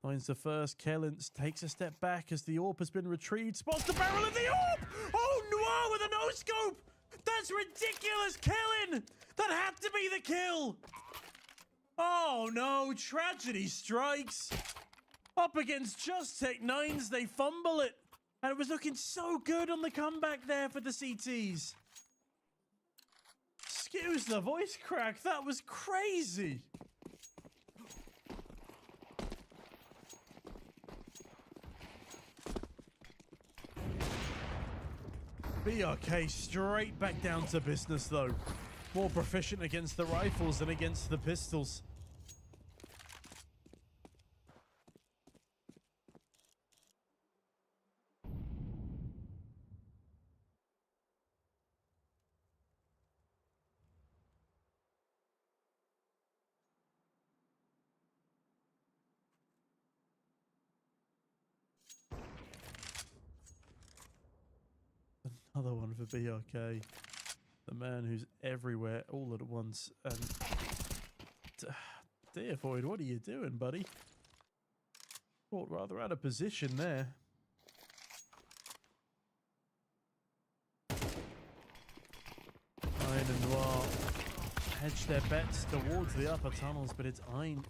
B: Finds the first. Kellen takes a step back as the AWP has been retrieved. Spots the barrel of the AWP! Oh, Noir with a no-scope! That's ridiculous, Kellen! That had to be the kill! Oh, no. Tragedy strikes. Up against just Tech 9s. They fumble it. And it was looking so good on the comeback there for the CTs. Excuse the voice crack, that was crazy. BRK straight back down to business though. More proficient against the rifles than against the pistols. Another one for BRK. The man who's everywhere all at once. And Deavoid, what are you doing, buddy? Caught rather out of position there. Ein and Noir hedge their bets towards the upper tunnels, but it's Ein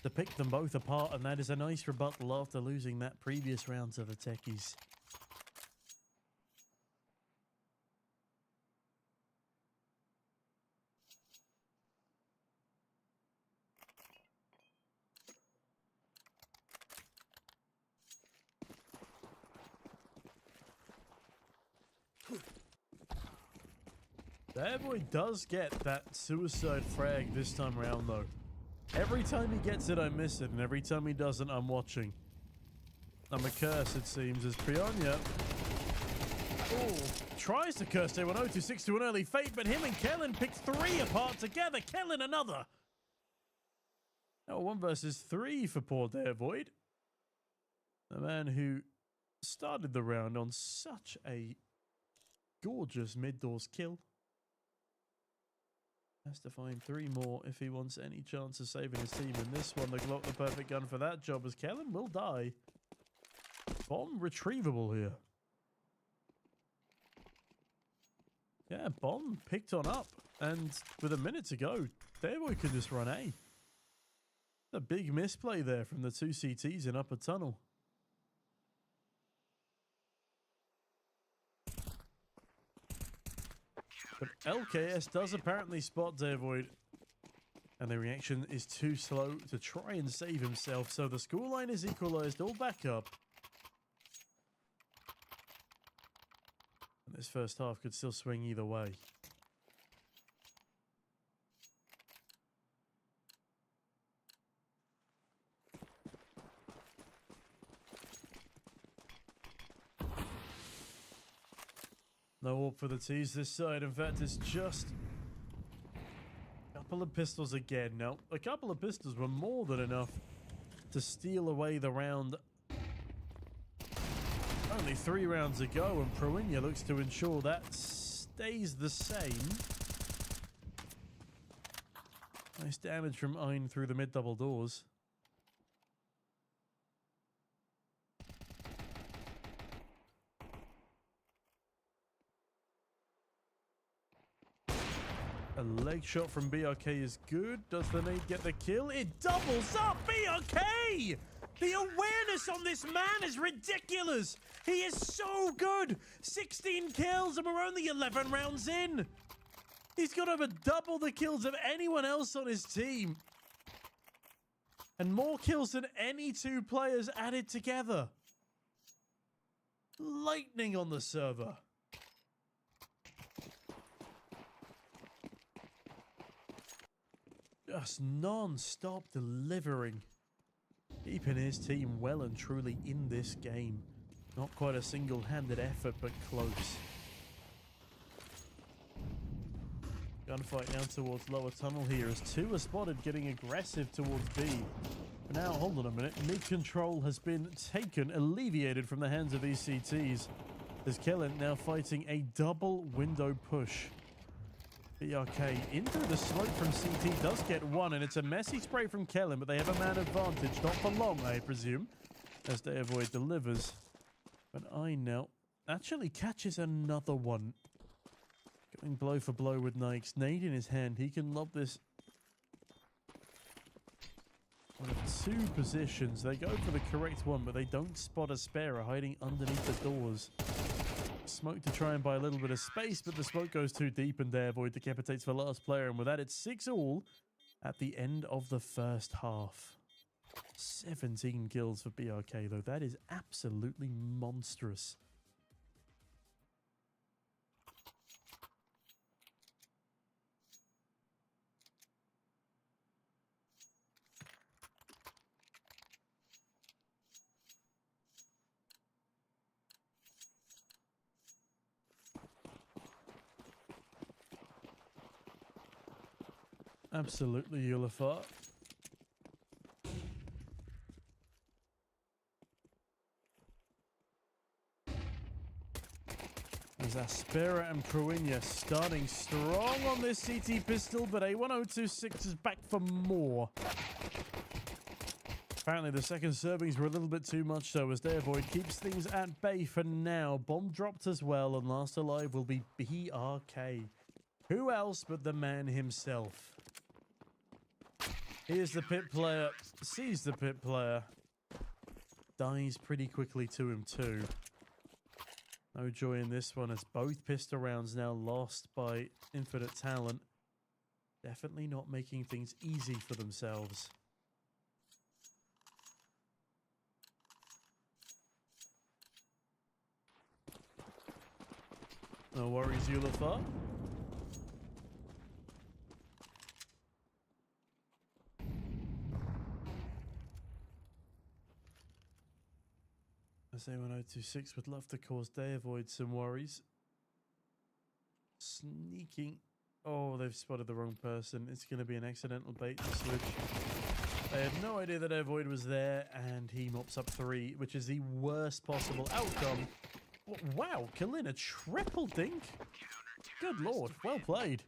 B: to pick them both apart, and that is a nice rebuttal after losing that previous round to the techies. That boy does get that suicide frag this time around, though. Every time he gets it, I miss it, and every time he doesn't, I'm watching. I'm a curse, it seems, as Prionya tries to curse Day1026 to an early fate, but him and Kellen pick 3 apart together. Kellen another. Now 1 versus 3 for poor Void. The man who started the round on such a gorgeous mid-doors kill has to find 3 more if he wants any chance of saving his team. And this one, the Glock, the perfect gun for that job, as Kellen will die. Bomb retrievable here. Yeah, bomb picked on up. And with a minute to go, Devoy could just run A. A big misplay there from the 2 CTs in upper tunnel. But LKS does apparently spot Devoid, and the reaction is too slow to try and save himself, so the scoreline is equalized all back up. And this first half could still swing either way. No AWP for the T's this side. In fact, it's just a couple of pistols again. Now, a couple of pistols were more than enough to steal away the round. Only 3 rounds to go, and Proinia looks to ensure that stays the same. Nice damage from Ein through the mid-double doors. A leg shot from BRK is good. Does the nade get the kill? It doubles up! BRK! The awareness on this man is ridiculous! He is so good! 16 kills and we're only 11 rounds in! He's got over double the kills of anyone else on his team. And more kills than any 2 players added together. Lightning on the server. Just non-stop delivering. Keeping his team well and truly in this game. Not quite a single-handed effort, but close. Gunfight now towards lower tunnel here as 2 are spotted getting aggressive towards B. But now, hold on a minute. Mid-control has been taken, alleviated from the hands of these CTs. As Kellen now fighting a double window push. BRK into the smoke from CT does get 1, and it's a messy spray from Kellen, but they have a man advantage, not for long, I presume, as they avoid delivers. But I now actually catches another one. Going blow for blow with Nikes. Nade in his hand, he can lob this. One of 2 positions. They go for the correct one, but they don't spot a Sparrow hiding underneath the doors. Smoke to try and buy a little bit of space, but the smoke goes too deep and Void decapitates the last player, and with that it's 6-all at the end of the first half. 17 kills for BRK though. That is absolutely monstrous. Absolutely, Ulafar. As Aspera and Proinia starting strong on this CT pistol, but A1026 is back for more. Apparently the second servings were a little bit too much though, as Devoid keeps things at bay for now. Bomb dropped as well, and last alive will be BRK. Who else but the man himself? Here's the pit player, sees the pit player, dies pretty quickly to him too. No joy in this one as both pistol rounds now lost by Infinite Talent. Definitely not making things easy for themselves. No worries, Ulafar. SA1026 would love to cause day avoid some worries. Sneaking. Oh, they've spotted the wrong person. It's going to be an accidental bait and switch. They had no idea that Avoid was there, and he mops up 3, which is the worst possible outcome. Wow, Kalin, a triple dink? Good lord, well played.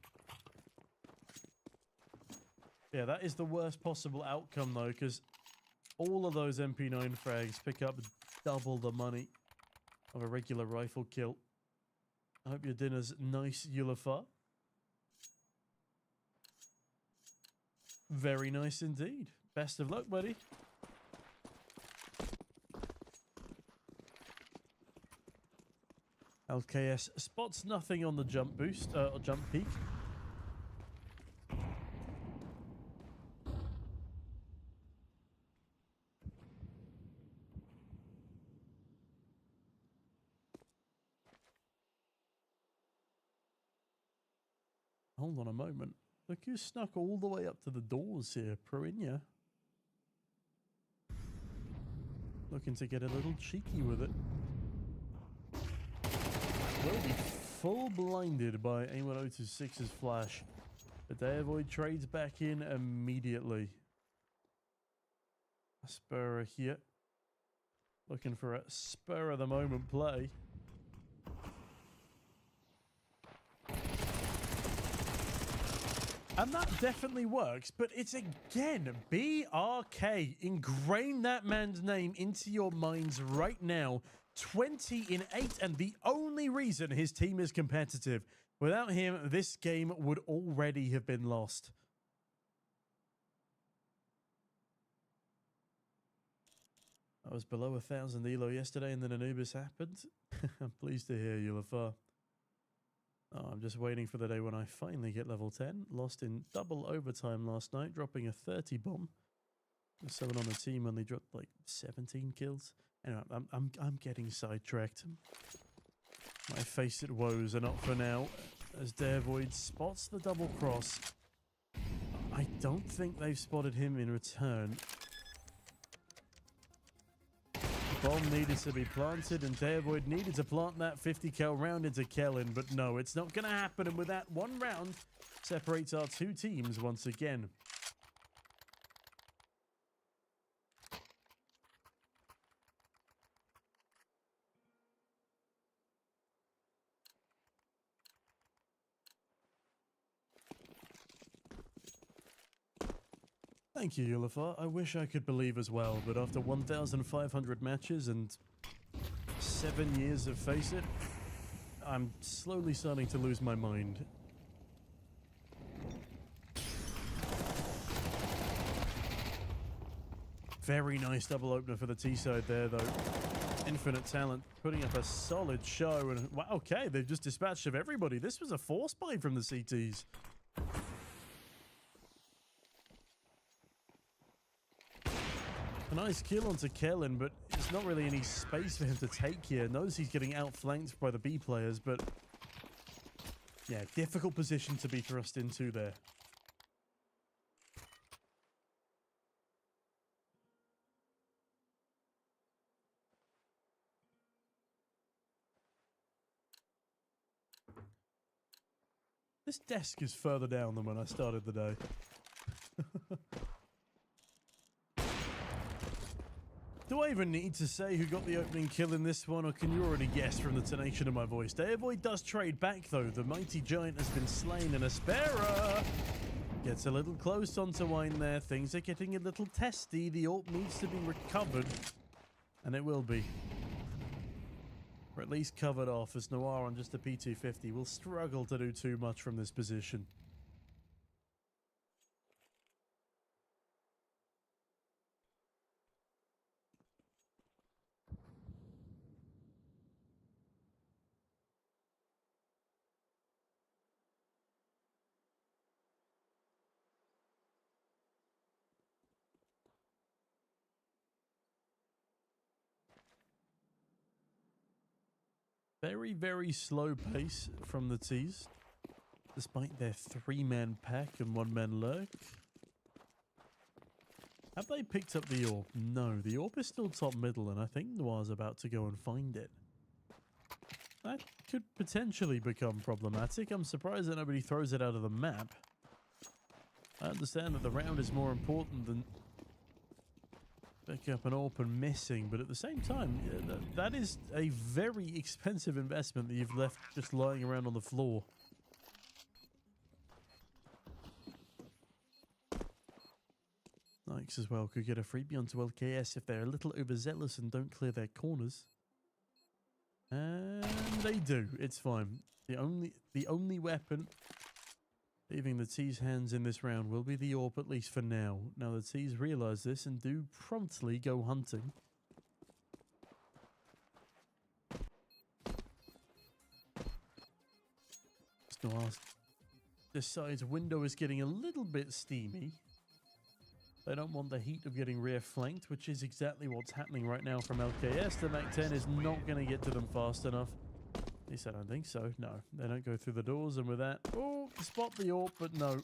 B: Yeah, that is the worst possible outcome, though, because all of those MP9 frags pick up double the money of a regular rifle kill. I hope your dinner's nice, Ulafar. Very nice indeed. Best of luck, buddy. LKS spots nothing on the jump boost, or jump peak. Hold on a moment. Look who snuck all the way up to the doors here, Proinia. Looking to get a little cheeky with it. Will be full blinded by A1026's flash. The Day Avoid trades back in immediately. A spur here. Looking for a spur of the moment play. And that definitely works, but it's again, BRK. Ingrain that man's name into your minds right now. 20 in 8, and the only reason his team is competitive. Without him, this game would already have been lost. I was below 1,000 elo yesterday, and then Anubis happened. I'm pleased to hear you, Ulafar. Oh, I'm just waiting for the day when I finally get level 10. Lost in double overtime last night, dropping a 30 bomb. Someone on the team only dropped like 17 kills. Anyway, I'm getting sidetracked. My face it woes are not for now, as Darevoid spots the double cross. I don't think they've spotted him in return. Bomb needed to be planted, and Darevoid needed to plant that 50 cal round into Kellen, but no, it's not going to happen, and with that, one round separates our two teams once again. Thank you, Ulafar. I wish I could believe as well, but after 1,500 matches and 7 years of Face It, I'm slowly starting to lose my mind. Very nice double opener for the T-side there, though. Infinite Talent putting up a solid show, and wow, okay, they've just dispatched of everybody. This was a force buy from the CTs. A nice kill onto Kellen, but there's not really any space for him to take here. Knows he's getting outflanked by the B players, but yeah, difficult position to be thrust into there. This desk is further down than when I started the day. Do I even need to say who got the opening kill in this one, or can you already guess from the tonation of my voice? Darevoid does trade back, though. The mighty giant has been slain, and Aspera gets a little close onto Wine there. Things are getting a little testy. The AWP needs to be recovered, and it will be. Or at least covered off, as Noir on just a P250 will struggle to do too much from this position. Very, very slow pace from the T's, despite their 3-man pack and 1-man lurk. Have they picked up the orb? No, the orb is still top middle, and I think Noir's about to go and find it. That could potentially become problematic. I'm surprised that nobody throws it out of the map. I understand that the round is more important than pick up an AWP and missing, but at the same time, that is a very expensive investment that you've left just lying around on the floor. Nikes as well could get a freebie onto LKS if they're a little overzealous and don't clear their corners. And they do. It's fine. The only weapon leaving the T's hands in this round will be the AWP, at least for now. Now the T's realise this and do promptly go hunting. Noir decides window is getting a little bit steamy. They don't want the heat of getting rear flanked, which is exactly what's happening right now from LKS. The MAC-10 is not going to get to them fast enough. At least I don't think so. No, they don't go through the doors, and with that, oh, spot the AWP, but no.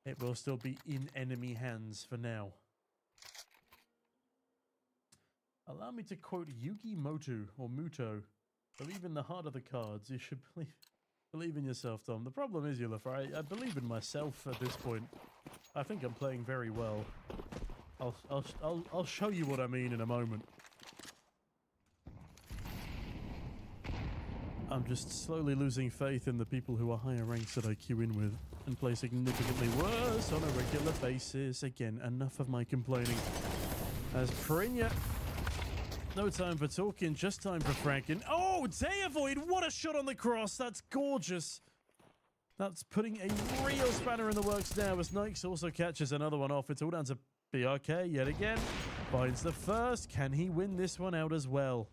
B: It will still be in enemy hands for now. Allow me to quote Yugi Motu, or Muto. Believe in the heart of the cards. You should believe in yourself, Tom. The problem is, Ulafar, I believe in myself at this point. I think I'm playing very well. I'll show you what I mean in a moment. I'm just slowly losing faith in the people who are higher ranks that I queue in with and play significantly worse on a regular basis. Again, enough of my complaining. As Prinya, no time for talking, just time for Franken. Oh, day avoid! What a shot on the cross! That's gorgeous. That's putting a real spanner in the works now as Nikes also catches another one off. It's all down to BRK yet again. Finds the first. Can he win this one out as well?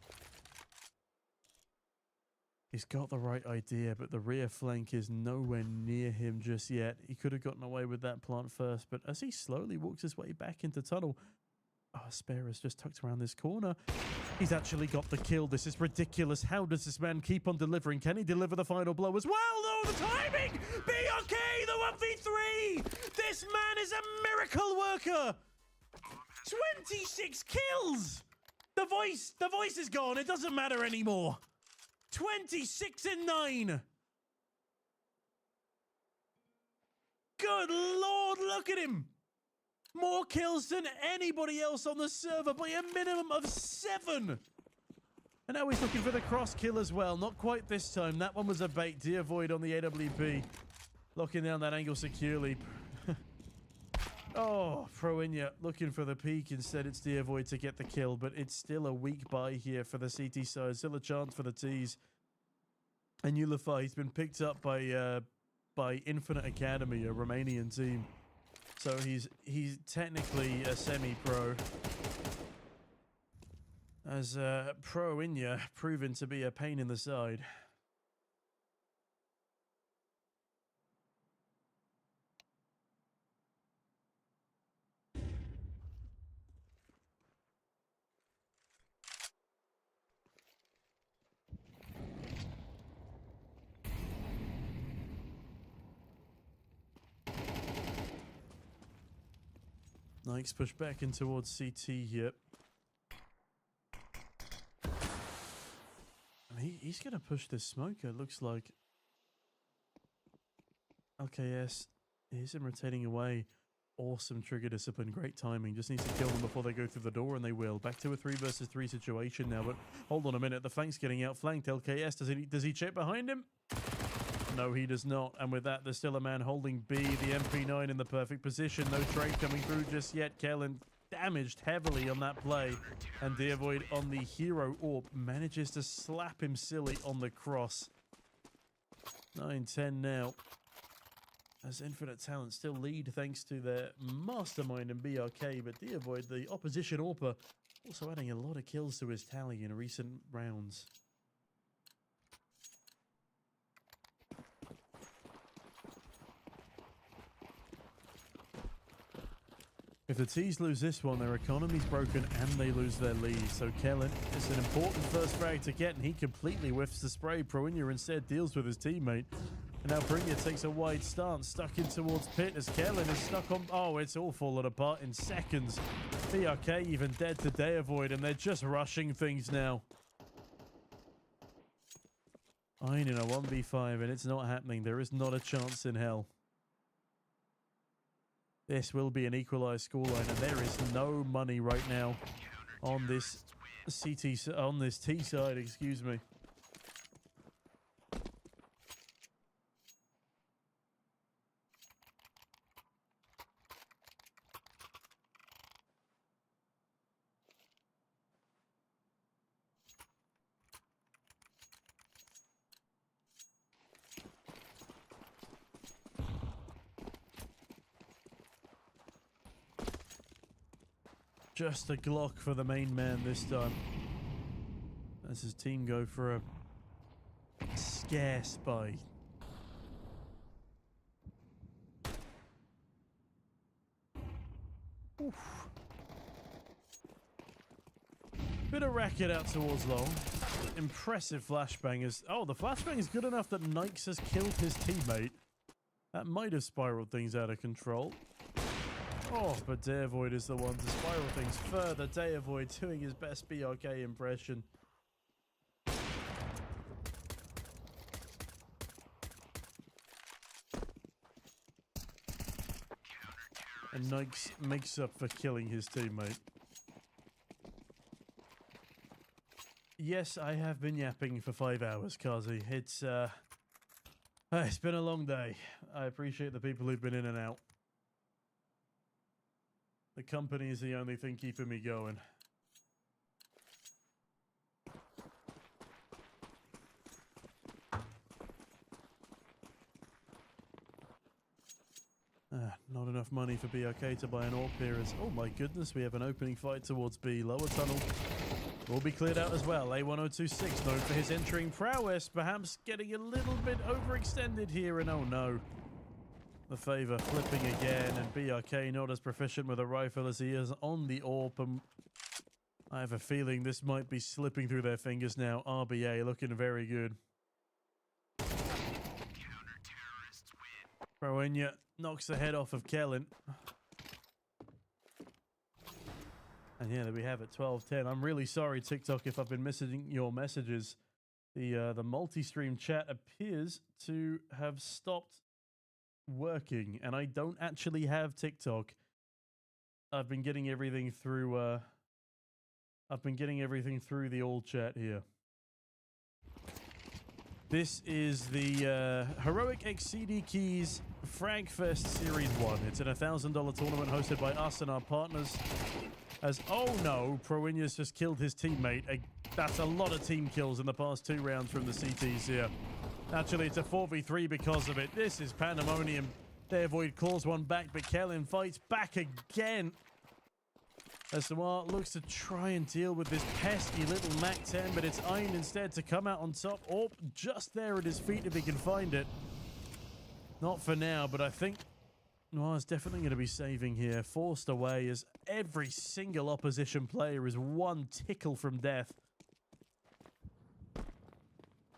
B: He's got the right idea, but the rear flank is nowhere near him just yet. He could have gotten away with that plant first, but as he slowly walks his way back into tunnel, Spare is just tucked around this corner. He's actually got the kill. This is ridiculous. How does this man keep on delivering? Can he deliver the final blow as well? No, the timing! BRK, the 1v3! This man is a miracle worker! 26 kills! The voice is gone. It doesn't matter anymore. 26-9. Good Lord, look at him. More kills than anybody else on the server by a minimum of 7. And now he's looking for the cross kill as well. Not quite this time. That one was a bait. Dear Void on the AWP. Locking down that angle securely. Oh, Proinya looking for the peak. Instead, it's Dear Void to get the kill. But it's still a weak buy here for the CT side. Still a chance for the T's. And Ulafar, he's been picked up by Infinite Academy, a Romanian team. So he's technically a semi-pro. As Proinya proven to be a pain in the side. Nikes push back in towards CT here. And he's going to push this smoker, it looks like. LKS is him rotating away. Awesome trigger discipline, great timing. Just needs to kill them before they go through the door, and they will. Back to a 3 versus 3 situation now, but hold on a minute. The flank's getting outflanked. LKS, does he check behind him? No, he does not. And with that, there's still a man holding B. The MP9 in the perfect position. No trade coming through just yet. Kellen damaged heavily on that play. And Deavoid on the hero AWP manages to slap him silly on the cross. 9-10 now. As Infinite Talent still lead thanks to their mastermind in BRK, but Deavoid, the opposition AWPer, also adding a lot of kills to his tally in recent rounds. If the T's lose this one, their economy's broken and they lose their lead. So Kellen is an important first frag to get, and he completely whiffs the spray. Proinia instead deals with his teammate. And now Proinia takes a wide stance, stuck in towards pit as Kellen is stuck on... Oh, it's all fallen apart in seconds. BRK even dead to Deavoid, and they're just rushing things now. Ein in a 1v5, and it's not happening. There is not a chance in hell. This will be an equalized scoreline, and there is no money right now on this T side, excuse me. Just a Glock for the main man this time. As his team go for a scare spy. Oof. Bit of racket out towards long. Impressive flashbangers. Oh, the flashbang is good enough that Nikes has killed his teammate. That might have spiraled things out of control. Oh, but Deavoid is the one to spiral things further. Deavoid doing his best BRK impression. And Nikes makes up for killing his teammate. Yes, I have been yapping for 5 hours, Kazi. It's been a long day. I appreciate the people who've been in and out. The company is the only thing keeping me going. Not enough money for BRK to buy an AWP here. Oh my goodness, we have an opening fight towards B. Lower tunnel will be cleared out as well. A1026 known for his entering prowess, perhaps getting a little bit overextended here, and oh no. The favor flipping again, and BRK not as proficient with a rifle as he is on the AWP. And I have a feeling this might be slipping through their fingers now. RBA looking very good. Proinia knocks the head off of Kellen. And yeah, there we have it, 12-10. I'm really sorry, TikTok, if I've been missing your messages. The multi-stream chat appears to have stopped working, and I don't actually have TikTok. I've been getting everything through the all chat here. This is the HEROIC10 CDKeys Frag Fest Series 1. It's an $1,000 tournament hosted by us and our partners. As, oh no, Proinia's just killed his teammate. That's a lot of team kills in the past 2 rounds from the CTs here. Actually, it's a 4v3 because of it. This is pandemonium. Deavoid claws one back, but Kellen fights back again. As Samar looks to try and deal with this pesky little MAC-10, but it's Ein instead to come out on top. Oh, just there at his feet if he can find it. Not for now, but I think Noir's definitely going to be saving here. Forced away as every single opposition player is one tickle from death.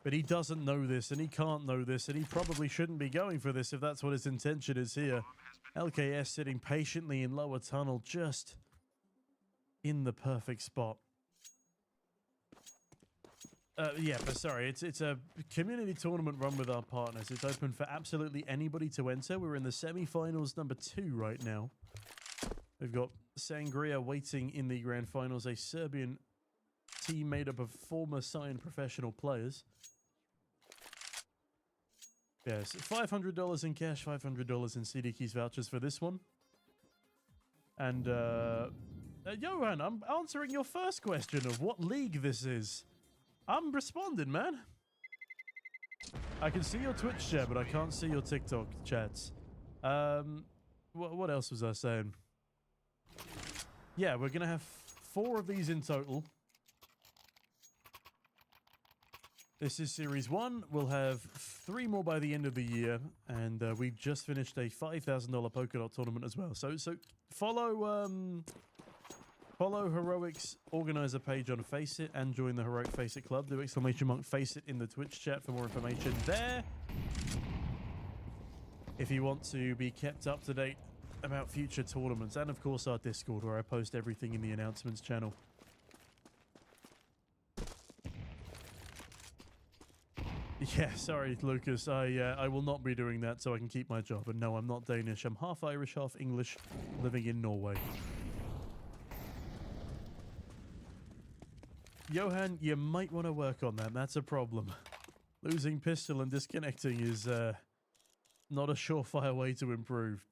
B: But he doesn't know this, and he can't know this, and he probably shouldn't be going for this if that's what his intention is here. LKS sitting patiently in lower tunnel, just in the perfect spot. Yeah, but sorry, it's a community tournament run with our partners. It's open for absolutely anybody to enter. We're in the semi-finals number 2 right now. We've got Sangria waiting in the grand finals, a Serbian team made up of former signed professional players. Yes, $500 in cash, $500 in CDKeys vouchers for this one. And Johan, I'm answering your first question of what league this is. I'm responding, man. I can see your Twitch chat, but I can't see your TikTok chats. What else was I saying? Yeah, we're going to have 4 of these in total. This is Series 1. We'll have 3 more by the end of the year. And we've just finished a $5,000 polka dot tournament as well. So follow Heroic's organizer page on Faceit and join the Heroic Faceit Club. Do !Faceit in the Twitch chat for more information there. If you want to be kept up to date about future tournaments, and of course our Discord where I post everything in the announcements channel. Yeah, sorry, Lucas. I will not be doing that so I can keep my job. And no, I'm not Danish. I'm half Irish, half English, living in Norway. Johan, you might want to work on that. That's a problem. Losing pistol and disconnecting is not a surefire way to improve.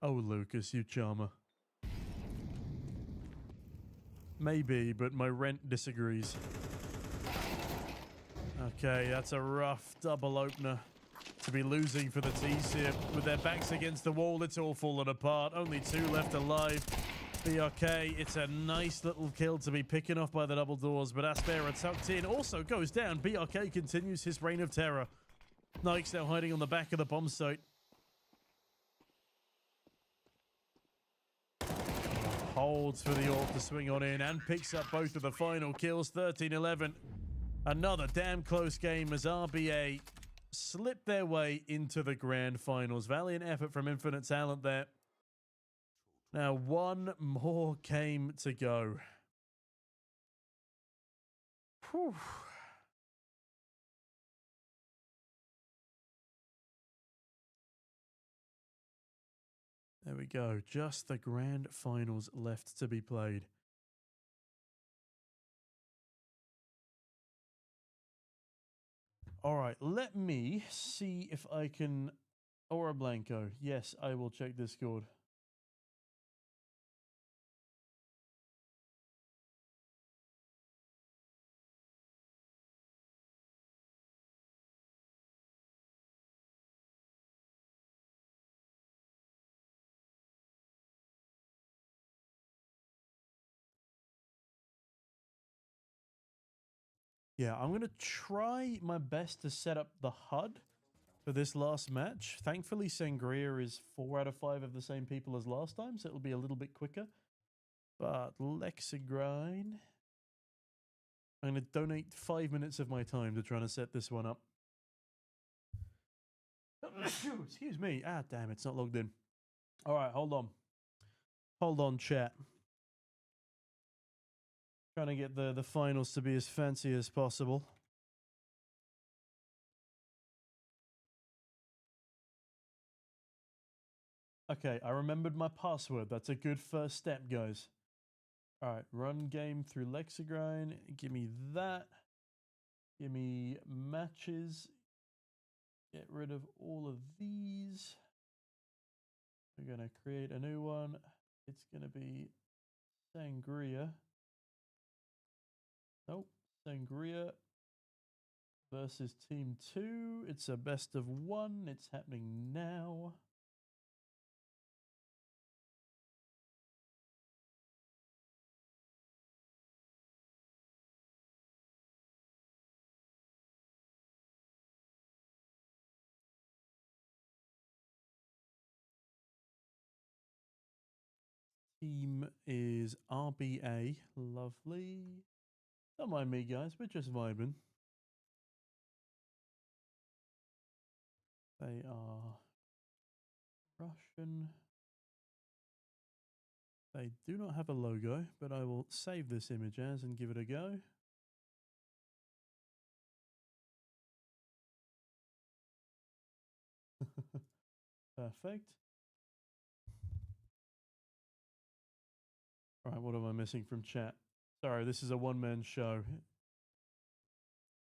B: Oh, Lucas, you charmer. Maybe, but my rent disagrees. Okay, that's a rough double opener to be losing for the T's here. With their backs against the wall, it's all fallen apart. Only 2 left alive. BRK, it's a nice little kill to be picking off by the double doors, but Aspera tucked in also goes down. BRK continues his reign of terror. Nike's now hiding on the back of the bomb site. Holds for the AWP to swing on in and picks up both of the final kills. 13-11. Another damn close game as RBA slipped their way into the grand finals. Valiant effort from Infinite Talent there. Now 1 more game to go. Whew. There we go. Just the grand finals left to be played. All right, let me see if I can... Aura Blanco. Yes, I will check Discord. Yeah, I'm going to try my best to set up the HUD for this last match. Thankfully, Sangria is 4 out of 5 of the same people as last time, so it'll be a little bit quicker. But Lexigrind, I'm going to donate 5 minutes of my time to trying to set this one up. Excuse me. Ah, damn, it's not logged in. All right, hold on. Hold on, chat. Trying to get the finals to be as fancy as possible. Okay, I remembered my password. That's a good first step, guys. All right, run game through Lexigrind. Give me that. Give me matches. Get rid of all of these. We're going to create a new one. It's going to be Sangria. Nope. Sangria versus Team 2. It's a best of 1. It's happening now. Team is RBA. Lovely. Don't mind me, guys. We're just vibing. They are Russian. They do not have a logo, but I will save this image as and give it a go. Perfect. All right, what am I missing from chat? Sorry, this is a one-man show.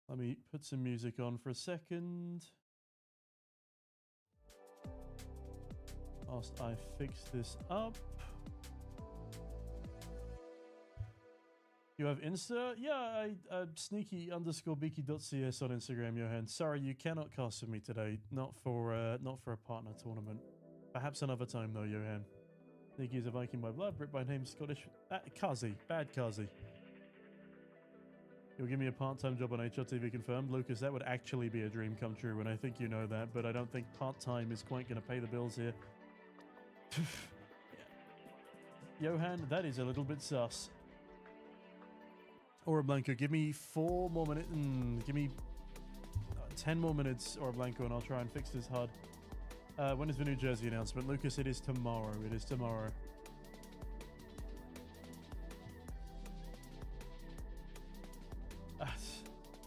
B: Let me put some music on for a second. whilst I fix this up. You have Insta? Yeah, I sneaky_beaky.cs on Instagram, Johan. Sorry, you cannot cast with me today. Not for a partner tournament. Perhaps another time though, Johan. Sneaky is a Viking by blood, Brit by name, Scottish. Kazi. Bad Kazi. You'll give me a part-time job on HRTV confirmed. Lucas, that would actually be a dream come true, and I think you know that, but I don't think part-time is quite going to pay the bills here. Johan, that is a little bit sus. Or a Blanco, give me 4 more minutes. Give me 10 more minutes, or a Blanco, and I'll try and fix this HUD. When is the New Jersey announcement? Lucas, it is tomorrow. It is tomorrow.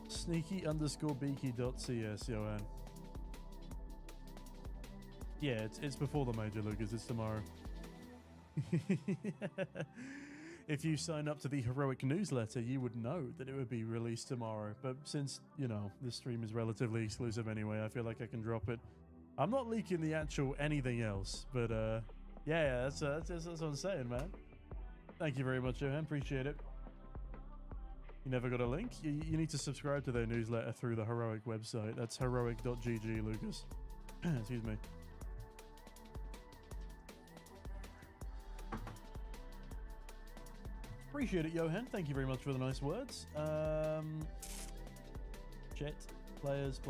B: Sneaky_beaky.cs, Johan. Yeah, it's before the major, Lucas. It's tomorrow. If you sign up to the Heroic newsletter, you would know that it would be released tomorrow. But since, you know, this stream is relatively exclusive anyway, I feel like I can drop it. I'm not leaking the actual anything else, but yeah, that's what I'm saying, man. Thank you very much, Johan. Appreciate it. You never got a link? You need to subscribe to their newsletter through the Heroic website. That's heroic.gg, Lucas. Excuse me. Appreciate it, Johan. Thank you very much for the nice words. Chat. Players.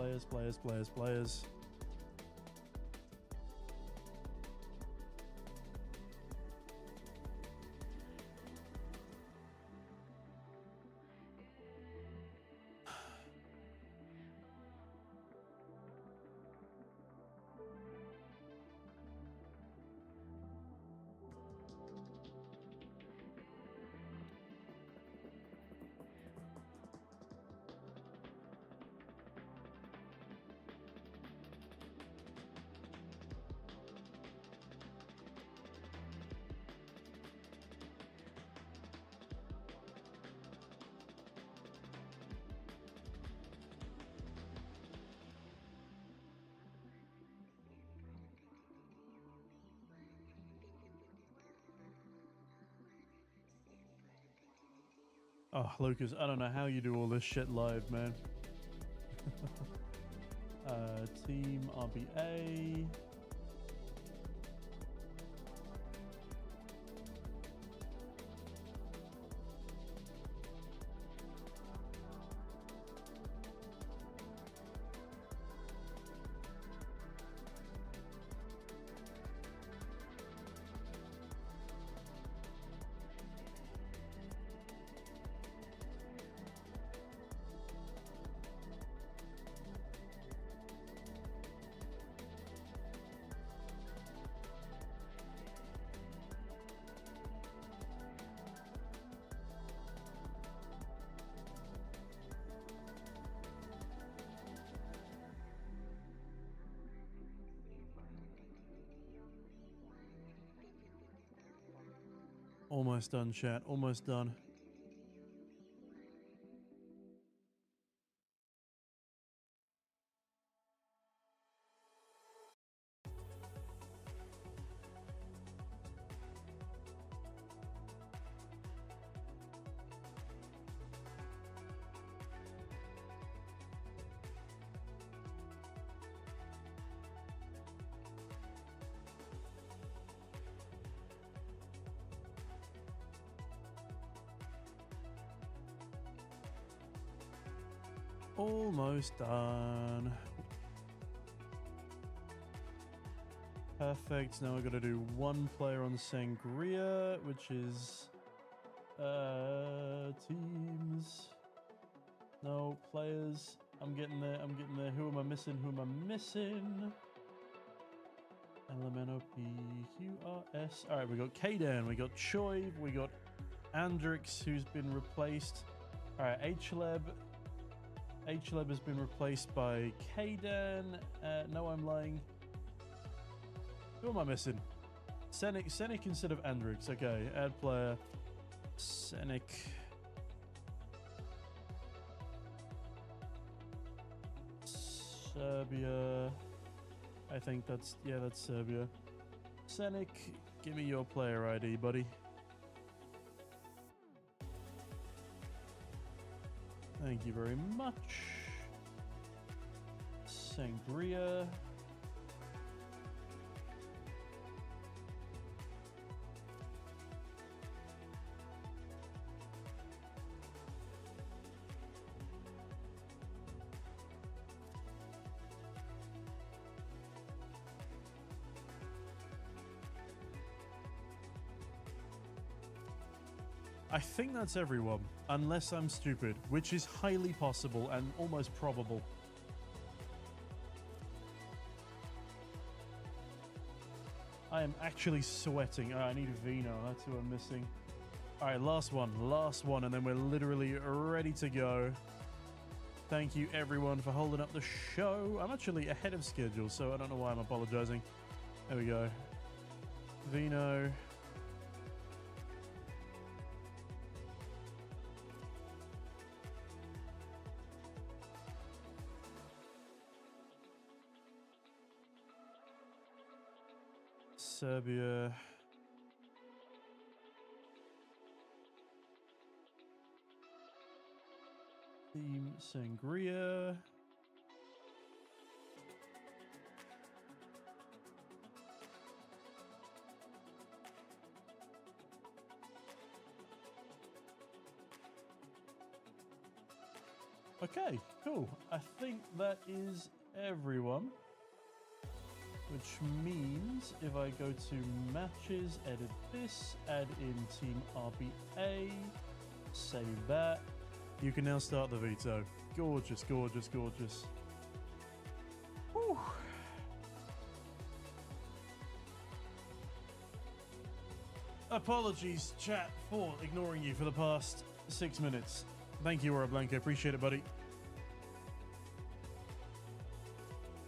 B: Oh, Lucas, I don't know how you do all this shit live, man. Team RBA. Almost done, chat. Almost done. Almost done. Perfect. Now we've got to do one player on Sangria, which is teams. No, players. I'm getting there. I'm getting there. Who am I missing? Who am I missing? LMNOPQRS. All right, we got Kadan, we got Choi, we got Andrix, who's been replaced. All right, Hleb has been replaced by Kadan. No, I'm lying. Who am I missing? Senik instead of Andrix. Okay, add player. Senik. Serbia. I think that's Serbia. Arsenic, give me your player ID, buddy. Thank you very much. Sangria. I think that's everyone, unless I'm stupid, which is highly possible and almost probable. I am actually sweating. Oh, I need a vino, that's who I'm missing. Alright, last one, and then we're literally ready to go. Thank you everyone for holding up the show. I'm actually ahead of schedule, so I don't know why I'm apologizing. There we go. Vino. Serbia. Team Sangria. Okay, cool. I think that is everyone. Which means if I go to matches, edit this, add in Team RBA, save that, you can now start the veto. Gorgeous, gorgeous, gorgeous. Whew. Apologies, chat, for ignoring you for the past 6 minutes. Thank you, Aura Blanco. Appreciate it, buddy.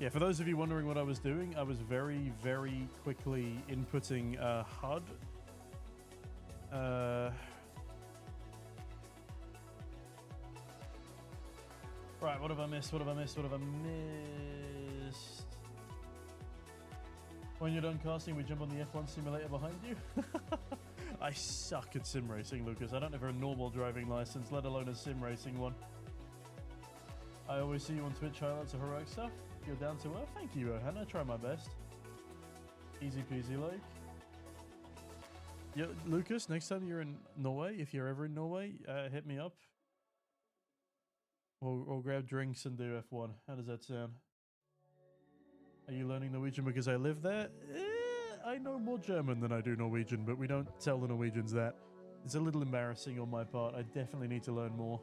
B: Yeah, for those of you wondering what I was doing, I was very, very quickly inputting HUD. Right, what have I missed? What have I missed? What have I missed? When you're done casting, we jump on the F1 simulator behind you. I suck at sim racing, Lucas. I don't have a normal driving license, let alone a sim racing one. I always see you on Twitch highlights of heroic stuff. You're down to earth. Thank you, Rohan. I try my best. Easy peasy, like. Yeah, Lucas, next time you're in Norway, if you're ever in Norway, hit me up. Or grab drinks and do F1. How does that sound? Are you learning Norwegian because I live there? I know more German than I do Norwegian, but we don't tell the Norwegians that. It's a little embarrassing on my part. I definitely need to learn more.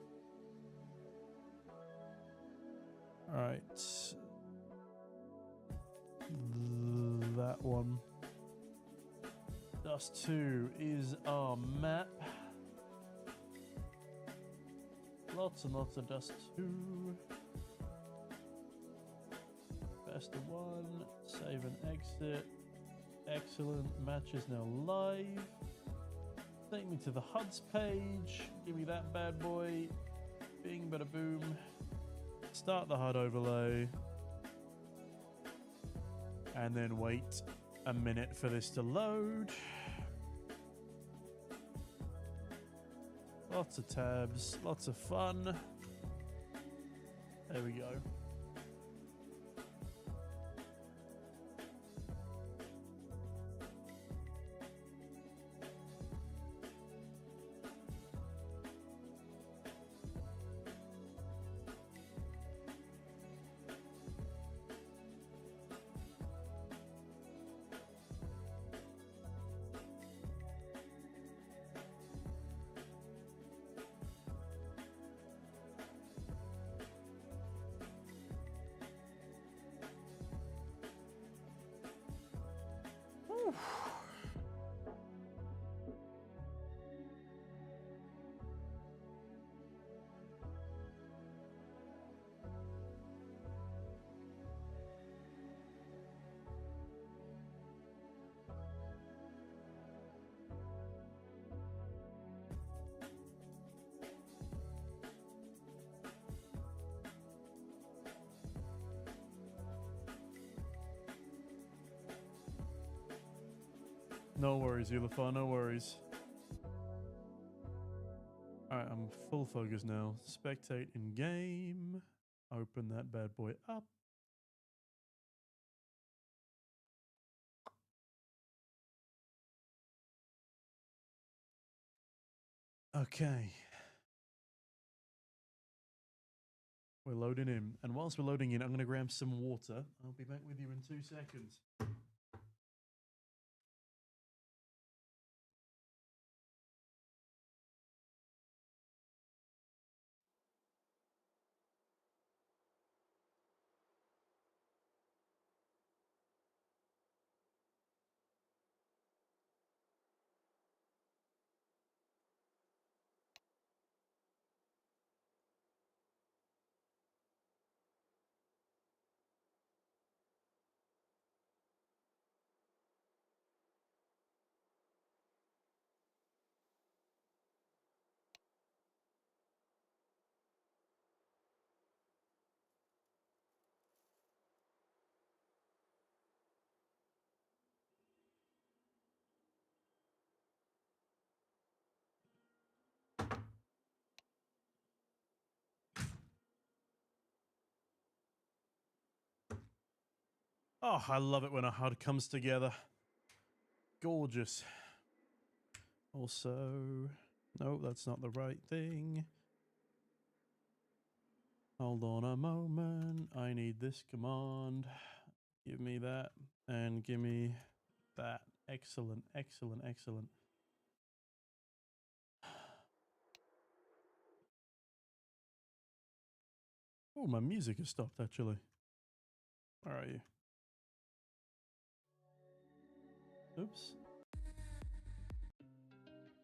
B: Alright. That one. Dust 2 is our map. Lots and lots of Dust 2. Best of 1. Save and exit. Excellent. Match is now live. Take me to the HUDs page. Give me that bad boy. Bing, bada boom. Start the HUD overlay. And then wait a minute for this to load. Lots of tabs, lots of fun. There we go. No worries, Ulafar, no worries. Alright, I'm full focus now. Spectate in game. Open that bad boy up. Okay. We're loading in. And whilst we're loading in, I'm going to grab some water. I'll be back with you in 2 seconds. Oh, I love it when a HUD comes together. Gorgeous. Also, no, that's not the right thing. Hold on a moment. I need this command. Give me that and give me that. Excellent, excellent, excellent. Oh, my music has stopped actually. Where are you? Oops.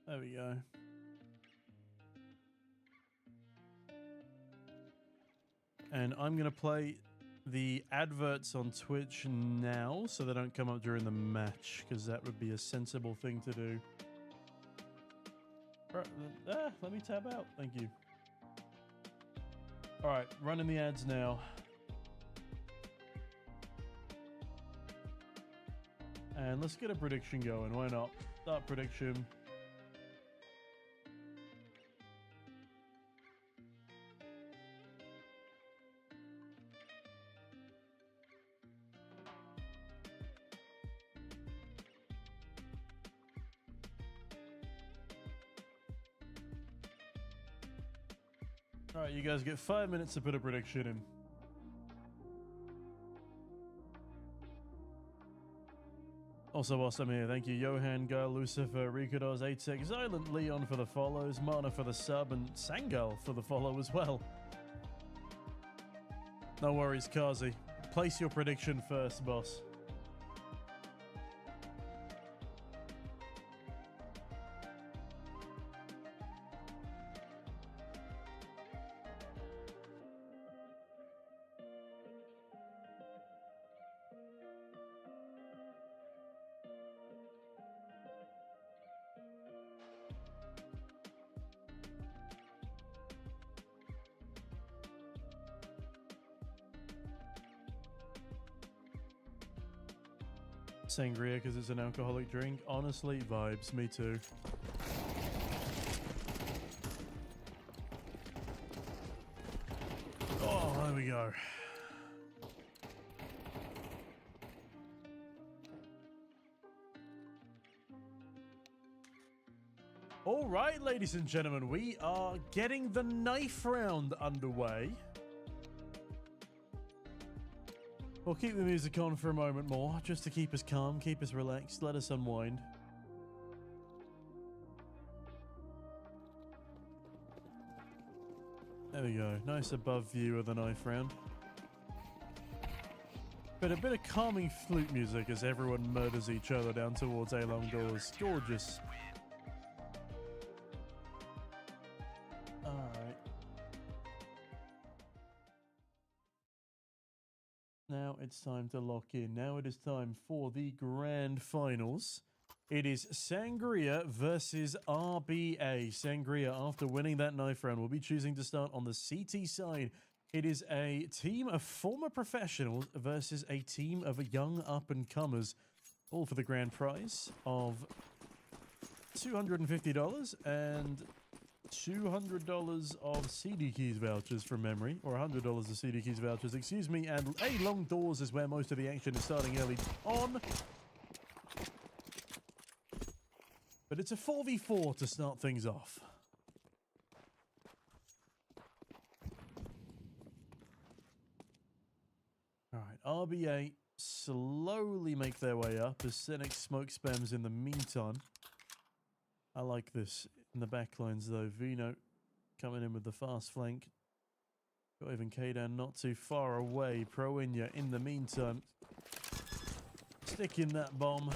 B: There we go. And I'm going to play the adverts on Twitch now so they don't come up during the match, because that would be a sensible thing to do. Right, let me tab out. Thank you. All right, running the ads now. And let's get a prediction going. Why not? Start prediction. All right, you guys get 5 minutes to put a prediction in. Also, whilst I'm here, thank you, Johan, Gal, Lucifer, Rikudos, 8sec, Silent Leon for the follows, Mana for the sub, and Sangal for the follow as well. No worries, Kazi. Place your prediction first, boss. Sangria because it's an alcoholic drink. Honestly, vibes. Me too. Oh, there we go. All right, ladies and gentlemen, we are getting the knife round underway. We'll keep the music on for a moment more, just to keep us calm, keep us relaxed, let us unwind. There we go, nice above view of the knife round. But a bit of calming flute music as everyone murders each other down towards A-long doors. Gorgeous. Alright. Now it's time to lock in. Now it is time for the grand finals. It is Sangria versus RBA. Sangria, after winning that knife round, will be choosing to start on the CT side. It is a team of former professionals versus a team of young up-and-comers. All for the grand prize of $250 and $200 of CDKeys vouchers from memory, or $100 of CDKeys vouchers, excuse me, and A long doors is where most of the action is starting early on. But it's a 4v4 to start things off. Alright, RBA slowly make their way up as Senex smoke spams in the meantime. I like this in the backlines though. Vino coming in with the fast flank. Got even K-Dan not too far away. Proinya in the meantime sticking that bomb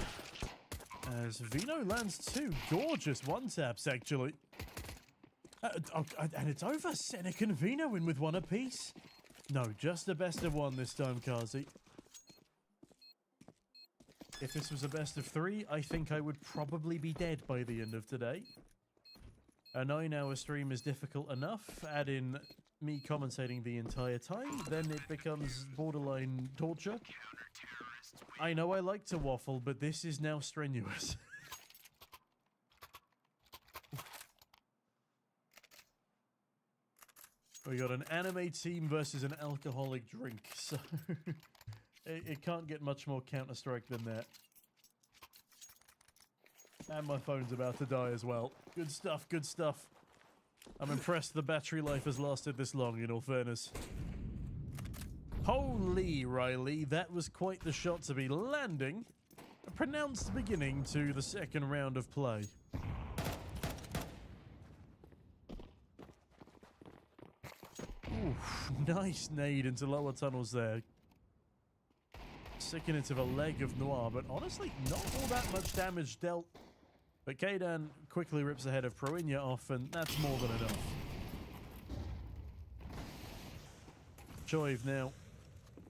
B: as Vino lands two gorgeous one-taps actually. And it's over. Senex and Vino in with one apiece. No, just a best of one this time, Kazi. If this was a best of three, I think I would probably be dead by the end of today. A 9-hour stream is difficult enough. Add in me commentating the entire time, then it becomes borderline torture. I know I like to waffle, but this is now strenuous. We got an anime team versus an alcoholic drink, so it can't get much more Counter-Strike than that. And my phone's about to die as well. Good stuff, good stuff. I'm impressed the battery life has lasted this long, in all fairness. Holy, Riley, that was quite the shot to be landing. A pronounced beginning to the second round of play. Oof, nice nade into lower tunnels there. Sicking into the leg of Noir, but honestly, not all that much damage dealt. But K-Dan quickly rips the head of Proinya off, and that's more than enough. Choiv now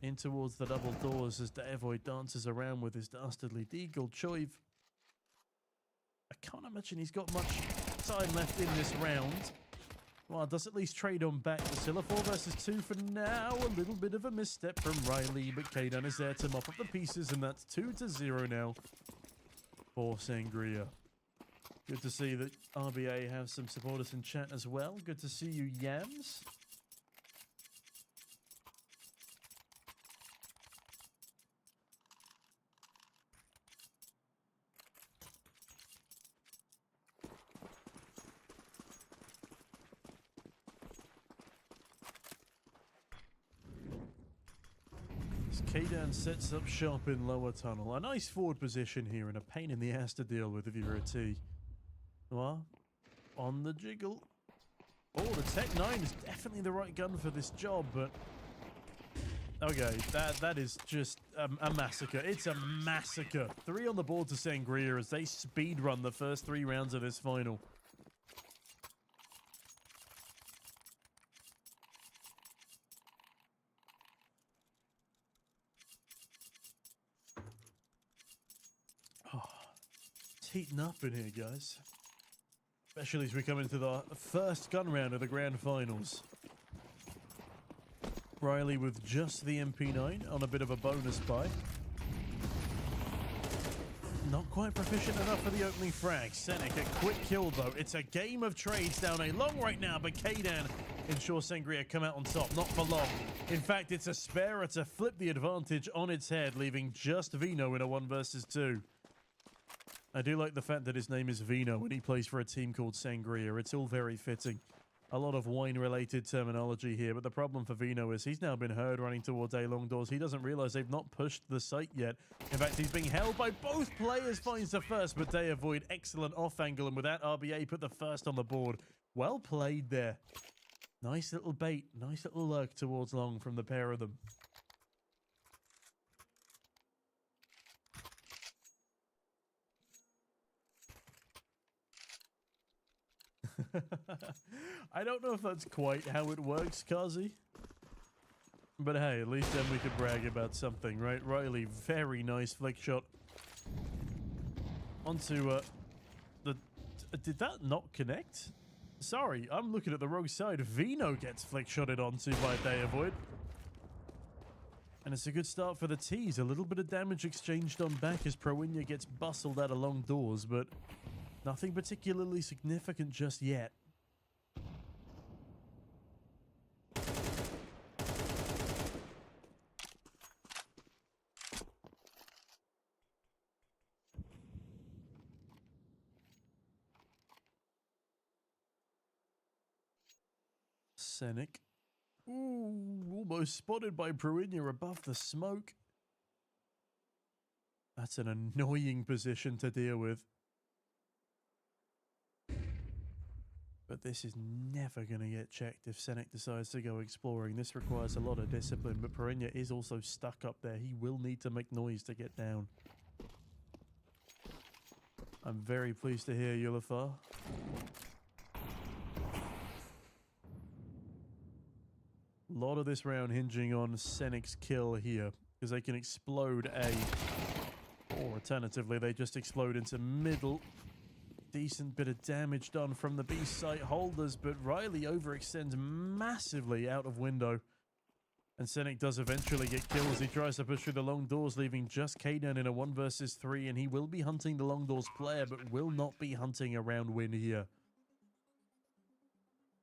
B: in towards the double doors as Devoid dances around with his dastardly deagle. Choiv, I can't imagine he's got much time left in this round. Well, does at least trade on back to Scylla 4 versus 2 for now. A little bit of a misstep from Riley, but K-Dan is there to mop up the pieces, and that's 2-0 now for Sangria. Good to see that RBA have some supporters in chat as well. Good to see you, Yams. K-Dan sets up shop in lower tunnel. A nice forward position here and a pain in the ass to deal with if you're a T. Well, on the jiggle. Oh, the Tech 9 is definitely the right gun for this job, but... Okay, that is just a massacre. It's a massacre. 3 on the board to Sangria as they speedrun the first 3 rounds of this final. Heating up in here, guys. Especially as we come into the first gun round of the grand finals. Riley with just the MP9 on a bit of a bonus buy. Not quite proficient enough for the opening frag. Senex, a quick kill though. It's a game of trades down a long right now, but K-Dan ensures Sangria come out on top. Not for long. In fact, it's a sparer to flip the advantage on its head, leaving just Vino in a 1 versus 2. I do like the fact that his name is Vino and he plays for a team called Sangria. It's all very fitting. A lot of wine-related terminology here, but the problem for Vino is he's now been heard running towards A long doors. He doesn't realize they've not pushed the site yet. In fact, he's being held by both players, finds the first, but they avoid excellent off angle, and with that, RBA put the first on the board. Well played there. Nice little bait, nice little lurk towards long from the pair of them. I don't know if that's quite how it works, Kazi. But hey, at least then we could brag about something, right? Riley, very nice flick shot. Onto the... Did that not connect? Sorry, I'm looking at the wrong side. Vino gets flick shotted onto by Deavoid. And it's a good start for the T's. A little bit of damage exchanged on back as Proinia gets bustled out of long doors, but nothing particularly significant just yet. Scenic. Ooh, almost spotted by Proinia above the smoke. That's an annoying position to deal with. But this is never going to get checked if Scenic decides to go exploring. This requires a lot of discipline, but Proinia is also stuck up there. He will need to make noise to get down. I'm very pleased to hear Yulafar. A lot of this round hinging on Senic's kill here, because they can explode A, or alternatively they just explode into middle. Decent bit of damage done from the B site holders, but Riley overextends massively out of window. And Scenic does eventually get killed as he tries to push through the long doors, leaving just Kaden in a 1 versus 3, and he will be hunting the long doors player, but will not be hunting around win here.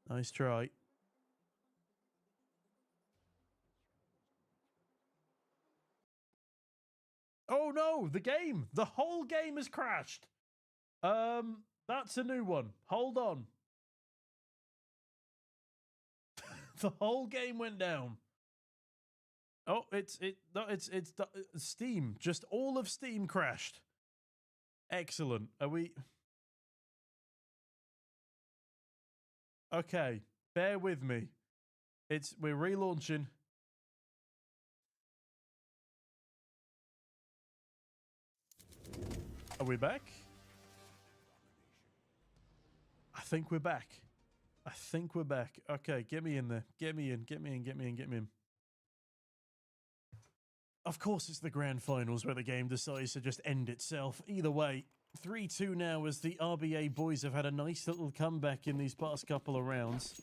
B: Nice try. Oh no, the whole game has crashed. That's a new one. Hold on. The whole game went down. Oh, it's Steam. Just all of Steam crashed. Excellent. Are we... Okay, bear with me. We're relaunching. Are we back? I think we're back. I think we're back. Okay, get me in there. Get me in, get me in, get me in, get me in. Of course it's the grand finals where the game decides to just end itself. Either way, 3-2 now as the RBA boys have had a nice little comeback in these past couple of rounds.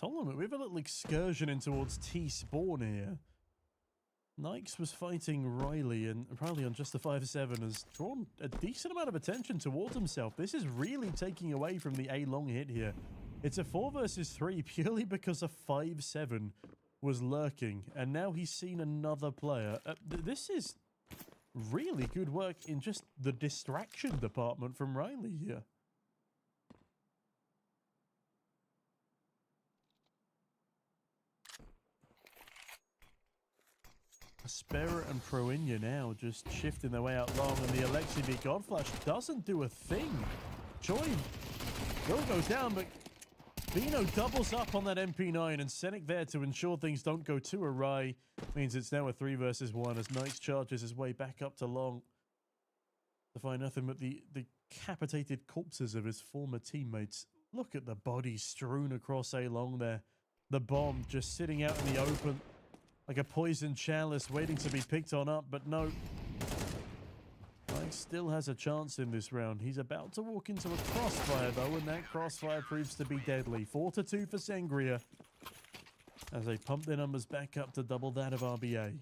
B: Hold on a minute, we have a little excursion in towards T spawn here. Nikes was fighting Riley, and Riley on just the 5-7 has drawn a decent amount of attention towards himself. This is really taking away from the A long hit here. It's a 4 versus 3 purely because a 5-7 was lurking, and now he's seen another player. This is really good work in just the distraction department from Riley here. Spera and Proinia now just shifting their way out long, and the Alexi V Godflash doesn't do a thing. Choi will go down, but Vino doubles up on that MP9, and Scenic there to ensure things don't go too awry. Means it's now a 3 versus 1 as Knights charges his way back up to long to find nothing but the decapitated corpses of his former teammates. Look at the bodies strewn across A long there. The bomb just sitting out in the open like a poisoned chalice waiting to be picked on up, but no. Mike still has a chance in this round. He's about to walk into a crossfire though, and that crossfire proves to be deadly. 4-2 for Sangria as they pump their numbers back up to double that of RBA.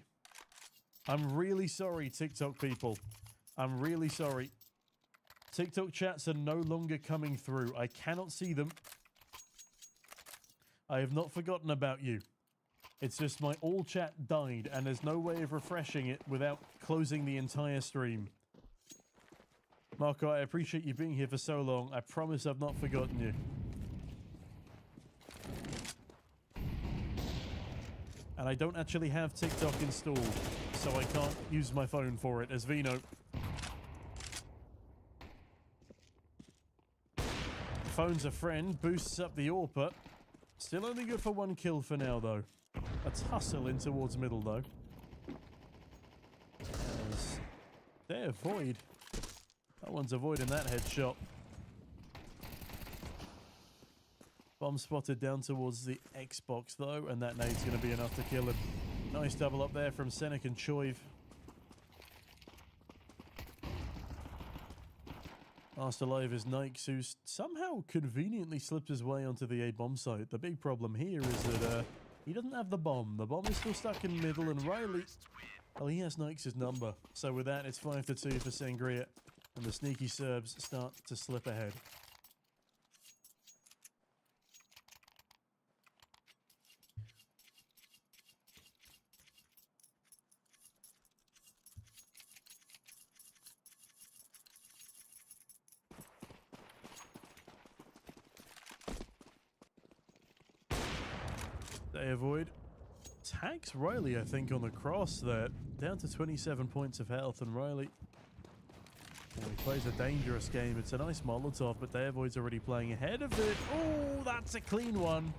B: I'm really sorry, TikTok people. I'm really sorry. TikTok chats are no longer coming through. I cannot see them. I have not forgotten about you. It's just my all chat died, and there's no way of refreshing it without closing the entire stream. Marco, I appreciate you being here for so long. I promise I've not forgotten you. And I don't actually have TikTok installed, so I can't use my phone for it as Vino. Phone's a friend, boosts up the AWP. Still only good for 1 kill for now, though. Let's hustle in towards middle, though. They avoid. That one's avoiding that headshot. Bomb spotted down towards the Xbox though, and that nade's going to be enough to kill him. Nice double up there from Senek and Choiv. Last alive is Nikes, who somehow conveniently slipped his way onto the A bomb site. The big problem here is that he doesn't have the bomb. The bomb is still stuck in the middle, and Riley, well, he has Nikes' number. So with that, it's 5-2 for Sangria, and the sneaky Serbs start to slip ahead. They avoid. Tags Riley, I think, on the cross there. Down to 27 points of health, and Riley, well, he plays a dangerous game. It's a nice Molotov, but they avoid's already playing ahead of it. Oh, that's a clean one.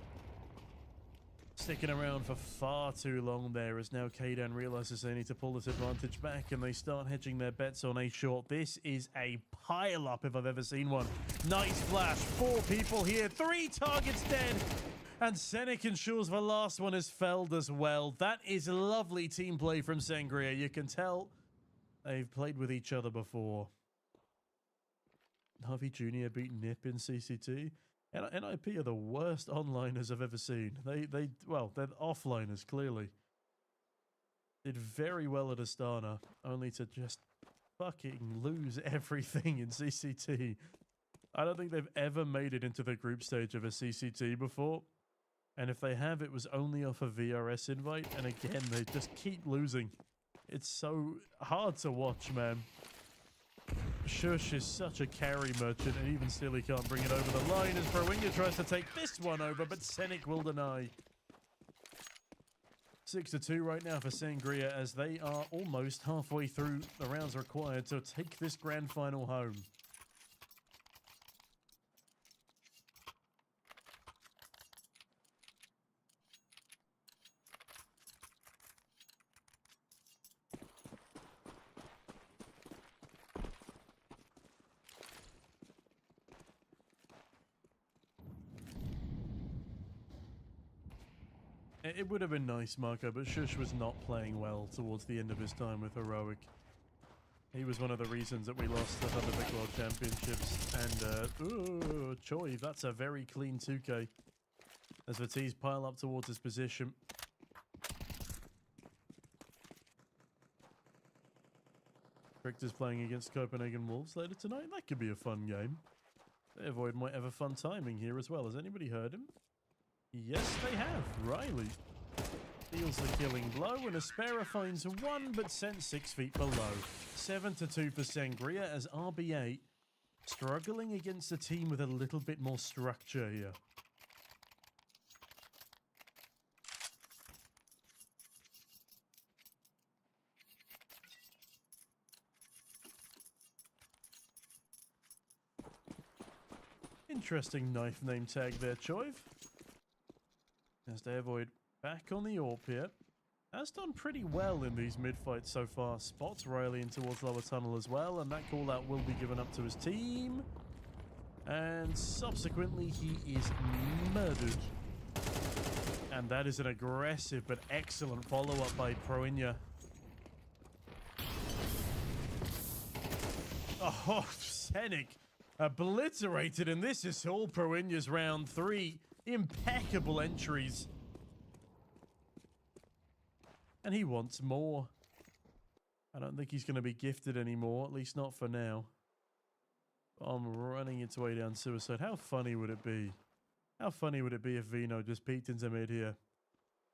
B: Sticking around for far too long there, as now Kaydan realizes they need to pull this advantage back, and they start hedging their bets on a short. This is a pile-up if I've ever seen one. Nice flash. 4 people here. 3 targets dead. And Senek ensures the last one is felled as well. That is lovely team play from Sangria. You can tell they've played with each other before. Harvey Jr. beat Nip in CCT. And NIP are the worst onliners I've ever seen. Well, they're offliners, clearly. Did very well at Astana, only to just fucking lose everything in CCT. I don't think they've ever made it into the group stage of a CCT before. And if they have, it was only off a VRS invite. And again, they just keep losing. It's so hard to watch, man. Shush is such a carry merchant, and even still he can't bring it over the line as Browinger tries to take this one over, but Senek will deny. 6-2 right now for Sangria, as they are almost halfway through the rounds required to take this grand final home. It would have been nice, Marco, but Shush was not playing well towards the end of his time with Heroic. He was one of the reasons that we lost the Thunder Big World Championships. And, ooh, Choi, that's a very clean 2K. As the T's pile up towards his position. Richter's playing against Copenhagen Wolves later tonight. That could be a fun game. They avoid might have a fun timing here as well. Has anybody heard him? Yes, they have. Riley deals the killing blow, and Aspera finds 1 but sent 6 feet below. 7-2 for Sangria, as RB8 struggling against a team with a little bit more structure here. Interesting knife name tag there, Choiv. As they avoid back on the AWP here. Has done pretty well in these mid-fights so far. Spots Riley in towards lower tunnel as well, and that call-out will be given up to his team. And subsequently, he is murdered. And that is an aggressive but excellent follow-up by Proinya. Oh, Senek obliterated, and this is all Proinya's round 3. Impeccable entries. And he wants more. I don't think he's going to be gifted anymore, at least not for now. I'm running its way down suicide. How funny would it be? How funny would it be if Vino just peeked into mid here?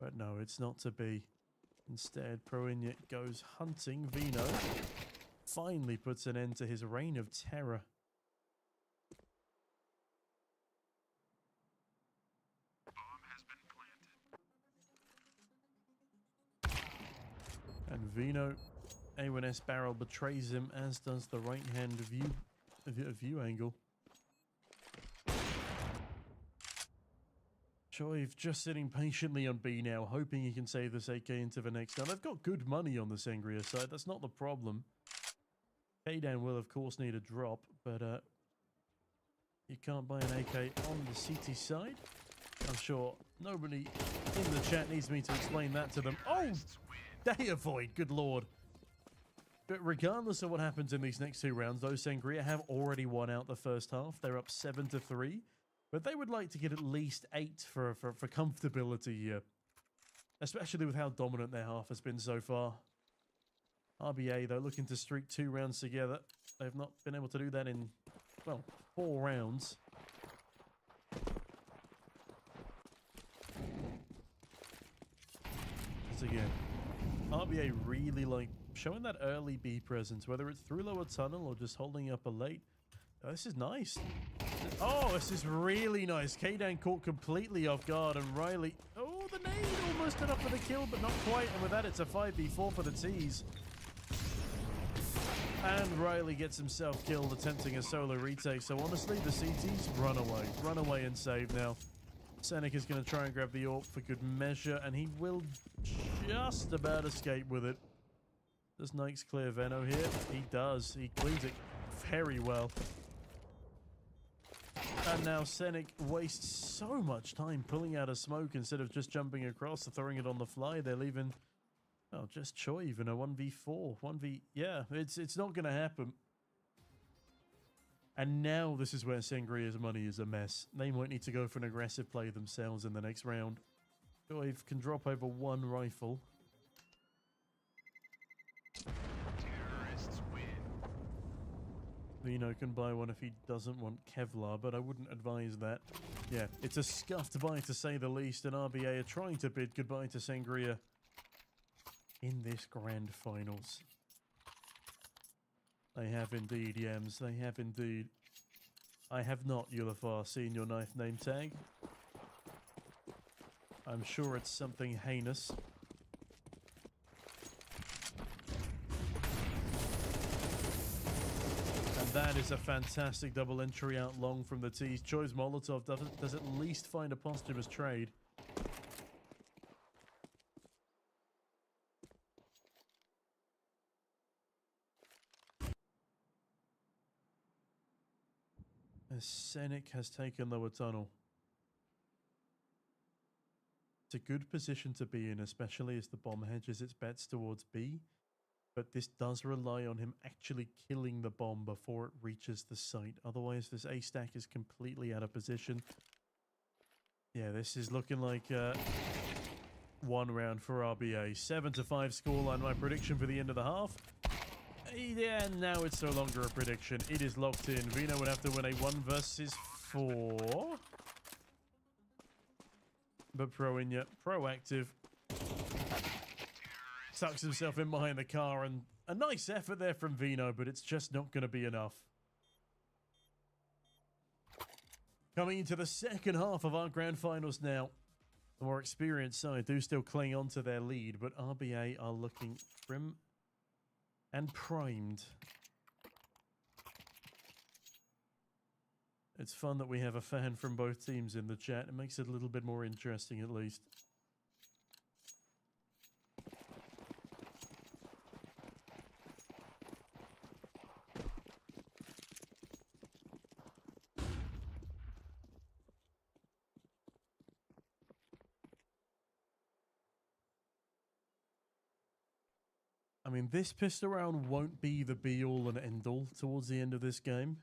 B: But no, it's not to be. Instead, Proinya goes hunting. Vino finally puts an end to his reign of terror. And Vino, A1S barrel betrays him, as does the right-hand view angle. Choiv just sitting patiently on B now, hoping he can save this 8K into the next. Now, they've got good money on the Sangria side. That's not the problem. Kaydan will, of course, need a drop, but you can't buy an AK on the CT side. I'm sure nobody in the chat needs me to explain that to them. Oh, they avoid, good lord. But regardless of what happens in these next 2 rounds, though, Sangria have already won out the first half. They're up 7-3, but they would like to get at least 8 for comfortability here, especially with how dominant their half has been so far. RBA, though, looking to streak 2 rounds together. They've not been able to do that in, well, 4 rounds. Again, RBA really like showing that early B presence, whether it's through lower tunnel or just holding up a late. Oh, this is nice. Oh, this is really nice. Kaydan caught completely off guard, and Riley, oh, the nade almost enough for the kill, but not quite. And with that, it's a 5v4 for the T's. And Riley gets himself killed attempting a solo retake. So honestly, the CTs run away and save now. Senik is going to try and grab the AWP for good measure, and he will just about escape with it. Does Nikes clear Veno here? He does. He cleans it very well. And now Senik wastes so much time pulling out a smoke instead of just jumping across or throwing it on the fly. They're leaving, oh, just Choi even a 1v4. Yeah, it's not going to happen. And now this is where Sangria's money is a mess. They might need to go for an aggressive play themselves in the next round. Joyve can drop over 1 rifle.
C: Terrorists win.
B: Vino can buy one if he doesn't want Kevlar, but I wouldn't advise that. Yeah, it's a scuffed buy to say the least, and RBA are trying to bid goodbye to Sangria in this grand finals. They have indeed, Yems. They have indeed. I have not, Ulafar, seen your knife name tag. I'm sure it's something heinous. And that is a fantastic double entry out long from the T's. Choi's Molotov does at least find a posthumous trade. As Senik has taken lower tunnel. It's a good position to be in, especially as the bomb hedges its bets towards B. But this does rely on him actually killing the bomb before it reaches the site. Otherwise, this A stack is completely out of position. Yeah, this is looking like 1 round for RBA. 7-5 scoreline. My prediction for the end of the half. Yeah, now it's no longer a prediction. It is locked in. Vino would have to win a 1 versus 4. But Proinya, proactive. Tucks himself in behind the car, and a nice effort there from Vino, but it's just not going to be enough. Coming into the second half of our grand finals now. The more experienced side do still cling on to their lead, but RBA are looking prim and primed. It's fun that we have a fan from both teams in the chat. It makes it a little bit more interesting, at least. I mean, this pistol round won't be the be-all and end-all towards the end of this game.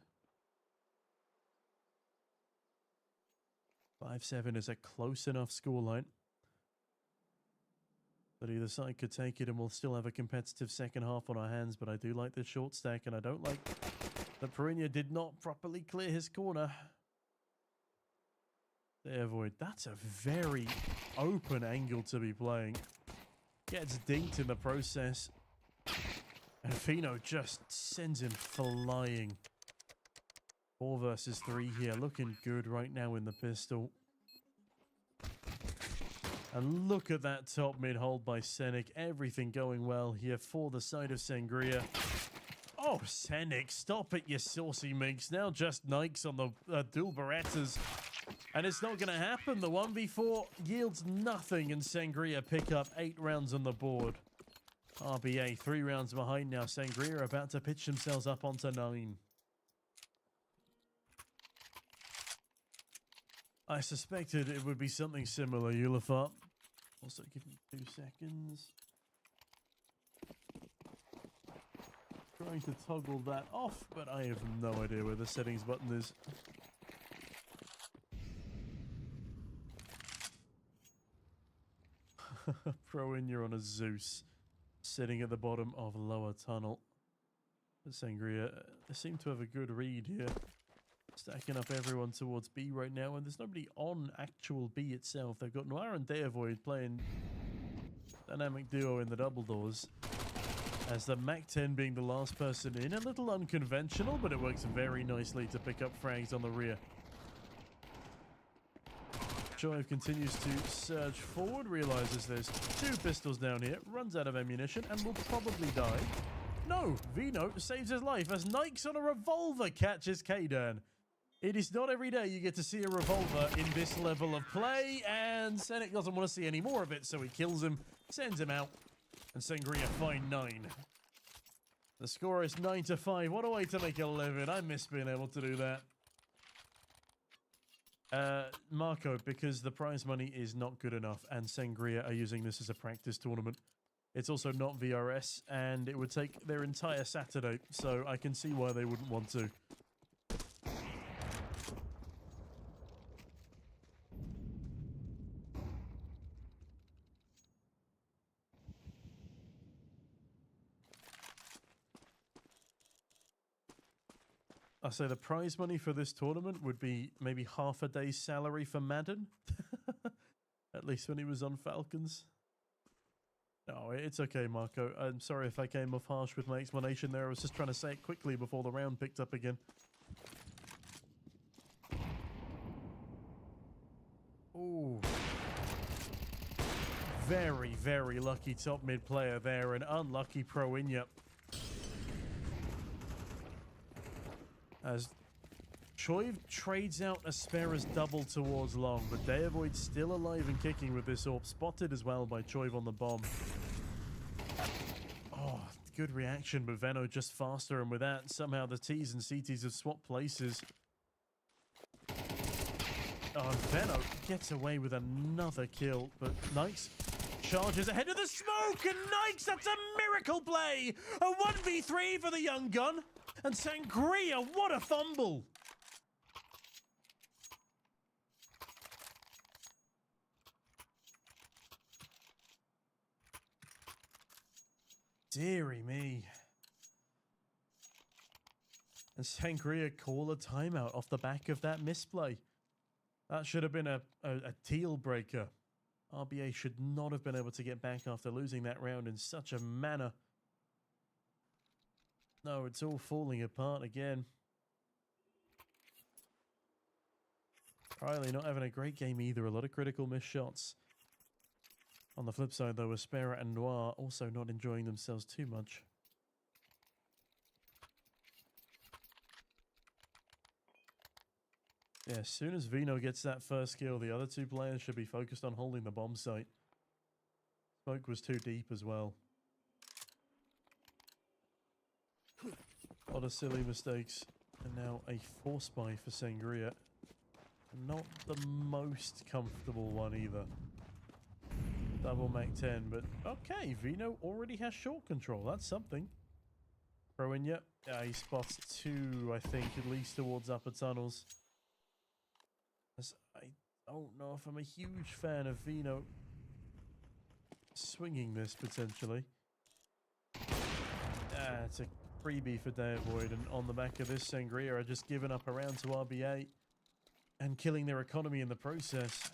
B: 5-7 is a close enough scoreline that either side could take it, and we'll still have a competitive second half on our hands. But I do like this short stack, and I don't like that Perinia did not properly clear his corner. They avoid. That's a very open angle to be playing. Gets dinked in the process. And Fino just sends him flying. 4 versus 3 here. Looking good right now in the pistol. And look at that top mid hold by Senik. Everything going well here for the side of Sangria. Oh, Senik, stop it, you saucy minx. Now just Nikes on the dual Berettas. And it's not going to happen. The 1v4 yields nothing, and Sangria pick up 8 rounds on the board. RBA 3 rounds behind now. Sangria about to pitch themselves up onto 9. I suspected it would be something similar, Ulafart. Also, give me 2 seconds. Trying to toggle that off, but I have no idea where the settings button is. Pro in, you're on a Zeus, sitting at the bottom of lower tunnel. But Sangria seem to have a good read here. Stacking up everyone towards B right now, and there's nobody on actual B itself. They've got Noir and Deavoid playing dynamic duo in the double doors, as the Mac-10 being the last person in. A little unconventional, but it works very nicely to pick up frags on the rear. Choiv continues to surge forward, realizes there's 2 pistols down here, runs out of ammunition, and will probably die. No, Vino saves his life as Nikes on a revolver catches Kaydan. It is not every day you get to see a revolver in this level of play, and Senek doesn't want to see any more of it, so he kills him, sends him out, and Sangria find 9. The score is 9-5. What a way to make a living. I miss being able to do that. Marco, because the prize money is not good enough, and Sangria are using this as a practice tournament. It's also not VRS, and it would take their entire Saturday, so I can see why they wouldn't want to. I say the prize money for this tournament would be maybe half a day's salary for Madden. At least when he was on Falcons. No, it's okay, Marco. I'm sorry if I came off harsh with my explanation there. I was just trying to say it quickly before the round picked up again. Ooh. Very, very lucky top mid player there, and unlucky pro Inya. As Choiv trades out Aspera's double towards long, but Deavoid's still alive and kicking with this AWP, spotted as well by Choiv on the bomb. Oh, good reaction, but Veno just faster, and with that, somehow the T's and CTs have swapped places. Oh, and Veno gets away with another kill, but Nikes charges ahead of the smoke, and Nikes, that's a miracle play! A 1v3 for the young gun, and Sangria, what a fumble! Deary me. And Sangria call a timeout off the back of that misplay. That should have been a teal breaker. RBA should not have been able to get back after losing that round in such a manner. No, it's all falling apart again. Riley not having a great game either. A lot of critical missed shots. On the flip side, though, Aspera and Noir also not enjoying themselves too much. Yeah, as soon as Vino gets that first kill, the other 2 players should be focused on holding the bomb site. Smoke was too deep as well. A lot of silly mistakes. And now a force buy for Sangria. Not the most comfortable one either. Double Mac 10, but okay, Vino already has short control. That's something. Throw in yet. Yeah, he spots 2, I think, at least towards upper tunnels. As I don't know if I'm a huge fan of Vino swinging this potentially. It's a freebie for Deavoid, and on the back of this, Sangria are just giving up around to RBA and killing their economy in the process.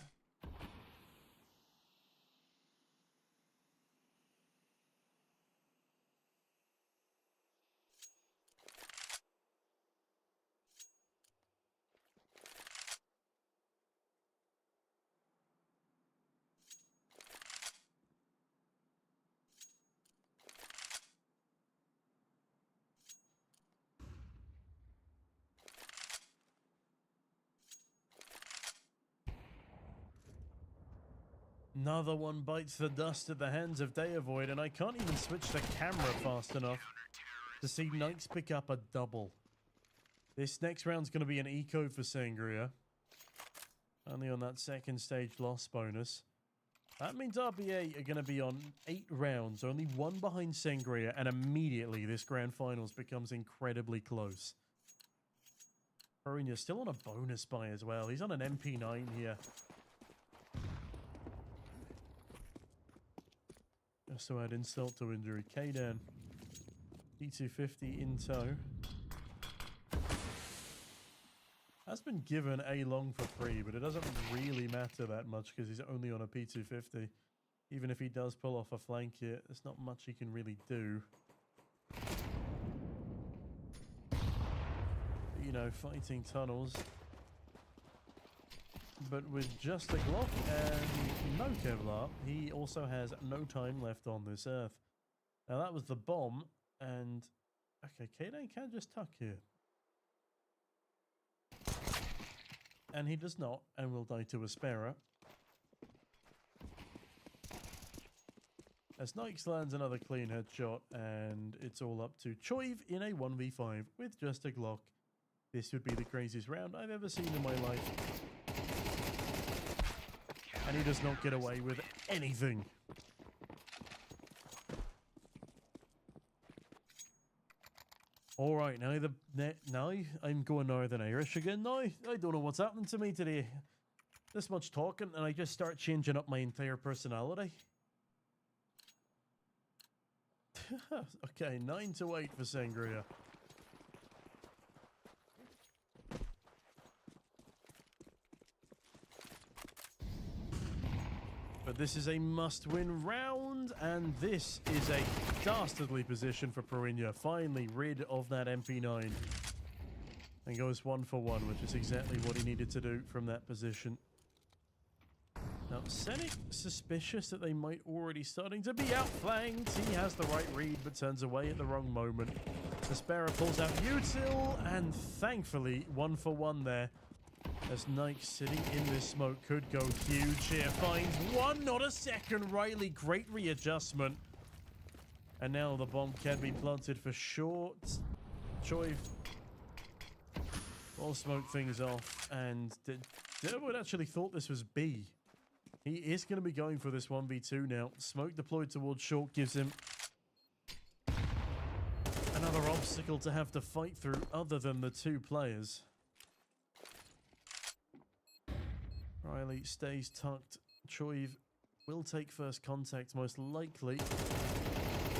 B: Another one bites the dust at the hands of Deavoid, and I can't even switch the camera fast enough to see Knights pick up a double. This next round's going to be an eco for Sangria. Only on that second stage loss bonus. That means RBA are going to be on 8 rounds, only 1 behind Sangria, and immediately this grand finals becomes incredibly close. Horinya still on a bonus buy as well. He's on an MP9 here. Just to add insult to injury. Kdan. P250 in tow. Has been given a long for free, but it doesn't really matter that much because he's only on a P250. Even if he does pull off a flank here, there's not much he can really do. You know, fighting tunnels. But with just a Glock and no Kevlar, he also has no time left on this earth. Now that was the bomb, and okay, Kdan can just tuck here. And he does not, and will die to a sparer. As Nikes lands another clean headshot, and it's all up to Choiv in a 1v5 with just a Glock. This would be the craziest round I've ever seen in my life. And he does not get away with anything. Alright, now I'm going Northern Irish again now. I don't know what's happening to me today. This much talking and I just start changing up my entire personality. Okay, 9-8 for Sangria. But this is a must-win round, and this is a dastardly position for Horinya. Finally rid of that MP9. And goes 1 for 1, which is exactly what he needed to do from that position. Now, Scenic suspicious that they might already starting to be outflanked. He has the right read, but turns away at the wrong moment. The Sparrow pulls out Util, and thankfully 1 for 1 there. As Nike sitting in this smoke could go huge here. Finds one, not a second. Riley, great readjustment. And now the bomb can be planted for short. Choi will smoke things off. And Derwood actually thought this was B. He is going to be going for this 1v2 now. Smoke deployed towards short gives him another obstacle to have to fight through other than the 2 players. Riley stays tucked. Choiv will take first contact most likely.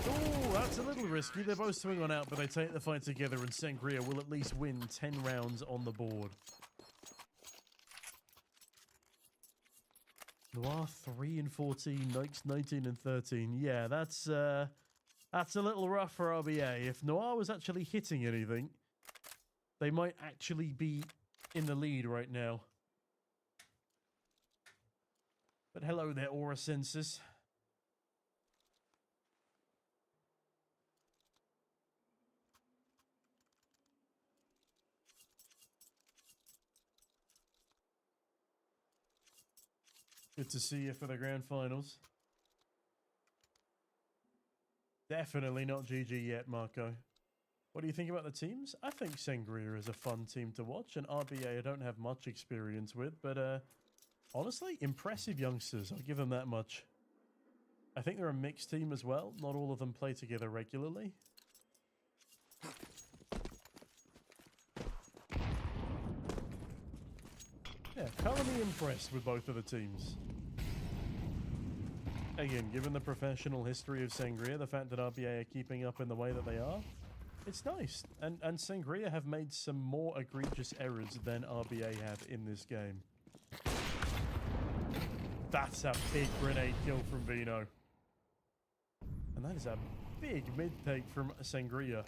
B: Oh, that's a little risky. They're both swing on out, but they take the fight together, and Sangria will at least win 10 rounds on the board. Noir 3 and 14, Nikes 19 and 13. Yeah, that's a little rough for RBA. If Noir was actually hitting anything, they might actually be in the lead right now. But hello there, aura sensors. Good to see you for the grand finals. Definitely not GG yet, Marco. What do you think about the teams? I think Sangria is a fun team to watch, and RBA I don't have much experience with, but honestly, impressive youngsters. I'll give them that much. I think they're a mixed team as well. Not all of them play together regularly. Yeah, thoroughly impressed with both of the teams. Again, given the professional history of Sangria, the fact that RBA are keeping up in the way that they are, it's nice. And Sangria have made some more egregious errors than RBA have in this game. That's a big grenade kill from Vino. And that is a big mid-take from Sangria.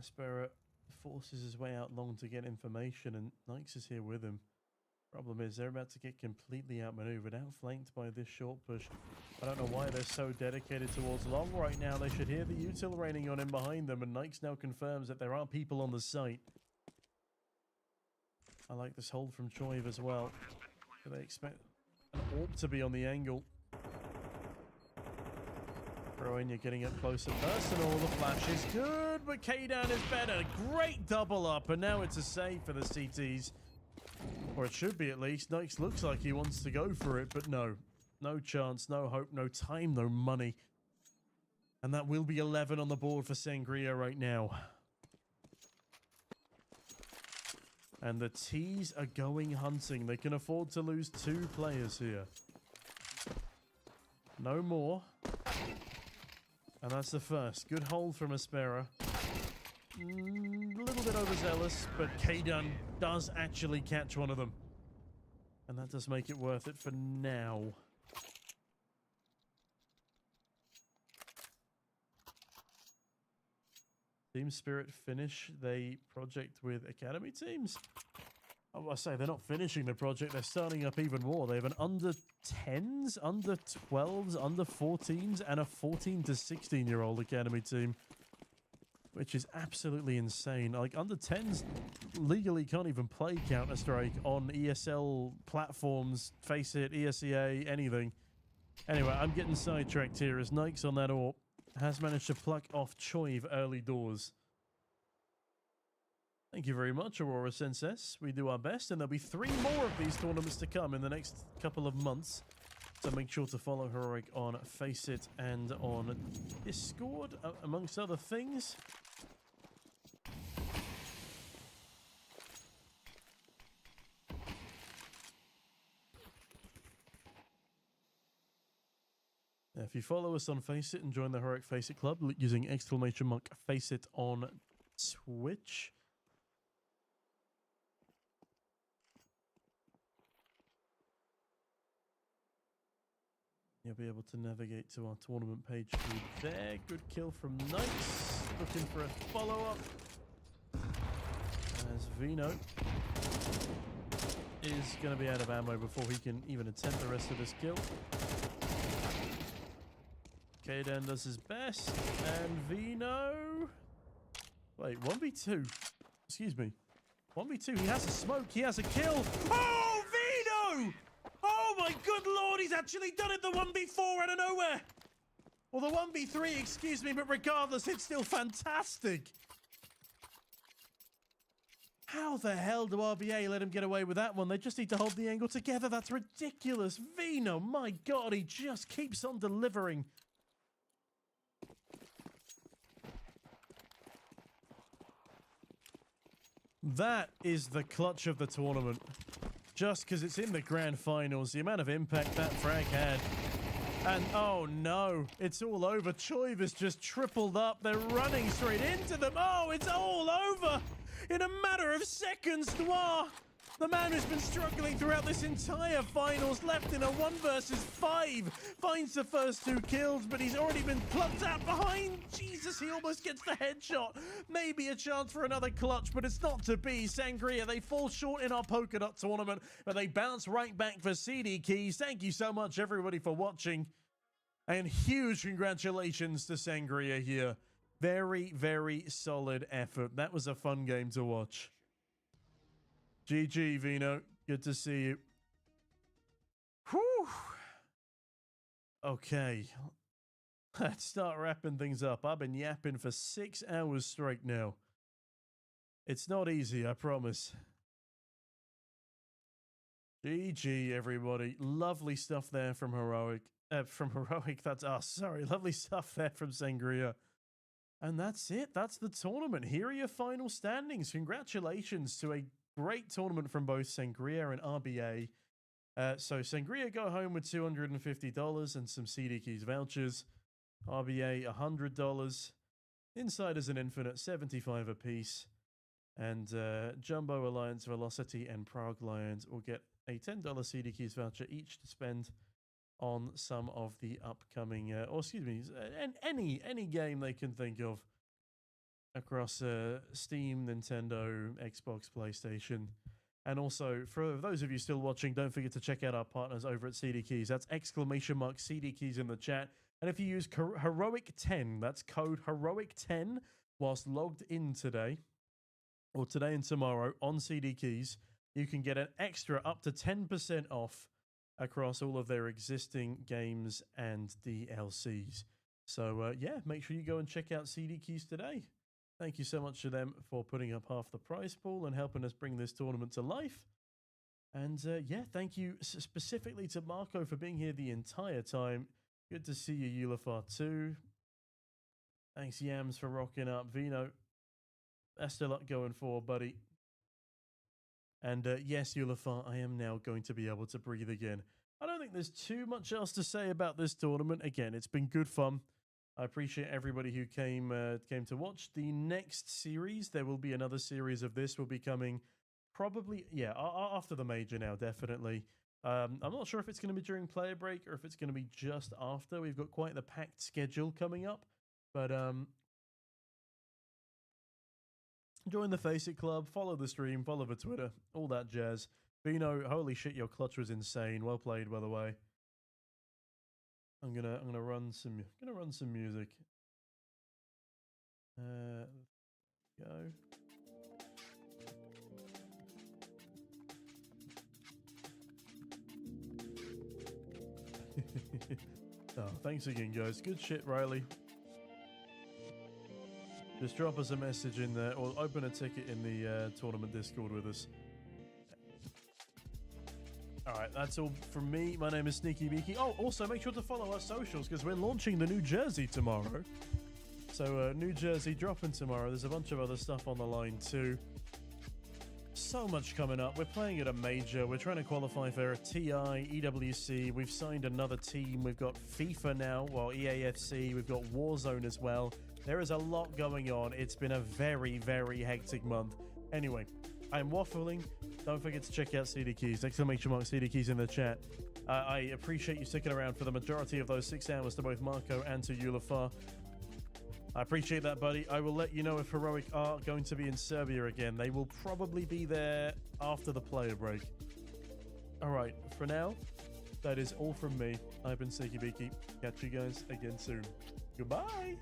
B: Aspera forces his way out long to get information, and Nikes is here with him. Problem is, they're about to get completely outmaneuvered, outflanked by this short push. I don't know why they're so dedicated towards long right now. They should hear the util raining on him behind them, and Nykes now confirms that there are people on the site. I like this hold from Choiv as well. Do they expect an AWP to be on the angle? Throwing, you're getting up close and personal. The flash is good, but Kdan is better. Great double up, and now it's a save for the CTs. Or it should be at least. Nykes looks like he wants to go for it, but no. No chance, no hope, no time, no money. And that will be 11 on the board for Sangria right now. And the T's are going hunting. They can afford to lose 2 players here. No more. And that's the first. Good hold from Aspera. A little bit overzealous, but Kdan does actually catch one of them. And that does make it worth it for now. Team Spirit finish the project with Academy teams? Oh, I say they're not finishing the project, they're starting up even more. They have an under 10s, under 12s, under 14s, and a 14 to 16-year-old Academy team. Which is absolutely insane. Like, under 10s legally can't even play Counter-Strike on ESL platforms, Face It, ESEA, anything. Anyway, I'm getting sidetracked here as Nykes on that AWP has managed to pluck off Choiv early doors. Thank you very much, Aurora Senses. We do our best, and there'll be 3 more of these tournaments to come in the next couple of months. So make sure to follow Heroic on Faceit and on Discord, amongst other things. If you follow us on Faceit and join the Heroic Faceit Club using !Faceit on Twitch. You'll be able to navigate to our tournament page through there. Good kill from Nykes. Looking for a follow-up. As Vino is going to be out of ammo before he can even attempt the rest of this kill. Kdan does his best. And Vino... Wait, 1v2. Excuse me. 1v2. He has a smoke. He has a kill. Oh, Vino! Oh my good lord, he's actually done it the 1v4 out of nowhere! Or the 1v3, excuse me, but regardless, it's still fantastic! How the hell do RBA let him get away with that one? They just need to hold the angle together, that's ridiculous! Vino, my god, he just keeps on delivering! That is the clutch of the tournament. Just because it's in the grand finals, the amount of impact that frag had. And oh no, it's all over. Choiv has just tripled up. They're running straight into them. Oh, it's all over in a matter of seconds. Noir, the man who's been struggling throughout this entire finals, left in a 1 versus 5, finds the first 2 kills, but he's already been plucked out behind. Jesus, he almost gets the headshot. Maybe a chance for another clutch, but it's not to be. Sangria, they fall short in our polka dot tournament, but they bounce right back for CDKeys. Thank you so much, everybody, for watching. And huge congratulations to Sangria here. Very, very solid effort. That was a fun game to watch. GG, Vino. Good to see you. Whew. Okay. Let's start wrapping things up. I've been yapping for 6 hours straight now. It's not easy, I promise. GG, everybody. Lovely stuff there from Heroic. That's us. Sorry. Lovely stuff there from Sangria. And that's it. That's the tournament. Here are your final standings. Congratulations to a great tournament from both Sangria and RBA. So Sangria go home with $250 and some CDKeys vouchers. RBA $100. Insiders and Infinite $75 apiece. And Jumbo Alliance, Velocity, and Prague Lions will get a $10 CDKeys voucher each to spend on some of the upcoming, any game they can think of across Steam, Nintendo, Xbox, PlayStation. And also, for those of you still watching, don't forget to check out our partners over at CDKeys. That's !CDKeys in the chat. And if you use HEROIC10, that's code HEROIC10, whilst logged in today, or today and tomorrow on CDKeys, you can get an extra up to 10% off across all of their existing games and DLCs. So, yeah, make sure you go and check out CDKeys today. Thank you so much to them for putting up half the prize pool and helping us bring this tournament to life. And yeah, thank you specifically to Marco for being here the entire time. Good to see you, Ulafar, too. Thanks, Yams, for rocking up. Vino, best of luck going forward, buddy. And yes, Ulafar, I am now going to be able to breathe again. I don't think there's too much else to say about this tournament. Again, it's been good fun. I appreciate everybody who came to watch. The next series, there will be another series of this, will be coming probably, yeah, after the major now, definitely. I'm not sure if it's going to be during player break or if it's going to be just after. We've got quite the packed schedule coming up. But join the Face It Club, follow the stream, follow the Twitter, all that jazz. Bino, holy shit, your clutch was insane. Well played, by the way. I'm gonna run some music. Go. Oh, thanks again, guys. Good shit, Riley. Just drop us a message in there, or open a ticket in the tournament Discord with us. Alright, that's all from me. My name is Sneaky Beaky. Oh, also make sure to follow our socials because we're launching the new jersey tomorrow. So, new jersey dropping tomorrow. There's a bunch of other stuff on the line too. So much coming up. We're playing at a major. We're trying to qualify for a TI, EWC. We've signed another team. We've got FIFA now, well, EAFC. We've got Warzone as well. There is a lot going on. It's been a very, very hectic month. Anyway, I'm waffling. Don't forget to check out CDKeys. !CDKeys in the chat. I appreciate you sticking around for the majority of those 6 hours to both Marco and to Ulafar. I appreciate that, buddy. I will let you know if Heroic are going to be in Serbia again. They will probably be there after the player break. All right, for now, that is all from me. I've been Sneaky Beaky. Catch you guys again soon. Goodbye.